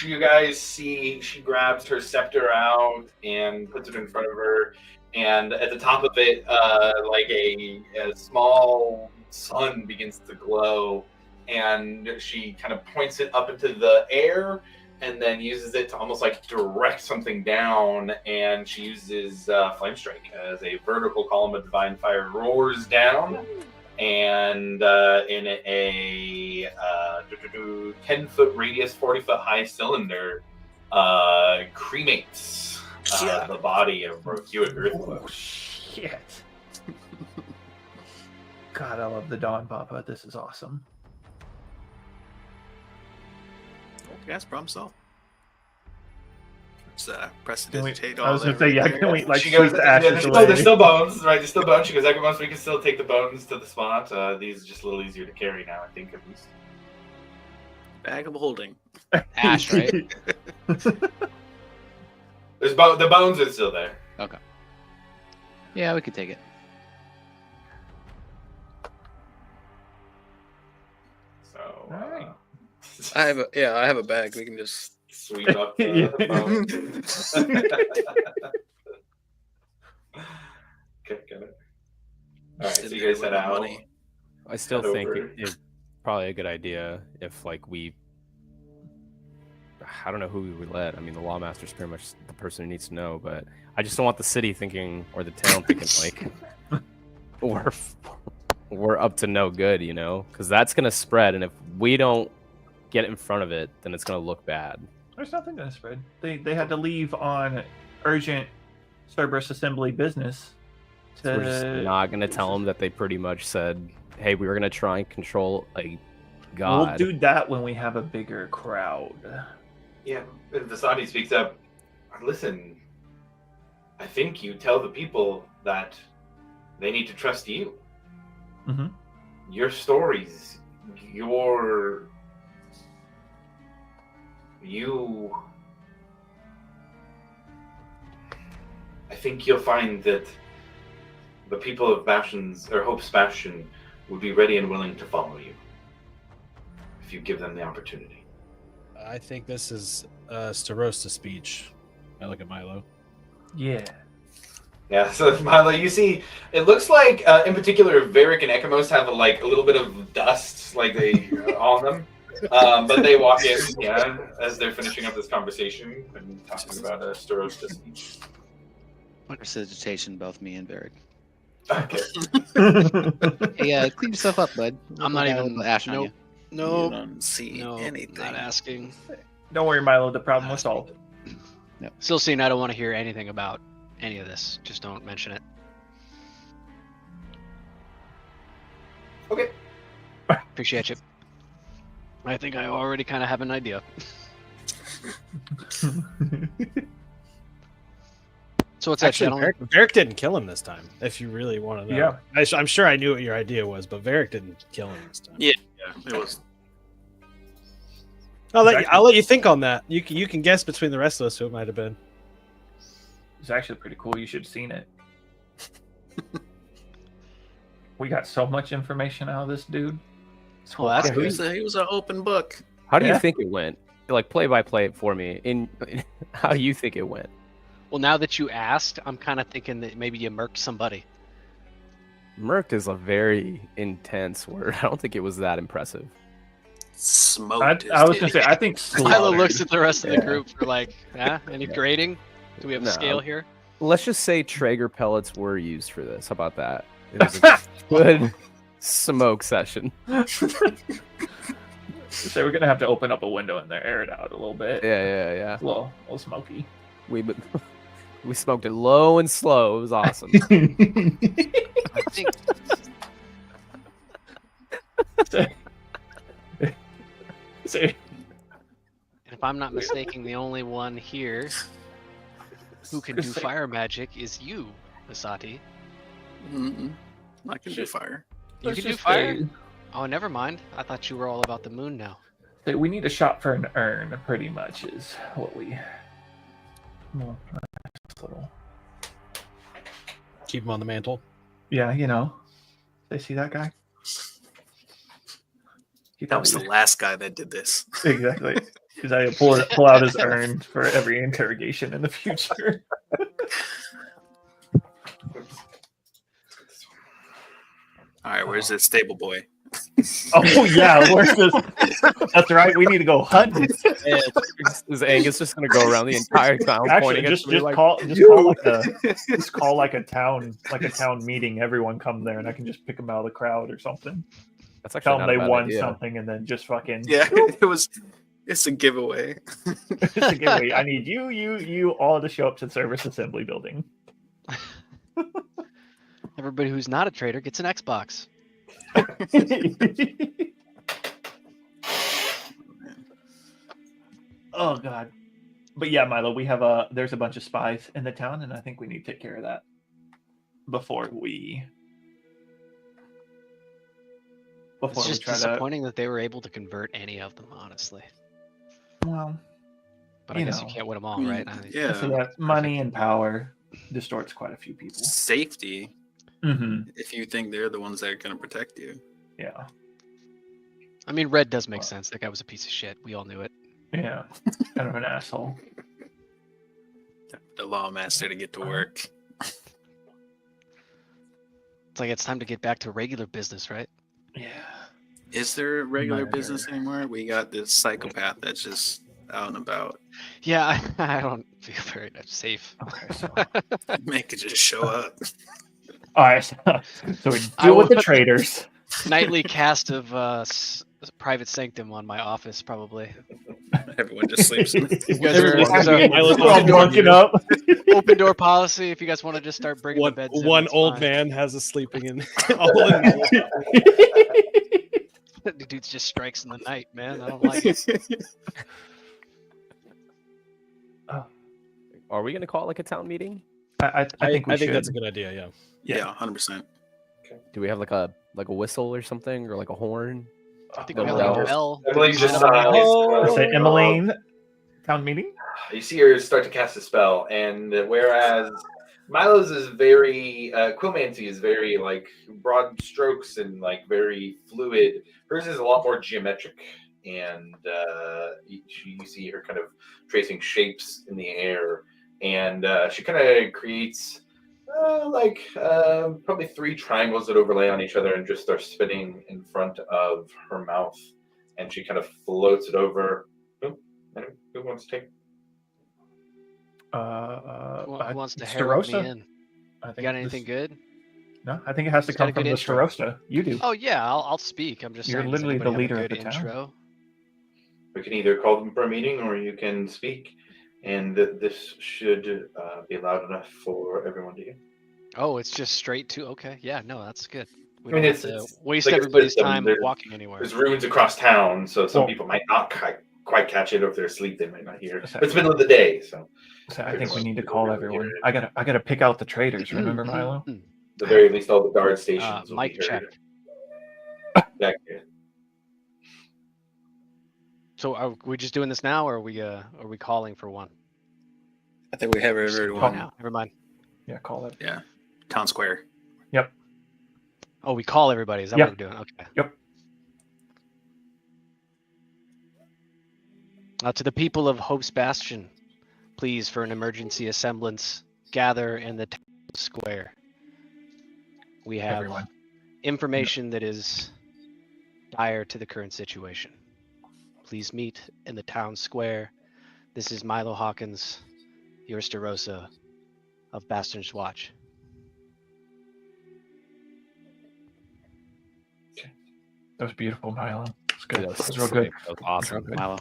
you guys see she grabs her scepter out and puts it in front of her, and at the top of it, like a small sun begins to glow, and she kind of points it up into the air, and then uses it to almost like direct something down, and she uses Flame Strike as a vertical column of divine fire roars down, and in a 10-foot radius, 40-foot high cylinder, cremates the body of Hewitt Earthlow. Oh, shit. God, I love the Don Papa. This is awesome. Yes, problem solved. Just prestidigitate I all was going that to say, yeah, right can we, like, She goes, shoot the yeah, ashes there's away? still bones, right? There's still bones. She goes, once we can still take the bones to the spot. These are just a little easier to carry now, I think, at least. Bag of holding. Ash, right? There's the bones are still there. Okay. Yeah, we could take it. So, Alright. I have a bag. We can just sweep up the bones. Okay, got it. All right, so you guys head out. I still Head think over. it's probably a good idea if, like, I don't know who we would let. I mean, the Lawmaster's pretty much the person who needs to know, but I just don't want the city thinking, or the town thinking, like, we're up to no good, you know? Because that's going to spread, and if we don't get in front of it, then it's going to look bad. There's nothing going to spread. They had to leave on urgent Cerberus Assembly business. So we're just not going to tell them that they pretty much said, hey, we were going to try and control a god. We'll do that when we have a bigger crowd. Yeah, Vasadi speaks up. Listen, I think you tell the people that they need to trust you. Mm-hmm. Your stories, I think you'll find that the people of Hope's Bastion would be ready and willing to follow you if you give them the opportunity. I think this is Starosta speech. I look at Milo. Yeah. Yeah, so Milo, you see, it looks like, in particular, Varric and Ekamos have like a little bit of dust, like they on them, but they walk in, yeah, as they're finishing up this conversation and talking about a Starosta speech. Prestidigitation, both me and Varric. Okay. Hey, clean yourself up, bud. I'm not even ash on you. You No, don't see no, anything. not asking. Don't worry, Milo. The problem was solved. Still seeing, I don't want to hear anything about any of this. Just don't mention it. Okay. Appreciate you. I think I already kind of have an idea. So what's that, Actually, gentlemen? Varric didn't kill him this time. If you really want to know, Yeah. I'm sure I knew what your idea was, but Varric didn't kill him this time. Yeah, it was. I'll let you think on that. You can guess between the rest of us who it might have been. It's actually pretty cool. You should have seen it. We got so much information out of this dude. It's Well, that's wild. He was an open book. How do you Yeah. think it went? Like play by play for me. How do you think it went? Well, now that you asked, I'm kind of thinking that maybe you murked somebody. Murked is a very intense word. I don't think it was that impressive. Smoked. I was gonna say I think Milo slaughtered. looks at the rest of the Yeah. group for like, any grading? Do we have a No. scale here? Let's just say Traeger pellets were used for this. How about that? It was a good smoke session. So we're gonna have to open up a window in there, air it out a little bit. Yeah. It's a little smoky. We smoked it low and slow. It was awesome. I think So, and if I'm not mistaken, the only one here who can do fire magic is you, Asati. Mm-mm. I can do Shit. fire. You let's can do just fire? Oh, never mind. I thought you were all about the moon now. say we need a shot for an urn, pretty much, is what we. Well, nice little. Keep him on the mantle. Yeah, you know. They see that guy? He That was thought the last guy that did this. Exactly. Because I pull out his urn for every interrogation in the future. All right, where's this stable boy? Oh yeah, where's this? That's right. We need to go hunt. Is Angus just gonna go around the entire town Actually, pointing at just somebody like, call like a town meeting. Everyone come there, and I can just pick them out of the crowd or something. That's actually Tell not them a they bad won idea. something, and then just fucking. Yeah, it's a giveaway. Just a giveaway. I need you all to show up to the Cerberus Assembly building. Everybody who's not a trader gets an Xbox. Oh god. But yeah, Milo, we have there's a bunch of spies in the town, and I think we need to take care of that before we It's just try to. disappointing that they were able to convert any of them, honestly. Well, But I You guess know. you can't win them all, Mm, right? yeah. so yeah, money and power distorts quite a few people. Safety. Mm-hmm. If you think they're the ones that are going to protect you. Yeah. I mean, Red does make sense. That guy was a piece of shit. We all knew it. Yeah. Kind of an asshole. The lawmaster to get to work. It's like it's time to get back to regular business, right? Yeah. Is there regular Murder. business anymore? We got this psychopath that's just out and about. Yeah, I don't feel very safe. Okay. So, Make it just show up. all right. So we I deal will with the put- traders. Nightly cast of Private Sanctum on my office, probably. Everyone just sleeps. You guys are, We're all bunking up. open door policy. If you guys want to just start bringing the beds in, One that's old fine. man has a sleeping in. all in The dude just strikes in the night, man. I don't like it. Are we gonna call it like a town meeting? I think we should. that's a good idea. Yeah. Yeah, 100%. Do we have like a whistle or something, or like a horn? I think Oh, we have like no. a bell. Emily just I say Emmeline town meeting. You see her start to cast a spell, and whereas Milo's is very Quillmancy is very like broad strokes and like very fluid. Hers is a lot more geometric and you see her kind of tracing shapes in the air, and she kind of creates probably 3 triangles that overlay on each other and just start spinning in front of her mouth, and she kind of floats it over. Who wants to take? Who wants to Mr. herald me Rosa? in? I You think got anything good? No, I think it has to Who's got come a from good Mr. intro? Rosa. You do. Oh yeah, I'll speak. I'm just You're saying. Does literally the anybody have a leader of good the town. intro? We can either call them for a meeting or you can speak, and this should be loud enough for everyone to hear. Oh, it's just straight to. Okay, yeah, no, that's good. We I mean, don't it's have to it's waste like a everybody's system. time There's walking anywhere. ruins across town, so some Well- people might not quite catch it, or if they're asleep, they might not hear. Okay. But it's middle of the day, so So I think we Everyone need to will call really everyone. hear it. I gotta pick out the traitors. Remember, Milo? at the very least, all the guard stations will Mic be heard. check. Back here. So are we just doing this now, or are we calling for one? I think we have Just everyone. calling now. Never mind. Yeah, call it. Yeah, town square. Yep. Oh, we call everybody. Is that Yeah. what we're doing? Okay. Yep. To the people of Hope's Bastion, please, for an emergency assemblance, gather in the town square. We have Everyone. information that is dire to the current situation. Please meet in the town square. This is Milo Hawkins, yours to Rosa of Bastion's Watch. That was beautiful, Milo. That's good. Dude, That was real good. That was awesome. Real good. Milo.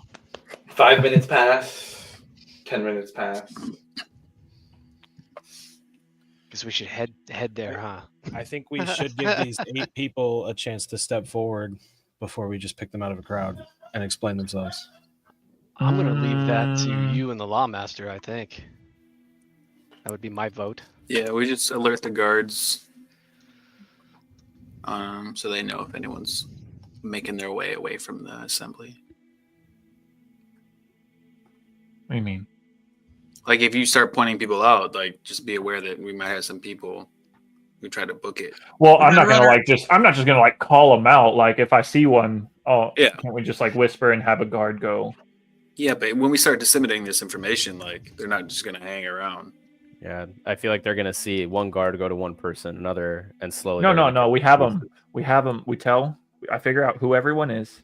5 minutes pass. 10 minutes pass. Guess we should head there, huh? I think we should give these 8 people a chance to step forward before we just pick them out of a crowd and explain themselves. I'm gonna leave that to you and the Lawmaster, I think. That would be my vote. Yeah, we just alert the guards, so they know if anyone's making their way away from the assembly. What do you mean? Like if you start pointing people out, like just be aware that we might have some people who try to book it. Well, I'm not just gonna call them out. Like if I see one, Yeah. can't we just whisper and have a guard go? Yeah, but when we start disseminating this information, they're not just gonna hang around. Yeah, I feel like they're gonna see one guard go to one person, another, and slowly. No. We have them. I figure out who everyone is,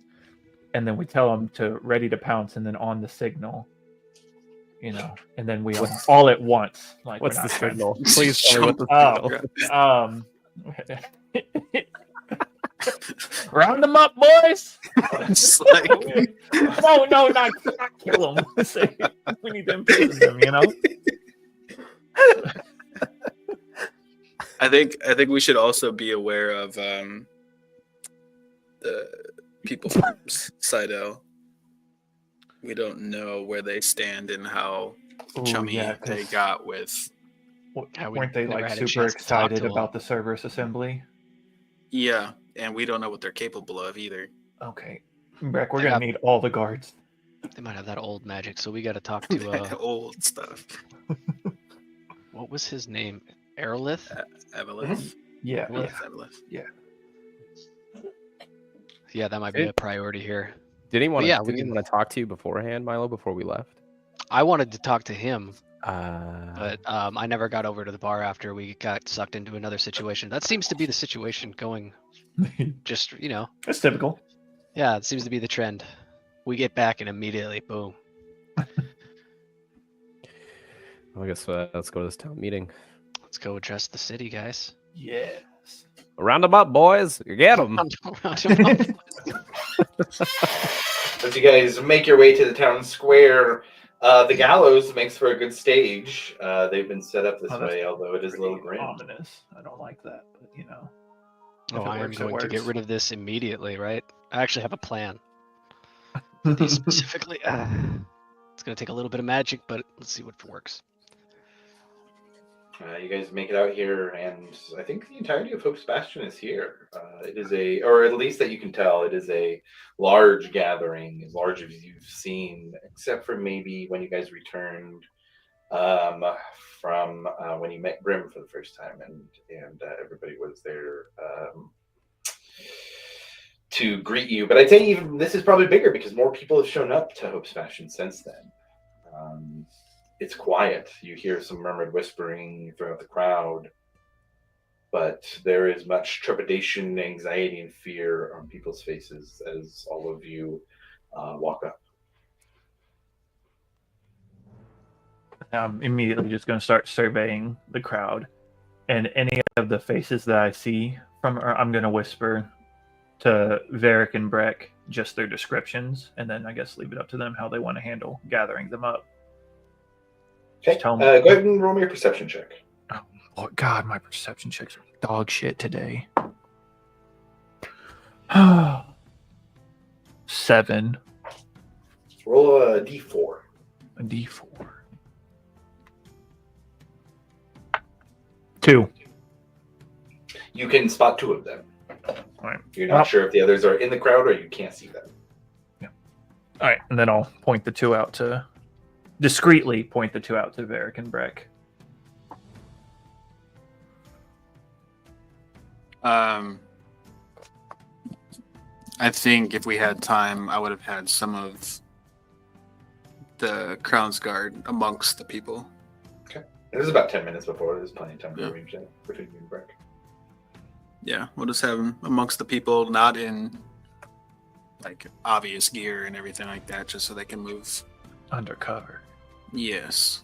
and then we tell them to ready to pounce, and then on the signal, and then we all at once. Like What's we're the not trying- signal? Please tell me what the signal. Round them up, boys. Just like, No, not kill them. We need to imprison them. I think we should also be aware of the people from Seidel. We don't know where they stand and how chummy they got with. Weren't they never had a super chance to talk to excited them. about the Cerberus Assembly? Yeah, and we don't know what they're capable of either. Okay, Breck, we're I gonna got- need all the guards. They might have that old magic, so we got to talk to. Old stuff. What was his name? Aerolith? Evelith. Yeah, Evelith. Evelith. Yeah, that might be a priority here. Did he want Yeah, to? we Did he can- want to talk to you beforehand, Milo? Before we left? I wanted to talk to him, Uh, but I never got over to the bar after we got sucked into another situation. That seems to be the situation going. Just That's typical. yeah, it seems to be the trend. We get back and immediately, boom. I guess let's go to this town meeting. Let's go address the city, guys. Yes. Round them up, boys. You get them. As you guys make your way to the town square, the gallows makes for a good stage. They've been set up this Oh, that's way, although it is a little grim. Ominous. I don't like that, but Oh, If it I am works, it going to get works. rid of this immediately, right? I actually have a plan. For these specifically, it's gonna take a little bit of magic, but let's see what works. You guys make it out here, and I think the entirety of Hope's Bastion is here. It is or at least that you can tell, it is a large gathering, as large as you've seen, except for maybe when you guys returned from when you met Grim for the first time, and everybody was there to greet you. But I'd say even this is probably bigger because more people have shown up to Hope's Fashion since then. It's quiet. You hear some murmured whispering throughout the crowd, but there is much trepidation, anxiety, and fear on people's faces as all of you walk up. I'm immediately just going to start surveying the crowd, and any of the faces that I see from her, I'm going to whisper to Varric and Breck just their descriptions, and then I guess leave it up to them how they want to handle gathering them up. Okay, Tell go ahead and roll me a perception check. Oh, Lord God, my perception checks are dog shit today. 7. Roll a d4. A d4. 2. You can spot 2 of them. All right. You're not sure if the others are in the crowd or you can't see them. Yeah. All right, and then I'll point the 2 out to... discreetly point the 2 out to Varric and Breck. I think if we had time, I would have had some of the Crown's Guard amongst the people. Okay. It was about 10 minutes before. There's plenty of time to arrange that between you and Breck. Yeah, we'll just have them amongst the people, not in like obvious gear and everything like that, just so they can move Undercover. Yes.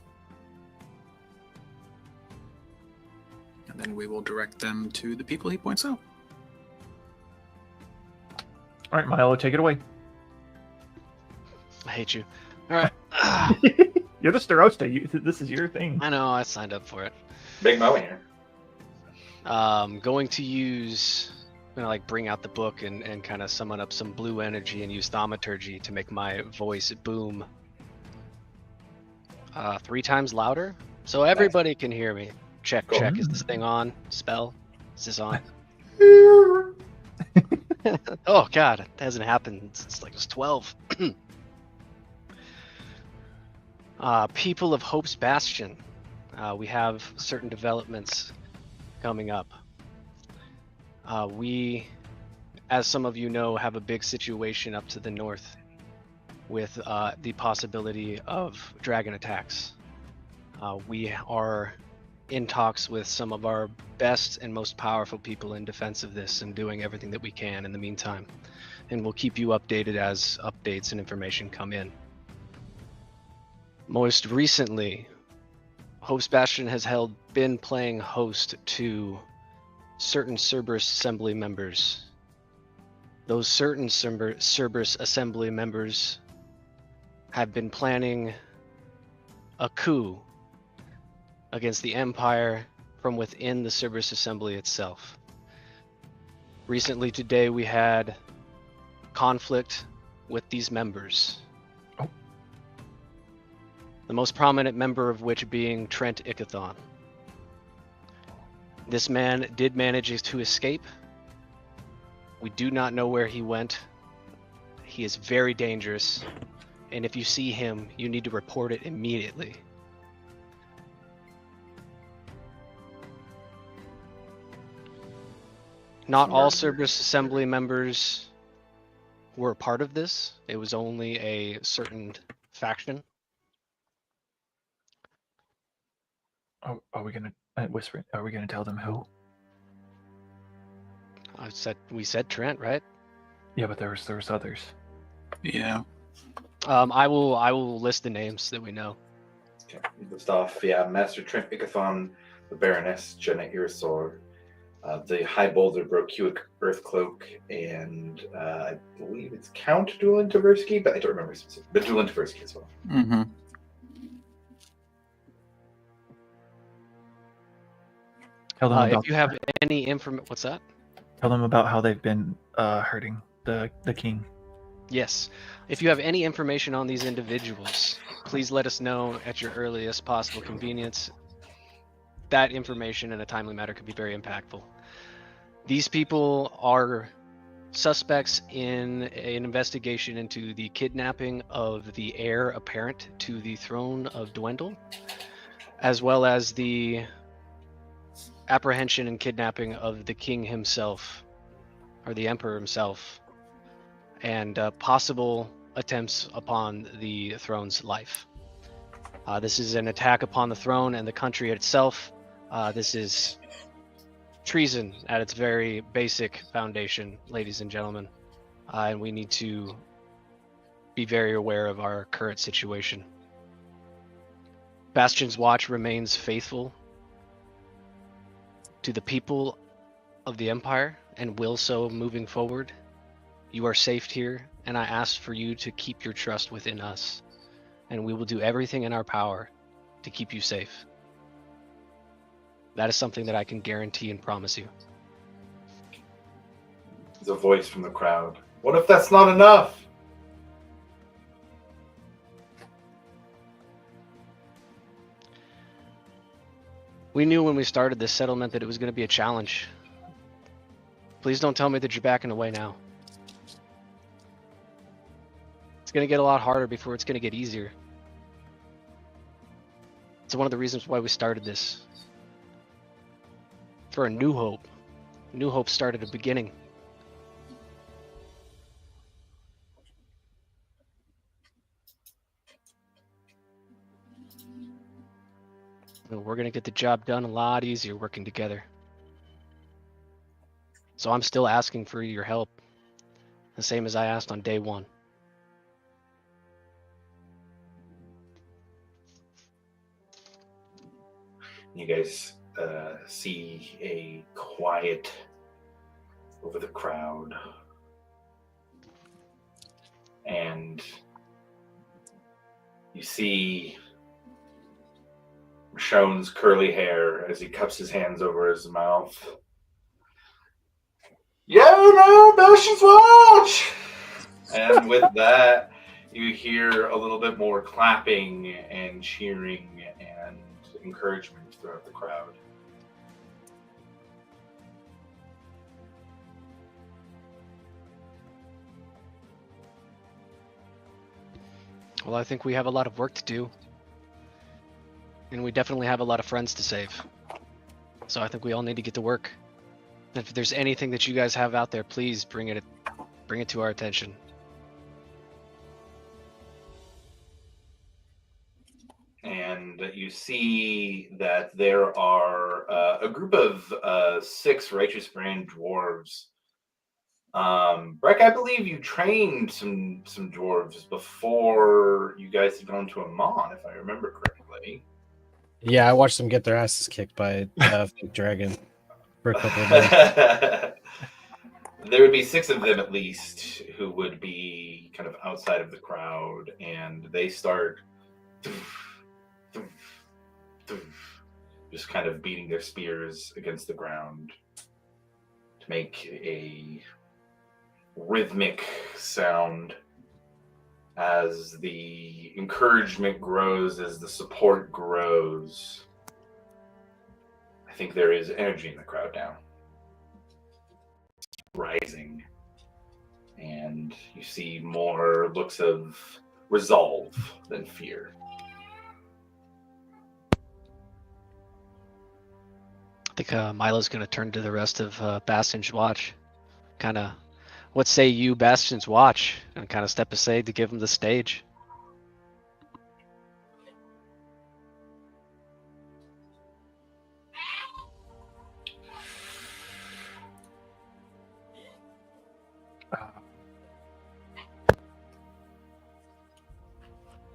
And then we will direct them to the people he points out. All right, Milo, take it away. I hate you. All right. You're the Starosta. This is your thing. I know. I signed up for it. Big Mo here. Going to use, I'm gonna bring out the book and kind of summon up some blue energy and use thaumaturgy to make my voice boom 3 times louder, so everybody can hear me. Check. Is this thing on? Spell? Is this on? Oh God, it hasn't happened since I was 12. People of Hope's Bastion. We have certain developments coming up. We, as some of you know, have a big situation up to the north with the possibility of dragon attacks. We are in talks with some of our best and most powerful people in defense of this and doing everything that we can in the meantime. And we'll keep you updated as updates and information come in. Most recently, Hope's Bastion has been playing host to certain Cerberus Assembly members. Those certain Cerberus Assembly members have been planning a coup against the Empire from within the Cerberus Assembly itself. Recently today we had conflict with these members. Oh. The most prominent member of which being Trent Ickathon. This man did manage to escape. We do not know where he went. He is very dangerous. And if you see him, you need to report it immediately. Not all Cerberus Assembly members were a part of this. It was only a certain faction. Oh, are we gonna whisper? Are we gonna tell them who? We said Trent, right? Yeah, but there was others. Yeah. I will list the names that we know. Okay. List off, Master Trent Ickathon, the Baroness Jenna Irisor, the High Boulder Brokuic Earthcloak, and I believe it's Count Dulan Tversky, but I don't remember specific. But Dulan Tversky as well. Mm-hmm. Tell them about if you have any information, what's that? Tell them about how they've been hurting the king. Yes. If you have any information on these individuals, please let us know at your earliest possible convenience. That information in a timely manner could be very impactful. These people are suspects in an investigation into the kidnapping of the heir apparent to the throne of Dwendal, as well as the apprehension and kidnapping of the king himself, or the emperor himself, and possible attempts upon the throne's life. This is an attack upon the throne and the country itself. This is treason at its very basic foundation, ladies and gentlemen. And we need to be very aware of our current situation. Bastion's Watch remains faithful to the people of the Empire and will so moving forward. You are safe here, and I ask for you to keep your trust within us, and we will do everything in our power to keep you safe. That is something that I can guarantee and promise you. There's a voice from the crowd. What if that's not enough? We knew when we started this settlement that it was going to be a challenge. Please don't tell me that you're backing away now. It's going to get a lot harder before it's going to get easier. It's one of the reasons why we started this. For a new hope. New hope started at the beginning. We're going to get the job done a lot easier working together. So I'm still asking for your help. The same as I asked on day one. You guys see a quiet over the crowd. And you see Michonne's curly hair as he cups his hands over his mouth. Yeah, no, Bastion's Watch! And with that, you hear a little bit more clapping and cheering and encouragement throughout the crowd. Well, I think we have a lot of work to do. And we definitely have a lot of friends to save. So I think we all need to get to work. And if there's anything that you guys have out there, please bring it to our attention. And you see that there are a group of 6 righteous brand dwarves. Breck, I believe you trained some dwarves before you guys had gone to Amon, if I remember correctly. Yeah, I watched them get their asses kicked by a fake dragon for a couple of days. There would be 6 of them at least who would be kind of outside of the crowd, and they start just kind of beating their spears against the ground to make a rhythmic sound as the encouragement grows, as the support grows. I think there is energy in the crowd now. It's rising. And you see more looks of resolve than fear. I think Milo's going to turn to the rest of Bastion's Watch. Kind of, what say you, Bastion's Watch? And kind of step aside to give him the stage.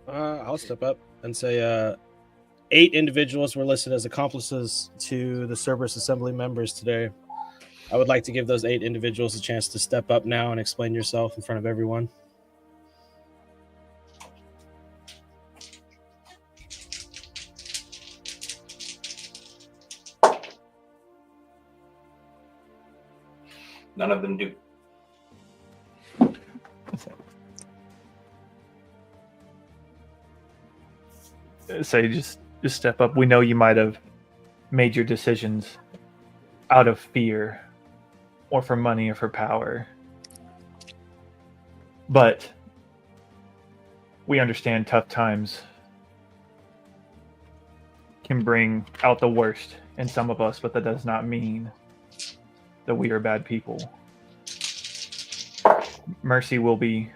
I'll step up and say 8 individuals were listed as accomplices to the Cerberus Assembly members today. I would like to give those 8 individuals a chance to step up now and explain yourself in front of everyone. None of them do. Say just step up. We know you might have made your decisions out of fear or for money or for power, but we understand tough times can bring out the worst in some of us, but that does not mean that we are bad people. mercy will be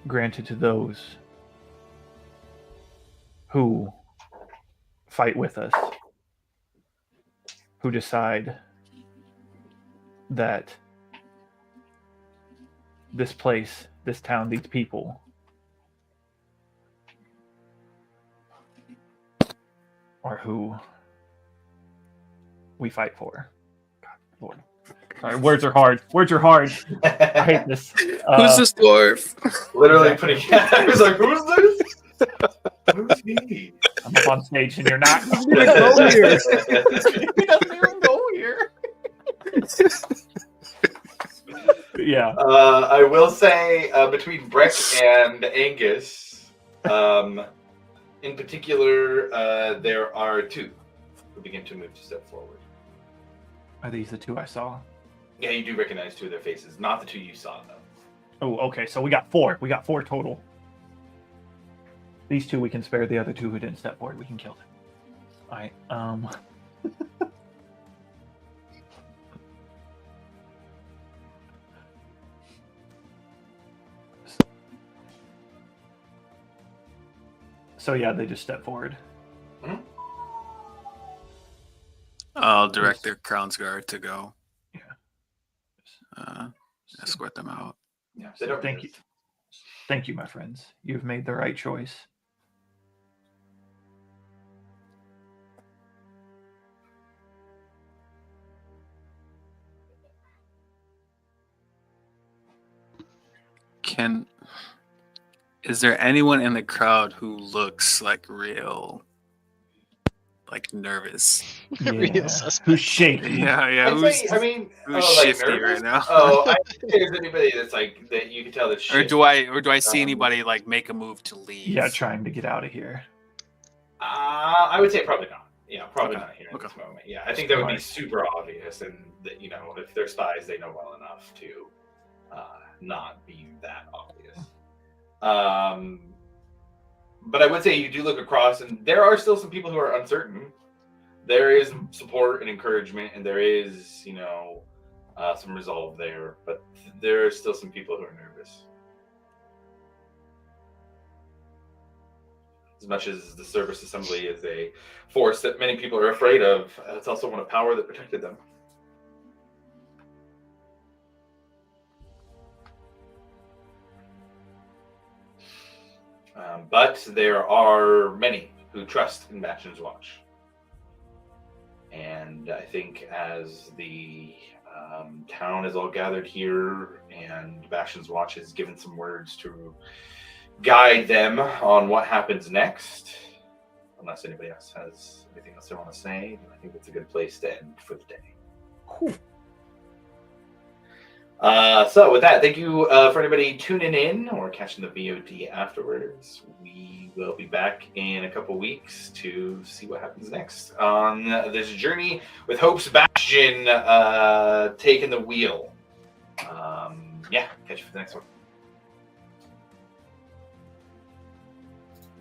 granted to those who fight with us, who decide that this place, this town, these people are who we fight for. God, Lord. Sorry, words are hard. Words are hard. I hate this. Who's this dwarf? Literally putting. I was like, "Who's this? Who's he?" I'm up on stage and you're not. He doesn't even He doesn't even go here. Yeah. I will say between Breck and Angus, in particular, there are two who begin to move to step forward. Are these the two I saw? Yeah, you do recognize two of their faces, not the two you saw, though. Oh, okay. So we got four. We got four total. These two we can spare. The other two who didn't step forward, we can kill them. All right. So yeah, they just step forward. I'll direct their Crown's Guard to go. Yeah. Escort them out. Yeah, So thank you. Thank you, my friends. You've made the right choice. Is there anyone in the crowd who looks like real, like nervous? Real suspect. Who's shaky? Yeah. I'd say, I mean, who's like shifty nervous? right now? Oh, I think there's anybody that's like that you can tell that's Or do I see Um, anybody like make a move to leave? Yeah, trying to get out of here. I would say probably not. Yeah, probably Okay. not here at Okay. this moment. Yeah, I think that would be Right. super obvious, and that if they're spies, they know well enough to not be that obvious. But I would say you do look across, and there are still some people who are uncertain. There is support and encouragement, and there is some resolve there, but there are still some people who are nervous. As much as the Cerberus Assembly is a force that many people are afraid of, it's also one of power that protected them. But there are many who trust in Bastion's Watch. And I think as the town is all gathered here and Bastion's Watch has given some words to guide them on what happens next, unless anybody else has anything else they want to say, I think it's a good place to end for the day. Cool. So with that, thank you for anybody tuning in or catching the VOD afterwards. We will be back in a couple weeks to see what happens next on this journey with Hope's Bastion taking the wheel. Catch you for the next one.